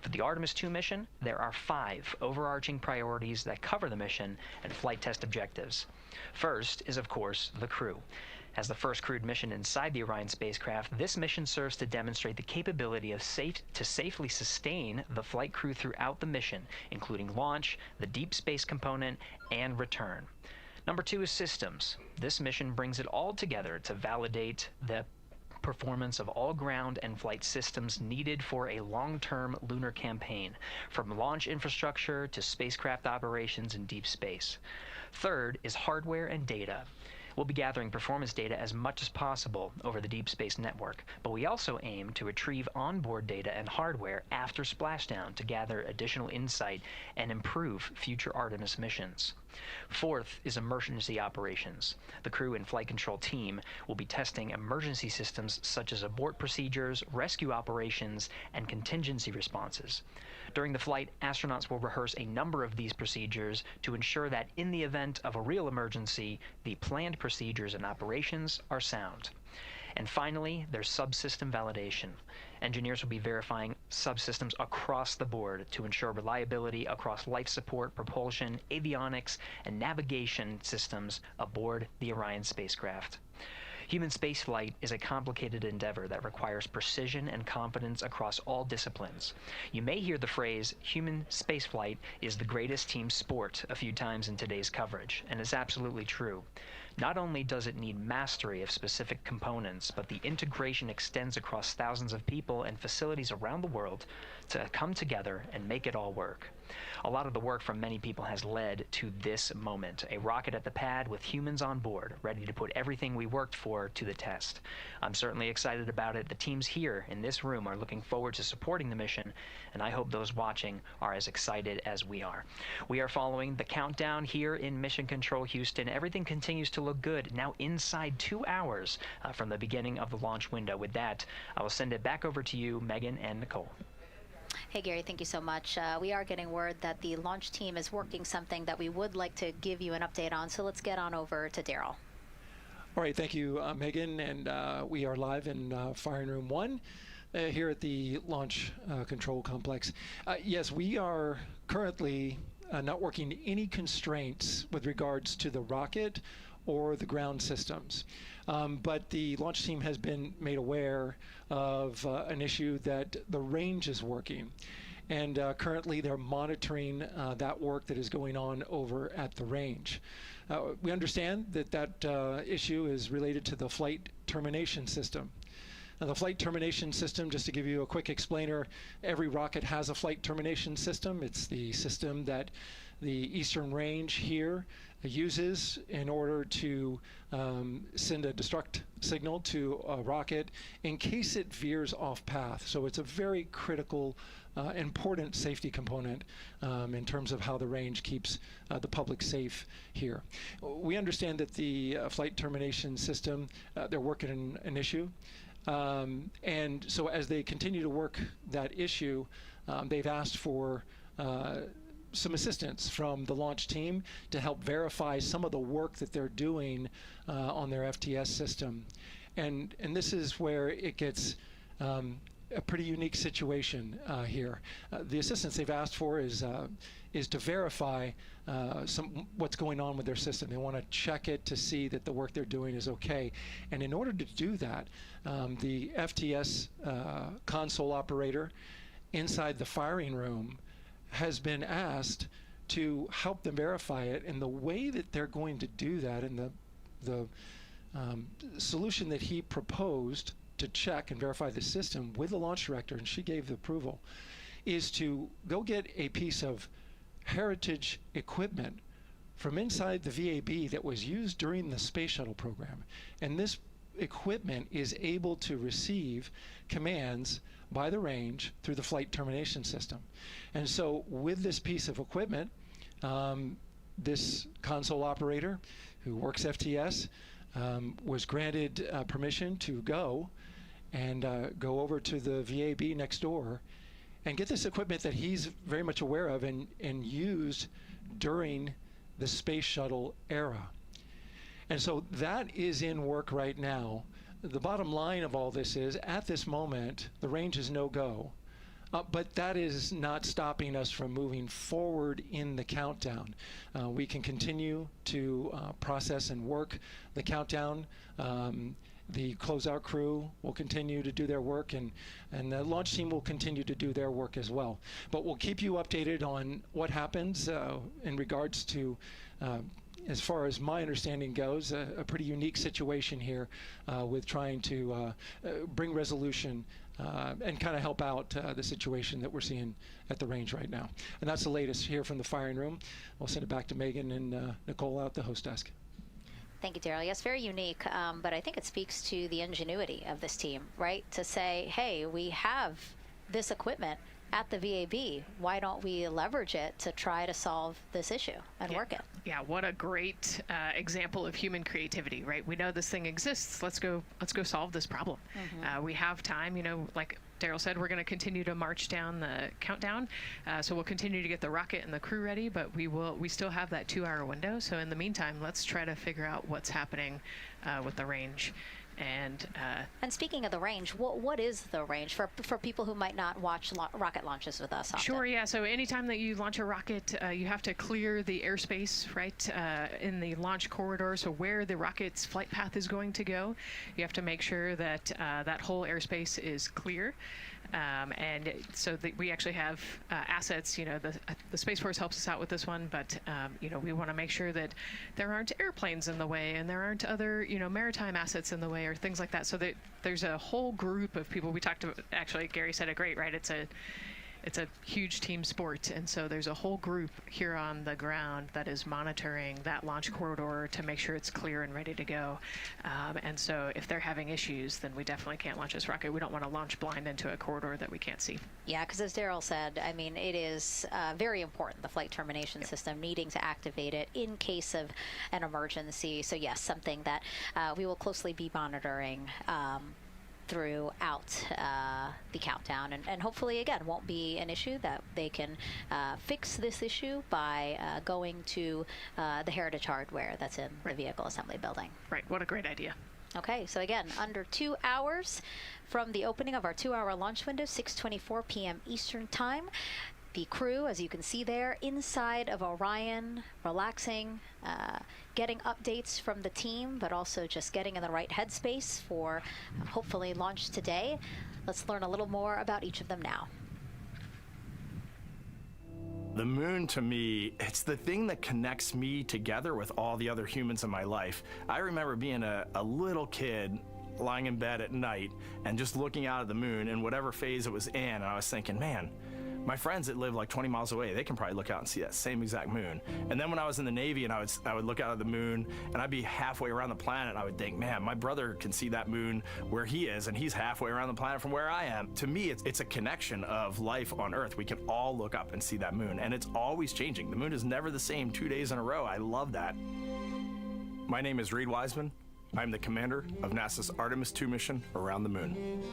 For the Artemis II mission, there are 5 overarching priorities that cover the mission and flight test objectives. First is, of course, the crew. As the first crewed mission inside the Orion spacecraft, this mission serves to demonstrate the capability of safely sustain the flight crew throughout the mission, including launch, the deep space component, and return. Number 2 is systems. This mission brings it all together to validate the performance of all ground and flight systems needed for a long-term lunar campaign, from launch infrastructure to spacecraft operations in deep space. Third is hardware and data. We'll be gathering performance data as much as possible over the Deep Space Network, but we also aim to retrieve onboard data and hardware after splashdown to gather additional insight and improve future Artemis missions. Fourth is emergency operations. The crew and flight control team will be testing emergency systems such as abort procedures, rescue operations, and contingency responses. During the flight, astronauts will rehearse a number of these procedures to ensure that in the event of a real emergency, the planned procedures and operations are sound. And finally, there's subsystem validation. Engineers will be verifying subsystems across the board to ensure reliability across life support, propulsion, avionics, and navigation systems aboard the Orion spacecraft. Human spaceflight is a complicated endeavor that requires precision and confidence across all disciplines. You may hear the phrase, human spaceflight is the greatest team sport, a few times in today's coverage, and it's absolutely true. Not only does it need mastery of specific components, but the integration extends across thousands of people and facilities around the world to come together and make it all work. A lot of the work from many people has led to this moment, a rocket at the pad with humans on board, ready to put everything we worked for to the test. I'm certainly excited about it. The teams here in this room are looking forward to supporting the mission, and I hope those watching are as excited as we are. We are following the countdown here in Mission Control Houston. Everything continues to look good, now inside 2 hours from the beginning of the launch window. With that, I will send it back over to you, Megan and Nicole. Hey, Gary, thank you so much. We are getting word that the launch team is working something that we would like to give you an update on, so let's get on over to Daryl. All right, thank you, Megan, and we are live in Firing Room 1 here at the Launch Control Complex. Yes, we are currently not working any constraints with regards to the rocket or the ground systems. But the launch team has been made aware of an issue that the range is working. And currently they're monitoring that work that is going on over at the range. We understand that that issue is related to the flight termination system. Now, the flight termination system, just to give you a quick explainer, every rocket has a flight termination system. It's the system that the Eastern Range here uses in order to send a destruct signal to a rocket in case it veers off path. So it's a very critical, important safety component in terms of how the range keeps the public safe here. We understand that the flight termination system, they're working an issue. And so as they continue to work that issue, they've asked for some assistance from the launch team to help verify some of the work that they're doing on their FTS system. And this is where it gets a pretty unique situation here. The assistance they've asked for is to verify what's going on with their system. They want to check it to see that the work they're doing is okay. And in order to do that, the FTS console operator inside the firing room has been asked to help them verify it. And the way that they're going to do that, and the solution that he proposed to check and verify the system with the launch director, and she gave the approval, is to go get a piece of heritage equipment from inside the VAB that was used during the space shuttle program. And this equipment is able to receive commands by the range through the flight termination system. And so with this piece of equipment, this console operator who works FTS was granted permission to go over to the VAB next door and get this equipment that he's very much aware of and used during the space shuttle era. And so that is in work right now. The bottom line of all this is, at this moment, the range is no-go But that is not stopping us from moving forward in the countdown. We can continue to process and work the countdown. The closeout crew will continue to do their work, and the launch team will continue to do their work as well. But we'll keep you updated on what happens in regards to, as far as my understanding goes, a pretty unique situation here with trying to bring resolution and kind of help out the situation that we're seeing at the range right now. And that's the latest here from the firing room. We'll send it back to Megan and Nicole out the host desk. Thank you, Daryl. Yes, very unique, but I think it speaks to the ingenuity of this team, right? To say, hey, we have this equipment at the VAB. Why don't we leverage it to try to solve this issue and work it? Yeah, what a great example of human creativity, right? We know this thing exists. Let's go solve this problem. We have time, you know, like Daryl said, we're going to continue to march down the countdown. So we'll continue to get the rocket and the crew ready, but we still have that 2-hour window. So in the meantime, let's try to figure out what's happening with the range. And speaking of the range, what is the range for people who might not watch rocket launches with us often? Sure, yeah. So anytime that you launch a rocket, you have to clear the airspace, right, in the launch corridor. So where the rocket's flight path is going to go, you have to make sure that that whole airspace is clear. And so we actually have assets, you know, the Space Force helps us out with this one, but, you know, we want to make sure that there aren't airplanes in the way and there aren't other, you know, maritime assets in the way or things like that. So that there's a whole group of people. We talked about, actually, Gary said it great, right? It's a huge team sport, and so there's a whole group here on the ground that is monitoring that launch corridor to make sure it's clear and ready to go. And so if they're having issues, then we definitely can't launch this rocket. We don't want to launch blind into a corridor that we can't see. Yeah, because as Daryl said, I mean, it is very important, the flight termination system, needing to activate it in case of an emergency. So yes, something that we will closely be monitoring throughout the countdown, and hopefully again won't be an issue, that they can fix this issue by going to the Heritage hardware that's in the vehicle assembly building. Right, what a great idea. Okay, so again, under 2 hours from the opening of our 2-hour launch window, 6:24 p.m. Eastern Time. The crew, as you can see there, inside of Orion, relaxing, getting updates from the team, but also just getting in the right headspace for hopefully launch today. Let's learn a little more about each of them now. The moon, to me, it's the thing that connects me together with all the other humans in my life. I remember being a little kid lying in bed at night and just looking out at the moon in whatever phase it was in, and I was thinking, man, my friends that live like 20 miles away, they can probably look out and see that same exact moon. And then when I was in the Navy and I would look out at the moon and I'd be halfway around the planet, and I would think, man, my brother can see that moon where he is, and he's halfway around the planet from where I am. To me, it's a connection of life on Earth. We can all look up and see that moon, and it's always changing. The moon is never the same 2 days in a row. I love that. My name is Reid Wiseman. I'm the commander of NASA's Artemis II mission around the moon.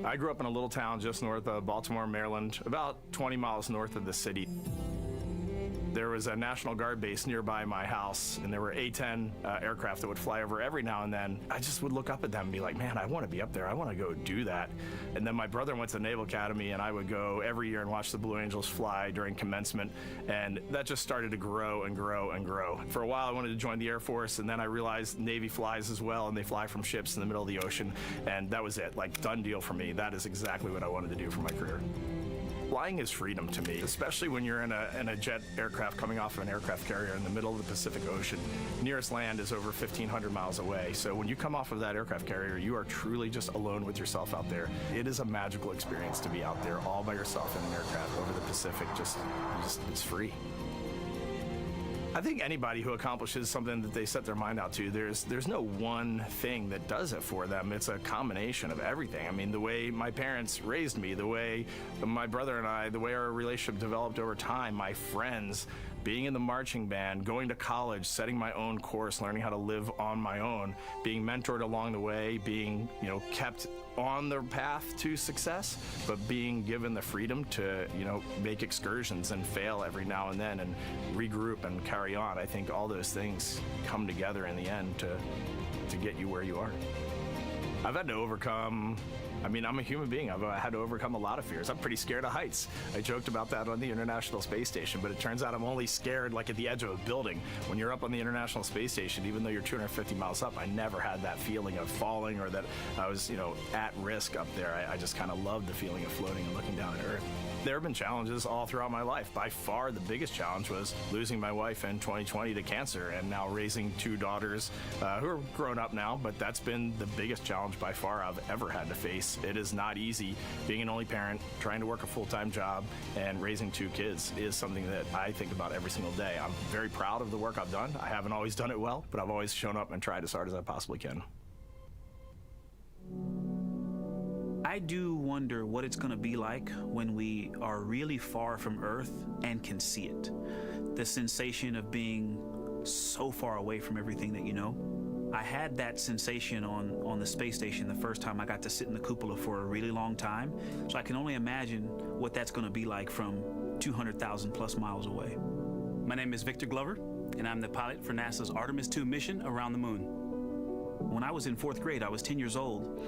I grew up in a little town just north of Baltimore, Maryland, about 20 miles north of the city. There was a National Guard base nearby my house, and there were A-10 aircraft that would fly over every now and then. I just would look up at them and be like, man, I want to be up there. I want to go do that. And then my brother went to the Naval Academy, and I would go every year and watch the Blue Angels fly during commencement, and that just started to grow and grow and grow. For a while, I wanted to join the Air Force, and then I realized Navy flies as well, and they fly from ships in the middle of the ocean, and that was it. Like, done deal for me. That is exactly what I wanted to do for my career. Flying is freedom to me, especially when you're in a jet aircraft coming off of an aircraft carrier in the middle of the Pacific Ocean. Nearest land is over 1,500 miles away. So when you come off of that aircraft carrier, you are truly just alone with yourself out there. It is a magical experience to be out there all by yourself in an aircraft over the Pacific. It's free. I think anybody who accomplishes something that they set their mind out to, there's no one thing that does it for them. It's a combination of everything. I mean, the way my parents raised me, the way my brother and I, the way our relationship developed over time, my friends, being in the marching band, going to college, setting my own course, learning how to live on my own, being mentored along the way, being, kept on the path to success, but being given the freedom to, make excursions and fail every now and then and regroup and carry on. I think all those things come together in the end to get you where you are. I've had to overcome, I'm a human being. I've had to overcome a lot of fears. I'm pretty scared of heights. I joked about that on the International Space Station, but it turns out I'm only scared like at the edge of a building. When you're up on the International Space Station, even though you're 250 miles up, I never had that feeling of falling or that I was, at risk up there. I just kind of loved the feeling of floating and looking down at Earth. There have been challenges all throughout my life. By far, the biggest challenge was losing my wife in 2020 to cancer and now raising two daughters who are grown up now, but that's been the biggest challenge by far I've ever had to face. It is not easy. Being an only parent, trying to work a full-time job, and raising two kids is something that I think about every single day. I'm very proud of the work I've done. I haven't always done it well, but I've always shown up and tried as hard as I possibly can. I do wonder what it's going to be like when we are really far from Earth and can see it. The sensation of being so far away from everything that you know. I had that sensation on the space station the first time I got to sit in the cupola for a really long time. So I can only imagine what that's going to be like from 200,000 plus miles away. My name is Victor Glover, and I'm the pilot for NASA's Artemis II mission around the moon. When I was in 4th grade, I was 10 years old,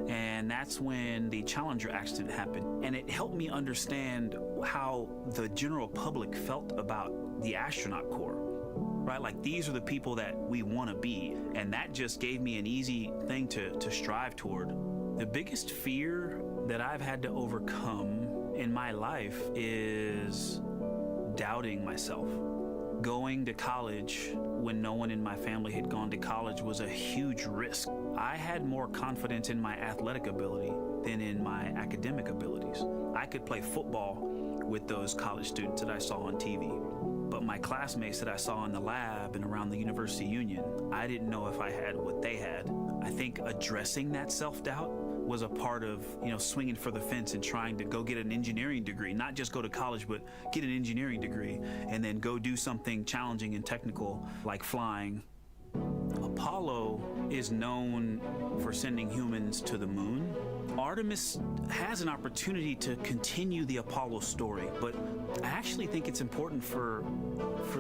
and that's when the Challenger accident happened. And it helped me understand how the general public felt about the astronaut corps, right? Like, these are the people that we want to be. And that just gave me an easy thing to strive toward. The biggest fear that I've had to overcome in my life is doubting myself. Going to college when no one in my family had gone to college was a huge risk. I had more confidence in my athletic ability than in my academic abilities. I could play football with those college students that I saw on TV. But my classmates that I saw in the lab and around the University Union, I didn't know if I had what they had. I think addressing that self-doubt was a part of, swinging for the fence and trying to go get an engineering degree, not just go to college, but get an engineering degree and then go do something challenging and technical like flying. Apollo is known for sending humans to the moon. Artemis has an opportunity to continue the Apollo story, but I actually think it's important for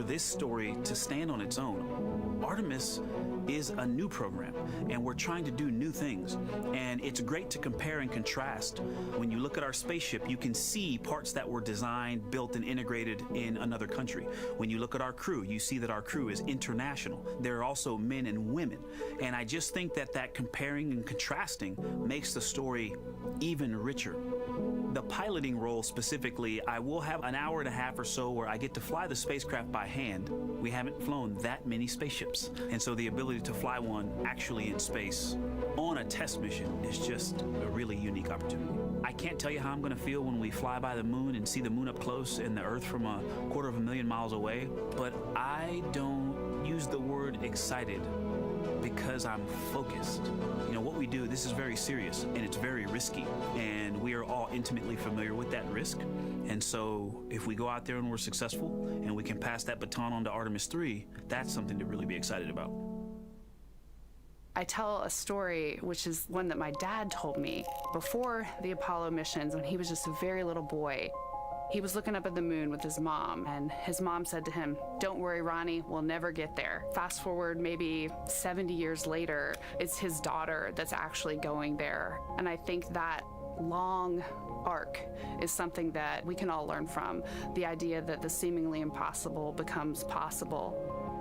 this story to stand on its own. Artemis is a new program, and we're trying to do new things. And it's great to compare and contrast. When you look at our spaceship, you can see parts that were designed, built, and integrated in another country. When you look at our crew, you see that our crew is international. There are also men and women. And I just think that comparing and contrasting makes the story even richer. The piloting role specifically, I will have an hour and a half or so where I get to fly the spacecraft by hand. We haven't flown that many spaceships. And so the ability to fly one actually in space on a test mission is just a really unique opportunity. I can't tell you how I'm going to feel when we fly by the moon and see the moon up close and the Earth from 250,000 miles away, but I don't use the word excited because I'm focused. What we do, this is very serious and it's very risky, and we are all intimately familiar with that risk. And so if we go out there and we're successful and we can pass that baton on to Artemis III, that's something to really be excited about. I tell a story, which is one that my dad told me before the Apollo missions when he was just a very little boy. He was looking up at the moon with his mom, and his mom said to him, "Don't worry, Ronnie, we'll never get there." Fast forward maybe 70 years later, it's his daughter that's actually going there. And I think that long arc is something that we can all learn from. The idea that the seemingly impossible becomes possible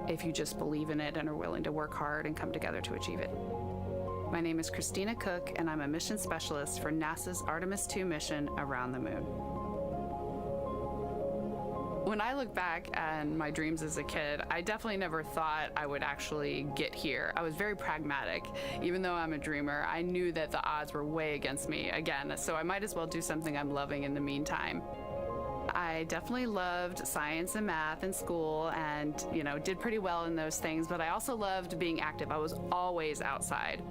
if you just believe in it and are willing to work hard and come together to achieve it. My name is Christina Koch, and I'm a mission specialist for NASA's Artemis II mission around the moon. When I look back at my dreams as a kid, I definitely never thought I would actually get here. I was very pragmatic. Even though I'm a dreamer, I knew that the odds were way against me again, so I might as well do something I'm loving in the meantime. I definitely loved science and math in school and, did pretty well in those things, but I also loved being active. I was always outside.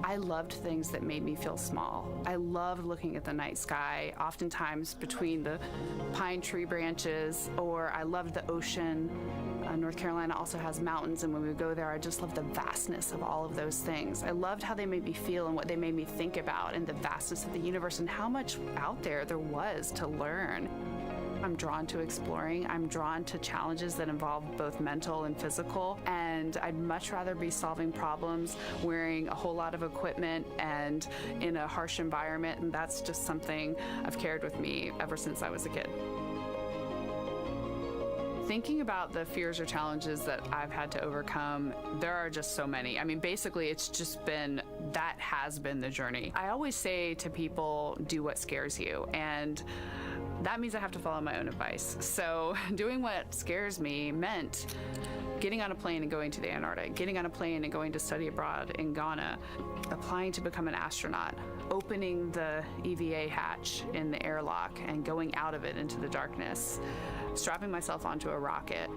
I loved things that made me feel small. I loved looking at the night sky, oftentimes between the pine tree branches, or I loved the ocean. North Carolina also has mountains, and when we would go there, I just loved the vastness of all of those things. I loved how they made me feel and what they made me think about, and the vastness of the universe and how much out there was to learn. I'm drawn to exploring. I'm drawn to challenges that involve both mental and physical, and I'd much rather be solving problems wearing a whole lot of equipment and in a harsh environment, and that's just something I've carried with me ever since I was a kid. Thinking about the fears or challenges that I've had to overcome, there are just so many. I mean, basically, it's just been, that has been the journey. I always say to people, do what scares you, and that means I have to follow my own advice. So doing what scares me meant getting on a plane and going to the Antarctic, getting on a plane and going to study abroad in Ghana, applying to become an astronaut, opening the EVA hatch in the airlock and going out of it into the darkness, strapping myself onto a rocket.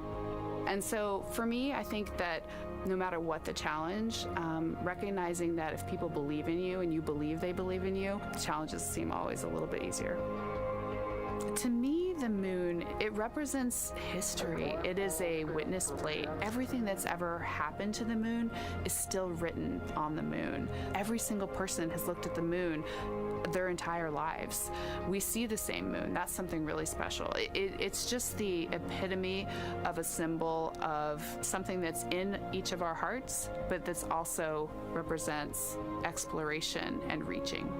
And so for me, I think that no matter what the challenge, recognizing that if people believe in you and you believe they believe in you, challenges seem always a little bit easier. To me, the moon, it represents history. It is a witness plate. Everything that's ever happened to the moon is still written on the moon. Every single person has looked at the moon their entire lives. We see the same moon. That's something really special. It's just the epitome of a symbol of something that's in each of our hearts, but that's also represents exploration and reaching.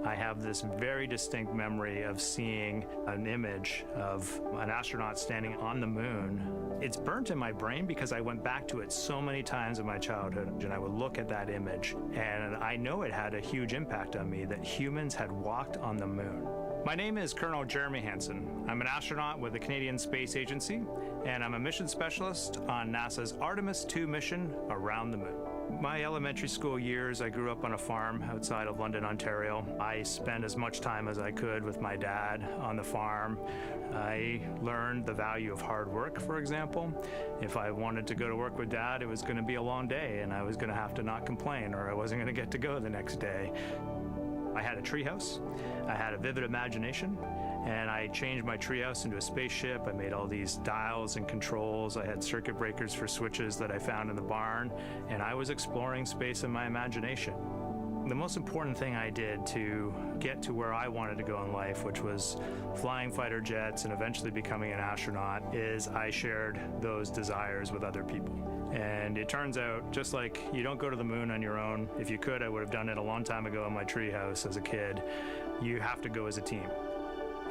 I have this very distinct memory of seeing an image of an astronaut standing on the moon. It's burnt in my brain because I went back to it so many times in my childhood, and I would look at that image, and I know it had a huge impact on me that humans had walked on the moon. My name is Colonel Jeremy Hansen. I'm an astronaut with the Canadian Space Agency, and I'm a mission specialist on NASA's Artemis II mission around the moon. My elementary school years, I grew up on a farm outside of London, Ontario. I spent as much time as I could with my dad on the farm. I learned the value of hard work, for example. If I wanted to go to work with Dad, it was going to be a long day, and I was going to have to not complain, or I wasn't going to get to go the next day. I had a treehouse. I had a vivid imagination. And I changed my treehouse into a spaceship. I made all these dials and controls. I had circuit breakers for switches that I found in the barn. And I was exploring space in my imagination. The most important thing I did to get to where I wanted to go in life, which was flying fighter jets and eventually becoming an astronaut, is I shared those desires with other people. And it turns out, just like you don't go to the moon on your own, if you could, I would have done it a long time ago in my treehouse as a kid, you have to go as a team.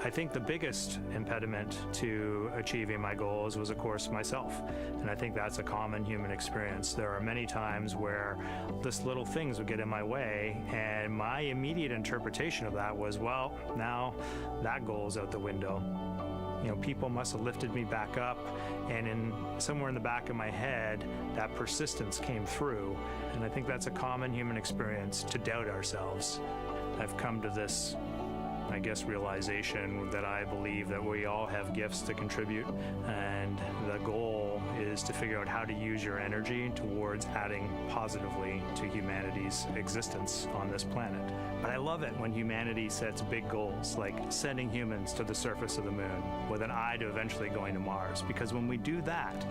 I think the biggest impediment to achieving my goals was, of course, myself. And I think that's a common human experience. There are many times where just little things would get in my way, and my immediate interpretation of that was, well, now that goal's out the window. You know, people must have lifted me back up, and somewhere in the back of my head, that persistence came through. And I think that's a common human experience, to doubt ourselves. I've come to this, I guess, realization that I believe that we all have gifts to contribute, and the goal is to figure out how to use your energy towards adding positively to humanity's existence on this planet. But I love it when humanity sets big goals, like sending humans to the surface of the moon with an eye to eventually going to Mars, because when we do that,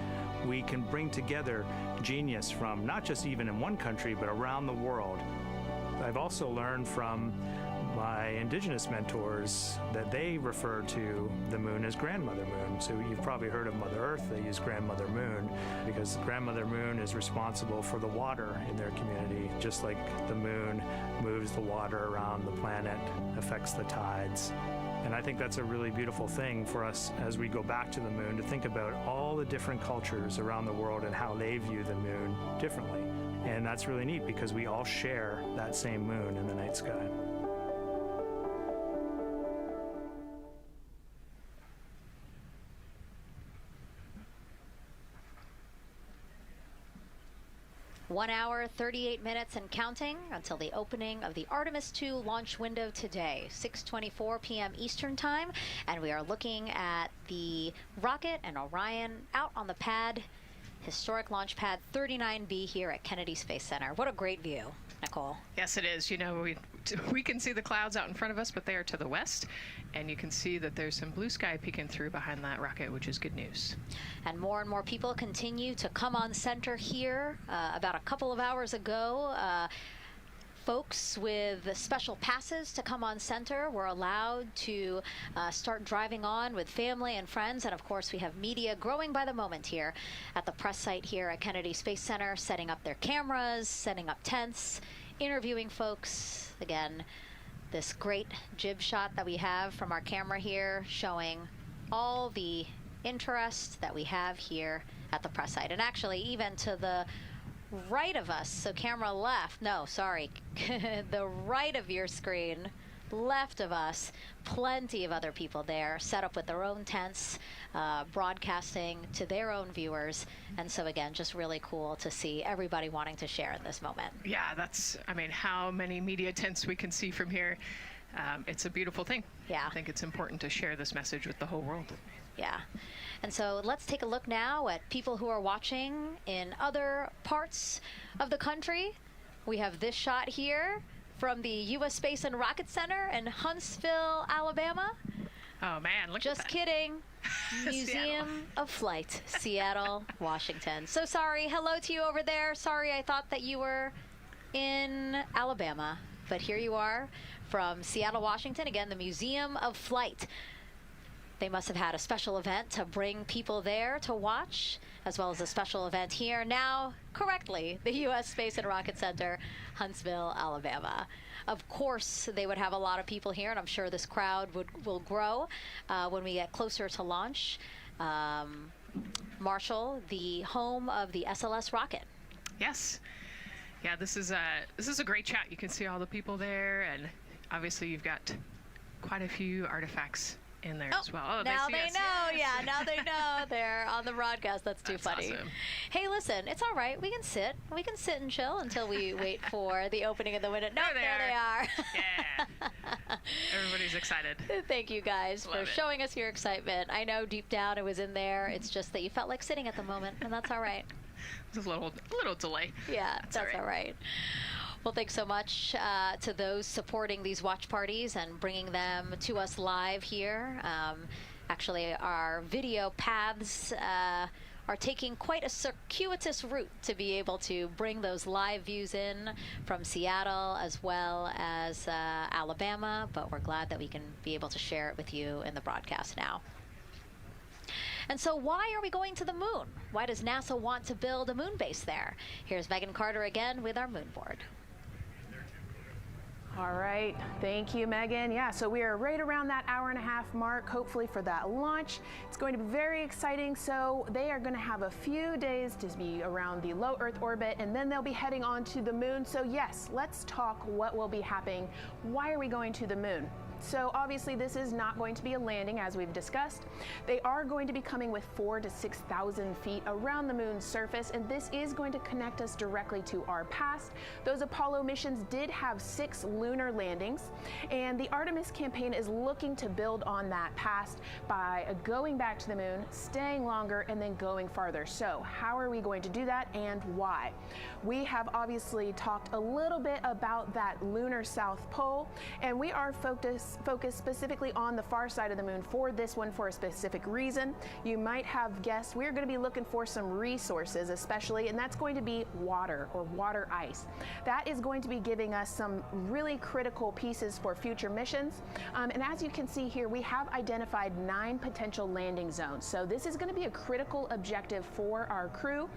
we can bring together genius from not just even in one country, but around the world. I've also learned from my indigenous mentors that they refer to the moon as Grandmother Moon. So you've probably heard of Mother Earth. They use Grandmother Moon because Grandmother Moon is responsible for the water in their community, just like the moon moves the water around the planet, affects the tides. And I think that's a really beautiful thing for us as we go back to the moon, to think about all the different cultures around the world and how they view the moon differently. And that's really neat because we all share that same moon in the night sky. One hour, 38 minutes and counting until the opening of the Artemis II launch window today, 6:24 p.m. Eastern Time. And we are looking at the rocket and Orion out on the pad, historic launch pad 39B here at Kennedy Space Center. What a great view, Nicole. Yes, it is. You know, we can see the clouds out in front of us, but they are to the west. And you can see that there's some blue sky peeking through behind that rocket, which is good news. And more people continue to come on center here. About a couple of hours ago, folks with special passes to come on center were allowed to start driving on with family and friends. And of course, we have media growing by the moment here at the press site here at Kennedy Space Center, setting up their cameras, setting up tents, interviewing folks. Again, this great jib shot that we have from our camera here showing all the interest that we have here at the press site. And actually, even to the right of us, so camera left, no, sorry, the right of your screen, left of us, plenty of other people there, set up with their own tents, broadcasting to their own viewers. And so again, just really cool to see everybody wanting to share in this moment. Yeah, that's, I mean, how many media tents we can see from here. It's a beautiful thing. Yeah. I think it's important to share this message with the whole world. Yeah. And so let's take a look now at people who are watching in other parts of the country. We have this shot here from the U.S. Space and Rocket Center in Huntsville, Alabama. Oh, man, look Just at that. kidding. Museum of Flight, Seattle, Washington. So sorry. Hello to you over there. Sorry, I thought that you were in Alabama. But here you are from Seattle, Washington. Again, the Museum of Flight. They must have had a special event to bring people there to watch, as well as a special event here. Now, correctly, the U.S. Space and Rocket Center, Huntsville, Alabama. Of course, they would have a lot of people here, and I'm sure this crowd will grow when we get closer to launch. Marshall, the home of the SLS rocket. Yes. Yeah, this is a great shot. You can see all the people there, and obviously you've got quite a few artifacts in there as well. Oh, now they us. know. Yes. Yeah, now they know. They're on the broadcast. That's too funny. Awesome. Hey, listen, it's all right. We can sit. We can sit and chill until we wait for the opening of the window. No, there they are. Yeah. Everybody's excited. Thank you guys for showing us your excitement. I know deep down it was in there. It's just that you felt like sitting at the moment, and that's all right. There's a little delay. Yeah, that's all right. Well, thanks so much to those supporting these watch parties and bringing them to us live here. Actually, our video paths are taking quite a circuitous route to be able to bring those live views in from Seattle as well as Alabama, but we're glad that we can be able to share it with you in the broadcast now. And so why are we going to the moon? Why does NASA want to build a moon base there? Here's Megan Carter again with our moon board. All right, thank you, Megan. Yeah, so we are right around that hour-and-a-half mark, hopefully for that launch. It's going to be very exciting. So they are going to have a few days to be around the low Earth orbit, and then they'll be heading on to the moon. So yes, let's talk what will be happening. Why are we going to the moon? So obviously this is not going to be a landing, as we've discussed. They are going to be coming with 4,000 to 6,000 feet around the moon's surface, and this is going to connect us directly to our past. Those Apollo missions did have 6 lunar landings, and the Artemis campaign is looking to build on that past by going back to the moon, staying longer, and then going farther. So how are we going to do that, and why? We have obviously talked a little bit about that lunar South Pole, and we are focused specifically on the far side of the moon for this one for a specific reason. You might have guessed we're going to be looking for some resources especially, and that's going to be water or water ice. That is going to be giving us some really critical pieces for future missions. And as you can see here, we have identified 9 potential landing zones. So this is going to be a critical objective for our crew.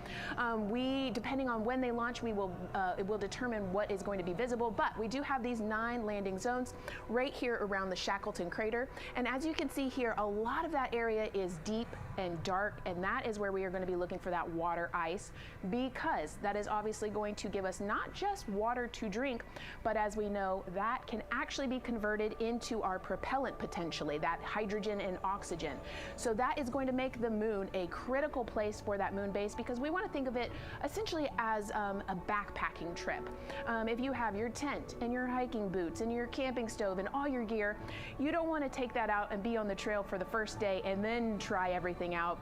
Depending on when they launch, it will determine what is going to be visible, but we do have these 9 landing zones right here around the Shackleton crater. And as you can see here, a lot of that area is deep and dark, and that is where we are going to be looking for that water ice, because that is obviously going to give us not just water to drink, but as we know, that can actually be converted into our propellant potentially, that hydrogen and oxygen. So that is going to make the moon a critical place for that moon base, because we want to think of it essentially as a backpacking trip. If you have your tent and your hiking boots and your camping stove and all your gear, you don't want to take that out and be on the trail for the first day and then try everything out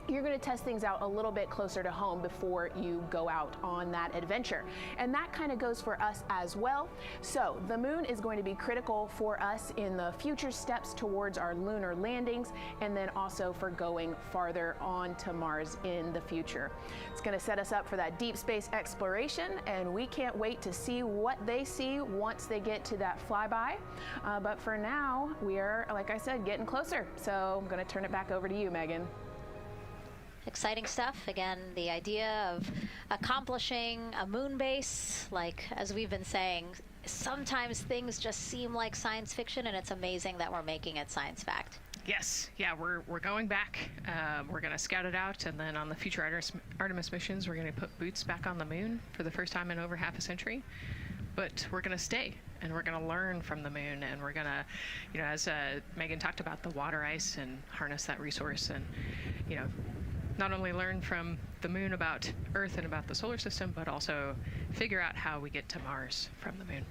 you're going to test things out a little bit closer to home before you go out on that adventure. And that kind of goes for us as well. So the moon is going to be critical for us in the future steps towards our lunar landings, and then also for going farther on to Mars in the future. It's going to set us up for that deep space exploration, and we can't wait to see what they see once they get to that flyby. But for now, we are, like I said, getting closer. So I'm going to turn it back over to you, Megan. Exciting stuff. Again, the idea of accomplishing a moon base, like as we've been saying, sometimes things just seem like science fiction, and it's amazing that we're making it science fact. Yes, yeah, we're going back. We're going to scout it out, and then on the future Artemis missions, we're going to put boots back on the moon for the first time in over half a century. But we're going to stay, and we're going to learn from the moon, and we're going to, you know, as Megan talked about, the water ice, and harness that resource, and, you know, not only learn from the moon about Earth and about the solar system, but also figure out how we get to Mars from the moon.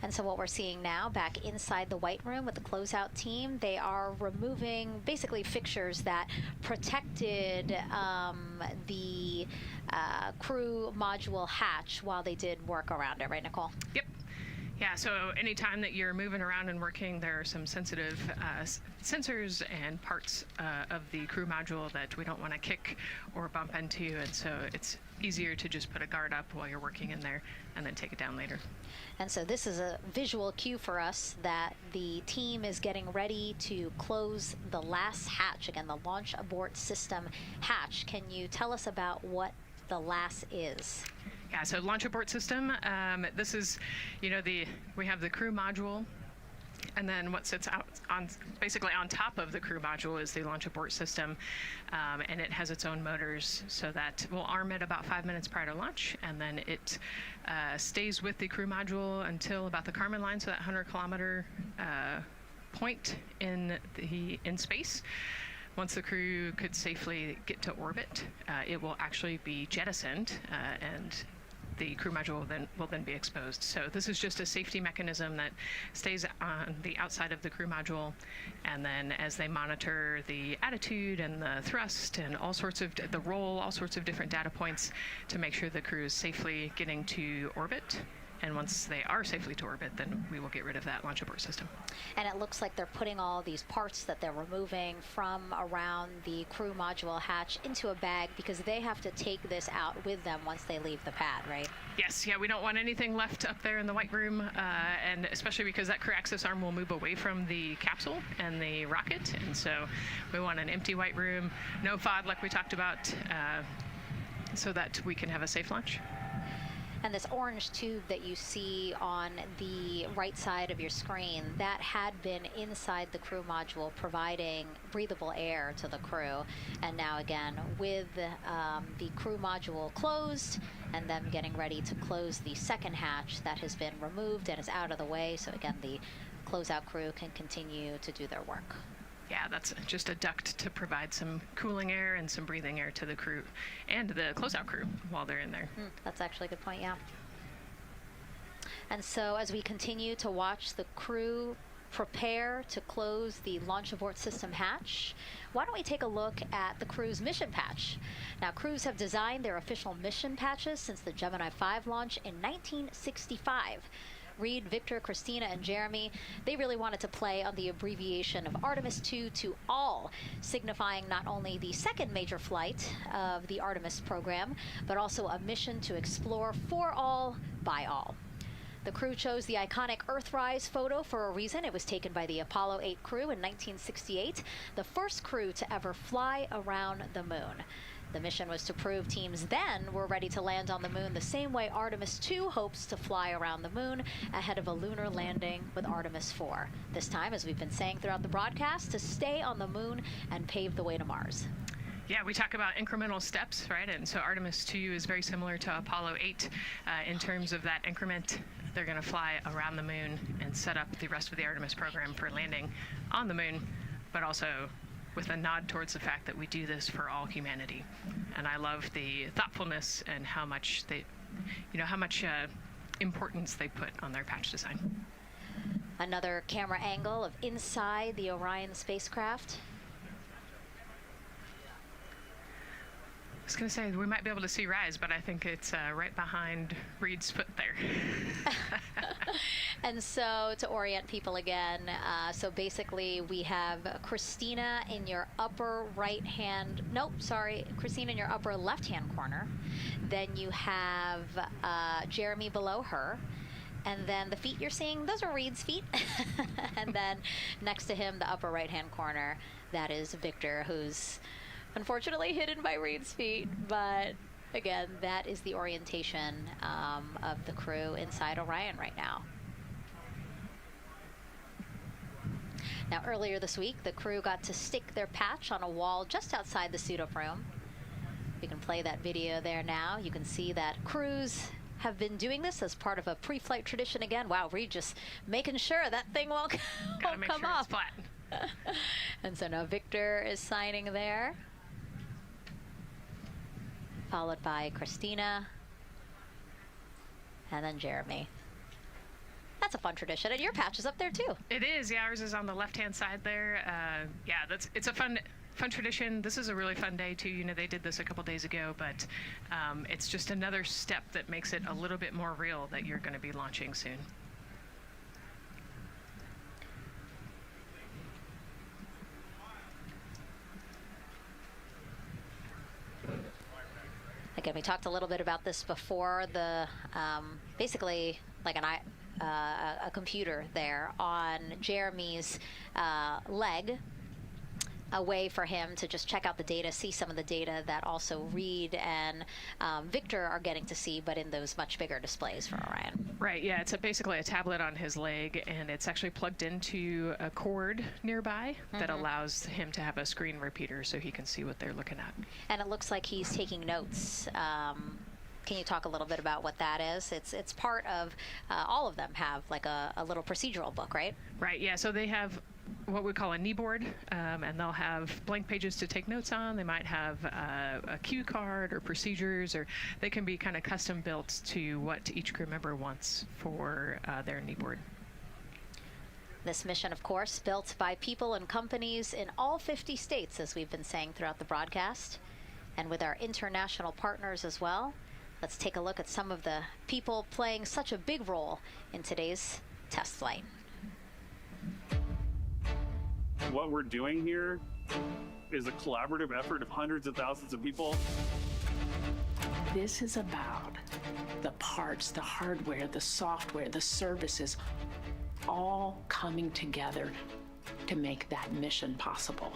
And so what we're seeing now back inside the White Room with the closeout team, they are removing basically fixtures that protected the crew module hatch while they did work around it, right, Nicole? Yep. Yeah, so anytime that you're moving around and working, there are some sensitive sensors and parts of the crew module that we don't want to kick or bump into, and so it's easier to just put a guard up while you're working in there and then take it down later. And so this is a visual cue for us that the team is getting ready to close the last hatch, again, the launch abort system hatch. Can you tell us about what the LAS is? Yeah, so launch abort system, this is, you know, we have the crew module, and then what sits out basically on top of the crew module is the launch abort system, and it has its own motors, so that we'll arm it about 5 minutes prior to launch, and then it stays with the crew module until about the Kármán line, so that 100-kilometer point in space. Once the crew could safely get to orbit, it will actually be jettisoned, and the crew module will then be exposed. So this is just a safety mechanism that stays on the outside of the crew module, and then as they monitor the attitude and the thrust and all sorts of the roll, all sorts of different data points to make sure the crew is safely getting to orbit. And once they are safely to orbit, then we will get rid of that launch abort system. And it looks like they're putting all these parts that they're removing from around the crew module hatch into a bag, because they have to take this out with them once they leave the pad, right? Yes, yeah, we don't want anything left up there in the White Room, and especially because that crew access arm will move away from the capsule and the rocket, and so we want an empty White Room, no FOD like we talked about, so that we can have a safe launch. And this orange tube that you see on the right side of your screen, that had been inside the crew module providing breathable air to the crew. And now again, with the crew module closed and them getting ready to close the second hatch that has been removed and is out of the way, so again, the closeout crew can continue to do their work. Yeah, that's just a duct to provide some cooling air and some breathing air to the crew and the closeout crew while they're in there. That's actually a good point, yeah. And so as we continue to watch the crew prepare to close the launch abort system hatch, why don't we take a look at the crew's mission patch? Now, crews have designed their official mission patches since the Gemini 5 launch in 1965. Reid, Victor, Christina, and Jeremy, they really wanted to play on the abbreviation of Artemis II to all, signifying not only the second major flight of the Artemis program, but also a mission to explore for all, by all. The crew chose the iconic Earthrise photo for a reason. It was taken by the Apollo 8 crew in 1968, the first crew to ever fly around the moon. The mission was to prove teams then were ready to land on the moon the same way Artemis II hopes to fly around the moon ahead of a lunar landing with Artemis IV. This time, as we've been saying throughout the broadcast, to stay on the moon and pave the way to Mars. Yeah, we talk about incremental steps, right? And so Artemis II is very similar to Apollo 8 in terms of that increment. They're going to fly around the moon and set up the rest of the Artemis program for landing on the moon, but also with a nod towards the fact that we do this for all humanity. And I love the thoughtfulness and how much importance they put on their patch design. Another camera angle of inside the Orion spacecraft. was going to say we might be able to see Rise, but I think it's right behind Reid's foot there. And so to orient people again, so basically we have Christina in your upper right hand, Christina in your upper left hand corner. Then you have Jeremy below her. And then the feet you're seeing, those are Reid's feet. And then next to him, the upper right hand corner, that is Victor, who's unfortunately hidden by Reid's feet. But again, that is the orientation of the crew inside Orion right now. Now, earlier this week, the crew got to stick their patch on a wall just outside the suit-up room. You can play that video there now. You can see that crews have been doing this as part of a pre-flight tradition again. Wow, Reid just making sure that thing won't come off. It's flat. And so now Victor is signing there, followed by Christina, and then Jeremy. That's a fun tradition, and your patch is up there too. It is. Yeah, ours is on the left-hand side there. Yeah, it's a fun tradition. This is a really fun day too. You know, they did this a couple days ago, but it's just another step that makes it a little bit more real that you're going to be launching soon. Again, we talked a little bit about this before. The basically like a computer there on Jeremy's leg, a way for him to just check out the data, see some of the data that also Reid and Victor are getting to see, but in those much bigger displays for Orion. Right, yeah, it's basically a tablet on his leg, and it's actually plugged into a cord nearby that allows him to have a screen repeater so he can see what they're looking at. And it looks like he's taking notes. Can you talk a little bit about what that is? It's part of, all of them have like a little procedural book, right? Right, yeah, so they have what we call a knee board, and they'll have blank pages to take notes on. They might have a cue card or procedures, or they can be kind of custom built to what each crew member wants for their knee board. This mission, of course, built by people and companies in all 50 states, as we've been saying throughout the broadcast, and with our international partners as well. Let's take a look at some of the people playing such a big role in today's test flight. What we're doing here is a collaborative effort of hundreds of thousands of people. This is about the parts, the hardware, the software, the services, all coming together to make that mission possible.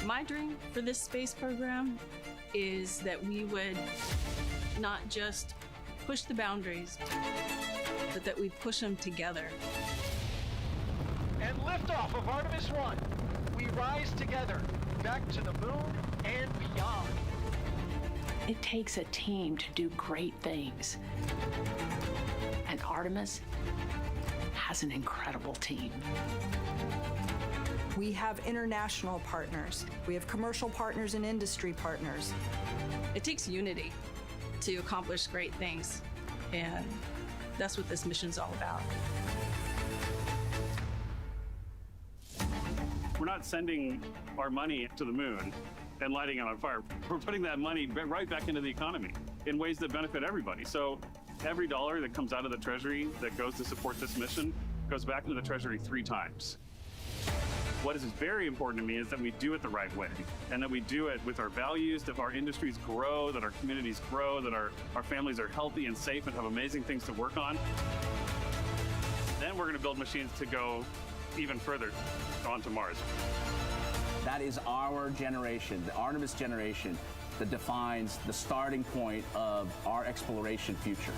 My dream for this space program is that we would not just push the boundaries, but that we push them together. And liftoff of Artemis I. We rise together, back to the moon and beyond. It takes a team to do great things. And Artemis has an incredible team. We have international partners. We have commercial partners and industry partners. It takes unity to accomplish great things, and that's what this mission's all about. We're not sending our money to the moon and lighting it on fire. We're putting that money right back into the economy in ways that benefit everybody. So every dollar that comes out of the Treasury that goes to support this mission goes back into the Treasury 3 times. What is very important to me is that we do it the right way, and that we do it with our values, that our industries grow, that our communities grow, that our families are healthy and safe and have amazing things to work on. Then we're going to build machines to go even further onto Mars. That is our generation, the Artemis generation, that defines the starting point of our exploration future.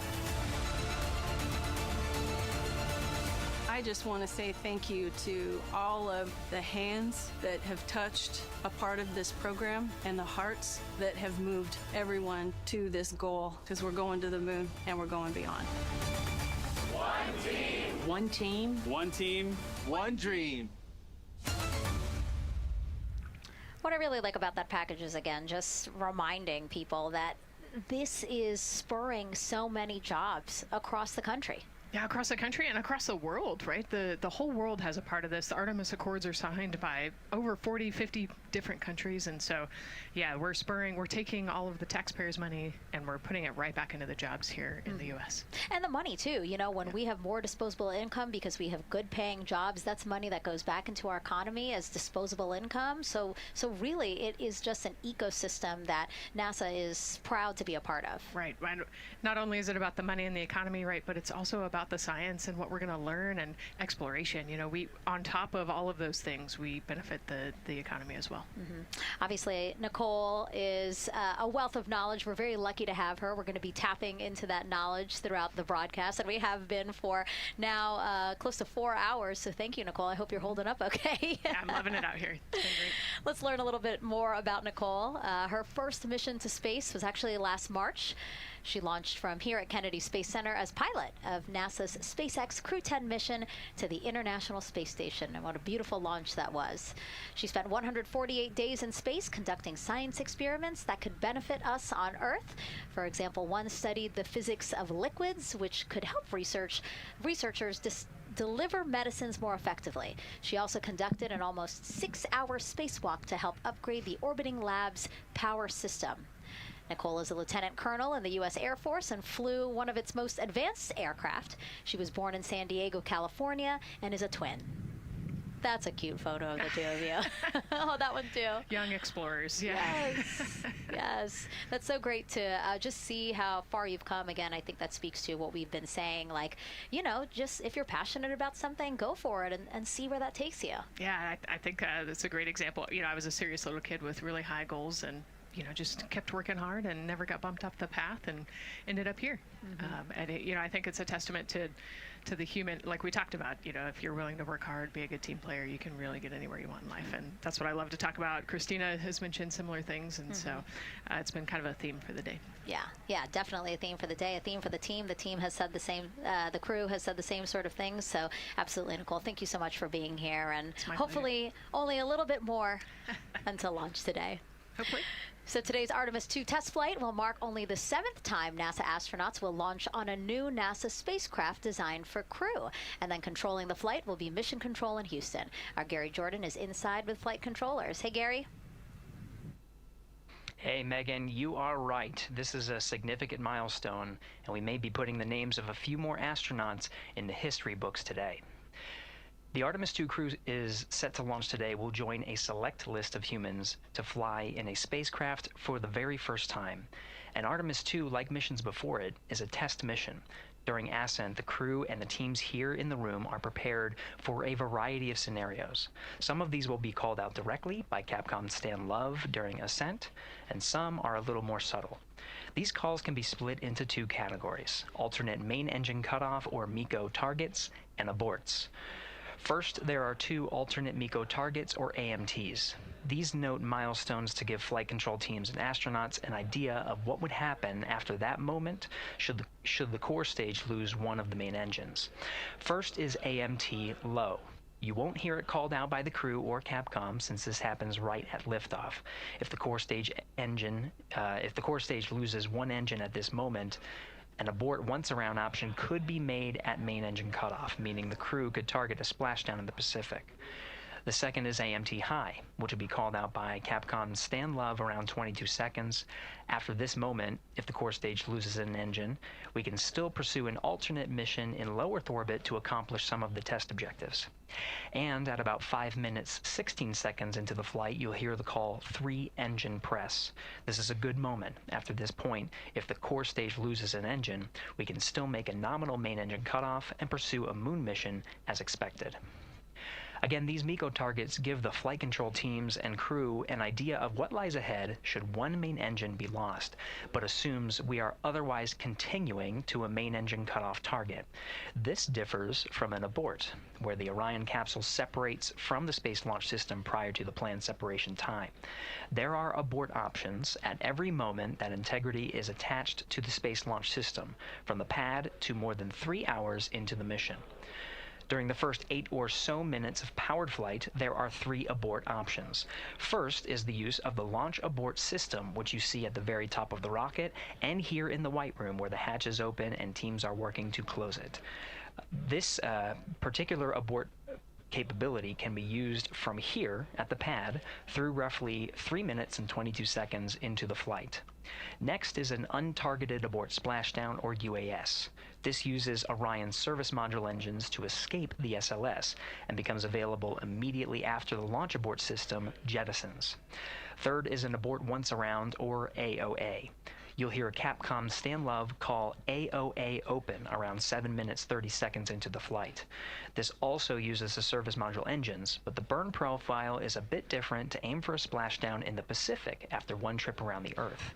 I just want to say thank you to all of the hands that have touched a part of this program and the hearts that have moved everyone to this goal, because we're going to the moon and we're going beyond. One team. One team. One team. One dream. What I really like about that package is, again, just reminding people that this is spurring so many jobs across the country. Yeah, across the country and across the world, right? The whole world has a part of this. The Artemis Accords are signed by over 40, 50 different countries. And so, yeah, we're taking all of the taxpayers' money and we're putting it right back into the jobs here in the U.S. And the money too, when we have more disposable income because we have good paying jobs, that's money that goes back into our economy as disposable income. So really it is just an ecosystem that NASA is proud to be a part of. Right. Not only is it about the money and the economy, right, but it's also about the science and what we're going to learn and exploration. We, on top of all of those things, we benefit the economy as well. Obviously, Nicole is a wealth of knowledge. We're very lucky to have her. We're going to be tapping into that knowledge throughout the broadcast, and we have been for now close to 4 hours. So thank you, Nicole. I hope you're holding up okay. Yeah, I'm loving it out here. It's been great. Let's learn a little bit more about Nicole. Her first mission to space was actually last March. She launched from here at Kennedy Space Center as pilot of NASA's SpaceX Crew 10 mission to the International Space Station. And what a beautiful launch that was. She spent 148 days in space conducting science experiments that could benefit us on Earth. For example, one studied the physics of liquids, which could help researchers deliver medicines more effectively. She also conducted an almost 6-hour spacewalk to help upgrade the orbiting lab's power system. Nicole is a lieutenant colonel in the U.S. Air Force and flew one of its most advanced aircraft. She was born in San Diego, California, and is a twin. That's a cute photo of the two of you. Oh, that one too. Young explorers, yeah. Yes, yes. That's so great to just see how far you've come. Again, I think that speaks to what we've been saying. Like, just if you're passionate about something, go for it and see where that takes you. Yeah, I think that's a great example. I was a serious little kid with really high goals and just kept working hard and never got bumped off the path and ended up here. And I think it's a testament to the human, like we talked about, if you're willing to work hard, be a good team player, you can really get anywhere you want in life. And that's what I love to talk about. Christina has mentioned similar things. And so it's been kind of a theme for the day. Yeah, definitely a theme for the day, a theme for the team. The team has said the same, the crew has said the same sort of things. So absolutely, Nicole, thank you so much for being here. And hopefully only a little bit more until launch today. Hopefully. So today's Artemis II test flight will mark only the 7th time NASA astronauts will launch on a new NASA spacecraft designed for crew. And then controlling the flight will be Mission Control in Houston. Our Gary Jordan is inside with flight controllers. Hey, Gary. Hey, Megan, you are right. This is a significant milestone, and we may be putting the names of a few more astronauts in the history books today. The Artemis II crew is set to launch today will join a select list of humans to fly in a spacecraft for the very first time. And Artemis II, like missions before it, is a test mission. During ascent, the crew and the teams here in the room are prepared for a variety of scenarios. Some of these will be called out directly by Capcom's Stan Love during ascent, and some are a little more subtle. These calls can be split into 2 categories: alternate main engine cutoff or MECO targets and aborts. First, there are 2 alternate MECO targets, or AMTs. These note milestones to give flight control teams and astronauts an idea of what would happen after that moment should the core stage lose one of the main engines. First is AMT low. You won't hear it called out by the crew or Capcom since this happens right at liftoff. If the core stage loses one engine at this moment, an abort once around option could be made at main engine cutoff, meaning the crew could target a splashdown in the Pacific. The second is AMT high, which will be called out by Capcom's Stan Love around 22 seconds. After this moment, if the core stage loses an engine, we can still pursue an alternate mission in low Earth orbit to accomplish some of the test objectives. And at about 5 minutes, 16 seconds into the flight, you'll hear the call 3-engine press. This is a good moment. After this point, if the core stage loses an engine, we can still make a nominal main engine cutoff and pursue a moon mission as expected. Again, these MECO targets give the flight control teams and crew an idea of what lies ahead should one main engine be lost, but assumes we are otherwise continuing to a main engine cutoff target. This differs from an abort, where the Orion capsule separates from the Space Launch System prior to the planned separation time. There are abort options at every moment that integrity is attached to the Space Launch System, from the pad to more than 3 hours into the mission. During the first 8 or so minutes of powered flight, there are 3 abort options. First is the use of the launch abort system, which you see at the very top of the rocket, and here in the White Room, where the hatch is open and teams are working to close it. This particular abort capability can be used from here at the pad through roughly 3 minutes and 22 seconds into the flight. Next is an untargeted abort splashdown, or UAS. This uses Orion's service module engines to escape the SLS and becomes available immediately after the launch abort system jettisons. Third is an abort once around, or AOA. You'll hear a Capcom Stan Love call AOA open around 7 minutes 30 seconds into the flight. This also uses the service module engines, but the burn profile is a bit different to aim for a splashdown in the Pacific after one trip around the Earth.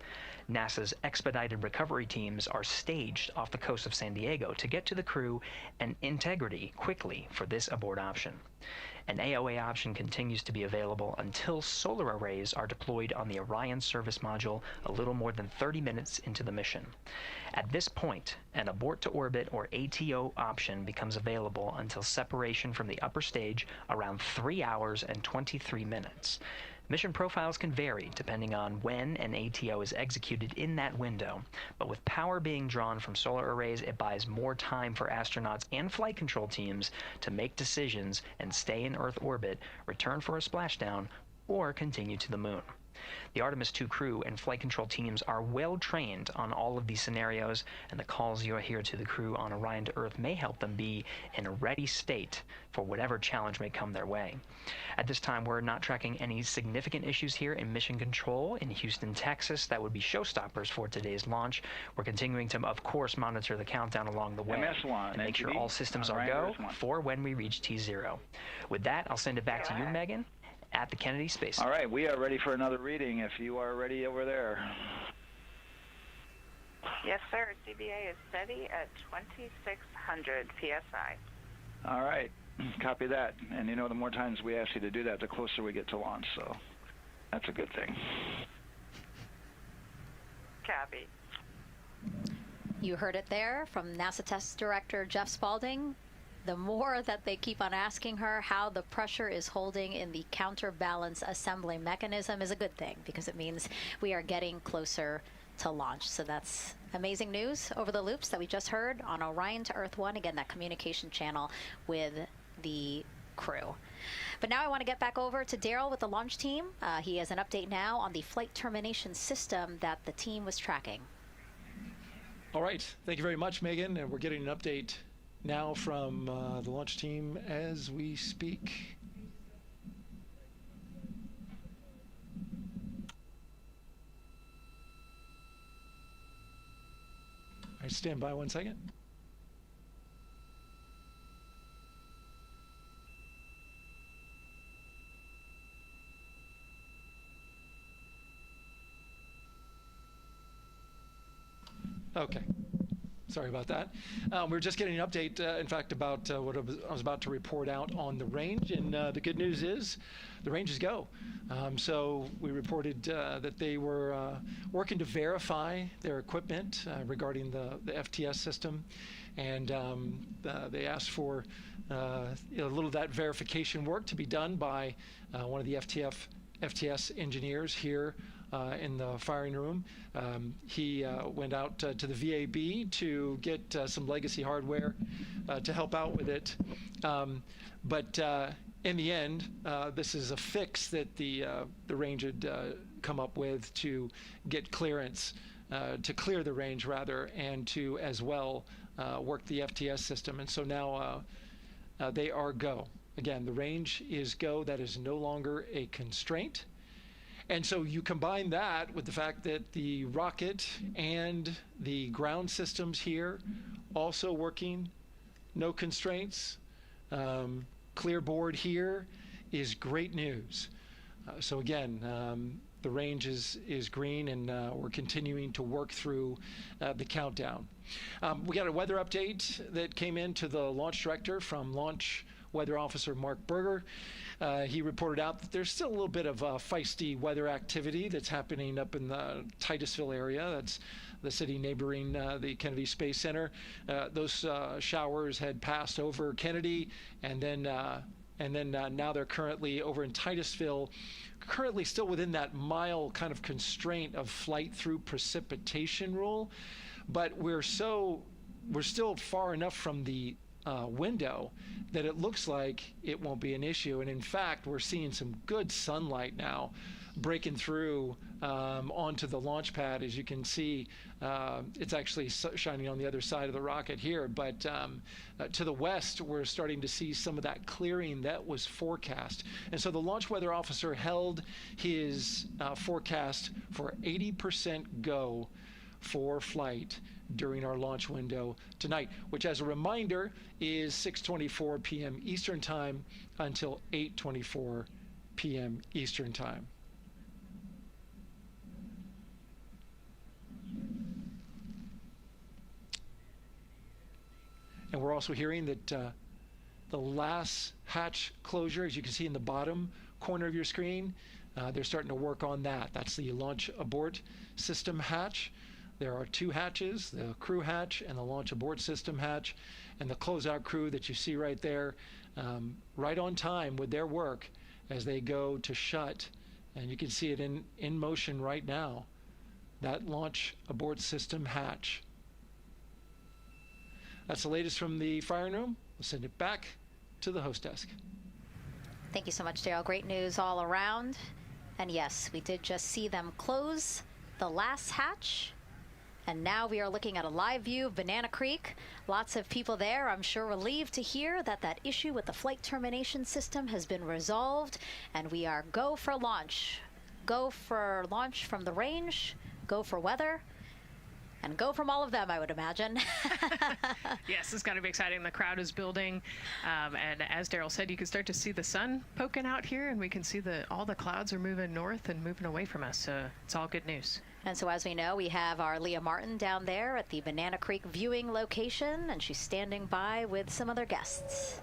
NASA's expedited recovery teams are staged off the coast of San Diego to get to the crew and integrity quickly for this abort option. An AOA option continues to be available until solar arrays are deployed on the Orion service module a little more than 30 minutes into the mission. At this point, an abort to orbit, or ATO option, becomes available until separation from the upper stage around 3 hours and 23 minutes. Mission profiles can vary depending on when an ATO is executed in that window, but with power being drawn from solar arrays, it buys more time for astronauts and flight control teams to make decisions and stay in Earth orbit, return for a splashdown, or continue to the moon. The Artemis II crew and flight control teams are well trained on all of these scenarios, and the calls you'll hear to the crew on Orion to Earth may help them be in a ready state for whatever challenge may come their way. At this time, we're not tracking any significant issues here in mission control in Houston, Texas. That would be showstoppers for today's launch. We're continuing to, of course, monitor the countdown along the way MS1, and make sure all systems are go for when we reach T0. With that, I'll send it back to you, Megan, at the Kennedy Space Center. All right, we are ready for another reading if you are ready over there. Yes, sir. CBA is steady at 2,600 PSI. All right, copy that. And you know, the more times we ask you to do that, the closer we get to launch, so that's a good thing. Copy. You heard it there from NASA Test Director Jeff Spaulding. The more that they keep on asking her how the pressure is holding in the counterbalance assembly mechanism is a good thing, because it means we are getting closer to launch. So that's amazing news over the loops that we just heard on Orion to Earth 1. Again, that communication channel with the crew. But now I want to get back over to Daryl with the launch team. He has an update now on the flight termination system that the team was tracking. All right, thank you very much, Megan. And we're getting an update now from the launch team as we speak. All right, stand by 1 second. Okay. Sorry about that. We're just getting an update, in fact, about what I was about to report out on the range. And the good news is the range is go. So we reported that they were working to verify their equipment regarding the FTS system. And they asked for a little of that verification work to be done by one of the FTS engineers here in the firing room. He went out to the VAB to get some legacy hardware to help out with it. But in the end, this is a fix that the range had come up with to get clearance, to clear the range rather, and to as well work the FTS system. And so now they are go. Again, the range is go. That is no longer a constraint. And so you combine that with the fact that the rocket and the ground systems here also working, no constraints, clear board here is great news. So again, the range is green, and we're continuing to work through the countdown. We got a weather update that came in to the launch director from Launch Weather Officer Mark Berger. He reported out that there's still a little bit of feisty weather activity that's happening up in the Titusville area. That's the city neighboring the Kennedy Space Center. Those showers had passed over Kennedy, and then now they're currently over in Titusville, currently still within that mile kind of constraint of flight through precipitation rule. But we're still far enough from the window that it looks like it won't be an issue. And in fact, we're seeing some good sunlight now breaking through onto the launch pad. As you can see, it's actually shining on the other side of the rocket here, but to the west we're starting to see some of that clearing that was forecast. And so the launch weather officer held his forecast for 80% go for flight during our launch window tonight, which, as a reminder, is 6:24 p.m. Eastern Time until 8:24 p.m. Eastern Time. And we're also hearing that the last hatch closure, as you can see in the bottom corner of your screen, they're starting to work on that. That's the launch abort system hatch. There are two hatches, the crew hatch and the launch abort system hatch. And the closeout crew that you see right there, right on time with their work as they go to shut. And you can see it in motion right now, that launch abort system hatch. That's the latest from the firing room. We'll send it back to the host desk. Thank you so much, Daryl. Great news all around. And yes, we did just see them close the last hatch. And now we are looking at a live view of Banana Creek. Lots of people there, I'm sure, relieved to hear that that issue with the flight termination system has been resolved. And we are go for launch. Go for launch from the range, go for weather, and go from all of them, I would imagine. Yes, it's got to be exciting. The crowd is building. And as Daryl said, you can start to see the sun poking out here, and we can see all the clouds are moving north and moving away from us. So it's all good news. And so as we know, we have our Leah Martin down there at the Banana Creek viewing location, and she's standing by with some other guests.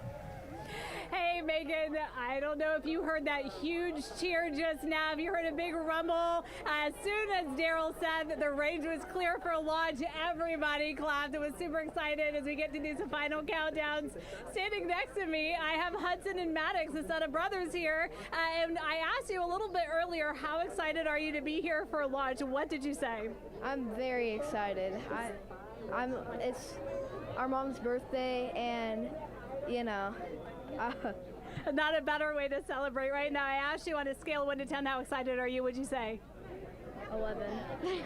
Hey, Megan, I don't know if you heard that huge cheer just now. Have you heard a big rumble? As soon as Daryl said that the range was clear for launch, everybody clapped. It was super excited as we get to these final countdowns. Standing next to me, I have Hudson and Maddox, the son of brothers here. And I asked you a little bit earlier, how excited are you to be here for launch? What did you say? I'm very excited. It's our mom's birthday, and you know, not a better way to celebrate right now. I asked you on a scale of 1 to 10, how excited are you? What'd you say? 11.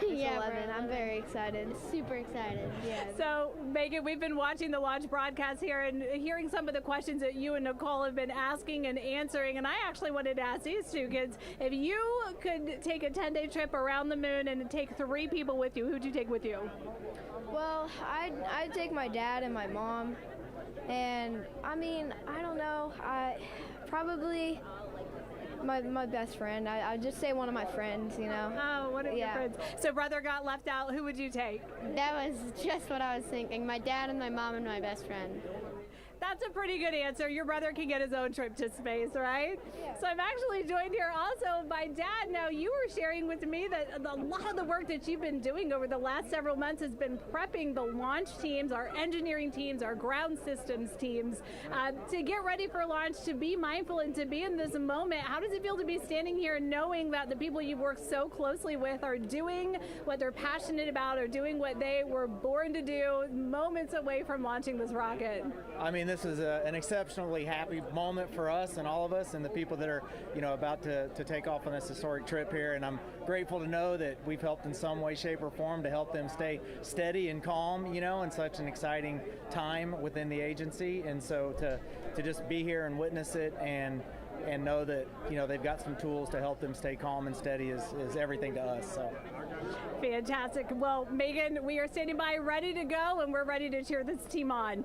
Yeah, 11. I'm very excited. Super excited. Yeah. So, Megan, we've been watching the launch broadcast here and hearing some of the questions that you and Nicole have been asking and answering. And I actually wanted to ask these two kids, if you could take a 10-day trip around the moon and take 3 people with you, who'd you take with you? Well, I'd take my dad and my mom. And I mean, I don't know. Probably my best friend. I'd just say one of my friends, you know. Oh, one of your friends. So brother got left out. Who would you take? That was just what I was thinking. My dad and my mom and my best friend. That's a pretty good answer. Your brother can get his own trip to space, right? Yeah. So I'm actually joined here also by Dad. Now, you were sharing with me that a lot of the work that you've been doing over the last several months has been prepping the launch teams, our engineering teams, our ground systems teams, to get ready for launch, to be mindful and to be in this moment. How does it feel to be standing here knowing that the people you've worked so closely with are doing what they're passionate about, or doing what they were born to do, moments away from launching this rocket? I mean, this is an exceptionally happy moment for us and all of us and the people that are, you know, about to take off on this historic trip here. And I'm grateful to know that we've helped in some way, shape, or form to help them stay steady and calm, you know, in such an exciting time within the agency. And so to just be here and witness it and know that, you know, they've got some tools to help them stay calm and steady is everything to us. So. Fantastic. Well, Megan, we are standing by ready to go, and we're ready to cheer this team on.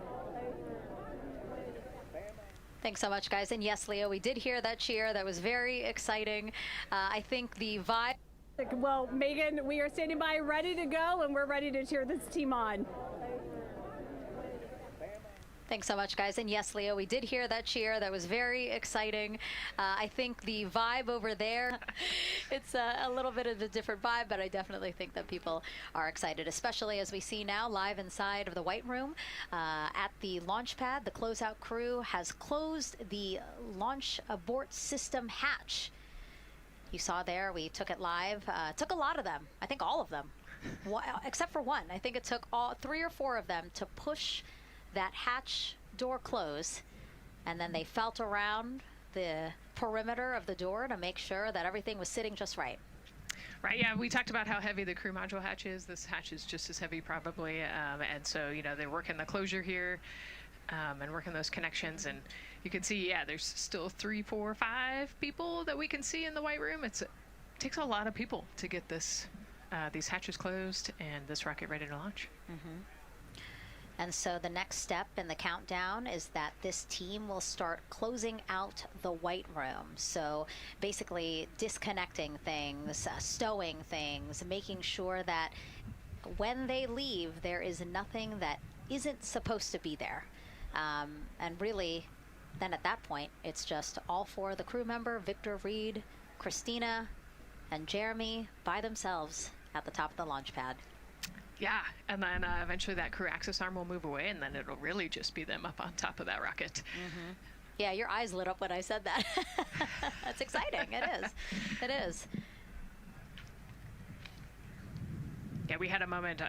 Thanks so much, guys. And yes, Leo, we did hear that cheer. That was very exciting. I think the vibe... Well, Megan, we are standing by ready to go, and we're ready to cheer this team on. Thanks so much, guys. And yes, Leo, we did hear that cheer. That was very exciting. I think the vibe over there, it's a little bit of a different vibe, but I definitely think that people are excited, especially as we see now live inside of the White Room at the launch pad. The closeout crew has closed the launch abort system hatch. You saw there, we took it live. Took a lot of them. I think all of them, except for one. I think it took all 3 or 4 of them to push that hatch door close, and then they felt around the perimeter of the door to make sure that everything was sitting just right. Right, yeah, we talked about how heavy the crew module hatch is. This hatch is just as heavy probably, and so, you know, they're working the closure here and working those connections, and you can see, yeah, there's still 3, 4, 5 people that we can see in the white room. It takes a lot of people to get this these hatches closed and this rocket ready to launch. Mm-hmm. And so the next step in the countdown is that this team will start closing out the white room. So basically disconnecting things, stowing things, making sure that when they leave, there is nothing that isn't supposed to be there. And really, then at that point, it's just all 4 of the crew member, Victor, Reid, Christina, and Jeremy by themselves at the top of the launch pad. Yeah, and then eventually that crew access arm will move away, and then it'll really just be them up on top of that rocket. Mm-hmm. Yeah, your eyes lit up when I said that. That's exciting. It is. It is. Yeah, we had a moment,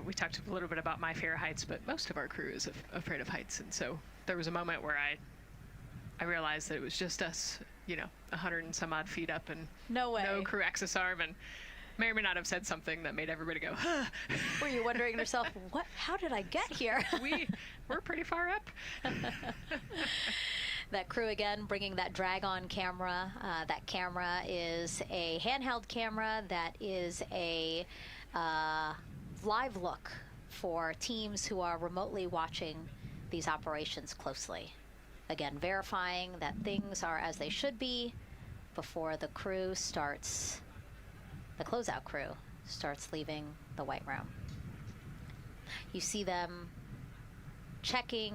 we talked a little bit about my fear of heights, but most of our crew is afraid of heights, and so there was a moment where I realized that it was just us, you know, 100 and some odd feet up, and no crew access arm, and may or may not have said something that made everybody go, huh. Were you wondering to yourself, what? How did I get here? We're pretty far up. That crew again bringing that drag-on camera. That camera is a handheld camera that is a live look for teams who are remotely watching these operations closely. Again, verifying that things are as they should be before the crew starts. The closeout crew starts leaving the white room. You see them checking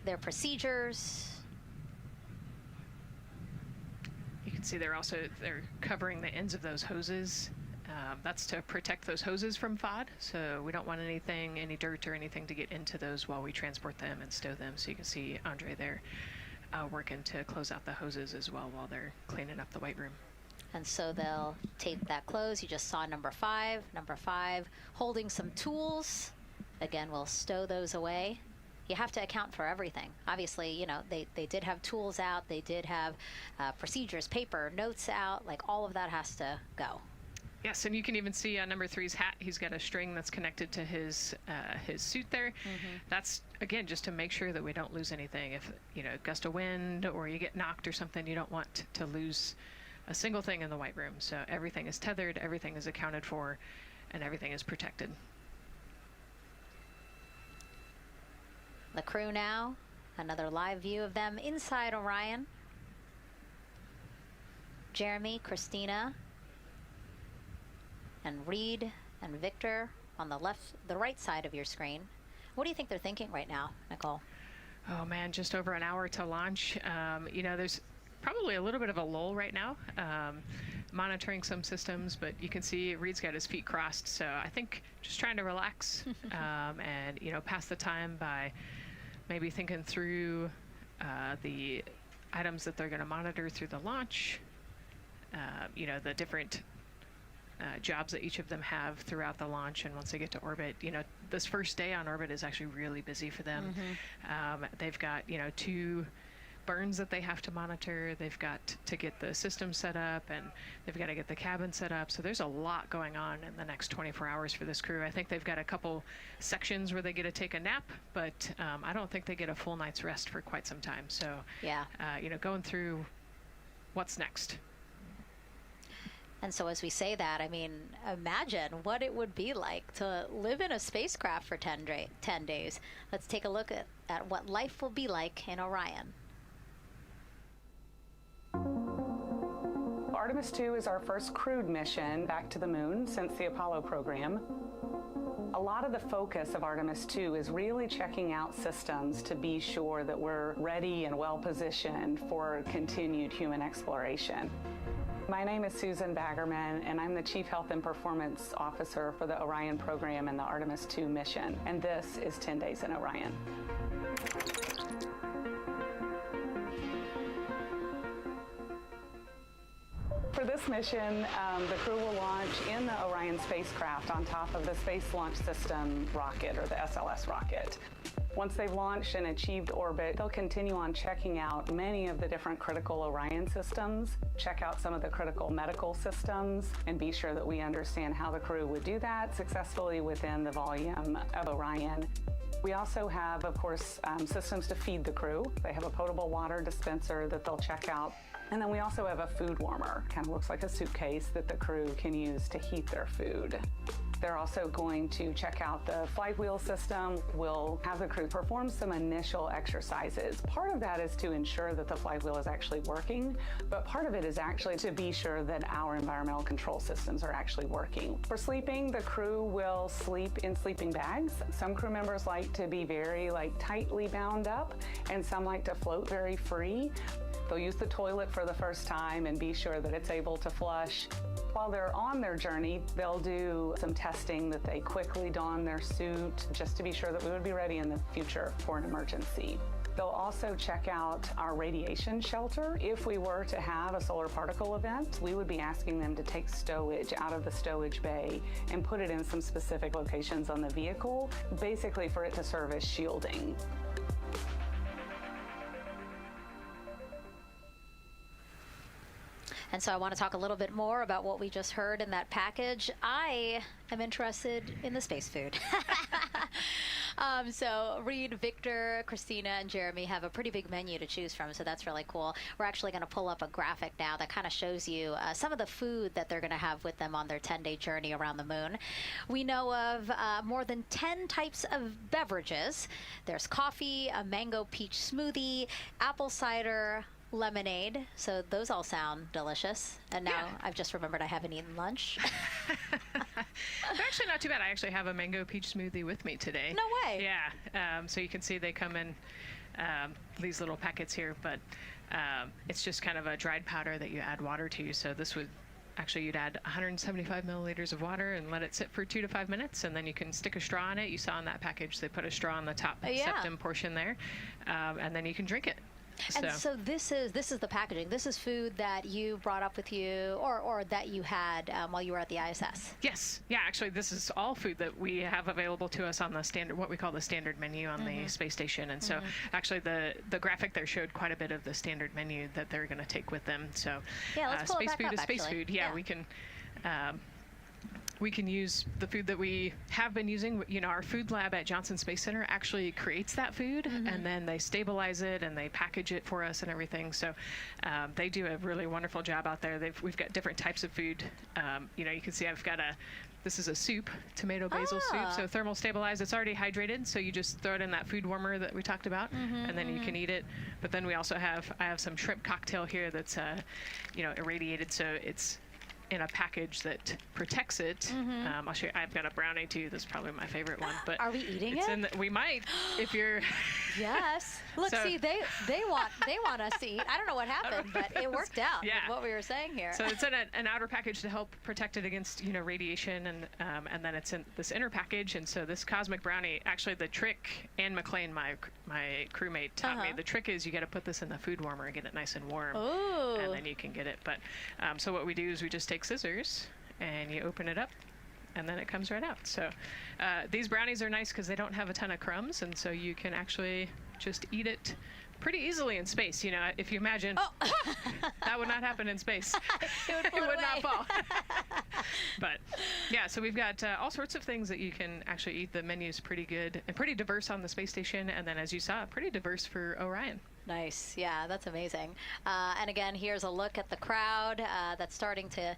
their procedures. You can see they're covering the ends of those hoses. That's to protect those hoses from FOD, so we don't want any dirt or anything to get into those while we transport them and stow them. So you can see Andre there working to close out the hoses as well while they're cleaning up the white room. And so they'll tape that close. You just saw number 5 holding some tools. Again, we'll stow those away. You have to account for everything. Obviously, you know, they did have tools out. They did have procedures, paper, notes out. Like, all of that has to go. Yes, and you can even see on number 3's hat, he's got a string that's connected to his suit there. Mm-hmm. That's, again, just to make sure that we don't lose anything. If, you know, gust of wind or you get knocked or something, you don't want to lose a single thing in the white room. So everything is tethered, everything is accounted for, and everything is protected. The crew now, another live view of them inside Orion. Jeremy, Christina, and Reid and Victor on the right side of your screen. What do you think they're thinking right now, Nicole? Oh man, just over an hour to launch. You know, there's probably a little bit of a lull right now, monitoring some systems, but you can see Reid's got his feet crossed, so I think just trying to relax and, you know, pass the time by maybe thinking through the items that they're going to monitor through the launch, you know, the different jobs that each of them have throughout the launch, and once they get to orbit, you know, this first day on orbit is actually really busy for them. Mm-hmm. They've got, you know, 2 burns that they have to monitor. They've got to get the system set up, and they've got to get the cabin set up. So there's a lot going on in the next 24 hours for this crew. I think they've got a couple sections where they get to take a nap, but I don't think they get a full night's rest for quite some time. So, yeah, you know, going through what's next. And so as we say that, I mean, imagine what it would be like to live in a spacecraft for 10 days. Let's take a look at what life will be like in Orion. Artemis II is our first crewed mission back to the moon since the Apollo program. A lot of the focus of Artemis II is really checking out systems to be sure that we're ready and well positioned for continued human exploration. My name is Susan Baggerman, and I'm the Chief Health and Performance Officer for the Orion program and the Artemis II mission, and this is 10 Days in Orion. For this this mission, the crew will launch in the Orion spacecraft on top of the Space Launch System rocket, or the SLS rocket. Once they've launched and achieved orbit, they'll continue on checking out many of the different critical Orion systems, check out some of the critical medical systems, and be sure that we understand how the crew would do that successfully within the volume of Orion. We also have, of course, systems to feed the crew. They have a potable water dispenser that they'll check out. And then we also have a food warmer, kind of looks like a suitcase that the crew can use to heat their food. They're also going to check out the flight wheel system. We'll have the crew perform some initial exercises. Part of that is to ensure that the flight wheel is actually working, but part of it is actually to be sure that our environmental control systems are actually working. For sleeping, the crew will sleep in sleeping bags. Some crew members like to be very tightly bound up, and some like to float very free. They'll use the toilet for the first time and be sure that it's able to flush. While they're on their journey, they'll do some testing that they quickly don their suit just to be sure that we would be ready in the future for an emergency. They'll also check out our radiation shelter. If we were to have a solar particle event, we would be asking them to take stowage out of the stowage bay and put it in some specific locations on the vehicle, basically for it to serve as shielding. And so I want to talk a little bit more about what we just heard in that package. I am interested in the space food. So Reid, Victor, Christina, and Jeremy have a pretty big menu to choose from, so that's really cool. We're actually going to pull up a graphic now that kind of shows you some of the food that they're going to have with them on their 10-day journey around the moon. We know of more than 10 types of beverages. There's coffee, a mango peach smoothie, apple cider, lemonade, so those all sound delicious. And now I've just remembered I haven't eaten lunch. They're actually not too bad. I actually have a mango peach smoothie with me today. No way. Yeah. So you can see they come in these little packets here, but it's just kind of a dried powder that you add water to. So this would actually, you'd add 175 milliliters of water and let it sit for 2 to 5 minutes, and then you can stick a straw in it. You saw in that package they put a straw on the top septum portion there, and then you can drink it. And so this is the packaging. This is food that you brought up with you, or that you had while you were at the ISS. Yes. Yeah. Actually, this is all food that we have available to us on the standard, what we call the standard menu on the space station. And so, actually, the graphic there showed quite a bit of the standard menu that they're going to take with them. So, let's pull space it back food up, is space actually. food. Yeah, we can use the food that we have been using. You know, our food lab at Johnson Space Center actually creates that food, and then they stabilize it and they package it for us and everything. So they do a really wonderful job out there. We've got different types of food. You know, you can see I've got this is a soup, tomato basil soup, so thermal stabilized. It's already hydrated, so you just throw it in that food warmer that we talked about, and then you can eat it. But then we also I have some shrimp cocktail here that's, you know, irradiated, so it's in a package that protects it. I'll show you. I've got a brownie too. That's probably my favorite one. But are we eating it? We might, if you're. Yes. Look, see, they want us to eat. I don't know what happened, but it worked out. With what we were saying here. So it's in an outer package to help protect it against, you know, radiation, and then it's in this inner package. And so this cosmic brownie, actually, the trick, Anne McLean, my crewmate, taught me. The trick is you got to put this in the food warmer and get it nice and warm, and then you can get it. But so what we do is we just take scissors and you open it up, and then it comes right out. So these brownies are nice because they don't have a ton of crumbs, and so you can actually just eat it pretty easily in space. You know, if you imagine, that would not happen in space. It would not fall. But yeah, so we've got all sorts of things that you can actually eat. The menu's pretty good and pretty diverse on the space station, and then as you saw, pretty diverse for Orion. Nice. Yeah, that's amazing. And again, here's a look at the crowd that's starting to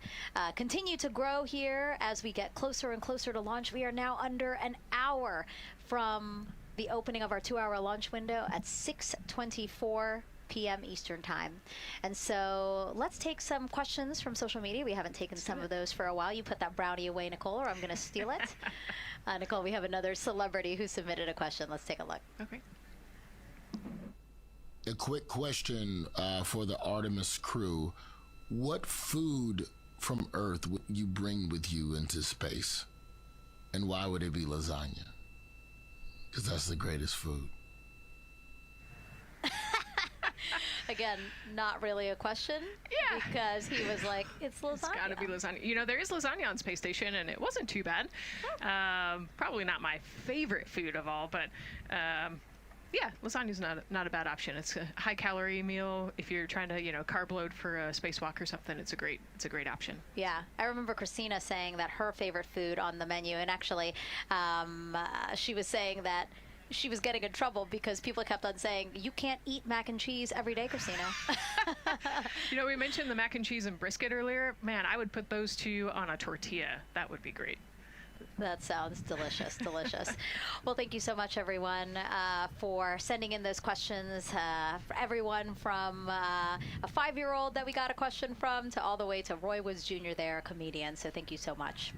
continue to grow here as we get closer and closer to launch. We are now under an hour from the opening of our 2-hour launch window at 6:24 p.m. Eastern Time. And so let's take some questions from social media. We haven't taken some of those for a while. You put that brownie away, Nicole, or I'm going to steal it. Nicole, we have another celebrity who submitted a question. Let's take a look. Okay. A quick question for the Artemis crew. What food from Earth would you bring with you into space? And why would it be lasagna? Because that's the greatest food. Again, not really a question. Yeah. Because he was like, it's lasagna. It's got to be lasagna. You know, there is lasagna on Space Station, and it wasn't too bad. Probably not my favorite food of all, but yeah, lasagna's not a bad option. It's a high-calorie meal. If you're trying to, carb load for a spacewalk or something, it's a great option. Yeah, I remember Christina saying that her favorite food on the menu, and actually, she was saying that she was getting in trouble because people kept on saying, you can't eat mac and cheese every day, Christina. We mentioned the mac and cheese and brisket earlier. Man, I would put those two on a tortilla. That would be great. That sounds delicious, delicious. Well, thank you so much, everyone, for sending in those questions. For everyone from a 5-year-old that we got a question from to all the way to Roy Woods Jr. there, a comedian. So thank you so much.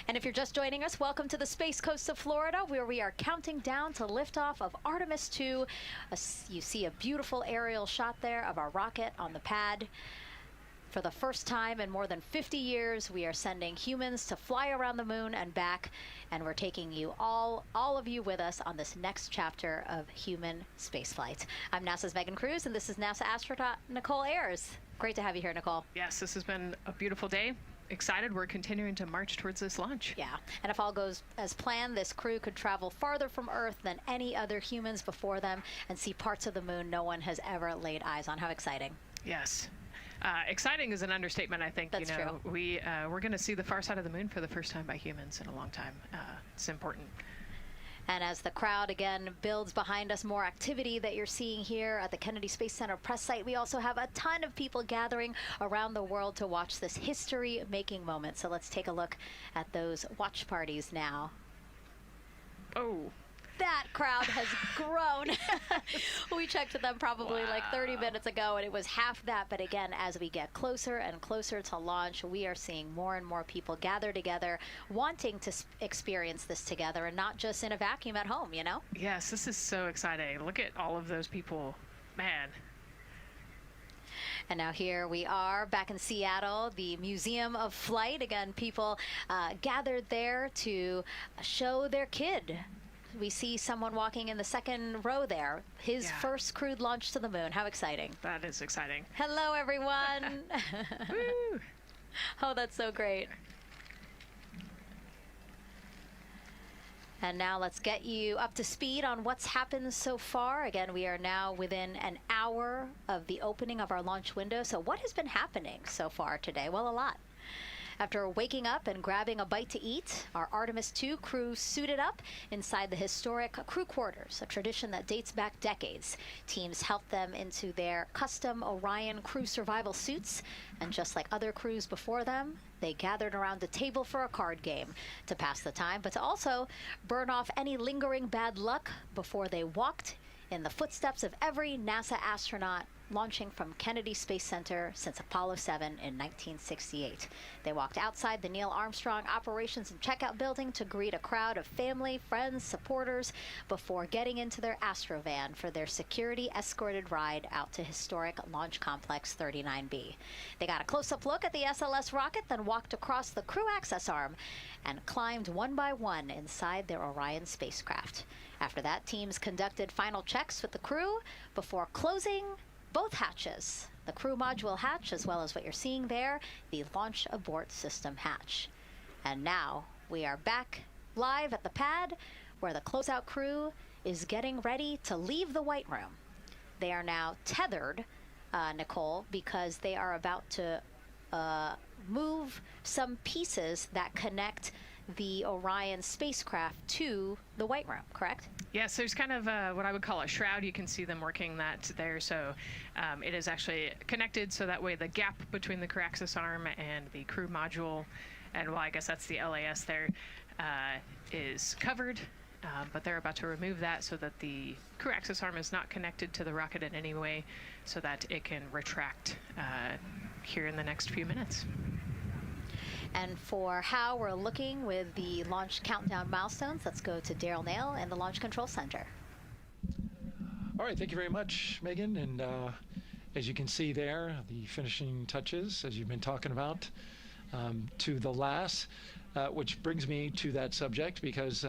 And if you're just joining us, welcome to the Space Coast of Florida, where we are counting down to liftoff of Artemis II. You see a beautiful aerial shot there of our rocket on the pad. For the first time in more than 50 years, we are sending humans to fly around the moon and back, and we're taking you all of you with us on this next chapter of human spaceflight. I'm NASA's Megan Cruz, and this is NASA astronaut Nicole Ayers. Great to have you here, Nicole. Yes, this has been a beautiful day. Excited. We're continuing to march towards this launch. Yeah, and if all goes as planned, this crew could travel farther from Earth than any other humans before them and see parts of the moon no one has ever laid eyes on. How exciting. Yes. Exciting is an understatement, I think. That's true. We're going to see the far side of the moon for the first time by humans in a long time. It's important. And as the crowd again builds behind us, more activity that you're seeing here at the Kennedy Space Center press site. We also have a ton of people gathering around the world to watch this history-making moment. So let's take a look at those watch parties now. Oh. That crowd has grown. We checked with them probably like 30 minutes ago, and it was half that. But again, as we get closer and closer to launch, we are seeing more and more people gather together, wanting to experience this together and not just in a vacuum at home, Yes, this is so exciting. Look at all of those people. Man. And now here we are back in Seattle, the Museum of Flight. Again, people gathered there to show their kid. We see someone walking in the second row there. His first crewed launch to the moon. How exciting. That is exciting. Hello, everyone. Woo. Oh, that's so great. And now let's get you up to speed on what's happened so far. Again, we are now within an hour of the opening of our launch window. So what has been happening so far today? Well, a lot. After waking up and grabbing a bite to eat, our Artemis II crew suited up inside the historic crew quarters, a tradition that dates back decades. Teams helped them into their custom Orion crew survival suits, and just like other crews before them, they gathered around a table for a card game to pass the time, but to also burn off any lingering bad luck before they walked in the footsteps of every NASA astronaut launching from Kennedy Space Center since Apollo 7 in 1968. They walked outside the Neil Armstrong Operations and Checkout Building to greet a crowd of family, friends, supporters before getting into their Astrovan for their security-escorted ride out to historic Launch Complex 39B. They got a close-up look at the SLS rocket, then walked across the crew access arm and climbed one by one inside their Orion spacecraft. After that, teams conducted final checks with the crew before closing both hatches, the crew module hatch, as well as what you're seeing there, the launch abort system hatch. And now we are back live at the pad where the closeout crew is getting ready to leave the White Room. They are now tethered, Nicole, because they are about to move some pieces that connect the Orion spacecraft to the White Room, correct? Yes, there's kind of what I would call a shroud. You can see them working that there. So it is actually connected, so that way the gap between the crew access arm and the crew module, and well, I guess that's the LAS there, is covered. But they're about to remove that so that the crew access arm is not connected to the rocket in any way, so that it can retract here in the next few minutes. And for how we're looking with the launch countdown milestones, let's go to Daryl Nail in the Launch Control Center. All right, thank you very much, Megan. And as you can see there, the finishing touches, as you've been talking about, to the LAS, which brings me to that subject, because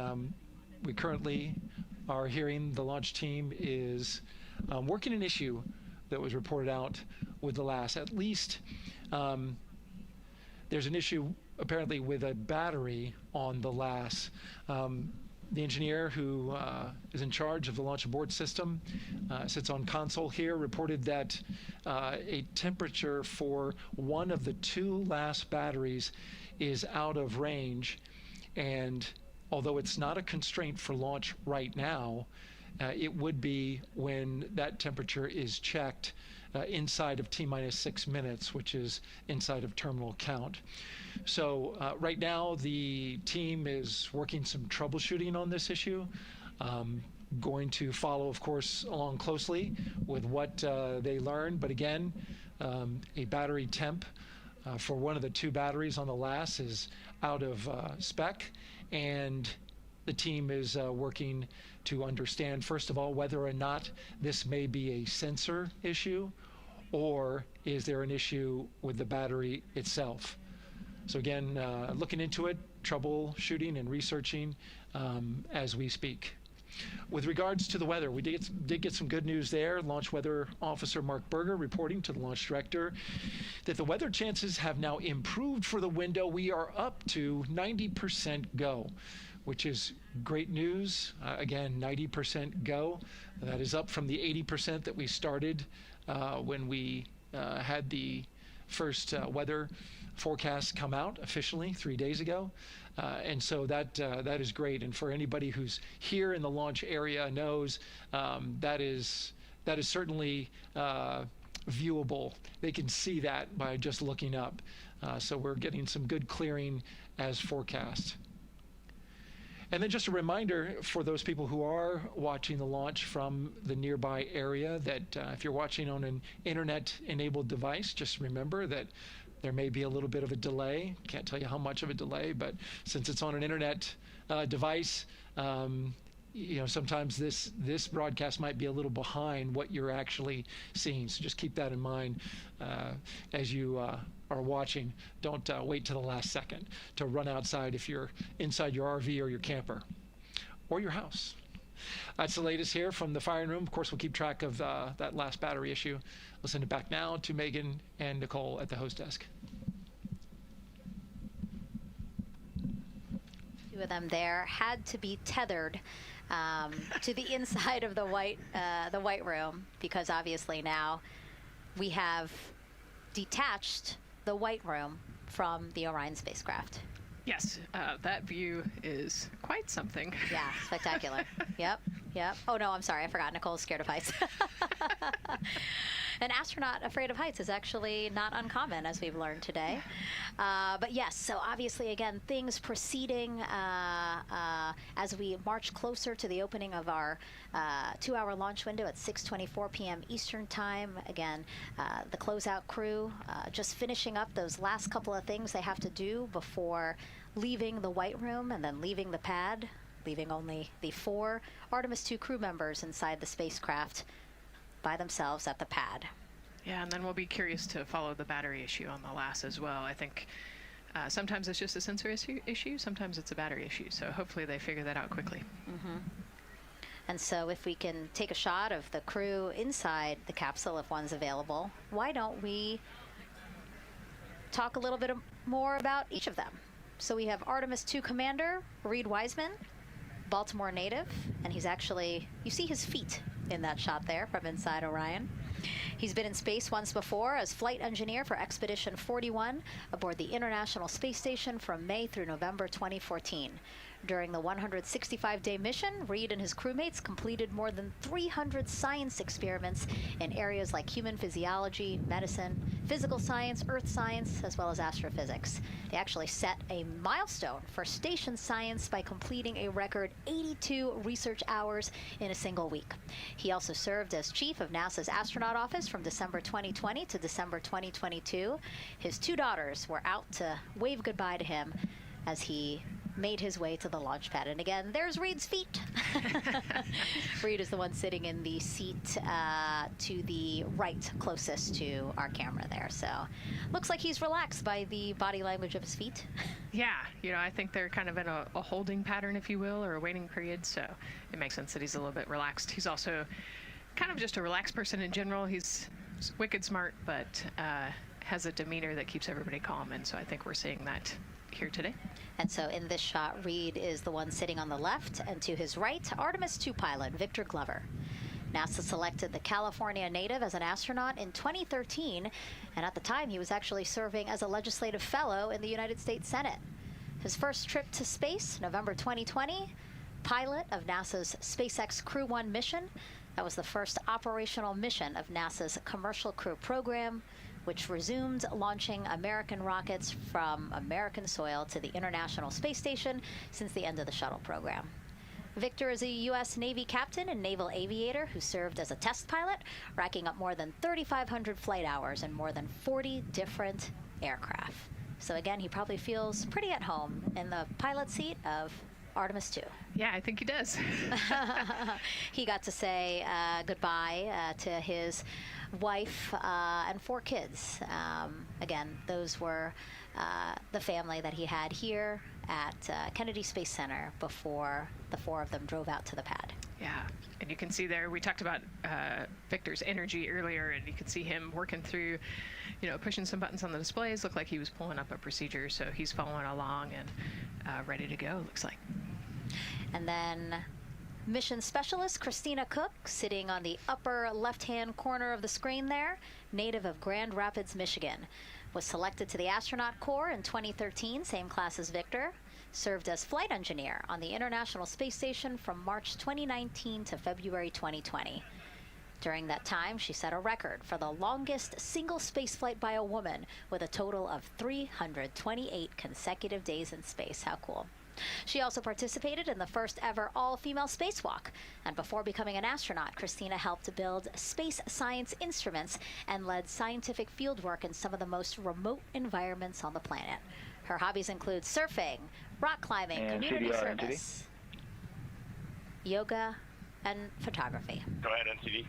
we currently are hearing the launch team is working an issue that was reported out with the LAS. At least there's an issue apparently with a battery on the LAS. The engineer who is in charge of the launch abort system sits on console here, reported that a temperature for one of the 2 LAS batteries is out of range, and although it's not a constraint for launch right now, it would be when that temperature is checked inside of T-minus 6 minutes, which is inside of terminal count. So right now the team is working some troubleshooting on this issue. Going to follow, of course, along closely with what they learn. But again, a battery temp for one of the 2 batteries on the LAS is out of spec, and the team is working to understand, first of all, whether or not this may be a sensor issue, or is there an issue with the battery itself. So again, looking into it, troubleshooting and researching as we speak. With regards to the weather, we did get some good news there. Launch Weather Officer Mark Berger reporting to the launch director that the weather chances have now improved for the window. We are up to 90% go, which is great news. Again, 90% go. That is up from the 80% that we started when we had the first weather forecast come out officially 3 days ago. And so that is great. And for anybody who's here in the launch area knows that is certainly viewable. They can see that by just looking up. So we're getting some good clearing as forecast. And then just a reminder for those people who are watching the launch from the nearby area that if you're watching on an internet-enabled device, just remember that there may be a little bit of a delay. Can't tell you how much of a delay, but since it's on an internet device, sometimes this broadcast might be a little behind what you're actually seeing. So just keep that in mind as you are watching. Don't wait to the last second to run outside if you're inside your RV or your camper or your house. That's the latest here from the firing room. Of course, we'll keep track of that last battery issue. We'll send it back now to Megan and Nicole at the host desk. 2 of them there had to be tethered to the inside of the white room, because obviously now we have detached the white room from the Orion spacecraft. Yes, that view is quite something. Yeah, spectacular. Yep. Oh no, I'm sorry, I forgot. Nicole's scared of heights. An astronaut afraid of heights is actually not uncommon, as we've learned today. But yes, so obviously, again, things proceeding as we march closer to the opening of our 2-hour launch window at 6:24 p.m. Eastern Time. Again, the closeout crew just finishing up those last couple of things they have to do before leaving the white room and then leaving the pad, leaving only the 4 Artemis II crew members inside the spacecraft by themselves at the pad. Yeah, and then we'll be curious to follow the battery issue on the LAS as well. I think sometimes it's just a sensor issue, sometimes it's a battery issue. So hopefully they figure that out quickly. Mm-hmm. And so if we can take a shot of the crew inside the capsule, if one's available, why don't we talk a little bit more about each of them? So we have Artemis II Commander Reid Wiseman, Baltimore native, and he's actually, you see his feet in that shot there from inside Orion. He's been in space once before as flight engineer for Expedition 41 aboard the International Space Station from May through November 2014. During the 165-day mission, Reid and his crewmates completed more than 300 science experiments in areas like human physiology, medicine, physical science, earth science, as well as astrophysics. They actually set a milestone for station science by completing a record 82 research hours in a single week. He also served as chief of NASA's astronaut office from December 2020 to December 2022. His 2 daughters were out to wave goodbye to him as he made his way to the launch pad. And again, there's Reid's feet. Reid is the one sitting in the seat to the right, closest to our camera there. So looks like he's relaxed by the body language of his feet. Yeah, I think they're kind of in a holding pattern, if you will, or a waiting period. So it makes sense that he's a little bit relaxed. He's also kind of just a relaxed person in general. He's wicked smart, but has a demeanor that keeps everybody calm. And so I think we're seeing that here today. And so in this shot, Reid is the one sitting on the left, and to his right, Artemis II pilot Victor Glover. NASA selected the California native as an astronaut in 2013, and at the time he was actually serving as a legislative fellow in the United States Senate. His first trip to space, November 2020, pilot of NASA's SpaceX Crew 1 mission. That was the first operational mission of NASA's Commercial Crew program, which resumed launching American rockets from American soil to the International Space Station since the end of the shuttle program. Victor is a U.S. Navy captain and naval aviator who served as a test pilot, racking up more than 3,500 flight hours in more than 40 different aircraft. So again, he probably feels pretty at home in the pilot seat of Artemis II. Yeah, I think he does. He got to say goodbye to his wife and 4 kids. Again, those were the family that he had here at Kennedy Space Center before the 4 of them drove out to the pad. Yeah, and you can see there, we talked about Victor's energy earlier, and you can see him working through, pushing some buttons on the displays. Looked like he was pulling up a procedure, so he's following along and ready to go, looks like. And then mission specialist Christina Koch, sitting on the upper left-hand corner of the screen there, native of Grand Rapids, Michigan, was selected to the Astronaut Corps in 2013, same class as Victor, served as flight engineer on the International Space Station from March 2019 to February 2020. During that time, she set a record for the longest single spaceflight by a woman with a total of 328 consecutive days in space. How cool. She also participated in the first ever all-female spacewalk. And before becoming an astronaut, Christina helped build space science instruments and led scientific fieldwork in some of the most remote environments on the planet. Her hobbies include surfing, rock climbing, and community CDR, service, yoga, and photography. Go ahead, NCD.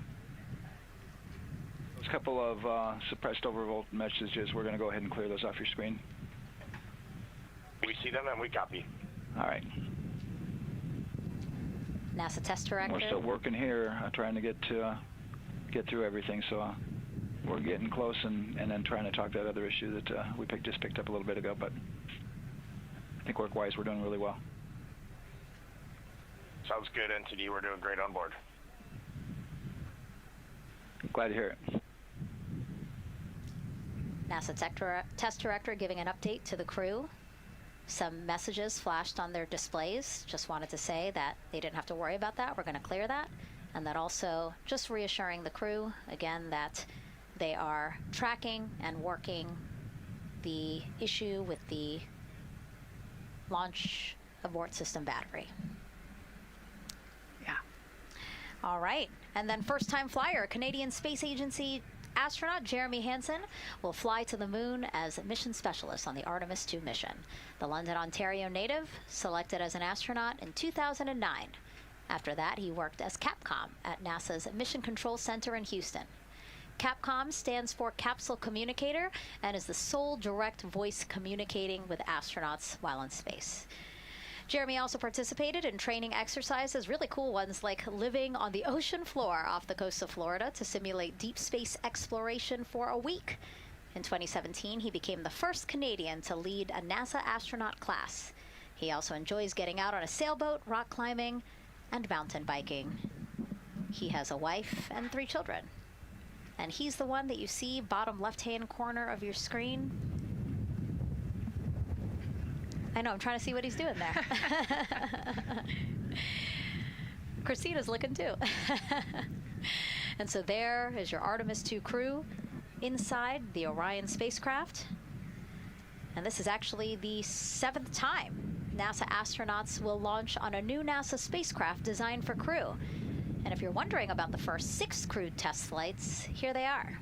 There's a couple of suppressed overvolt messages. We're going to go ahead and clear those off your screen. We see them and we copy. All right. NASA test director. We're still working here, trying to get through everything. So we're getting close, and then trying to talk that other issue that we just picked up a little bit ago. But I think work-wise, we're doing really well. Sounds good, NTD. We're doing great on board. Glad to hear it. NASA test director giving an update to the crew. Some messages flashed on their displays. Just wanted to say that they didn't have to worry about that. We're going to clear that. And that also just reassuring the crew, again, that they are tracking and working the issue with the launch abort system battery. Yeah. All right. And then first-time flyer, Canadian Space Agency astronaut Jeremy Hansen will fly to the moon as mission specialist on the Artemis II mission. The London, Ontario native selected as an astronaut in 2009. After that, he worked as Capcom at NASA's Mission Control Center in Houston. Capcom stands for Capsule Communicator and is the sole direct voice communicating with astronauts while in space. Jeremy also participated in training exercises, really cool ones, like living on the ocean floor off the coast of Florida to simulate deep space exploration for a week. In 2017, he became the first Canadian to lead a NASA astronaut class. He also enjoys getting out on a sailboat, rock climbing, and mountain biking. He has a wife and 3 children. And he's the one that you see bottom left-hand corner of your screen. I know, I'm trying to see what he's doing there. Christina's looking too. And so there is your Artemis II crew inside the Orion spacecraft. And this is actually the 7th time NASA astronauts will launch on a new NASA spacecraft designed for crew. And if you're wondering about the first 6 crewed test flights, here they are.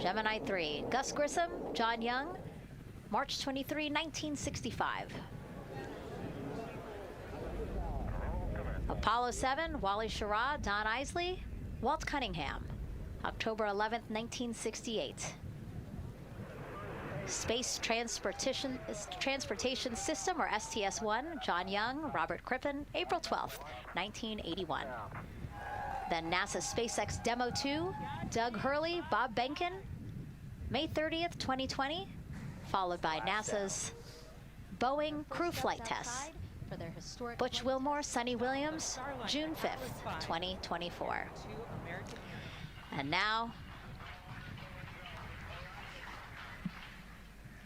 Gemini 3, Gus Grissom, John Young, March 23, 1965. Apollo 7, Wally Schirra, Don Isley, Walt Cunningham, October 11, 1968. Space Transportation System, or STS-1, John Young, Robert Crippen, April 12th, 1981. Then NASA's SpaceX Demo 2, Doug Hurley, Bob Behnken, May 30th, 2020, followed by NASA's Boeing crew flight tests. Butch Wilmore, Sonny Williams, June 5th, 2024. And now,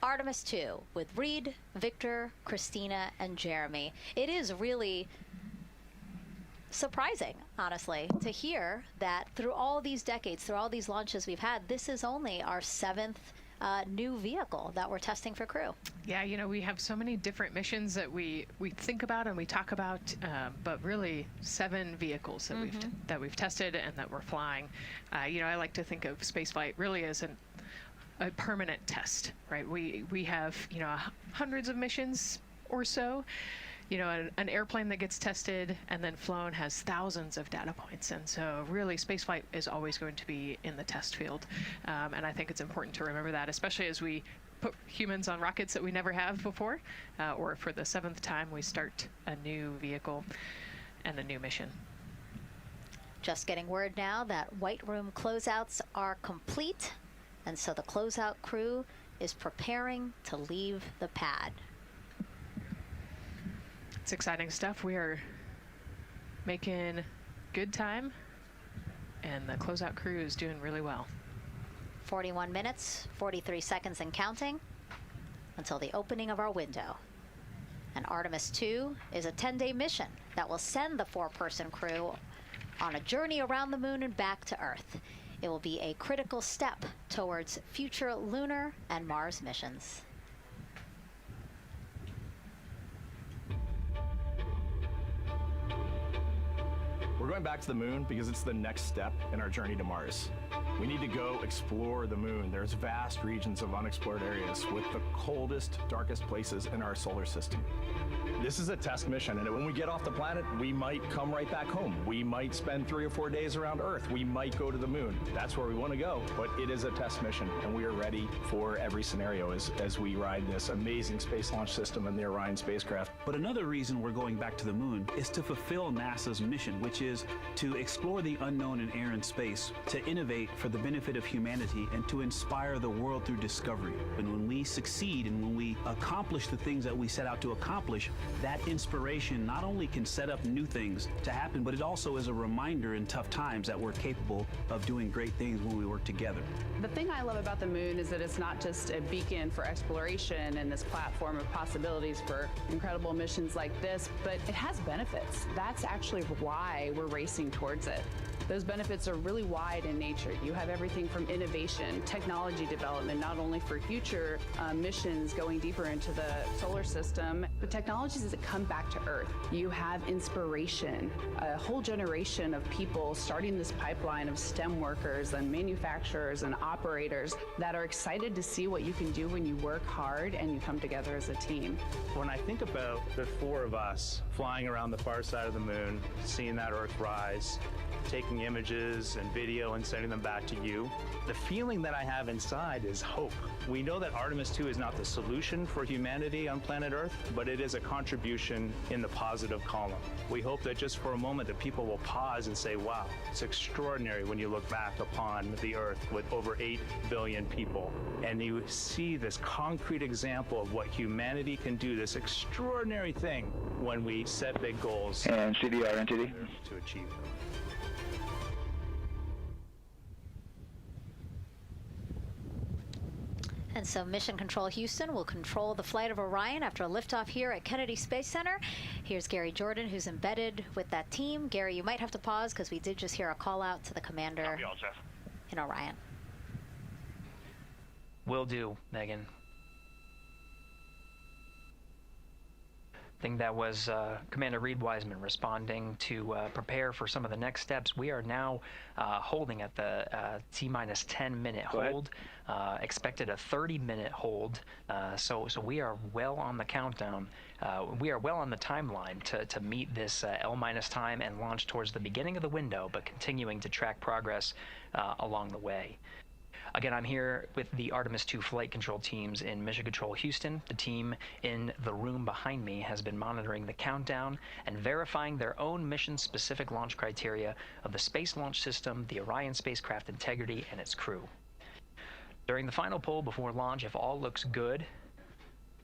Artemis II with Reid, Victor, Christina, and Jeremy. It is really surprising, honestly, to hear that through all these decades, through all these launches we've had, this is only our 7th new vehicle that we're testing for crew. Yeah, you know, we have so many different missions that we think about and we talk about, but really 7 vehicles that we've tested and that we're flying. You know, I like to think of spaceflight really as a permanent test, right? We have, you know, hundreds of missions or so. You know, an airplane that gets tested and then flown has thousands of data points. And so really spaceflight is always going to be in the test field. And I think it's important to remember that, especially as we put humans on rockets that we never have before, or for the 7th time we start a new vehicle and a new mission. Just getting word now that White Room closeouts are complete. And so the closeout crew is preparing to leave the pad. It's exciting stuff. We are making good time, and the closeout crew is doing really well. 41 minutes, 43 seconds and counting until the opening of our window. And Artemis II is a 10-day mission that will send the 4-person crew on a journey around the moon and back to Earth. It will be a critical step towards future lunar and Mars missions. We're going back to the moon because it's the next step in our journey to Mars. We need to go explore the moon. There's vast regions of unexplored areas with the coldest, darkest places in our solar system. This is a test mission, and when we get off the planet, we might come right back home. We might spend 3 or 4 days around Earth. We might go to the moon. That's where we want to go, but it is a test mission, and we are ready for every scenario as we ride this amazing space launch system and the Orion spacecraft. But another reason we're going back to the moon is to fulfill NASA's mission, which is to explore the unknown in air and space, to innovate for the benefit of humanity, and to inspire the world through discovery. And when we succeed and when we accomplish the things that we set out to accomplish, that inspiration not only can set up new things to happen, but it also is a reminder in tough times that we're capable of doing great things when we work together. The thing I love about the moon is that it's not just a beacon for exploration and this platform of possibilities for incredible missions like this, but it has benefits. That's actually why we're racing towards it. Those benefits are really wide in nature. You have everything from innovation, technology development, not only for future missions going deeper into the solar system, but technologies that come back to Earth. You have inspiration, a whole generation of people starting this pipeline of STEM workers and manufacturers and operators that are excited to see what you can do when you work hard and you come together as a team. When I think about the 4 of us flying around the far side of the moon, seeing that Earth rise, taking images and video and sending them back to you, the feeling that I have inside is hope. We know that Artemis II is not the solution for humanity on planet Earth, but it is a contribution in the positive column. We hope that just for a moment that people will pause and say, wow, it's extraordinary when you look back upon the Earth with over 8 billion people, and you see this concrete example of what humanity can do, this extraordinary thing when we set big goals and CDR entity to achieve them. And so Mission Control Houston will control the flight of Orion after a liftoff here at Kennedy Space Center. Here's Gary Jordan, who's embedded with that team. Gary, you might have to pause because we did just hear a call out to the commander in Orion. Will do, Megan. I think that was Commander Reid Wiseman responding to prepare for some of the next steps. We are now holding at the T-minus 10-minute hold. Expected a 30-minute hold. So we are well on the countdown. We are well on the timeline to meet this L- time and launch towards the beginning of the window, but continuing to track progress along the way. Again, I'm here with the Artemis II flight control teams in Mission Control Houston. The team in the room behind me has been monitoring the countdown and verifying their own mission-specific launch criteria of the Space Launch System, the Orion spacecraft integrity, and its crew. During the final poll before launch, if all looks good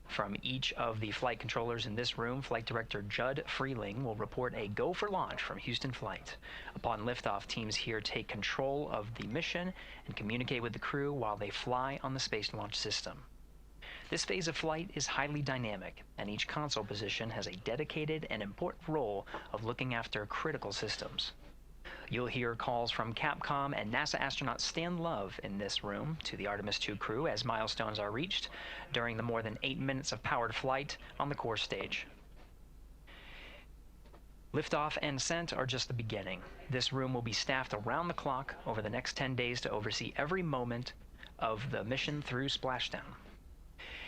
from each of the flight controllers in this room, Flight Director Judd Freeling will report a go for launch from Houston Flight. Upon liftoff, teams here take control of the mission and communicate with the crew while they fly on the Space Launch System. This phase of flight is highly dynamic, and each console position has a dedicated and important role of looking after critical systems. You'll hear calls from Capcom and NASA astronaut Stan Love in this room to the Artemis II crew as milestones are reached during the more than 8 minutes of powered flight on the core stage. Liftoff and ascent are just the beginning. This room will be staffed around the clock over the next 10 days to oversee every moment of the mission through splashdown.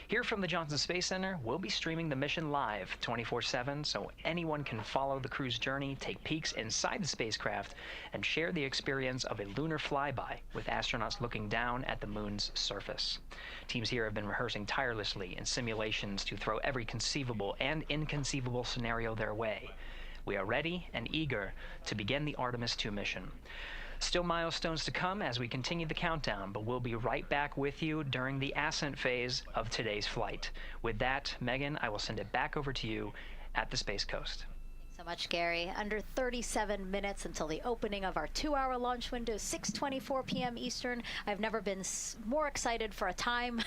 Here from the Johnson Space Center, we'll be streaming the mission live 24/7 so anyone can follow the crew's journey, take peeks inside the spacecraft, and share the experience of a lunar flyby with astronauts looking down at the moon's surface. Teams here have been rehearsing tirelessly in simulations to throw every conceivable and inconceivable scenario their way. We are ready and eager to begin the Artemis II mission. Still milestones to come as we continue the countdown, but we'll be right back with you during the ascent phase of today's flight. With that, Megan, I will send it back over to you at the Space Coast. Thanks so much, Gary. Under 37 minutes until the opening of our 2-hour launch window, 6:24 p.m. Eastern. I've never been more excited for a time.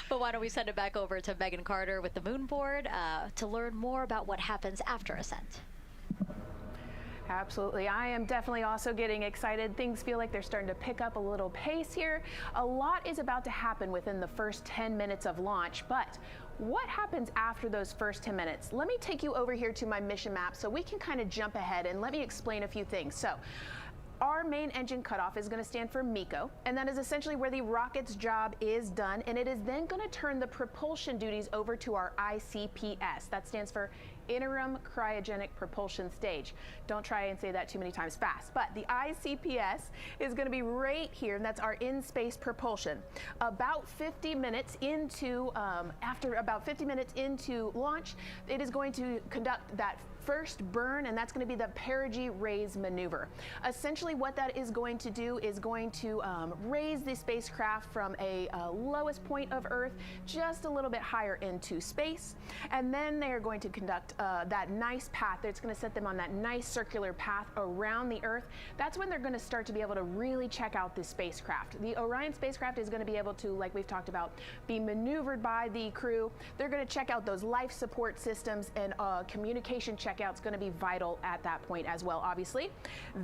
But why don't we send it back over to Megan Carter with the moon board to learn more about what happens after ascent. Absolutely. I am definitely also getting excited. Things feel like they're starting to pick up a little pace here. A lot is about to happen within the first 10 minutes of launch, but what happens after those first 10 minutes? Let me take you over here to my mission map so we can kind of jump ahead and let me explain a few things. So, our main engine cutoff is going to stand for MECO, and that is essentially where the rocket's job is done, and it is then going to turn the propulsion duties over to our ICPS. That stands for Interim Cryogenic Propulsion Stage. Don't try and say that too many times fast, but the ICPS is going to be right here, and that's our in-space propulsion. About 50 minutes into, after about 50 minutes into launch, it is going to conduct that first burn, and that's going to be the perigee raise maneuver. Essentially what that is going to do is going to raise the spacecraft from a lowest point of Earth just a little bit higher into space, and then they are going to conduct that nice path that's going to set them on that nice circular path around the Earth. That's when they're going to start to be able to really check out the spacecraft. The Orion spacecraft is going to be able to, like we've talked about, be maneuvered by the crew. They're going to check out those life support systems, and communication checkout's going to be vital at that point as well, obviously.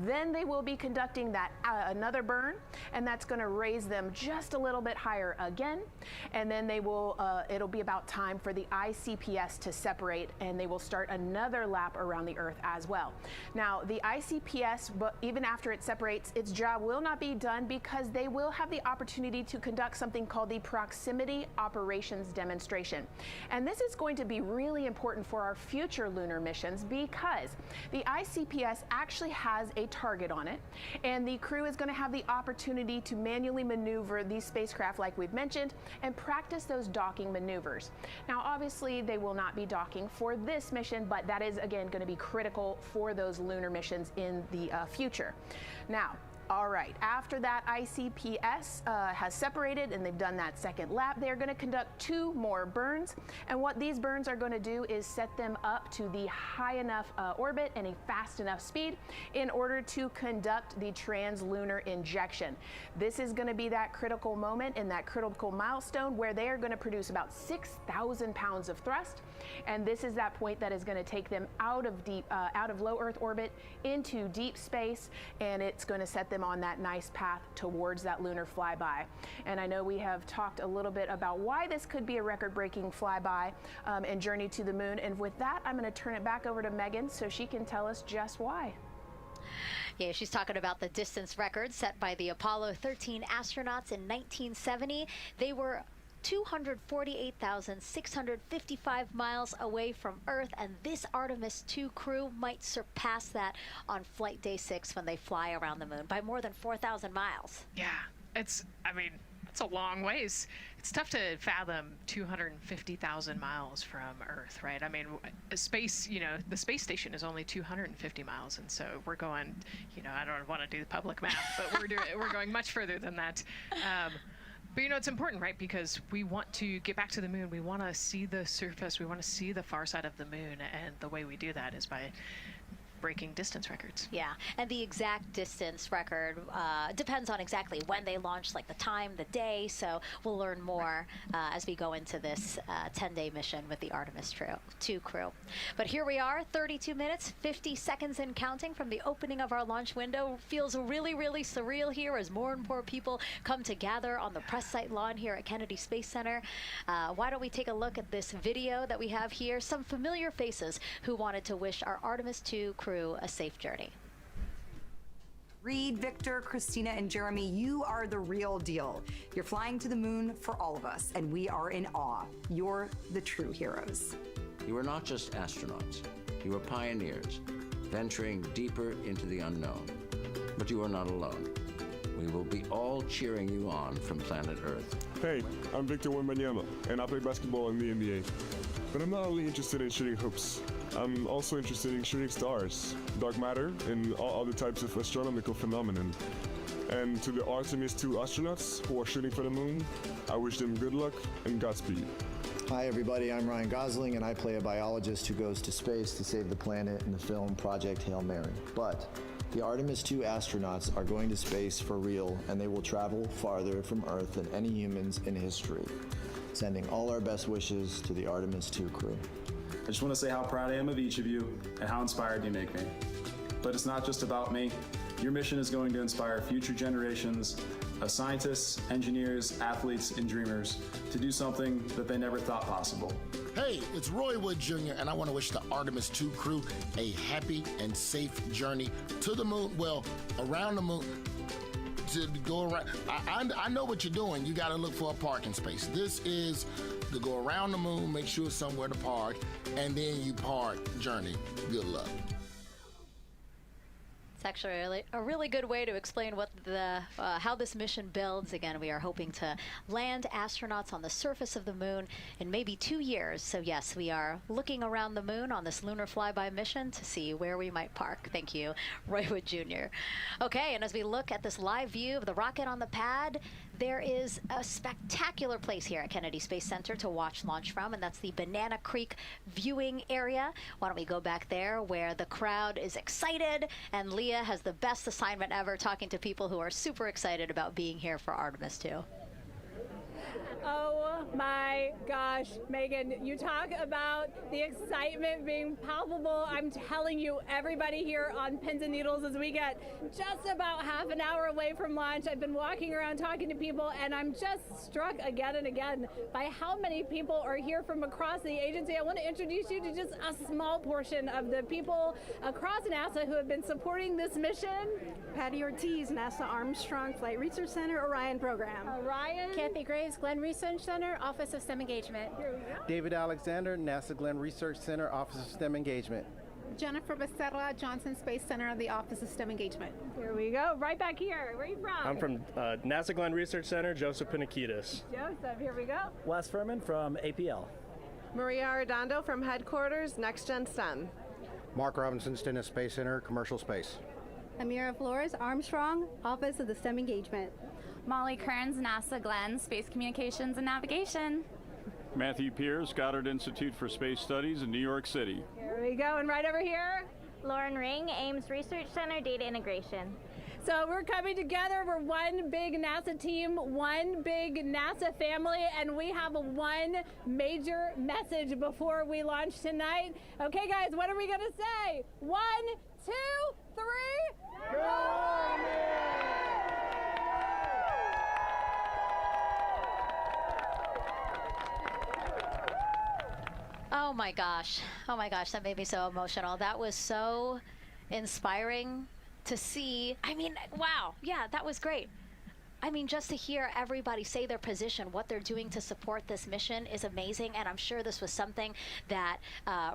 Then they will be conducting that another burn, and that's going to raise them just a little bit higher again, and then they will it'll be about time for the ICPS to separate, and they will start another lap around the Earth as well. Now, the ICPS, but even after it separates, its job will not be done because they will have the opportunity to conduct something called the Proximity Operations Demonstration. And this is going to be really important for our future lunar missions because the ICPS actually has a target on it, and the crew is going to have the opportunity to manually maneuver these spacecraft like we've mentioned and practice those docking maneuvers. Now, obviously, they will not be docking for this mission, but that is, again, going to be critical for those lunar missions in the future. Now, all right, after that ICPS has separated and they've done that second lap, they're going to conduct 2 more burns. And what these burns are going to do is set them up to the high enough orbit and a fast enough speed in order to conduct the translunar injection. This is going to be that critical moment and that critical milestone where they are going to produce about 6,000 pounds of thrust. And this is that point that is going to take them out of low Earth orbit into deep space, and it's going to set them on that nice path towards that lunar flyby. And I know we have talked a little bit about why this could be a record-breaking flyby and journey to the moon. And with that, I'm going to turn it back over to Megan so she can tell us just why. Yeah, she's talking about the distance record set by the Apollo 13 astronauts in 1970. They were 248,655 miles away from Earth, and this Artemis II crew might surpass that on flight day 6 when they fly around the moon by more than 4,000 miles. Yeah, it's a long ways. It's tough to fathom 250,000 miles from Earth, right? I mean, space, the space station is only 250 miles, and so we're going, I don't want to do the public math, but we're going much further than that. But it's important, right? Because we want to get back to the moon. We want to see the surface. We want to see the far side of the moon, and the way we do that is by breaking distance records. Yeah, and the exact distance record depends on exactly when they launch, like the time, the day, so we'll learn more as we go into this 10-day mission with the Artemis II crew. But here we are, 32 minutes, 50 seconds and counting from the opening of our launch window. Feels really, really surreal here as more and more people come to gather on the press site lawn here at Kennedy Space Center. Why don't we take a look at this video that we have here? Some familiar faces who wanted to wish our Artemis II crew a safe journey. Reid, Victor, Christina, and Jeremy, you are the real deal. You're flying to the moon for all of us, and we are in awe. You're the true heroes. You are not just astronauts. You are pioneers, venturing deeper into the unknown. But you are not alone. We will be all cheering you on from planet Earth. Hey, I'm Victor Wembanyama, and I play basketball in the NBA. But I'm not only interested in shooting hoops. I'm also interested in shooting stars, dark matter, and all other types of astronomical phenomenon. And to the Artemis II astronauts who are shooting for the moon, I wish them good luck and Godspeed. Hi everybody, I'm Ryan Gosling, and I play a biologist who goes to space to save the planet in the film Project Hail Mary. But the Artemis II astronauts are going to space for real, and they will travel farther from Earth than any humans in history. Sending all our best wishes to the Artemis II crew. I just want to say how proud I am of each of you and how inspired you make me. But it's not just about me. Your mission is going to inspire future generations of scientists, engineers, athletes, and dreamers to do something that they never thought possible. Hey, it's Roy Wood Jr., and I want to wish the Artemis II crew a happy and safe journey to the moon, well, around the moon. To go around, I know what you're doing. You got to look for a parking space. This is to go around the moon, make sure somewhere to park, and then you park journey. Good luck. It's actually a really good way to explain what how this mission builds. Again, we are hoping to land astronauts on the surface of the moon in maybe 2 years. So yes, we are looking around the moon on this lunar flyby mission to see where we might park. Thank you, Roy Wood Jr. Okay, and as we look at this live view of the rocket on the pad, there is a spectacular place here at Kennedy Space Center to watch launch from, and that's the Banana Creek viewing area. Why don't we go back there where the crowd is excited, and Leah has the best assignment ever talking to people who are super excited about being here for Artemis II. Oh my gosh, Megan, you talk about the excitement being palpable. I'm telling you, everybody here on pins and needles as we get just about half an hour away from launch. I've been walking around talking to people, and I'm just struck again and again by how many people are here from across the agency. I want to introduce you to just a small portion of the people across NASA who have been supporting this mission. Patty Ortiz, NASA Armstrong Flight Research Center, Orion program. Orion. Kathy Graves, Glenn Research Center, Office of STEM Engagement. Here we go. David Alexander, NASA Glenn Research Center, Office of STEM Engagement. Jennifer Becerra, Johnson Space Center, the Office of STEM Engagement. Here we go. Right back here. Where are you from? I'm from NASA Glenn Research Center, Joseph Pinakitis. Joseph, here we go. Wes Furman from APL. Maria Arredondo from Headquarters, Next Gen STEM. Mark Robinson, Stennis Space Center, Commercial Space. Amira Flores, Armstrong, Office of the STEM Engagement. Molly Kearns, NASA Glenn, Space Communications and Navigation. Matthew Pierce, Goddard Institute for Space Studies in New York City. Here we go, and right over here. Lauren Ring, Ames Research Center, Data Integration. So we're coming together. We're one big NASA team, one big NASA family, and we have one major message before we launch tonight. Okay, guys, what are we going to say? 1, 2, 3. Oh my gosh, that made me so emotional. That was so inspiring to see. I mean, wow, yeah, that was great. I mean, just to hear everybody say their position, what they're doing to support this mission is amazing. And I'm sure this was something that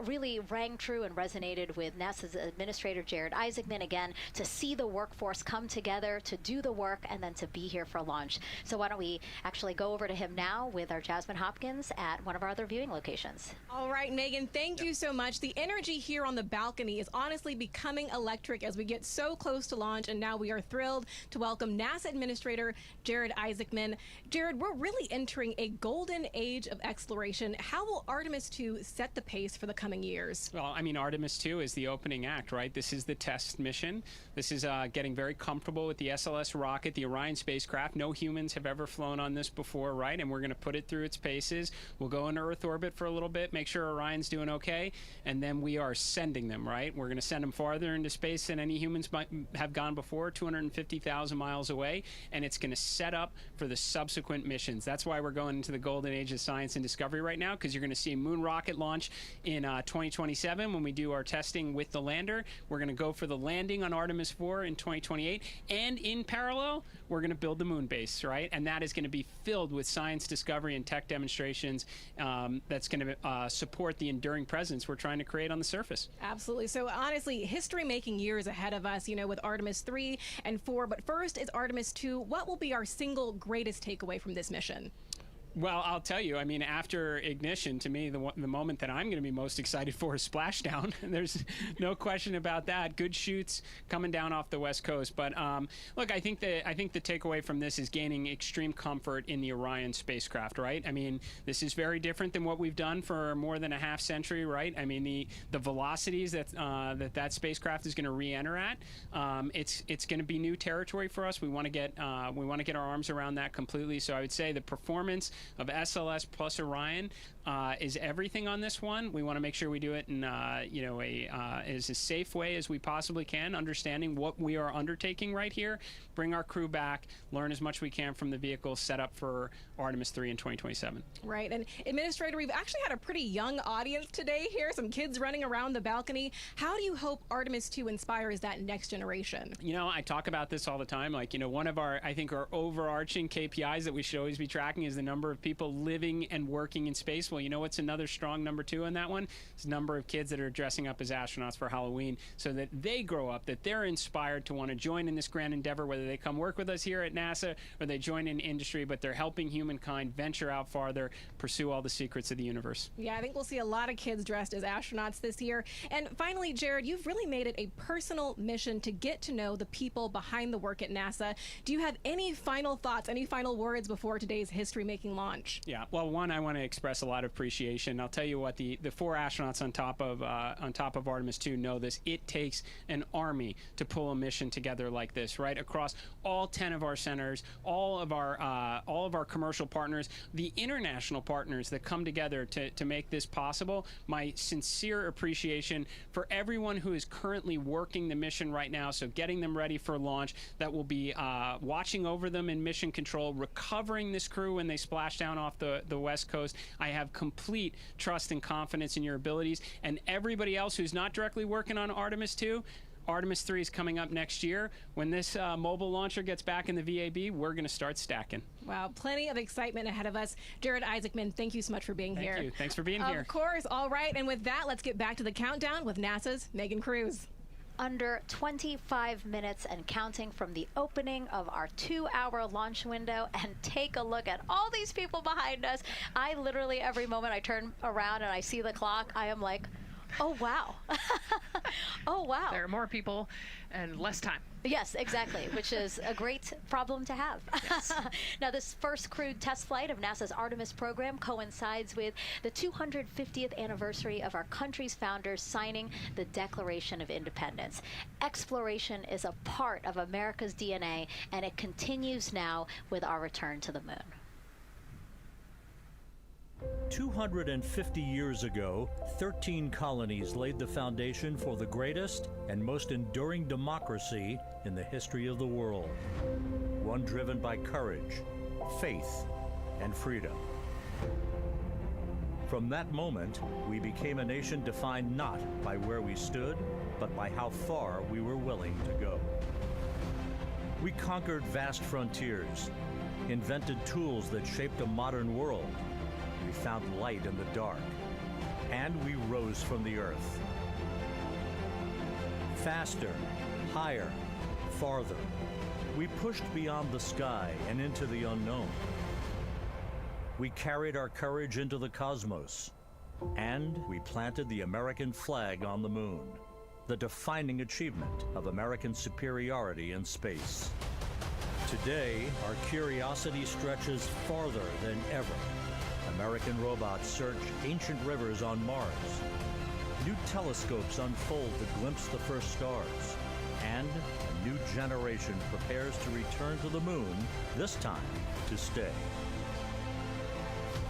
really rang true and resonated with NASA's Administrator Jared Isaacman, again, to see the workforce come together to do the work and then to be here for launch. So why don't we actually go over to him now with our Jasmine Hopkins at one of our other viewing locations. All right, Megan, thank you so much. The energy here on the balcony is honestly becoming electric as we get so close to launch, and now we are thrilled to welcome NASA Administrator Jared Isaacman. Jared, we're really entering a golden age of exploration. How will Artemis II set the pace for the coming years? Well, I mean, Artemis II is the opening act, right? This is the test mission. This is getting very comfortable with the SLS rocket, the Orion spacecraft. No humans have ever flown on this before, right? And we're going to put it through its paces. We'll go into Earth orbit for a little bit, make sure Orion's doing okay, and then we are sending them, right? We're going to send them farther into space than any humans might have gone before, 250,000 miles away, and it's going to set up for the subsequent missions. That's why we're going into the golden age of science and discovery right now, because you're going to see a moon rocket launch in 2027 when we do our testing with the lander. We're going to go for the landing on Artemis IV in 2028, and in parallel, we're going to build the moon base, right? And that is going to be filled with science discovery and tech demonstrations that's going to support the enduring presence we're trying to create on the surface. Absolutely. So honestly, history-making years ahead of us, you know, with Artemis III and IV. But first is Artemis II. What will be our single greatest takeaway from this mission? Well, I'll tell you, I mean, after ignition, to me, the moment that I'm going to be most excited for is splashdown. There's no question about that. Good shoots coming down off the West Coast. But look, I think the takeaway from this is gaining extreme comfort in the Orion spacecraft, right? I mean, this is very different than what we've done for more than a half century, right? I mean, the velocities that spacecraft is going to re-enter at, it's going to be new territory for us. We want to get our arms around that completely. So I would say the performance of SLS plus Orion is everything on this one. We want to make sure we do it in as a safe way as we possibly can, understanding what we are undertaking right here, bring our crew back, learn as much we can from the vehicle, set up for Artemis III in 2027. Right, and Administrator, we've actually had a pretty young audience today here, some kids running around the balcony. How do you hope Artemis II inspires that next generation? You know, I talk about this all the time. Like, you know, one of our overarching KPIs that we should always be tracking is the number of people living and working in space. Well, you know what's another strong number 2 on that one? It's the number of kids that are dressing up as astronauts for Halloween, so that they grow up, that they're inspired to want to join in this grand endeavor, whether they come work with us here at NASA or they join in industry, but they're helping humankind venture out farther, pursue all the secrets of the universe. Yeah, I think we'll see a lot of kids dressed as astronauts this year. And finally, Jared, you've really made it a personal mission to get to know the people behind the work at NASA. Do you have any final thoughts, any final words before today's history-making launch? Yeah, well, one, I want to express a lot of appreciation. I'll tell you what, the 4 astronauts on top of Artemis II know this. It takes an army to pull a mission together like this, right? Across all 10 of our centers, all of our commercial partners, the international partners that come together to make this possible. My sincere appreciation for everyone who is currently working the mission right now, so getting them ready for launch, that will be watching over them in mission control, recovering this crew when they splash down off the West Coast. I have complete trust and confidence in your abilities, and everybody else who's not directly working on Artemis II. Artemis III is coming up next year. When this mobile launcher gets back in the VAB, we're going to start stacking. Wow, plenty of excitement ahead of us. Jared Isaacman, thank you so much for being here. Thank you. Thanks for being here. Of course. All right, and with that, let's get back to the countdown with NASA's Megan Cruz. Under 25 minutes and counting from the opening of our 2-hour launch window, and take a look at all these people behind us. I literally, every moment I turn around and I see the clock, I am like, oh, wow. Oh, wow. There are more people and less time. Yes, exactly, which is a great problem to have. Yes. Now, this first crewed test flight of NASA's Artemis program coincides with the 250th anniversary of our country's founders signing the Declaration of Independence. Exploration is a part of America's DNA, and it continues now with our return to the moon. 250 years ago, 13 colonies laid the foundation for the greatest and most enduring democracy in the history of the world. One driven by courage, faith, and freedom. From that moment, we became a nation defined not by where we stood, but by how far we were willing to go. We conquered vast frontiers, invented tools that shaped a modern world. We found light in the dark, and we rose from the Earth. Faster, higher, farther. We pushed beyond the sky and into the unknown. We carried our courage into the cosmos, and we planted the American flag on the moon, the defining achievement of American superiority in space. Today, our curiosity stretches farther than ever. American robots search ancient rivers on Mars. New telescopes unfold to glimpse the first stars. And a new generation prepares to return to the moon, this time to stay.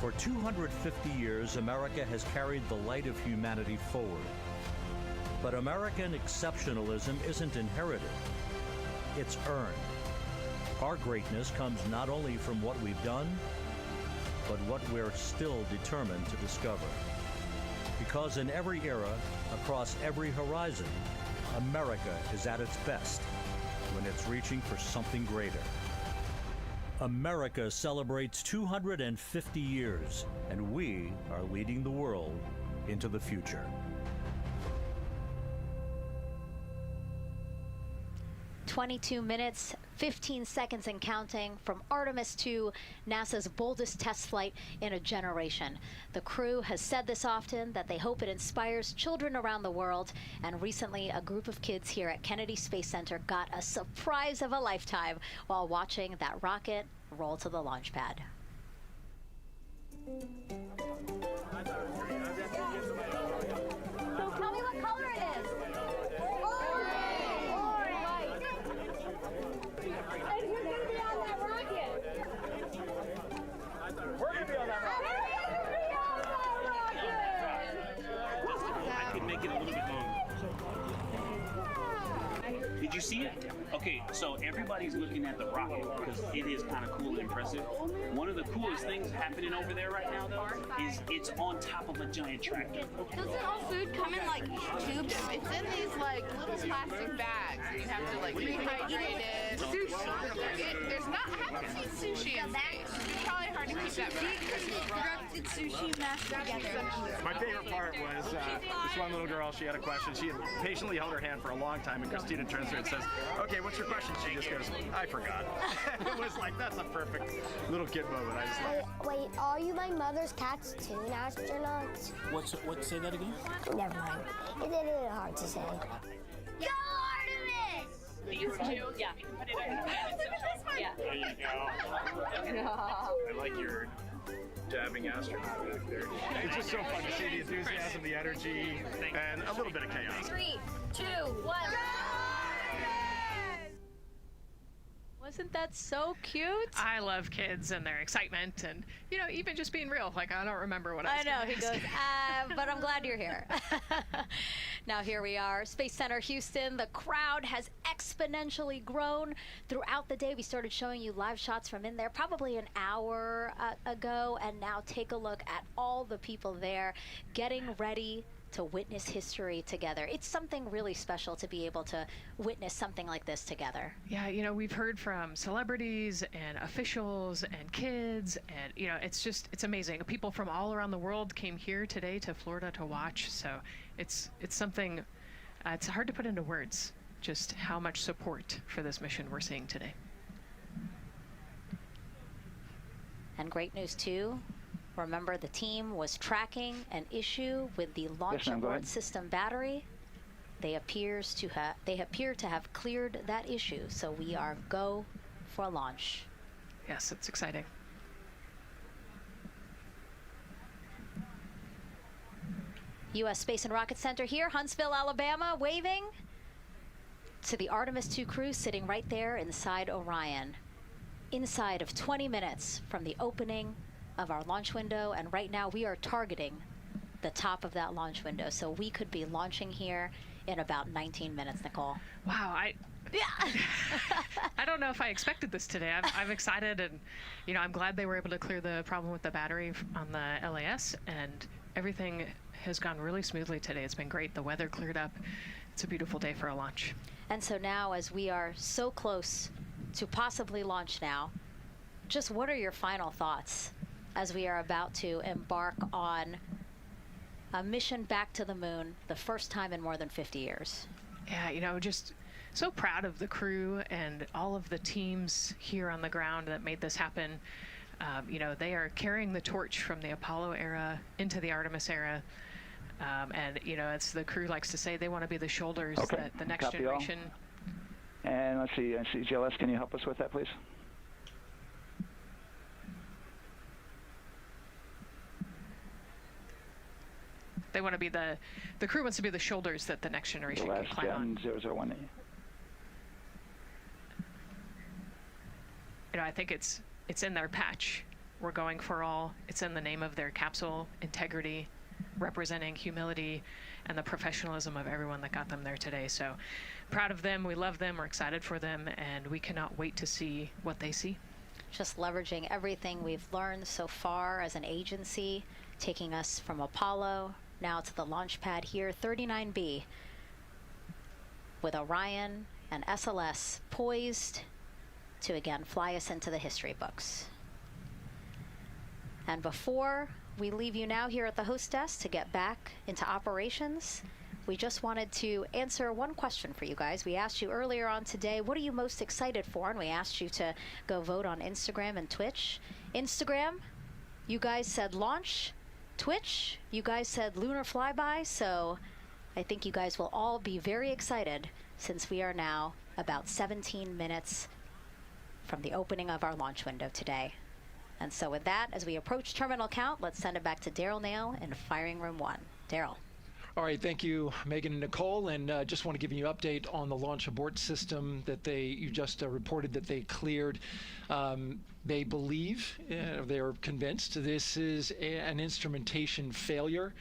For 250 years, America has carried the light of humanity forward. But American exceptionalism isn't inherited, it's earned. Our greatness comes not only from what we've done, but what we're still determined to discover. Because in every era, across every horizon, America is at its best when it's reaching for something greater. America celebrates 250 years, and we are leading the world into the future. 22 minutes, 15 seconds and counting from Artemis II, NASA's boldest test flight in a generation. The crew has said this often, that they hope it inspires children around the world. And recently, a group of kids here at Kennedy Space Center got a surprise of a lifetime while watching that rocket roll to the launch pad. So tell me what color it is. And who's going to be on that rocket? We're going to be on that rocket. I could make it a little bit longer. Did you see it? Okay, so everybody's looking at the rocket because it is kind of cool and impressive. One of the coolest things happening over there right now, though, is it's on top of a giant tractor. Doesn't all food come in like tubes? It's in these like little plastic bags. You have to like rehydrate it. Sushi. There's not. I haven't seen sushi in space. It's probably hard to keep that Corrupted sushi mashed together. My favorite part was this one little girl, she had a question. She had patiently held her hand for a long time, and Christina turns to her and says, okay, what's your question? She just goes, I forgot. It was like, that's a perfect little kid moment. I just love it. Wait, are you my mother's cats too, astronauts? What? Say that again? Never mind. It's a little hard to say. Go Artemis! These two? Yeah. Put it on. Yeah. There you go. I like your dabbing astronaut back there. It's just so fun to see the enthusiasm, the energy, and a little bit of chaos. 3, 2, 1. Wasn't that so cute? I love kids and their excitement and, you know, even just being real. Like, I don't remember what I was know, gonna he ask. goes, but I'm glad you're here. Now here we are, Space Center Houston. The crowd has exponentially grown throughout the day. We started showing you live shots from in there probably an hour ago, and now take a look at all the people there getting ready to witness history together. It's something really special to be able to witness something like this together. Yeah, you know, we've heard from celebrities and officials and kids, and, you know, it's amazing. People from all around the world came here today to Florida to watch, so it's something, it's hard to put into words, just how much support for this mission we're seeing today. And great news too, remember the team was tracking an issue with the launch abort system battery. They appear to have cleared that issue, so we are go for launch. Yes, it's exciting. U.S. Space and Rocket Center here, Huntsville, Alabama, waving to the Artemis II crew sitting right there inside Orion. Inside of 20 minutes from the opening of our launch window, and right now we are targeting the top of that launch window, so we could be launching here in about 19 minutes, Nicole. Wow, I don't know if I expected this today. I'm excited, and you know, I'm glad they were able to clear the problem with the battery on the LAS, and everything has gone really smoothly today. It's been great. The weather cleared up. It's a beautiful day for a launch. And so now, as we are so close to possibly launch now. Just what are your final thoughts as we are about to embark on a mission back to the moon, the first time in more than 50 years? Yeah, you know, just so proud of the crew and all of the teams here on the ground that made this happen. You know, they are carrying the torch from the Apollo era into the Artemis era. And, you know, as the crew likes to say, they want to be the shoulders that the next Copy generation. All. And let's see, GLS, can you help us with that, please? They want to be the crew wants to be the shoulders that the next generation can climb on. 0018. You know, I think it's in their patch. We're going for all. It's in the name of their capsule, integrity, representing humility, and the professionalism of everyone that got them there today. So proud of them. We love them. We're excited for them, and we cannot wait to see what they see. Just leveraging everything we've learned so far as an agency, taking us from Apollo now to the launch pad here, 39B, with Orion and SLS poised to again fly us into the history books. And before we leave you now here at the host desk to get back into operations, we just wanted to answer one question for you guys. We asked you earlier on today, what are you most excited for? And we asked you to go vote on Instagram and Twitch. Instagram, you guys said launch. Twitch, you guys said lunar flyby. So I think you guys will all be very excited since we are now about 17 minutes from the opening of our launch window today. And so with that, as we approach terminal count, let's send it back to Daryl Nail in firing room 1. Daryl. All right, thank you, Megan and Nicole, and just want to give you an update on the launch abort system that you just reported that they cleared. They believe, they're convinced, this is an instrumentation failure.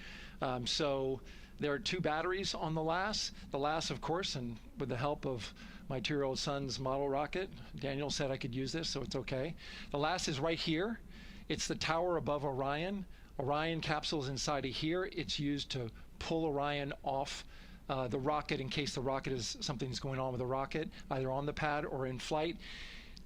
So there are 2 batteries on the LAS. The LAS, of course, and with the help of my 2-year-old son's model rocket, Daniel said I could use this, so it's okay. The LAS is right here. It's the tower above Orion. Orion capsule is inside of here. It's used to pull Orion off the rocket in case the rocket something's going on with the rocket, either on the pad or in flight.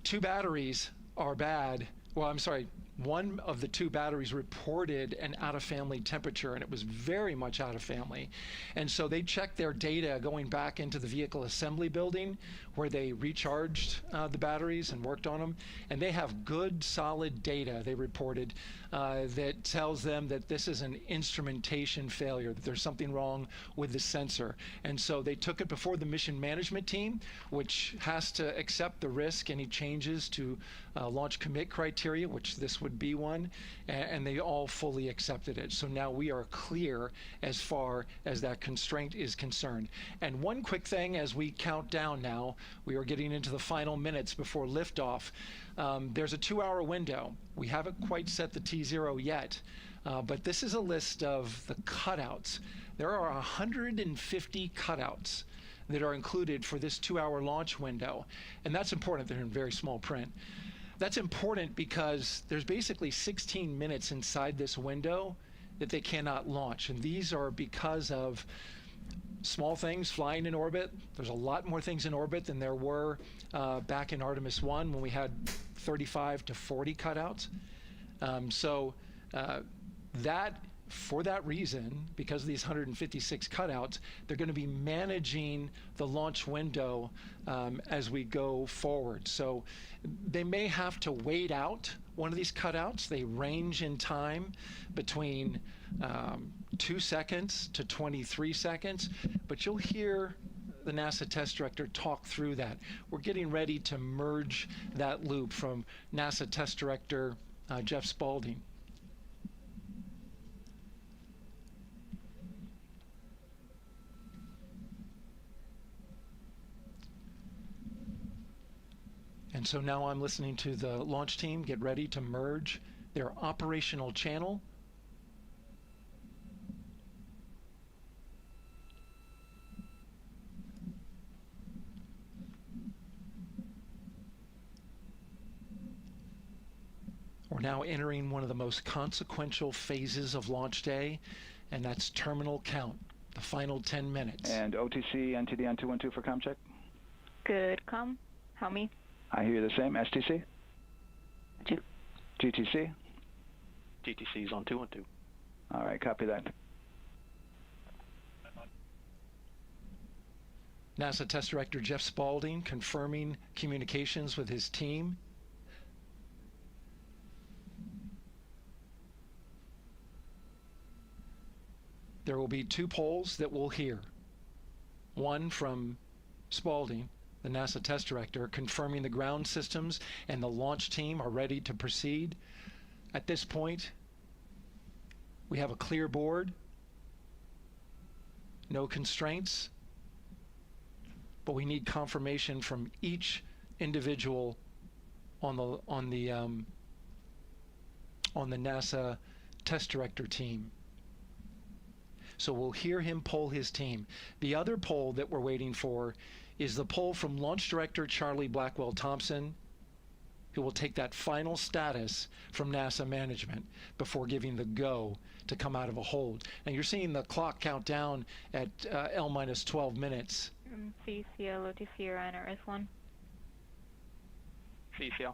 2 batteries are bad. Well, I'm sorry, one of the 2 batteries reported an out-of-family temperature, and it was very much out of family. And so they checked their data going back into the vehicle assembly building where they recharged the batteries and worked on them. And they have good, solid data, they reported, that tells them that this is an instrumentation failure, that there's something wrong with the sensor. And so they took it before the mission management team, which has to accept the risk, any changes to launch commit criteria, which this would be one, and they all fully accepted it. So now we are clear as far as that constraint is concerned. And one quick thing as we count down now, we are getting into the final minutes before liftoff. There's a 2-hour window. We haven't quite set the T0 yet, but this is a list of the cutouts. There are 150 cutouts that are included for this 2-hour launch window, and that's important. They're in very small print. That's important because there's basically 16 minutes inside this window that they cannot launch, and these are because of small things flying in orbit. There's a lot more things in orbit than there were back in Artemis 1 when we had 35 to 40 cutouts. For that reason, because of these 156 cutouts, they're going to be managing the launch window as we go forward. So they may have to wait out one of these cutouts. They range in time between 2 seconds to 23 seconds, but you'll hear the NASA test director talk through that. We're getting ready to merge that loop from NASA test director Jeff Spaulding. And so now I'm listening to the launch team get ready to merge their operational channel. We're now entering one of the most consequential phases of launch day, and that's terminal count, the final 10 minutes. And OTC NTD on 212 for comm check. Good, comm. Help me. I hear the same. STC? GTC? GTC is on 212. All right, copy that. NASA Test Director Jeff Spaulding confirming communications with his team. There will be 2 polls that we'll hear. One from Spaulding, the NASA Test Director, confirming the ground systems and the launch team are ready to proceed. At this point, we have a clear board, no constraints, but we need confirmation from each individual on the NASA Test Director team. So we'll hear him poll his team. The other poll that we're waiting for is the poll from Launch Director Charlie Blackwell Thompson, who will take that final status from NASA management before giving the go to come out of a hold. And you're seeing the clock count down at L-12 minutes. CCL, OTC, Orion, RS1. CCL.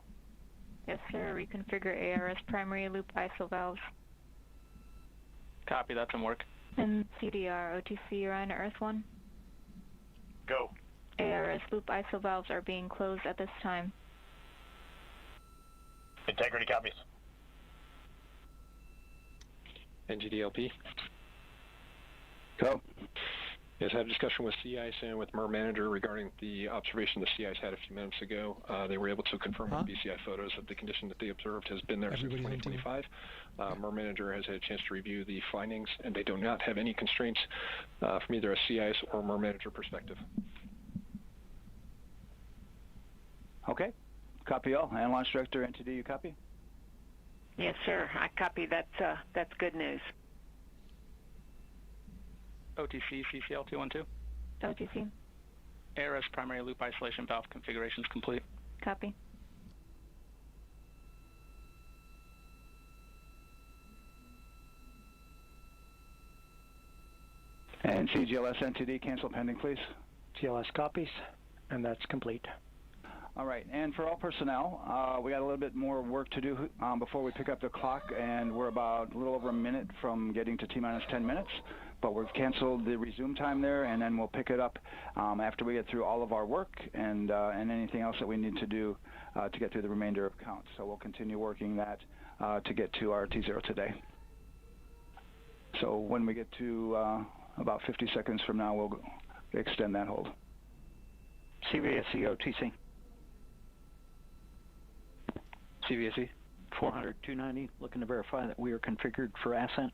Yes, sir. Reconfigure ARS primary loop ISO valves. Copy, that's in work. And CDR, OTC, Orion, RS1. Go. ARS loop ISO valves are being closed at this time. Integrity copies. NGDLP. Go. Yes, I had a discussion with sea ice and with MER manager regarding the observation the sea ice had a few minutes ago. They were able to confirm with BCI photos that the condition that they observed has been there since 2025. MER manager has had a chance to review the findings, and they do not have any constraints from either a sea ice or MER manager perspective. Okay. Copy all. And Launch Director NTD, you copy? Yes, sir. I copy. That's good news. OTC, CCL 212. OTC. ARS primary loop isolation valve configuration is complete. Copy. And CGLS NTD, cancel pending, please. GLS copies, and that's complete. All right, and for all personnel, we got a little bit more work to do before we pick up the clock, and we're about a little over a minute from getting to T-minus 10 minutes. But we've canceled the resume time there, and then we'll pick it up after we get through all of our work and anything else that we need to do to get through the remainder of counts. So we'll continue working that to get to our T0 today. So when we get to about 50 seconds from now, we'll extend that hold. CVSE OTC. CVSE. 400, 290, looking to verify that we are configured for ascent.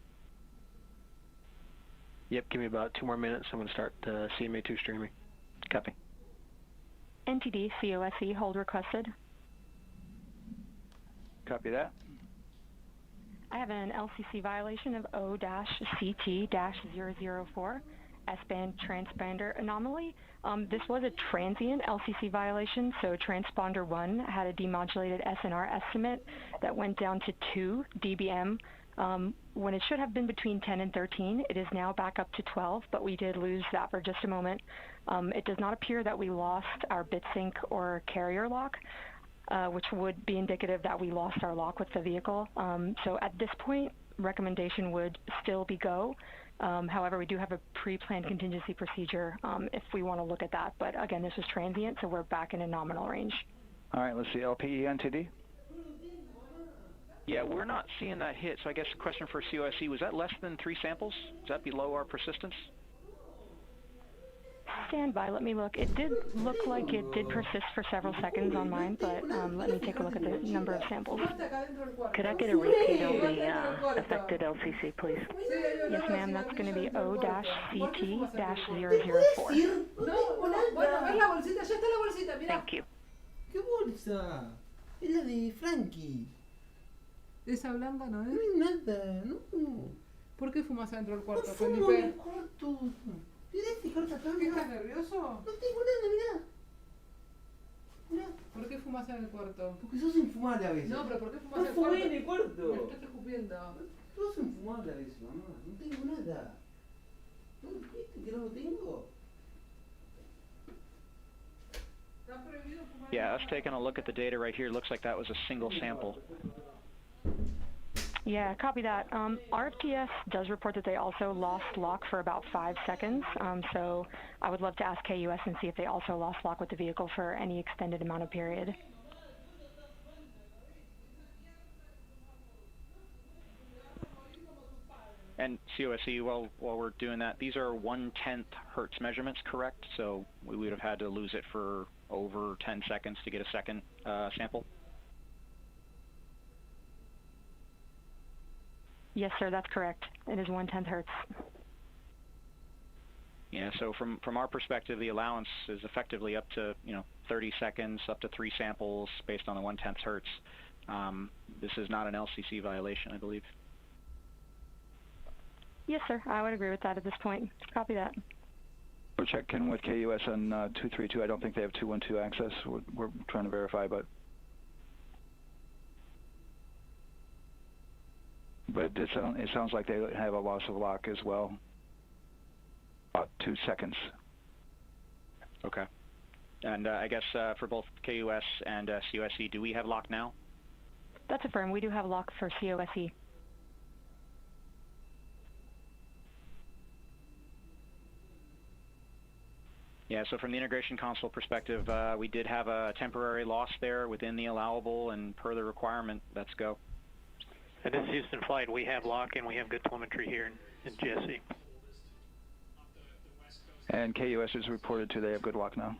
Yep, give me about 2 more minutes. I'm going to start CMA2 streaming. Copy. NTD, COSE, hold requested. Copy that. I have an LCC violation of O-CT-004, S-band transponder anomaly. This was a transient LCC violation, so transponder 1 had a demodulated SNR estimate that went down to 2 dBm when it should have been between 10 and 13. It is now back up to 12, but we did lose that for just a moment. It does not appear that we lost our bit sync or carrier lock, which would be indicative that we lost our lock with the vehicle. So at this point, recommendation would still be go. However, we do have a pre-planned contingency procedure if we want to look at that. But again, this is transient, so we're back in a nominal range. All right, let's see, LPE NTD. Yeah, we're not seeing that hit, so I guess the question for COSE, was that less than 3 samples? Is that below our persistence? Stand by, let me look. It did look like it did persist for several seconds on mine, but let me take a look at the number of samples. Could I get a repeat of the affected LCC, please? Yes, ma'am, that's going to be O-CT-004. Thank you. ¿Qué bolsa? Es la de Frankie. Esa blanda no es. No hay nada, no. ¿Por qué fumas adentro del cuarto, No fumo en Felipe? el cuarto. ¿Querés fijarte acá? ¿Qué, estás nervioso? No tengo nada, mirá. Mirá. ¿Por qué fumas en el cuarto? Porque sos infumable a veces. No, pero ¿por qué fumas No en el cuarto? fumé en el cuarto. Me estás escupiendo. Sos infumable a veces, mamá. No tengo nada. ¿No viste que no lo tengo? Yeah, us taking a look at the data right here, looks like that was a single sample. Yeah, copy that. RFTS does report that they also lost lock for about 5 seconds, so I would love to ask KUS and see if they also lost lock with the vehicle for any extended amount of period. And COSE, while we're doing that, these are 1/10 hertz measurements, correct? So we would have had to lose it for over 10 seconds to get a second sample? Yes, sir, that's correct. It is 1/10 hertz. Yeah, so from our perspective, the allowance is effectively up to 30 seconds, up to 3 samples based on the 1/10 hertz. This is not an LCC violation, I believe. Yes, sir, I would agree with that at this point. Copy that. We're checking with KUS on 232. I don't think they have 212 access. We're trying to verify, but it sounds like they have a loss of lock as well. About 2 seconds. Okay. And I guess for both KUS and COSE, do we have lock now? That's affirmed. We do have lock for COSE. Yeah, so from the integration console perspective, we did have a temporary loss there within the allowable, and per the requirement, let's go. And this is Houston Flight. We have lock and we have good telemetry here in GSE. And KUS has reported too, they have good lock now.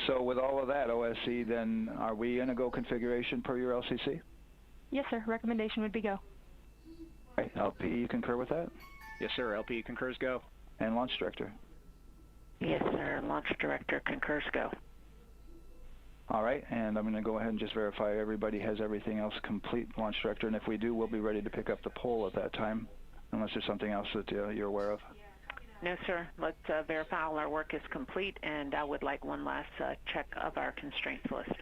So with all of that, OSC, then are we in a go configuration per your LCC? Yes, sir. Recommendation would be go. Right. LP, you concur with that? Yes, sir. LP concurs go. And Launch Director? Yes, sir. Launch Director concurs go. All right, and I'm going to go ahead and just verify everybody has everything else complete, Launch Director, and if we do, we'll be ready to pick up the poll at that time, unless there's something else that you're aware of. No, sir. Let's verify all our work is complete, and I would like one last check of our constraints list.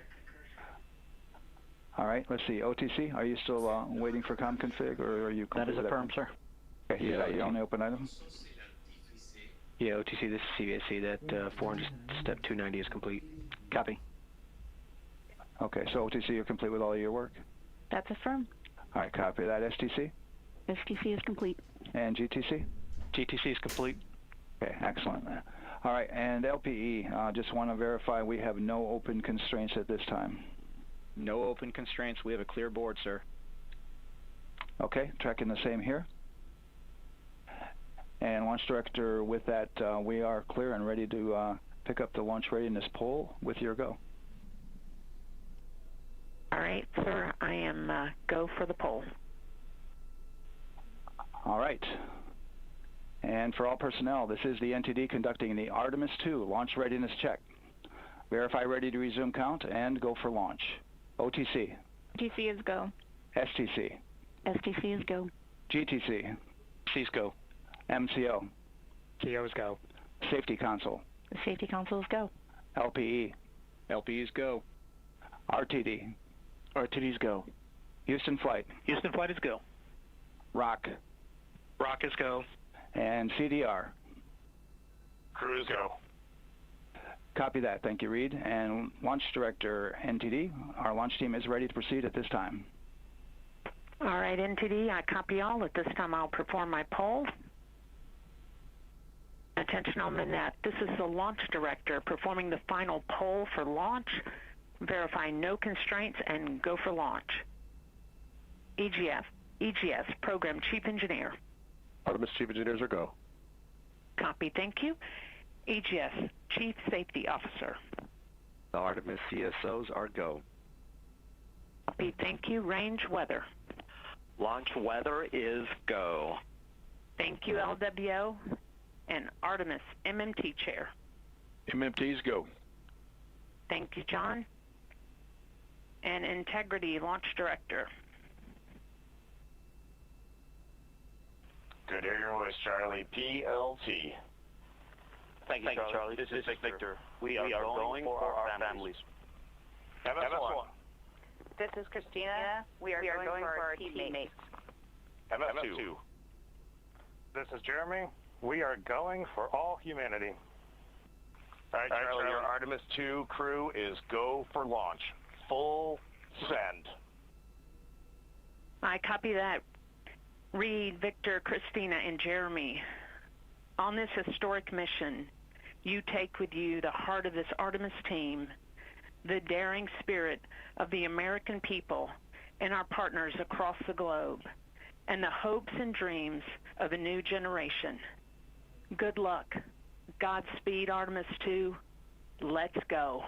All right, let's see. OTC, are you still waiting for ComConfig, or are you... That is affirmed, sir. Okay, is that your only open item? Yeah, OTC, this is CVSC. That 400 step 290 is complete. Copy. Okay, so OTC, you're complete with all of your work? That's affirmed. All right, copy that. STC? STC is complete. And GTC? GTC is complete. Okay, excellent. All right, and LPE, just want to verify we have no open constraints at this time. No open constraints. We have a clear board, sir. Okay, tracking the same here. And Launch Director, with that, we are clear and ready to pick up the launch readiness poll with your go. All right, sir. I am go for the poll. All right. And for all personnel, this is the NTD conducting the Artemis II launch readiness check. Verify ready to resume count and go for launch. OTC. GTC is go. STC. STC is go. GTC. C's go. MCO. CO's go. Safety Console. The Safety Console is go. LPE. LPE's go. RTD. RTD's go. Houston Flight. Houston Flight is go. ROC. ROC is go. And CDR. Crew is go. Copy that. Thank you, Reid. And Launch Director, NTD, our launch team is ready to proceed at this time. All right, NTD, I copy all. At this time, I'll perform my poll. Attention on the net. This is the Launch Director performing the final poll for launch, verifying no constraints, and go for launch. EGS, Program Chief Engineer. Artemis Chief Engineers are go. Copy, thank you. EGS, Chief Safety Officer. The Artemis CSOs are go. Copy, thank you. Range Weather. Launch weather is go. Thank you, LWO. And Artemis MMT Chair. MMT's go. Thank you, John. And Integrity Launch Director. Good Air Voice Charlie, PLT. Thank you, Charlie. This is Victor. We are going for our families. MS1. This is Christina. We are going for our teammates. MS2. This is Jeremy. We are going for all humanity. All right, Charlie, your Artemis II crew is go for launch. Full send. I copy that. Reid, Victor, Christina, and Jeremy. On this historic mission, you take with you the heart of this Artemis team, the daring spirit of the American people and our partners across the globe, and the hopes and dreams of a new generation. Good luck. Godspeed, Artemis II. Let's go.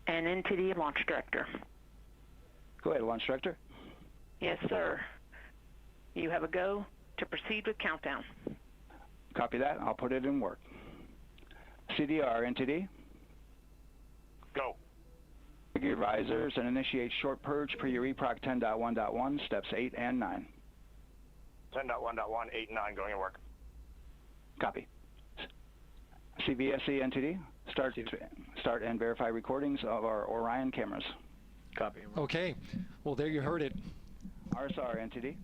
And into the launch director. Go ahead, Launch Director. Yes, sir. You have a go to proceed with countdown. Copy that. I'll put it in work. CDR, NTD. Go. Gear risers and initiate short purge per your EPROC 10.1.1, steps 8 and 9. 10.1.1, 8 and 9 going to work. Copy. CVSE, NTD. Start and verify recordings of our Orion cameras. Copy. Okay. Well, there you heard it. RSR, NTD.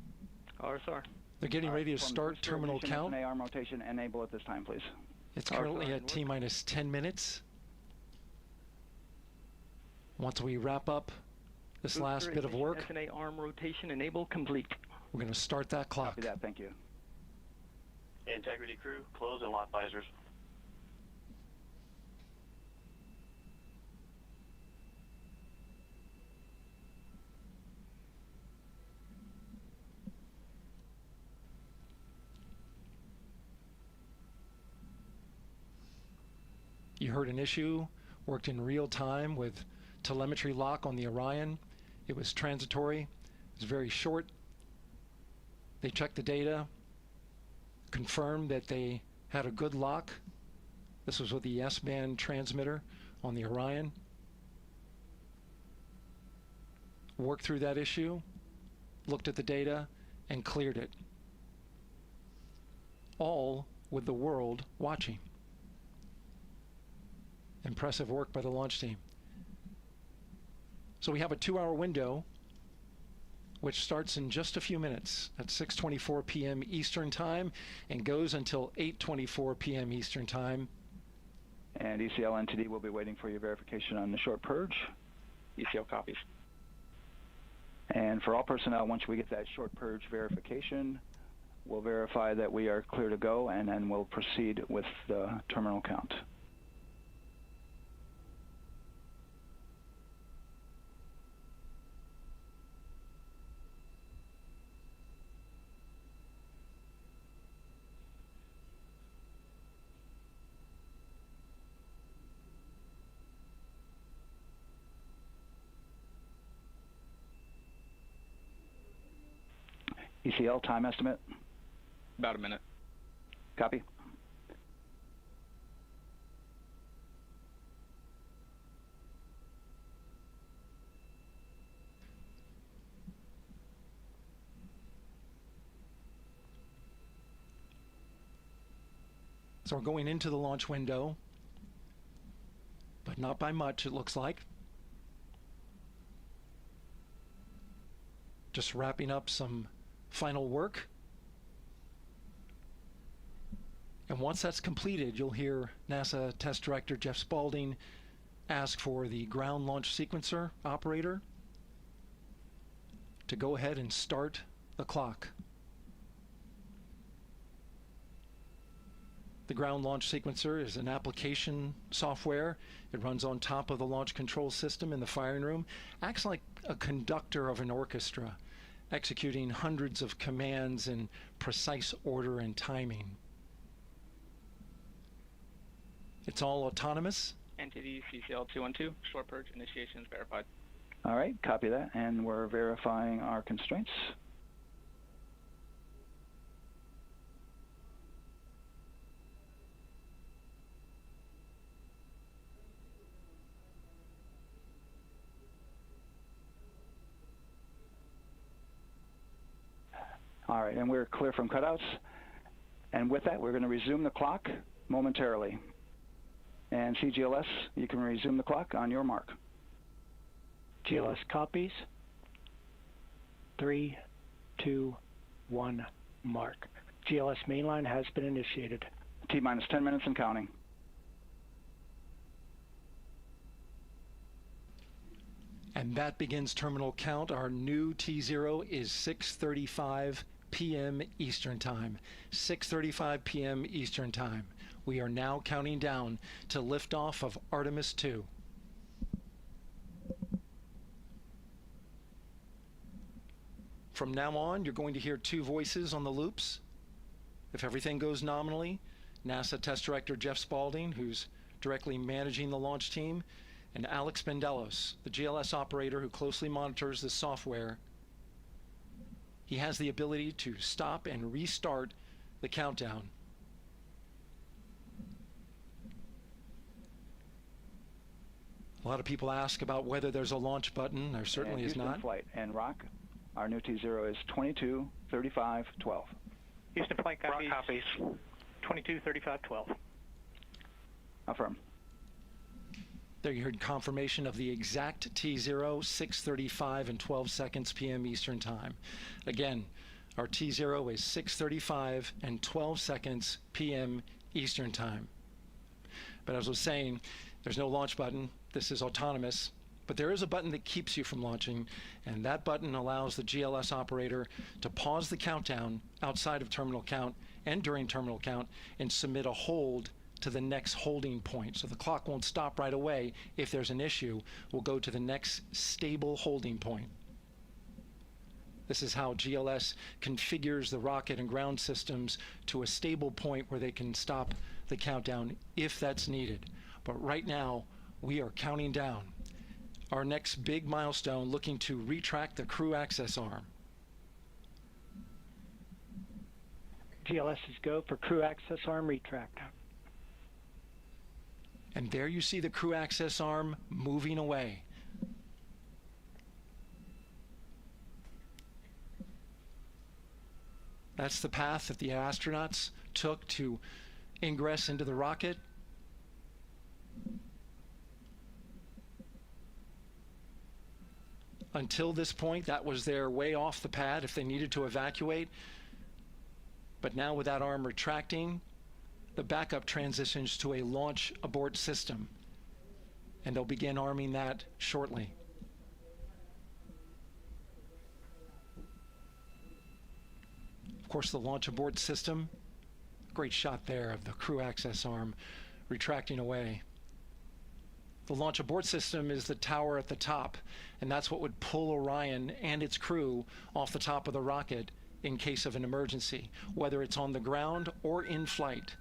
RSR. They're getting ready to start terminal count. arm rotation enable at this time, please. It's currently at T-minus 10 minutes. Once we wrap up this last bit of work, SNA arm rotation enable complete. we're going to start that clock. Copy that. Thank you. Integrity crew, close and lock visors. You heard an issue, worked in real time with telemetry lock on the Orion. It was transitory, it was very short. They checked the data, confirmed that they had a good lock. This was with the S-band transmitter on the Orion. Worked through that issue, looked at the data, and cleared it. All with the world watching. Impressive work by the launch team. So we have a 2-hour window which starts in just a few minutes at 6:24 p.m. Eastern Time and goes until 8:24 p.m. Eastern Time. And ECL NTD will be waiting for your verification on the short purge. ECL copies. And for all personnel, once we get that short purge verification, we'll verify that we are clear to go, and then we'll proceed with the terminal count. ECL time estimate? About a minute. Copy. So we're going into the launch window, but not by much, it looks like. Just wrapping up some final work. And once that's completed, you'll hear NASA Test Director Jeff Spaulding ask for the ground launch sequencer operator to go ahead and start the clock. The ground launch sequencer is an application software. It runs on top of the launch control system in the firing room, acts like a conductor of an orchestra, executing hundreds of commands in precise order and timing. It's all autonomous. Entity CCL 212, short purge initiation is verified. All right, copy that, and we're verifying our constraints. All right, and we're clear from cutouts. And with that, we're going to resume the clock momentarily. And CGLS, you can resume the clock on your mark. GLS copies. 3, 2, 1, mark. GLS mainline has been initiated. T-minus 10 minutes and counting. And that begins terminal count. Our new T0 is 6:35 p.m. Eastern Time. 6:35 p.m. Eastern Time. We are now counting down to liftoff of Artemis II. From now on, you're going to hear two voices on the loops. If everything goes nominally, NASA Test Director Jeff Spaulding, who's directly managing the launch team, and Alex Bendelos, the GLS operator who closely monitors the software. He has the ability to stop and restart the countdown. A lot of people ask about whether there's a launch button. There certainly is not. Flight and Rock, our new T0 is 22:35:12. Houston flight copies. Rock copies. 22:35:12. Affirm. There you heard confirmation of the exact T0, 6:35 and 12 seconds p.m. Eastern Time. Again, our T0 is 6:35 and 12 seconds p.m. Eastern Time. But as I was saying, there's no launch button. This is autonomous. But there is a button that keeps you from launching, and that button allows the GLS operator to pause the countdown outside of terminal count and during terminal count and submit a hold to the next holding point. So the clock won't stop right away. If there's an issue, we'll go to the next stable holding point. This is how GLS configures the rocket and ground systems to a stable point where they can stop the countdown if that's needed. But right now, we are counting down. Our next big milestone, looking to retract the crew access arm. GLS is go for crew access arm retract. And there you see the crew access arm moving away. That's the path that the astronauts took to ingress into the rocket. Until this point, that was their way off the pad if they needed to evacuate. But now with that arm retracting, the backup transitions to a launch abort system. And they'll begin arming that shortly. Of course, the launch abort system, great shot there of the crew access arm retracting away. The launch abort system is the tower at the top, and that's what would pull Orion and its crew off the top of the rocket in case of an emergency, whether it's on the ground or in flight.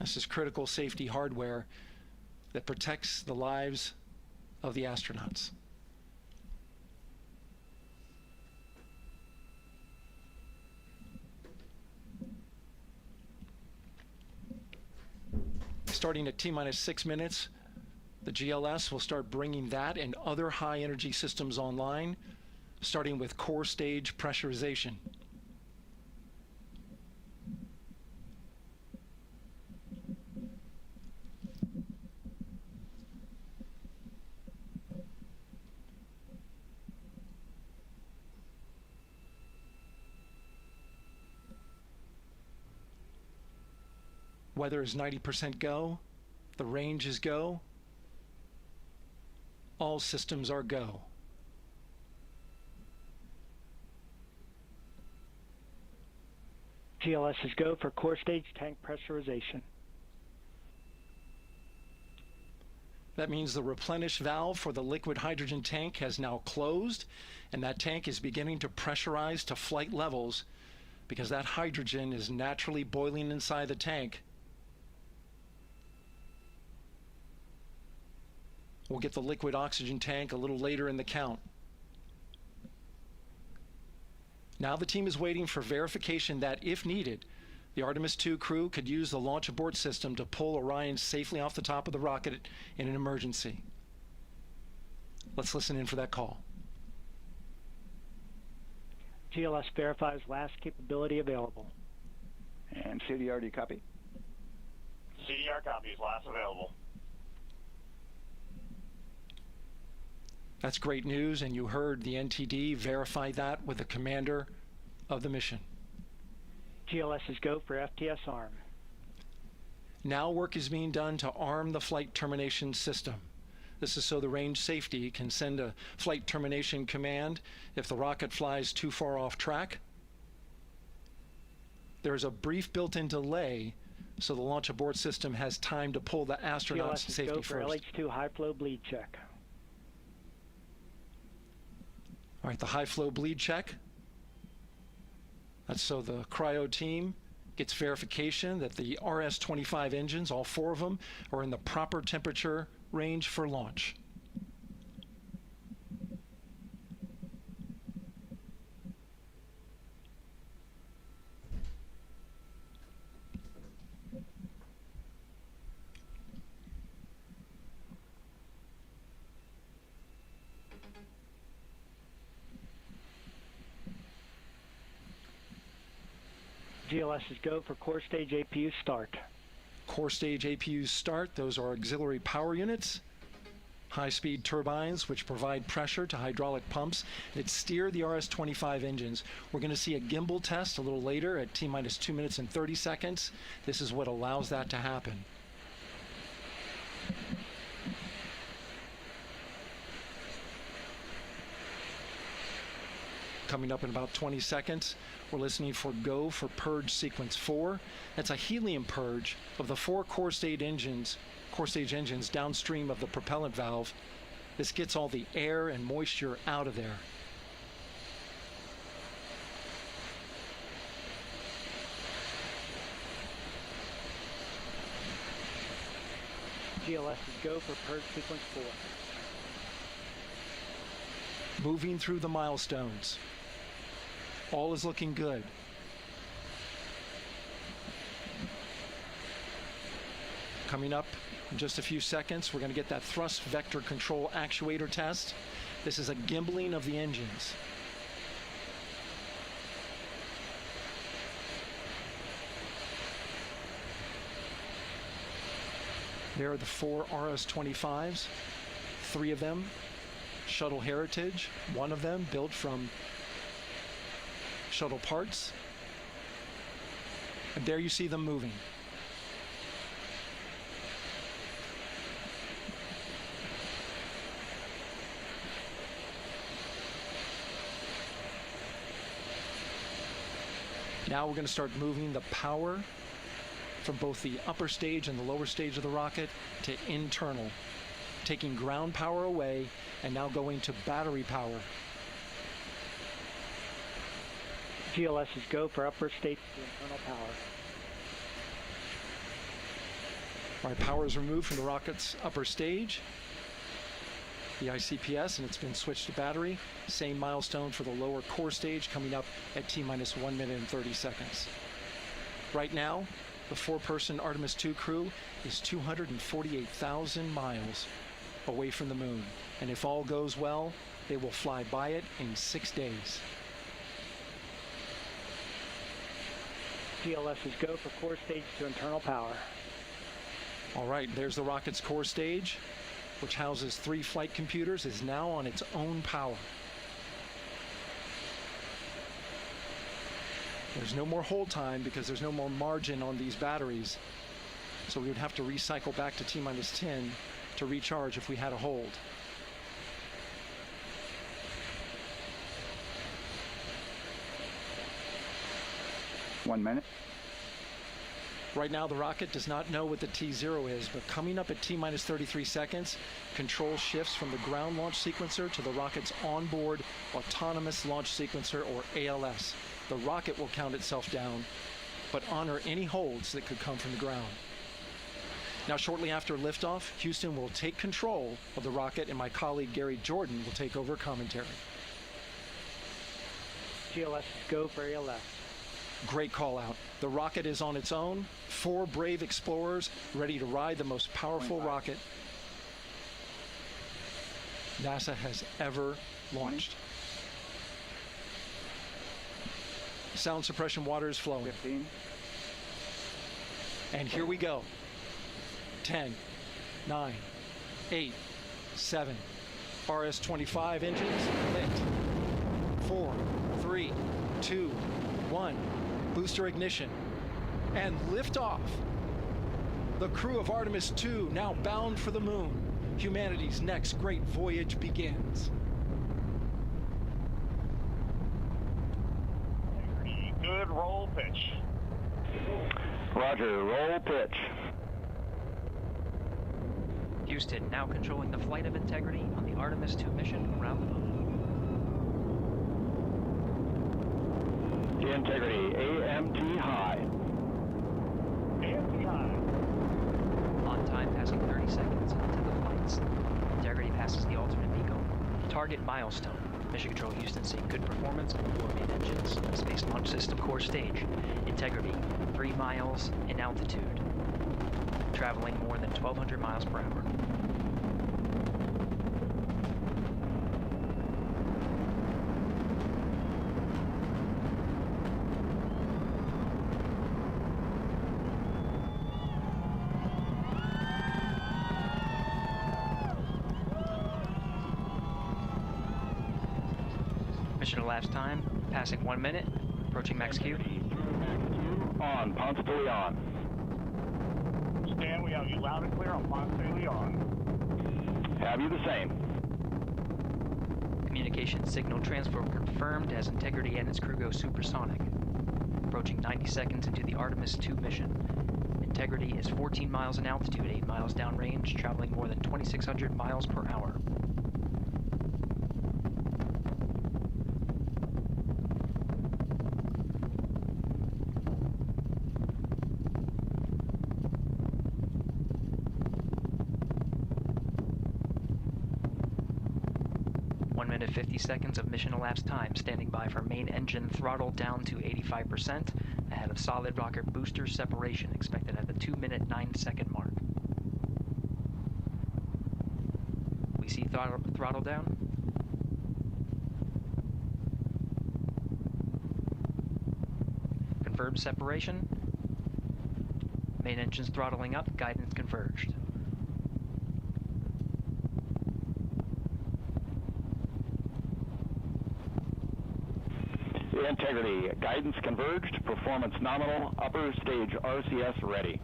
This is critical safety hardware that protects the lives of the astronauts. Starting at T-minus 6 minutes, the GLS will start bringing that and other high-energy systems online, starting with core stage pressurization. Weather is 90% go. The range is go. All systems are go. GLS is go for core stage tank pressurization. That means the replenish valve for the liquid hydrogen tank has now closed, and that tank is beginning to pressurize to flight levels because that hydrogen is naturally boiling inside the tank. We'll get the liquid oxygen tank a little later in the count. Now the team is waiting for verification that, if needed, the Artemis II crew could use the launch abort system to pull Orion safely off the top of the rocket in an emergency. Let's listen in for that call. GLS verifies last capability available. And CDR, do you copy? CDR copies, last available. That's great news, and you heard the NTD verify that with the commander of the mission. GLS is go for FTS arm. Now work is being done to arm the flight termination system. This is so the range safety can send a flight termination command if the rocket flies too far off track. There's a brief built-in delay so the launch abort system has time to pull the astronauts to safety first. GLS is go for LH2 high flow bleed check. All right, the high flow bleed check. That's so the cryo team gets verification that the RS-25 engines, all 4 of them, are in the proper temperature range for launch. GLS is go for core stage APU start. Core stage APUs start. Those are auxiliary power units, high-speed turbines which provide pressure to hydraulic pumps that steer the RS-25 engines. We're going to see a gimbal test a little later at T-minus 2 minutes and 30 seconds. This is what allows that to happen. Coming up in about 20 seconds, we're listening for go for purge sequence 4. That's a helium purge of the 4 core stage engines downstream of the propellant valve. This gets all the air and moisture out of there. GLS is go for purge sequence 4. Moving through the milestones. All is looking good. Coming up in just a few seconds, we're going to get that thrust vector control actuator test. This is a gimbaling of the engines. There are the 4 RS-25s, 3 of them Shuttle Heritage, 1 of them built from shuttle parts. And there you see them moving. Now we're going to start moving the power from both the upper stage and the lower stage of the rocket to internal, taking ground power away and now going to battery power. GLS is go for upper stage to internal power. All right, power is removed from the rocket's upper stage, the ICPS, and it's been switched to battery. Same milestone for the lower core stage coming up at T-minus 1 minute and 30 seconds. Right now, the 4-person Artemis II crew is 248,000 miles away from the moon. And if all goes well, they will fly by it in 6 days. GLS is go for core stage to internal power. All right, there's the rocket's core stage, which houses 3 flight computers, is now on its own power. There's no more hold time because there's no more margin on these batteries. So we would have to recycle back to T-minus 10 to recharge if we had a hold. One minute. Right now, the rocket does not know what the T0 is, but coming up at T-minus 33 seconds, control shifts from the ground launch sequencer to the rocket's onboard autonomous launch sequencer, or ALS. The rocket will count itself down, but honor any holds that could come from the ground. Now, shortly after liftoff, Houston will take control of the rocket, and my colleague Gary Jordan will take over commentary. GLS is go for ALS. Great call out. The rocket is on its own. 4 brave explorers ready to ride the most powerful rocket NASA has ever launched. Sound suppression water is flowing. 15. And here we go. 10, 9, 8, 7, RS-25 engines lit. 4, 3, 2, 1. Booster ignition. And liftoff. The crew of Artemis II now bound for the moon. Humanity's next great voyage begins. Good roll pitch. Roger, roll pitch. Houston now controlling the flight of Integrity on the Artemis II mission around the moon. Integrity, AMT high. AMT high. On time passing 30 seconds into the flights. Integrity passes the alternate MECO. Target milestone. Mission Control Houston seeing good performance on the 4 main engines. Space Launch System core stage. Integrity, 3 miles in altitude. Traveling more than 1,200 miles per hour. Mission elapsed time, passing 1 minute, approaching max Q. On, Ponce de Leon. Stan, we have you loud and clear on Ponce de Leon. Have you the same. Communication signal transfer confirmed as Integrity and its crew go supersonic. Approaching 90 seconds into the Artemis II mission. Integrity is 14 miles in altitude, 8 miles downrange, traveling more than 2,600 miles per hour. One minute 50 seconds of mission elapsed time, standing by for main engine throttle down to 85%, ahead of solid rocket booster separation expected at the 2-minute 9-second mark. We see throttle down. Confirmed separation. Main engines throttling up, guidance converged. Integrity, guidance converged, performance nominal, upper stage RCS ready.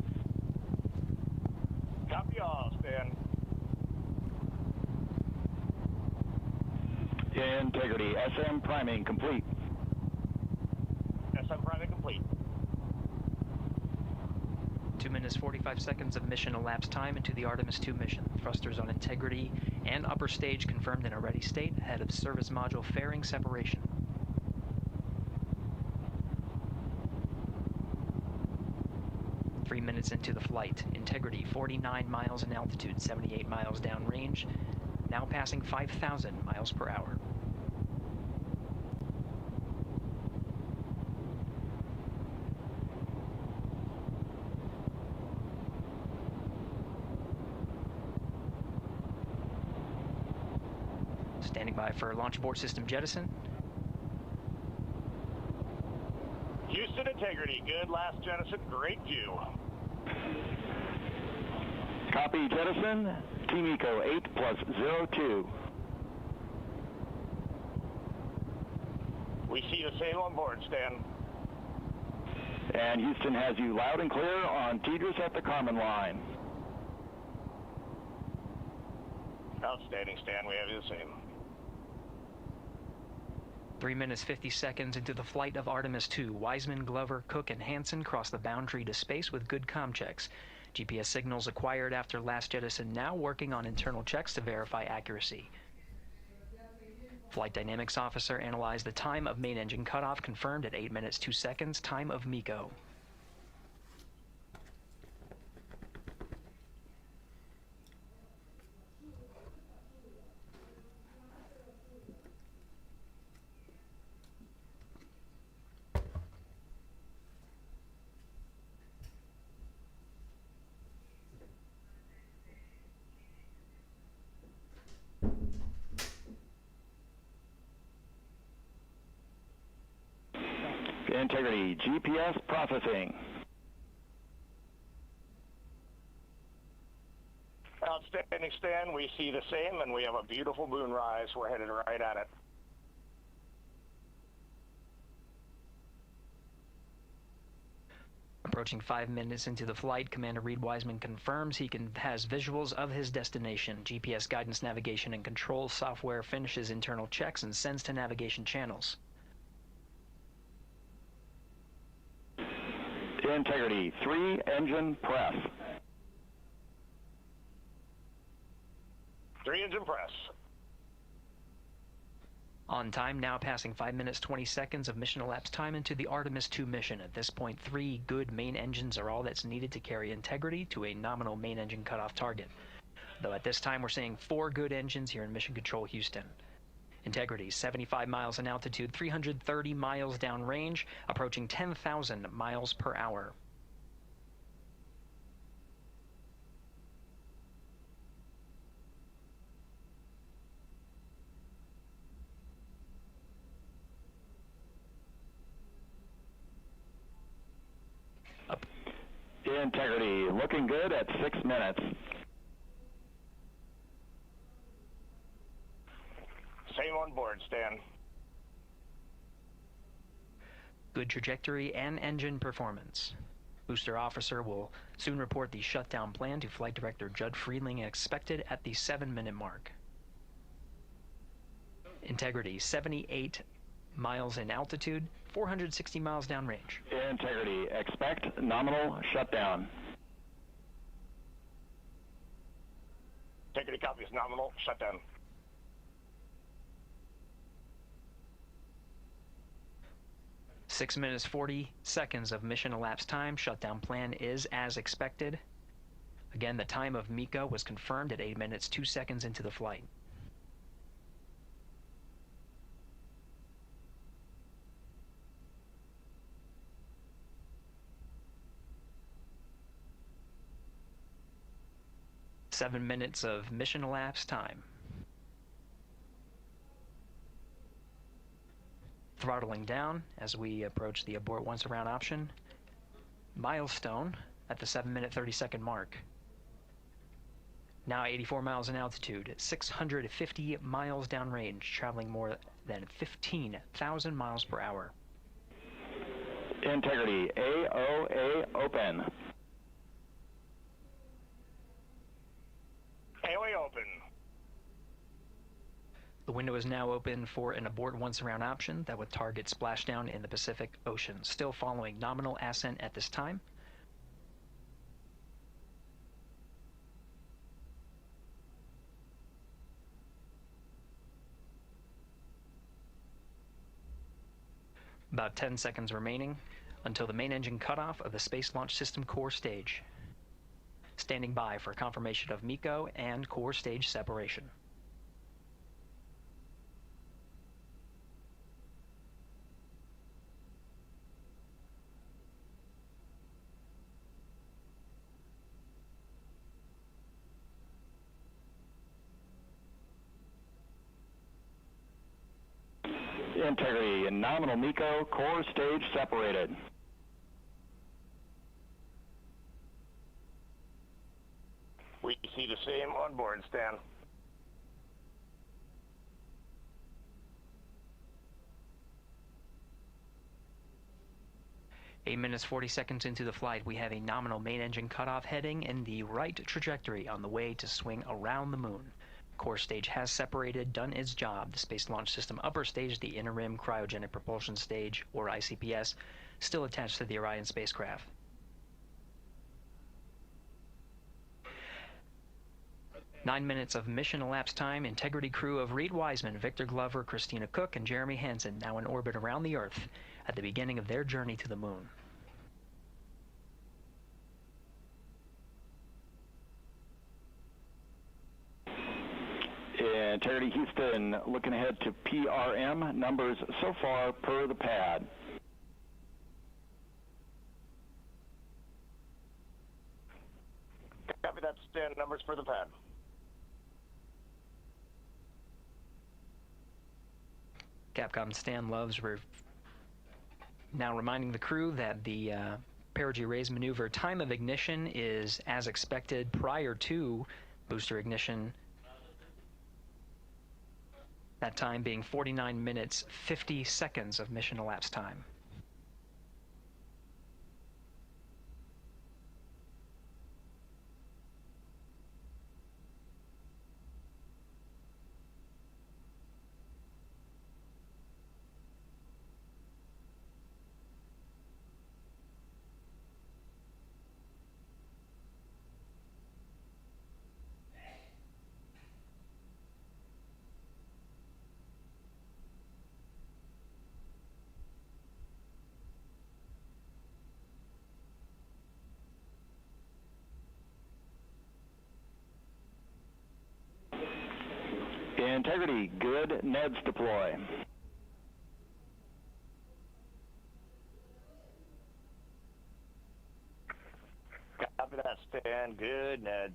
Copy all, Stan. Integrity, SM priming complete. SM priming complete. 2 minutes 45 seconds of mission elapsed time into the Artemis II mission. Thrusters on Integrity and upper stage confirmed in a ready state, ahead of service module fairing separation. 3 minutes into the flight. Integrity, 49 miles in altitude, 78 miles downrange, now passing 5,000 miles per hour. Standing by for launch abort system jettison. Houston Integrity, good last jettison, great view. Copy jettison, Team Eco 8+02. We see the same on board, Stan. And Houston has you loud and clear on TDRS at the Kármán line. Outstanding, Stan, we have you the same. 3 minutes 50 seconds into the flight of Artemis II, Wiseman, Glover, Cook, and Hansen cross the boundary to space with good comm checks. GPS signals acquired after last jettison now working on internal checks to verify accuracy. Flight Dynamics Officer analyzed the time of main engine cutoff, confirmed at 8 minutes 2 seconds, time of MECO. Integrity, GPS processing. standing stand, we see the same, and we have a beautiful moonrise. We're headed right at it. Approaching 5 minutes into the flight, Commander Reid Wiseman confirms he has visuals of his destination. GPS guidance, navigation, and control software finishes internal checks and sends to navigation channels. Integrity, 3 engine press. 3 engine press. On time, now passing 5 minutes 20 seconds of mission elapsed time into the Artemis II mission. At this point, 3 good main engines are all that's needed to carry Integrity to a nominal main engine cutoff target. Though at this time we're seeing 4 good engines here in Mission Control Houston. Integrity, 75 miles in altitude, 330 miles downrange, approaching 10,000 miles per hour. Integrity, looking good at 6 minutes. Same on board, Stan. Good trajectory and engine performance. Booster officer will soon report the shutdown plan to Flight Director Judd Friedling, expected at the 7-minute mark. Integrity, 78 miles in altitude, 460 miles downrange. Integrity, expect nominal shutdown. Integrity copies, nominal shutdown. Six minutes 40 seconds of mission elapsed time. Shutdown plan is as expected. Again, the time of MECO was confirmed at 8 minutes 2 seconds into the flight. Seven minutes of mission elapsed time. Throttling down as we approach the abort once around option. Milestone at the 7-minute 30-second mark. Now 84 miles in altitude, 650 miles downrange, traveling more than 15,000 miles per hour. Integrity, AOA open. AOA open. The window is now open for an abort once around option that would target splashdown in the Pacific Ocean. Still following nominal ascent at this time. About 10 seconds remaining until the main engine cutoff of the Space Launch System core stage. Standing by for confirmation of MECO and core stage separation. Integrity and nominal MECO, core stage separated. We see the same on board, Stan. Eight minutes 40 seconds into the flight, we have a nominal main engine cutoff heading in the right trajectory on the way to swing around the moon. Core stage has separated, done its job. The Space Launch System upper stage, the interim cryogenic propulsion stage, or ICPS, still attached to the Orion spacecraft. Nine minutes of mission elapsed time. Integrity crew of Reid Wiseman, Victor Glover, Christina Koch, and Jeremy Hansen now in orbit around the Earth at the beginning of their journey to the moon. Integrity Houston, looking ahead to PRM numbers so far per the pad. Copy that, Stan. Numbers for the pad. Capcom Stan Loves now reminding the crew that the perigee raise maneuver time of ignition is as expected prior to Booster ignition, that time being 49 minutes, 50 seconds of mission elapsed time. Integrity, good. Neds deploy. Copy that, Stan. Good, Neds.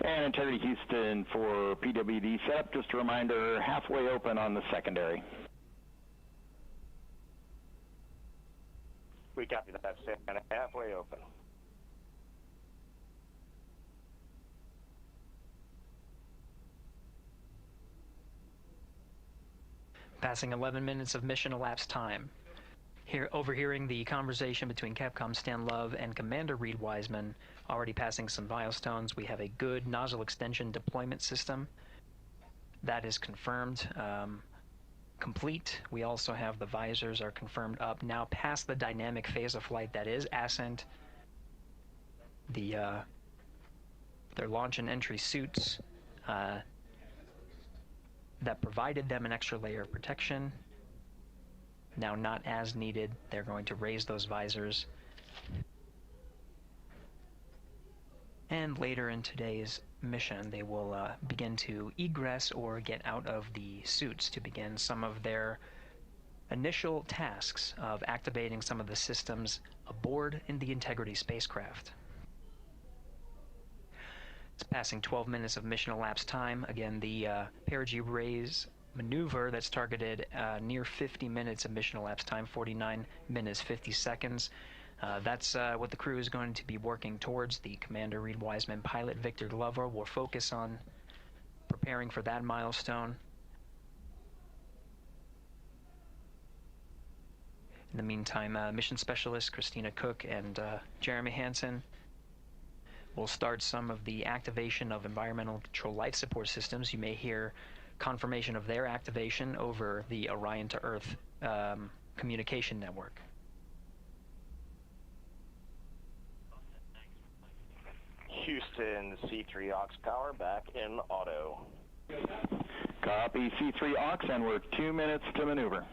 And Integrity Houston for PWD setup. Just a reminder, halfway open on the secondary. We copy that, Stan. Halfway open. Passing 11 minutes of mission elapsed time. Here, overhearing the conversation between Capcom Stan Love and Commander Reid Wiseman, already passing some milestones. We have a good nozzle extension deployment system. That is confirmed. Complete. We also have the visors are confirmed up, now past the dynamic phase of flight, that is ascent. Their launch and entry suits that provided them an extra layer of protection, now not as needed. They're going to raise those visors. And later in today's mission, they will begin to egress or get out of the suits to begin some of their initial tasks of activating some of the systems aboard in the Integrity spacecraft. It's passing 12 minutes of mission elapsed time. Again, the perigee raise maneuver that's targeted near 50 minutes of mission elapsed time, 49 minutes, 50 seconds. That's what the crew is going to be working towards. The Commander Reid Wiseman, pilot Victor Glover will focus on preparing for that milestone. In the meantime, mission specialist Christina Koch and Jeremy Hansen will start some of the activation of environmental control life support systems. You may hear confirmation of their activation over the Orion to Earth communication network. Houston, C3 aux power back in auto. Copy C3 aux, and we're 2 minutes to maneuver.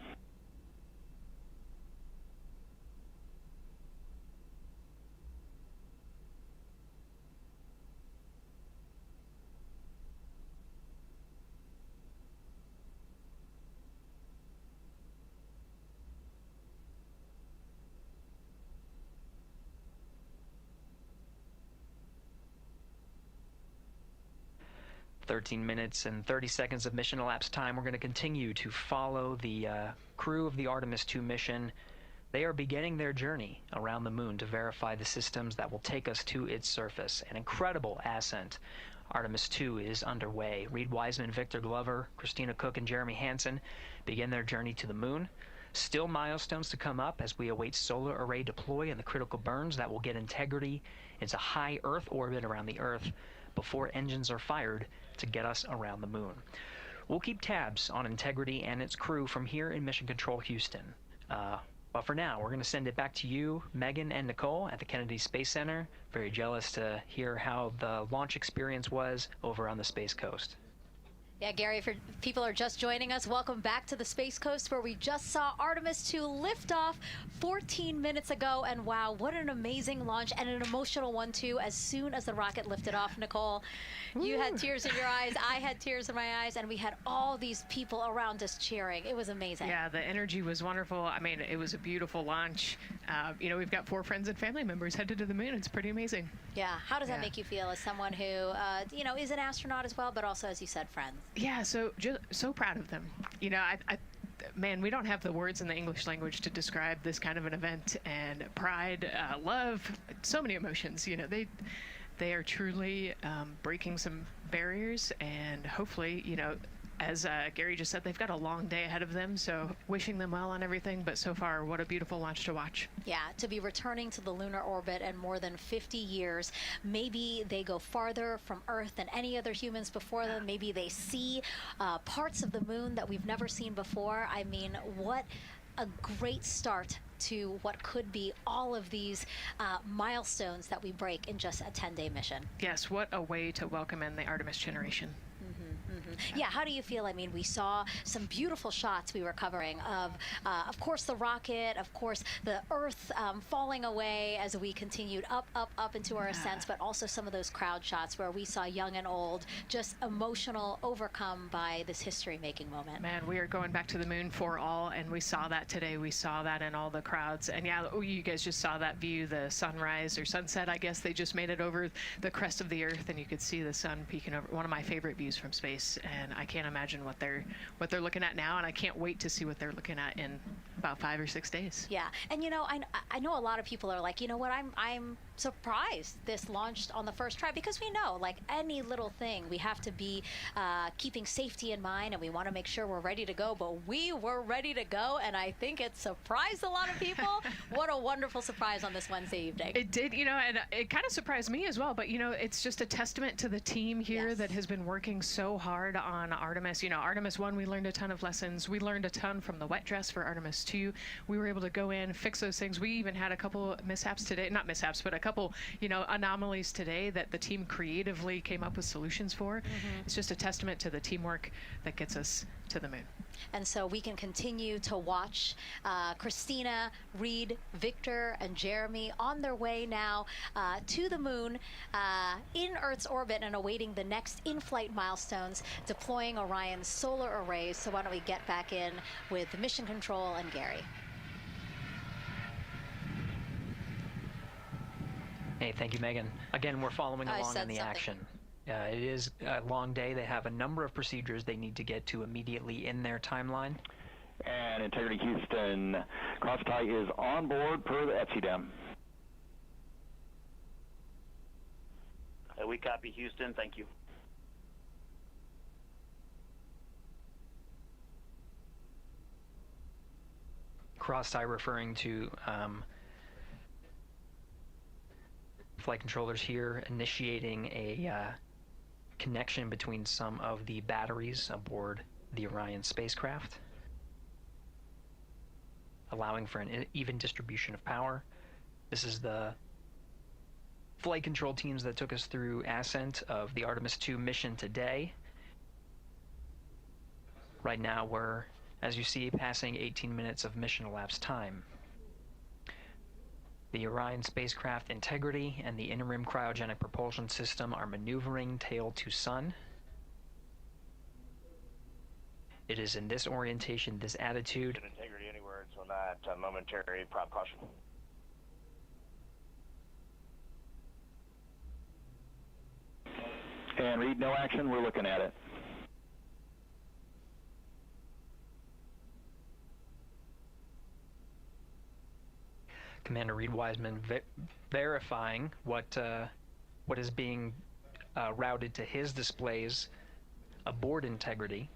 "13 minutes and 30 seconds of mission elapsed time. We're going to continue to follow the crew of the Artemis II mission. They are beginning their journey around the moon to verify the systems that will take us to its surface. An incredible ascent. Artemis II is underway. Reid Wiseman, Victor Glover, Christina Koch, and Jeremy Hansen begin their journey to the moon. Still milestones to come up as we await solar array deploy and the critical burns that will get Integrity into high Earth orbit around the Earth before engines are fired to get us around the moon. We'll keep tabs on Integrity and its crew from here in Mission Control Houston. But for now, we're going to send it back to you, Megan and Nicole at the Kennedy Space Center. Very jealous to hear how the launch experience was over on the Space Coast. Yeah, Gary, if people are just joining us, welcome back to the Space Coast, where we just saw Artemis II lift off 14 minutes ago. And wow, what an amazing launch, and an emotional one too. As soon as the rocket lifted off, Nicole, you had tears in your eyes, I had tears in my eyes, and we had all these people around us cheering. It was amazing. Yeah, the energy was wonderful. I mean, it was a beautiful launch. You know, we've got 4 friends and family members headed to the moon. It's pretty amazing. Yeah, how does that make you feel as someone who, you know, is an astronaut as well, but also, as you said, friends? Yeah, so just so proud of them. You know, man, we don't have the words in the English language to describe this kind of an event, and pride, love, so many emotions. You know, they are truly breaking some barriers, and hopefully, you know, as Gary just said, they've got a long day ahead of them, so wishing them well on everything, but so far, what a beautiful launch to watch. Yeah, to be returning to the lunar orbit in more than 50 years. Maybe they go farther from Earth than any other humans before them. Maybe they see parts of the moon that we've never seen before. I mean, what a great start to what could be all of these milestones that we break in just a 10-day mission. Yes, what a way to welcome in the Artemis generation. Yeah, how do you feel? I mean, we saw some beautiful shots we were covering of course, the rocket, of course, the Earth falling away as we continued up into our ascents, but also some of those crowd shots where we saw young and old, just emotional, overcome by this history-making moment. Man, we are going back to the moon for all, and we saw that today. We saw that in all the crowds. And yeah, you guys just saw that view, the sunrise or sunset, I guess. They just made it over the crest of the Earth, and you could see the sun peeking over. One of my favorite views from space. And I can't imagine what they're looking at now, and I can't wait to see what they're looking at in about 5 or 6 days. Yeah, and you know, I know a lot of people are like, you know what, I'm surprised this launched on the first try, because we know, like any little thing, we have to be keeping safety in mind, and we want to make sure we're ready to go. But we were ready to go, and I think it surprised a lot of people. What a wonderful surprise on this Wednesday evening. It did, you know, and it kind of surprised me as well. But you know, it's just a testament to the team here that has been working so hard on Artemis. You know, Artemis 1, we learned a ton of lessons. We learned a ton from the wet dress for Artemis 2. We were able to go in, fix those things. We even had a couple mishaps today, not mishaps, but a couple, you know, anomalies today that the team creatively came up with solutions for. It's just a testament to the teamwork that gets us to the moon. And so we can continue to watch Christina, Reid, Victor, and Jeremy on their way now to the moon in Earth's orbit and awaiting the next in-flight milestones, deploying Orion's solar arrays. So why don't we get back in with the mission control and Gary. Hey, thank you, Megan. Again, we're following along in the action. It is a long day. They have a number of procedures they need to get to immediately in their timeline. And Integrity Houston, cross-tie is on board per the ETSI-DEM. We copy, Houston. Thank you. Cross-tie referring to flight controllers here initiating a connection between some of the batteries aboard the Orion spacecraft, allowing for an even distribution of power. This is the flight control teams that took us through ascent of the Artemis II mission today. Right now we're, as you see, passing 18 minutes of mission elapsed time. The Orion spacecraft integrity and the interim cryogenic propulsion system are maneuvering tail to sun. It is in this orientation, this attitude. Integrity anywhere until that momentary prop caution. And Reid, no action. We're looking at it. Commander Reid Wiseman verifying what is being routed to his displays aboard Integrity.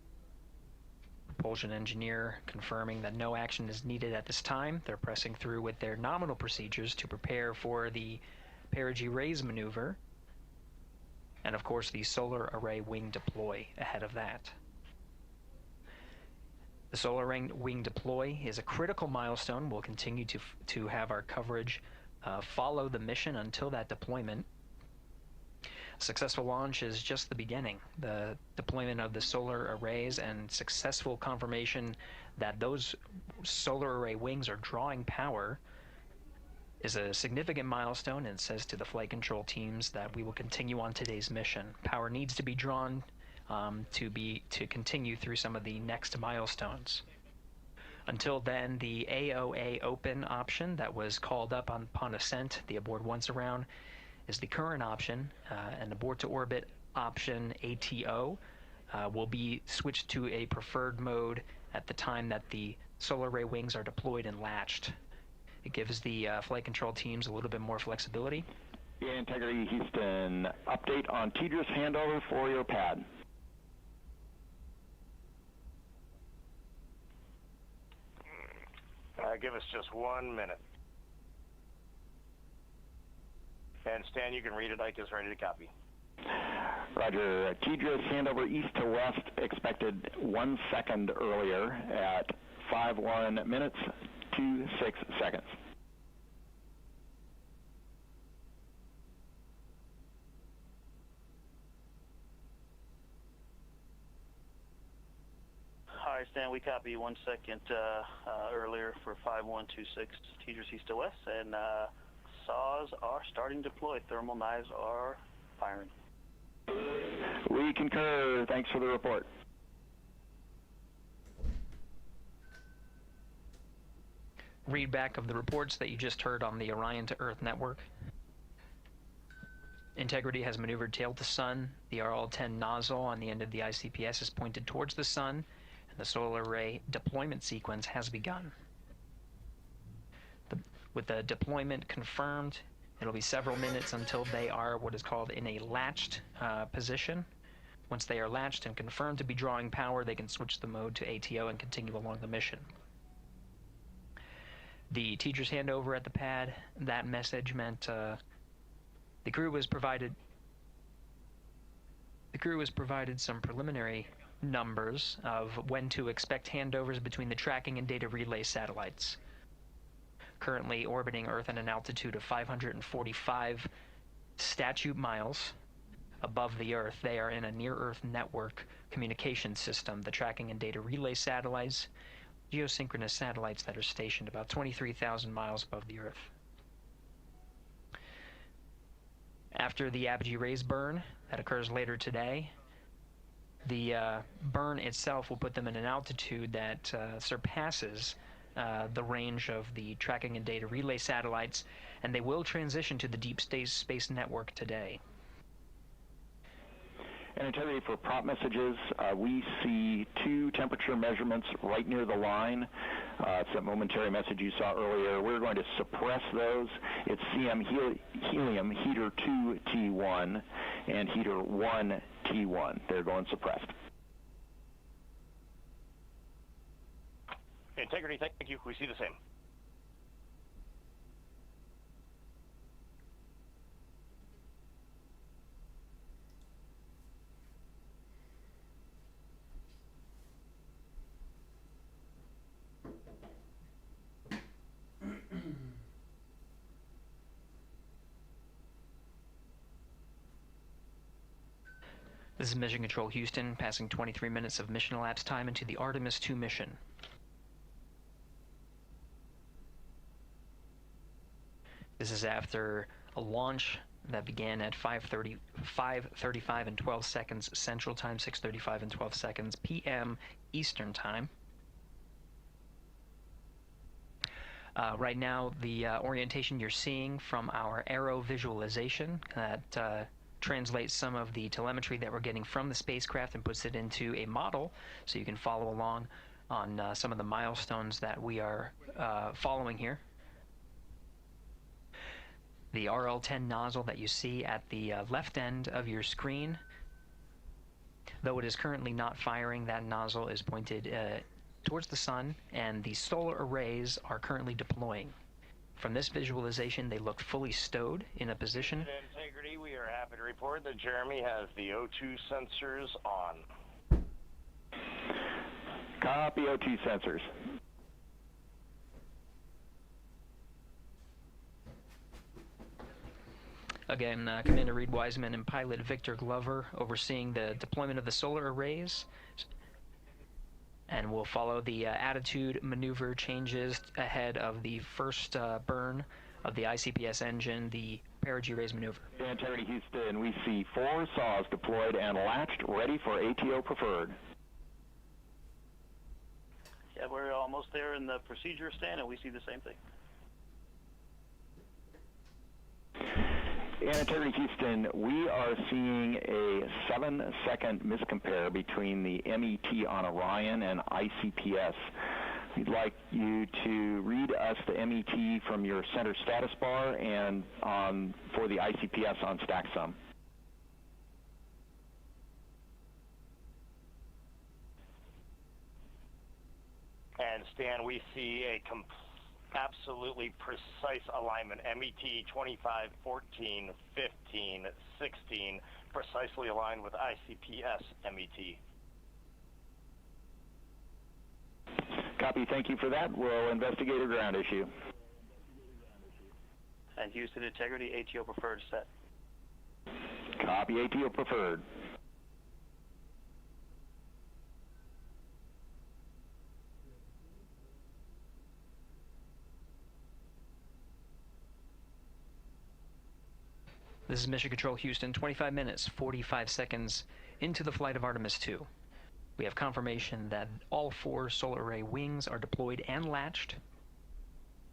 Propulsion engineer confirming that no action is needed at this time. They're pressing through with their nominal procedures to prepare for the perigee raise maneuver, and of course the solar array wing deploy ahead of that. The solar wing deploy is a critical milestone. We'll continue to have our coverage follow the mission until that deployment. A successful launch is just the beginning. The deployment of the solar arrays and successful confirmation that those solar array wings are drawing power is a significant milestone, and says to the flight control teams that we will continue on today's mission. Power needs to be drawn to continue through some of the next milestones. Until then, the AOA open option that was called up upon ascent, the aboard once around, is the current option, and abort to orbit option ATO will be switched to a preferred mode at the time that the solar array wings are deployed and latched. It gives the flight control teams a little bit more flexibility. Integrity Houston, update on TDRS handover for your pad. Give us just 1 minute. And Stan, you can read it. Ike is ready to copy. Roger. TDRS handover east to west expected 1 second earlier at 5:1 minutes 26 seconds. Hi, Stan. We copy 1 second earlier for 5126 TDRS east to west, and saws are starting to deploy. Thermal knives are firing. We concur. Thanks for the report. Read back of the reports that you just heard on the Orion to Earth network. Integrity has maneuvered tail to sun. The RL-10 nozzle on the end of the ICPS is pointed towards the sun, and the solar array deployment sequence has begun. With the deployment confirmed, it'll be several minutes until they are what is called in a latched position. Once they are latched and confirmed to be drawing power, they can switch the mode to ATO and continue along the mission. The teacher's handover at the pad, that message meant the crew was provided some preliminary numbers of when to expect handovers between the tracking and data relay satellites. Currently orbiting Earth at an altitude of 545 statute miles above the Earth, they are in a near-Earth network communication system. The tracking and data relay satellites, geosynchronous satellites that are stationed about 23,000 miles above the Earth. After the apogee rays burn, that occurs later today, the burn itself will put them in an altitude that surpasses the range of the tracking and data relay satellites, and they will transition to the deep space network today. And Integrity, for prop messages, we see 2 temperature measurements right near the line. It's that momentary message you saw earlier. We're going to suppress those. It's CM helium heater 2 T1 and heater 1 T1. They're going suppressed. Integrity, thank you. We see the same. This is Mission Control Houston, passing 23 minutes of mission elapsed time into the Artemis II mission. This is after a launch that began at 5:35 and 12 seconds Central Time, 6:35 and 12 seconds p.m. Eastern Time. Right now, the orientation you're seeing from our aero visualization that translates some of the telemetry that we're getting from the spacecraft and puts it into a model so you can follow along on some of the milestones that we are following here. The RL-10 nozzle that you see at the left end of your screen, though it is currently not firing, that nozzle is pointed towards the sun, and the solar arrays are currently deploying. From this visualization, they look fully stowed in a position. Integrity, we are happy to report that Jeremy has the O2 sensors on. Copy O2 sensors. Again, Commander Reid Wiseman and pilot Victor Glover overseeing the deployment of the solar arrays. And we'll follow the attitude maneuver changes ahead of the first burn of the ICPS engine, the perigee raise maneuver. Integrity Houston, we see 4 saws deployed and latched, ready for ATO preferred. Yeah, we're almost there in the procedure stand, and we see the same thing. In Integrity Houston, we are seeing a 7-second miscompare between the MET on Orion and ICPS. We'd like you to read us the MET from your center status bar and for the ICPS on StackSum. And Stan, we see a absolutely precise alignment. MET 25, 14, 15, 16, precisely aligned with ICPS MET. Copy, thank you for that. We'll investigate a ground issue. And Houston Integrity, ATO preferred set. Copy, ATO preferred. This is Mission Control Houston, 25 minutes, 45 seconds into the flight of Artemis II. We have confirmation that all 4 solar array wings are deployed and latched.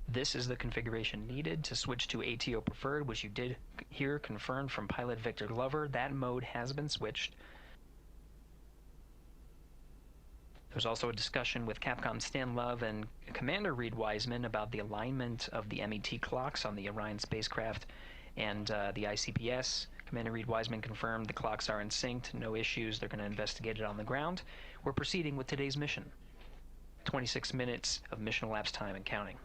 This is the configuration needed to switch to ATO preferred, which you did hear confirmed from pilot Victor Glover. That mode has been switched. There's also a discussion with Capcom Stan Love and Commander Reid Wiseman about the alignment of the MET clocks on the Orion spacecraft and the ICPS. Commander Reid Wiseman confirmed the clocks are in sync, no issues, they're going to investigate it on the ground. We're proceeding with today's mission. 26 minutes of mission elapsed time and counting.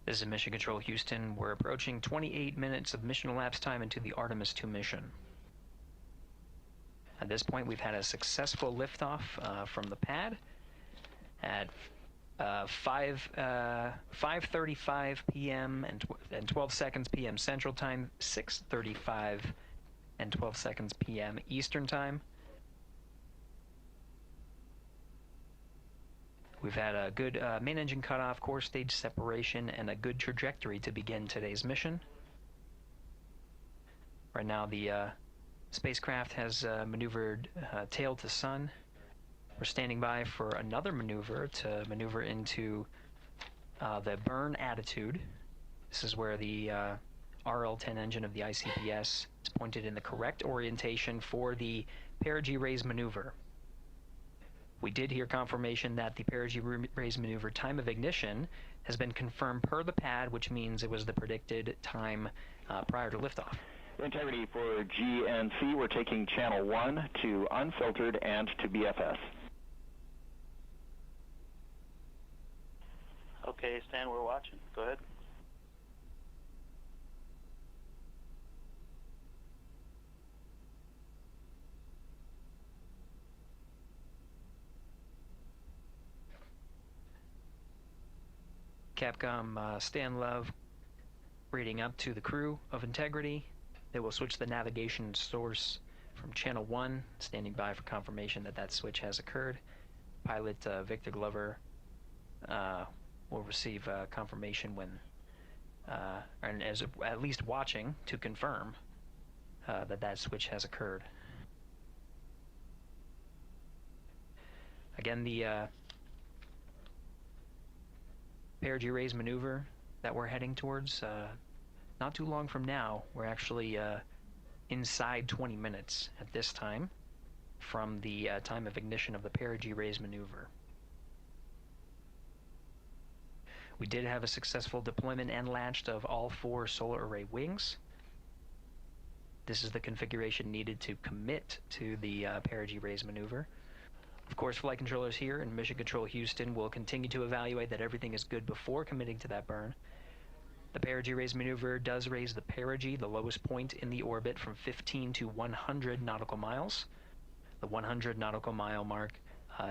This is Mission Control Houston. We're approaching 28 minutes of mission elapsed time into the Artemis II mission. At this point, we've had a successful liftoff from the pad at 5:35 p.m. and 12 seconds p.m. Central Time, 6:35 and 12 seconds p.m. Eastern Time. We've had a good main engine cutoff, core stage separation, and a good trajectory to begin today's mission. Right now, the spacecraft has maneuvered tail to sun. We're standing by for another maneuver to maneuver into the burn attitude. This is where the RL-10 engine of the ICPS is pointed in the correct orientation for the perigee raise maneuver. We did hear confirmation that the perigee raise maneuver time of ignition has been confirmed per the pad, which means it was the predicted time prior to liftoff. Integrity for GNC, we're taking channel 1 to unfiltered and to BFS. Okay, Stan, we're watching. Go ahead. Capcom Stan Love reading up to the crew of Integrity. They will switch the navigation source from channel 1, standing by for confirmation that that switch has occurred. Pilot Victor Glover will receive confirmation when, and as at least watching to confirm that that switch has occurred. Again, the perigee raise maneuver that we're heading towards, not too long from now, we're actually inside 20 minutes at this time from the time of ignition of the perigee raise maneuver. We did have a successful deployment and launched of all 4 solar array wings. This is the configuration needed to commit to the perigee raise maneuver. Of course, flight controllers here in Mission Control Houston will continue to evaluate that everything is good before committing to that burn. The perigee raise maneuver does raise the perigee, the lowest point in the orbit, from 15 to 100 nautical miles. The 100 nautical mile mark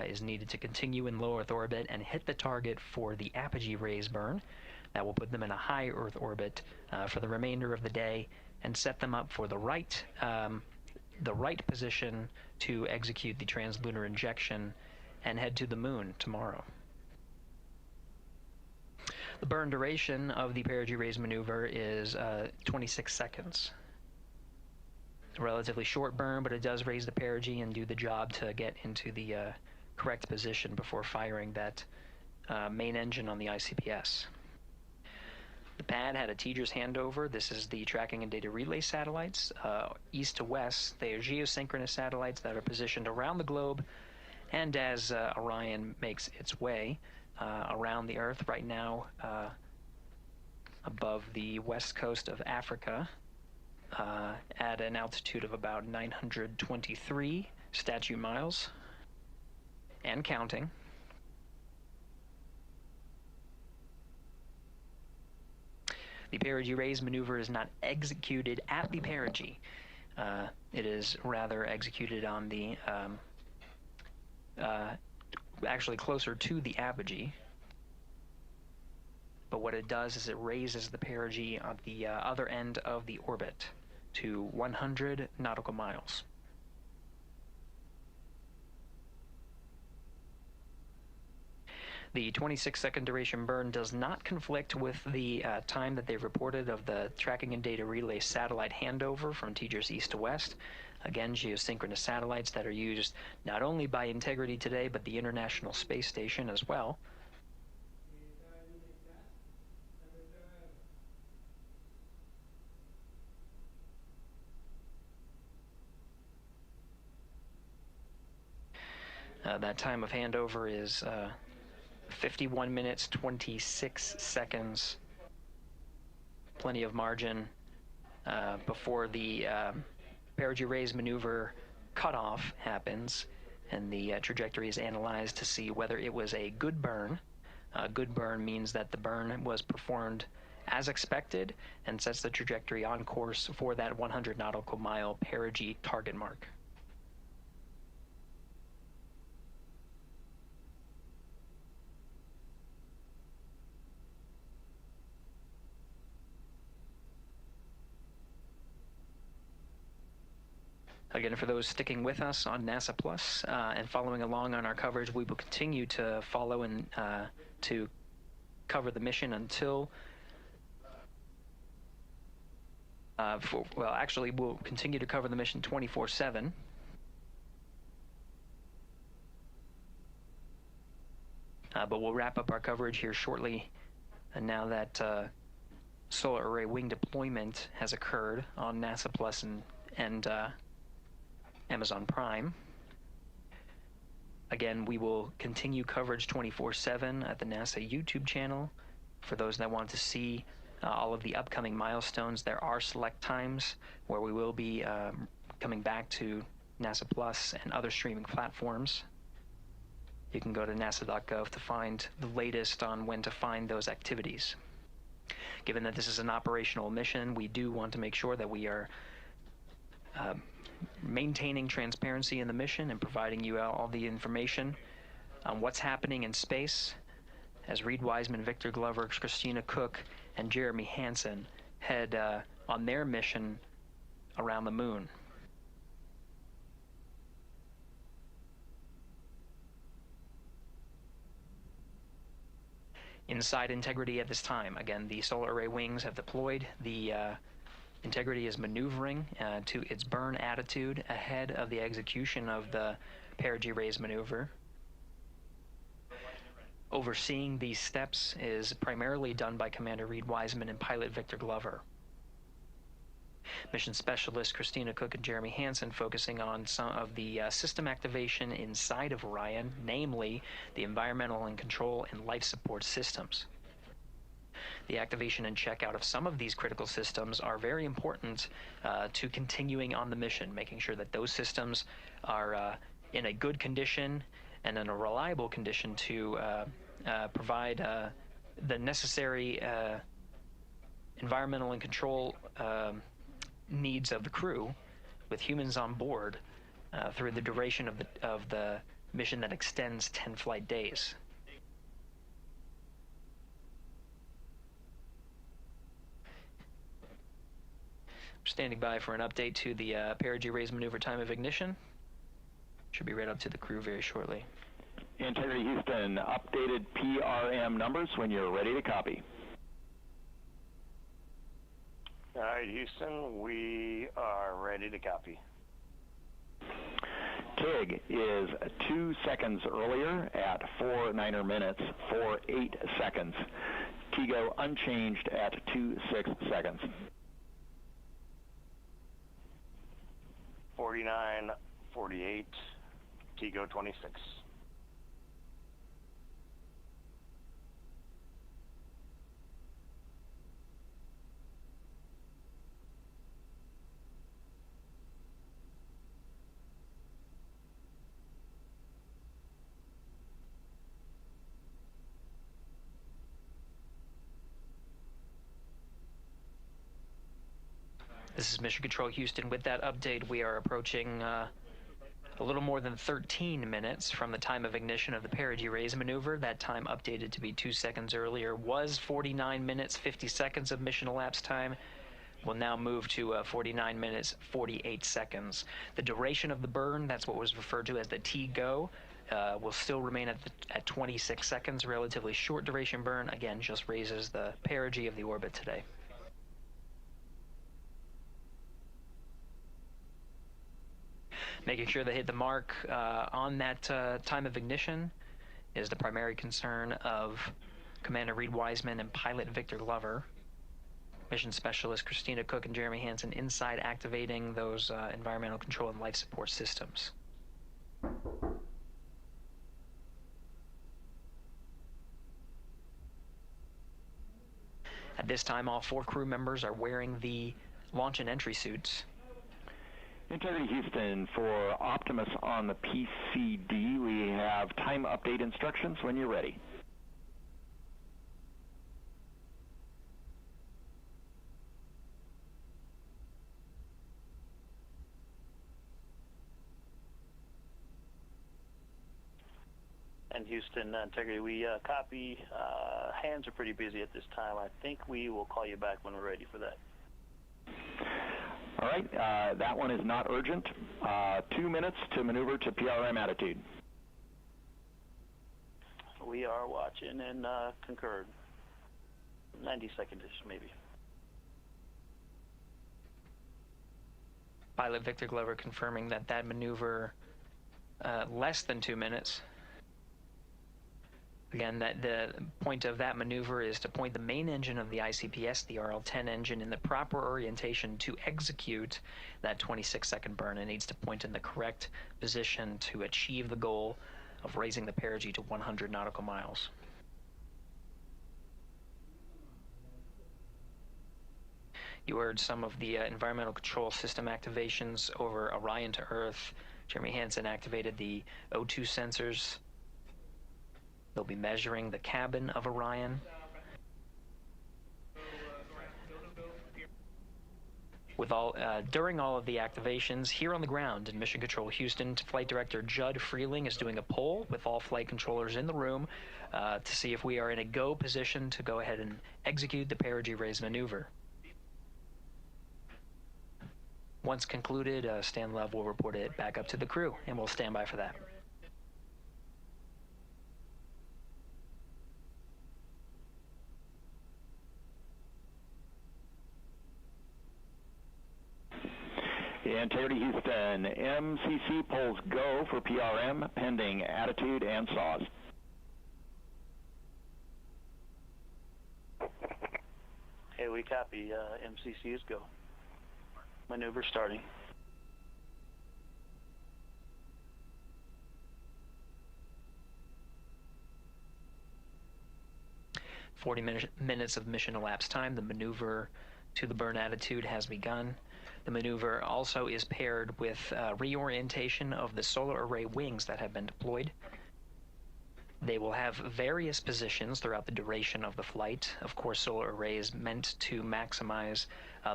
is needed to continue in low Earth orbit and hit the target for the apogee raise burn. That will put them in a high Earth orbit for the remainder of the day and set them up for the right position to execute the translunar injection and head to the moon tomorrow. The burn duration of the perigee raise maneuver is 26 seconds. A relatively short burn, but it does raise the perigee and do the job to get into the correct position before firing that main engine on the ICPS. The pad had a TDRS handover. This is the tracking and data relay satellites. East to west, they are geosynchronous satellites that are positioned around the globe, and as Orion makes its way around the Earth right now above the west coast of Africa at an altitude of about 923 statute miles and counting. The perigee raise maneuver is not executed at the perigee. It is rather executed on the actually closer to the apogee. But what it does is it raises the perigee on the other end of the orbit to 100 nautical miles. The 26-second duration burn does not conflict with the time that they've reported of the tracking and data relay satellite handover from TDRS east to west. Again, geosynchronous satellites that are used not only by Integrity today, but the International Space Station as well. That time of handover is 51 minutes, 26 seconds. Plenty of margin before the perigee raise maneuver cutoff happens, and the trajectory is analyzed to see whether it was a good burn. A good burn means that the burn was performed as expected and sets the trajectory on course for that 100 nautical mile perigee target mark. Again, for those sticking with us on NASA Plus and following along on our coverage, we will continue to follow and to cover the mission until, well, actually, we'll continue to cover the mission 24/7. But we'll wrap up our coverage here shortly, and now that solar array wing deployment has occurred on NASA Plus and Amazon Prime. Again, we will continue coverage 24/7 at the NASA YouTube channel. For those that want to see all of the upcoming milestones, there are select times where we will be coming back to NASA Plus and other streaming platforms. You can go to nasa.gov to find the latest on when to find those activities. Given that this is an operational mission, we do want to make sure that we are maintaining transparency in the mission and providing you all the information on what's happening in space as Reid Wiseman, Victor Glover, Christina Koch, and Jeremy Hansen head on their mission around the moon. Inside Integrity at this time, again, the solar array wings have deployed. The Integrity is maneuvering to its burn attitude ahead of the execution of the perigee raise maneuver. Overseeing these steps is primarily done by Commander Reid Wiseman and pilot Victor Glover. Mission specialists Christina Koch and Jeremy Hansen focusing on some of the system activation inside of Orion, namely the environmental and control and life support systems. The activation and checkout of some of these critical systems are very important to continuing on the mission, making sure that those systems are in a good condition and in a reliable condition to provide the necessary environmental and control needs of the crew, with humans on board through the duration of the mission that extends 10 flight days. Standing by for an update to the perigee raise maneuver time of ignition. Should be read up to the crew very shortly. Integrity Houston, updated PRM numbers when you're ready to copy. All right, Houston, we are ready to copy. TIG is 2 seconds earlier at 4 minutes, 48 seconds. TIGO unchanged at 26 seconds. 49, 48, TIGO 26. This is Mission Control Houston. With that update, we are approaching a little more than 13 minutes from the time of ignition of the perigee raise maneuver. That time updated to be 2 seconds earlier was 49 minutes, 50 seconds of mission elapsed time. We'll now move to 49 minutes, 48 seconds. The duration of the burn, that's what was referred to as the TGO, will still remain at 26 seconds. Relatively short duration burn, again, just raises the perigee of the orbit today. Making sure they hit the mark on that time of ignition is the primary concern of Commander Reid Wiseman and pilot Victor Glover. Mission specialist Christina Koch and Jeremy Hansen inside activating those environmental control and life support systems. At this time, all 4 crew members are wearing the launch and entry suits. Integrity Houston, for Optimus on the PCD, we have time update instructions when you're ready. And Houston, Integrity, we copy. Hands are pretty busy at this time. I think we will call you back when we're ready for that. All right, that one is not urgent. 2 minutes to maneuver to PRM attitude. We are watching and concurred. 90 seconds-ish, maybe. Pilot Victor Glover confirming that that maneuver less than 2 minutes. Again, that the point of that maneuver is to point the main engine of the ICPS, the RL-10 engine, in the proper orientation to execute that 26-second burn. It needs to point in the correct position to achieve the goal of raising the perigee to 100 nautical miles. You heard some of the environmental control system activations over Orion to Earth. Jeremy Hansen activated the O2 sensors. They'll be measuring the cabin of Orion. During all of the activations here on the ground in Mission Control Houston, Flight Director Judd Freeling is doing a poll with all flight controllers in the room to see if we are in a go position to go ahead and execute the perigee raise maneuver. Once concluded, Stan Love will report it back up to the crew, and we'll stand by for that. Integrity Houston, MCC polls go for PRM pending attitude and SAW. we copy. MCC is go. Maneuver starting. 40 minutes of mission elapsed time. The maneuver to the burn attitude has begun. The maneuver also is paired with reorientation of the solar array wings that have been deployed. They will have various positions throughout the duration of the flight. Of course, solar array is meant to maximize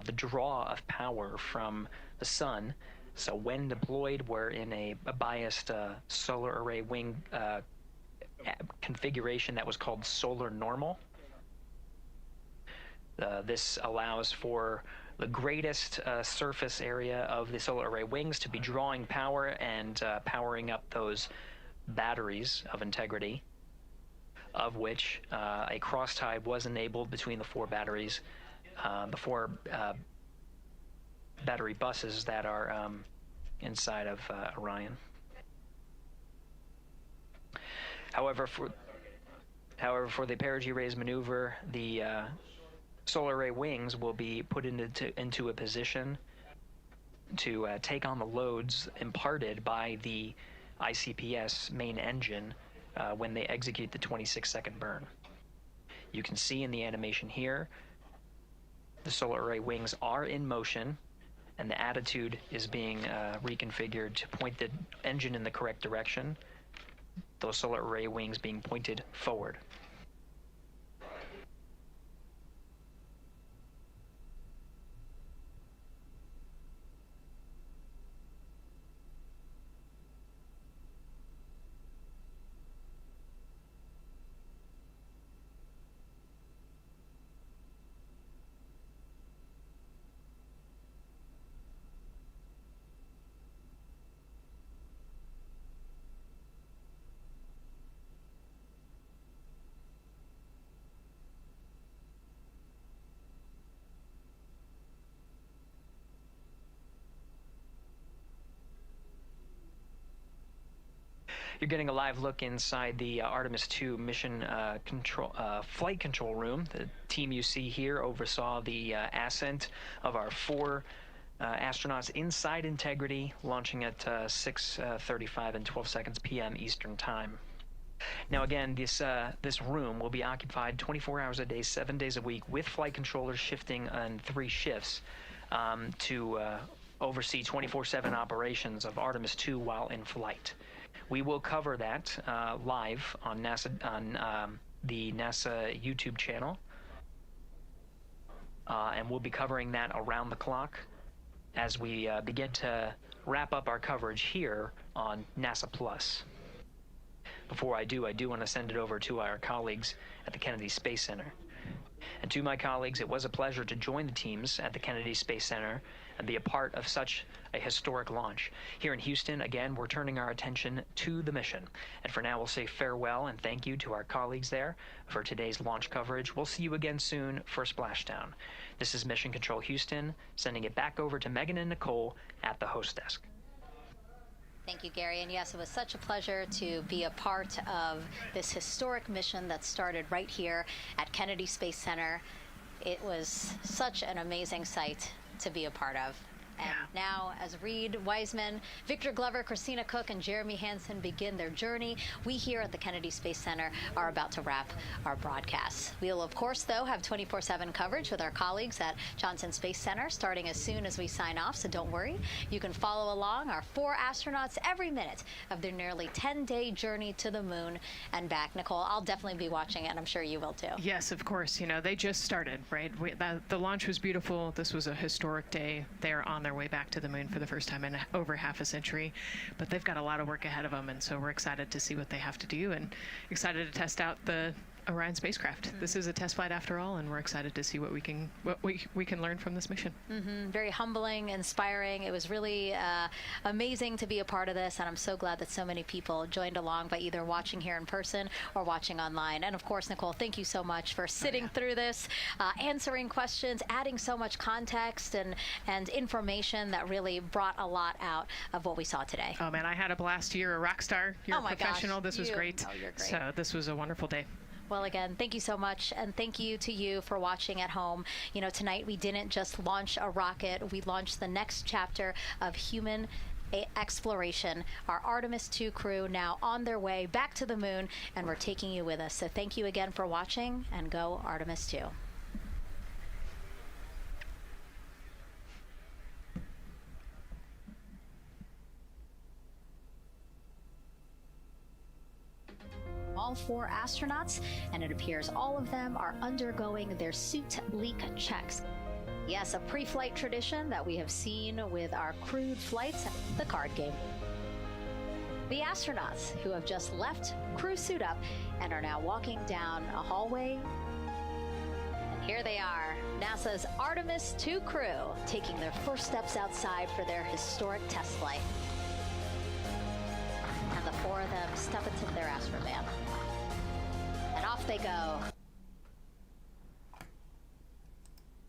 the draw of power from the sun. So when deployed, we're in a biased solar array wing configuration that was called solar normal. This allows for the greatest surface area of the solar array wings to be drawing power and powering up those batteries of integrity, of which a cross tie was enabled between the four batteries, the four battery buses that are inside of Orion. However, for the perigee raise maneuver, the solar array wings will be put into a position to take on the loads imparted by the ICPS main engine when they execute the 26-second burn. You can see in the animation here, the solar array wings are in motion, and the attitude is being reconfigured to point the engine in the correct direction, those solar array wings being pointed forward. You're getting a live look inside the Artemis II mission flight control room. The team you see here oversaw the ascent of our four astronauts inside Integrity, launching at 6:35 and 12 seconds p.m. Eastern Time. Now again, this room will be occupied 24 hours a day, 7 days a week, with flight controllers shifting on 3 shifts to oversee 24/7 operations of Artemis II while in flight. We will cover that live on the NASA YouTube channel, and we'll be covering that around the clock as we begin to wrap up our coverage here on NASA Plus. Before I do want to send it over to our colleagues at the Kennedy Space Center. And to my colleagues, it was a pleasure to join the teams at the Kennedy Space Center and be a part of such a historic launch. Here in Houston, again, we're turning our attention to the mission. And for now, we'll say farewell and thank you to our colleagues there for today's launch coverage. We'll see you again soon for Splashdown. This is Mission Control Houston, sending it back over to Megan and Nicole at the host desk. Thank you, Gary. And yes, it was such a pleasure to be a part of this historic mission that started right here at Kennedy Space Center. It was such an amazing sight to be a part of. And now, as Reid Wiseman, Victor Glover, Christina Koch, and Jeremy Hansen begin their journey, we here at the Kennedy Space Center are about to wrap our broadcasts. We'll, of course, though, have 24/7 coverage with our colleagues at Johnson Space Center starting as soon as we sign off, so don't worry. You can follow along our 4 astronauts every minute of their nearly 10-day journey to the moon and back. Nicole, I'll definitely be watching it, and I'm sure you will, too. Yes, of course. You know, they just started, right? The launch was beautiful. This was a historic day. They're on their way back to the moon for the first time in over half a century, but they've got a lot of work ahead of them, and so we're excited to see what they have to do and excited to test out the Orion spacecraft. This is a test flight after all, and we're excited to see what we can learn from this mission. Very humbling, inspiring. It was really amazing to be a part of this, and I'm so glad that so many people joined along by either watching here in person or watching online. And of course, Nicole, thank you so much for sitting through this, answering questions, adding so much context and information that really brought a lot out of what we saw today. Oh man, I had a blast. You're a rock star. You're a professional. Gosh, this was great. Oh, you're great. So this was a wonderful day. Well, again, thank you so much, and thank you to you for watching at home. You know, tonight we didn't just launch a rocket, we launched the next chapter of human exploration. Our Artemis II crew now on their way back to the moon, and we're taking you with us. So thank you again for watching, and go Artemis II. All 4 astronauts, and it appears all of them are undergoing their suit leak checks. Yes, a pre-flight tradition that we have seen with our crewed flights, the card game. The astronauts who have just left crew suit up and are now walking down a hallway. And here they are, NASA's Artemis II crew, taking their first steps outside for their historic test flight. And the 4 of them step into their astrovan. And off they go.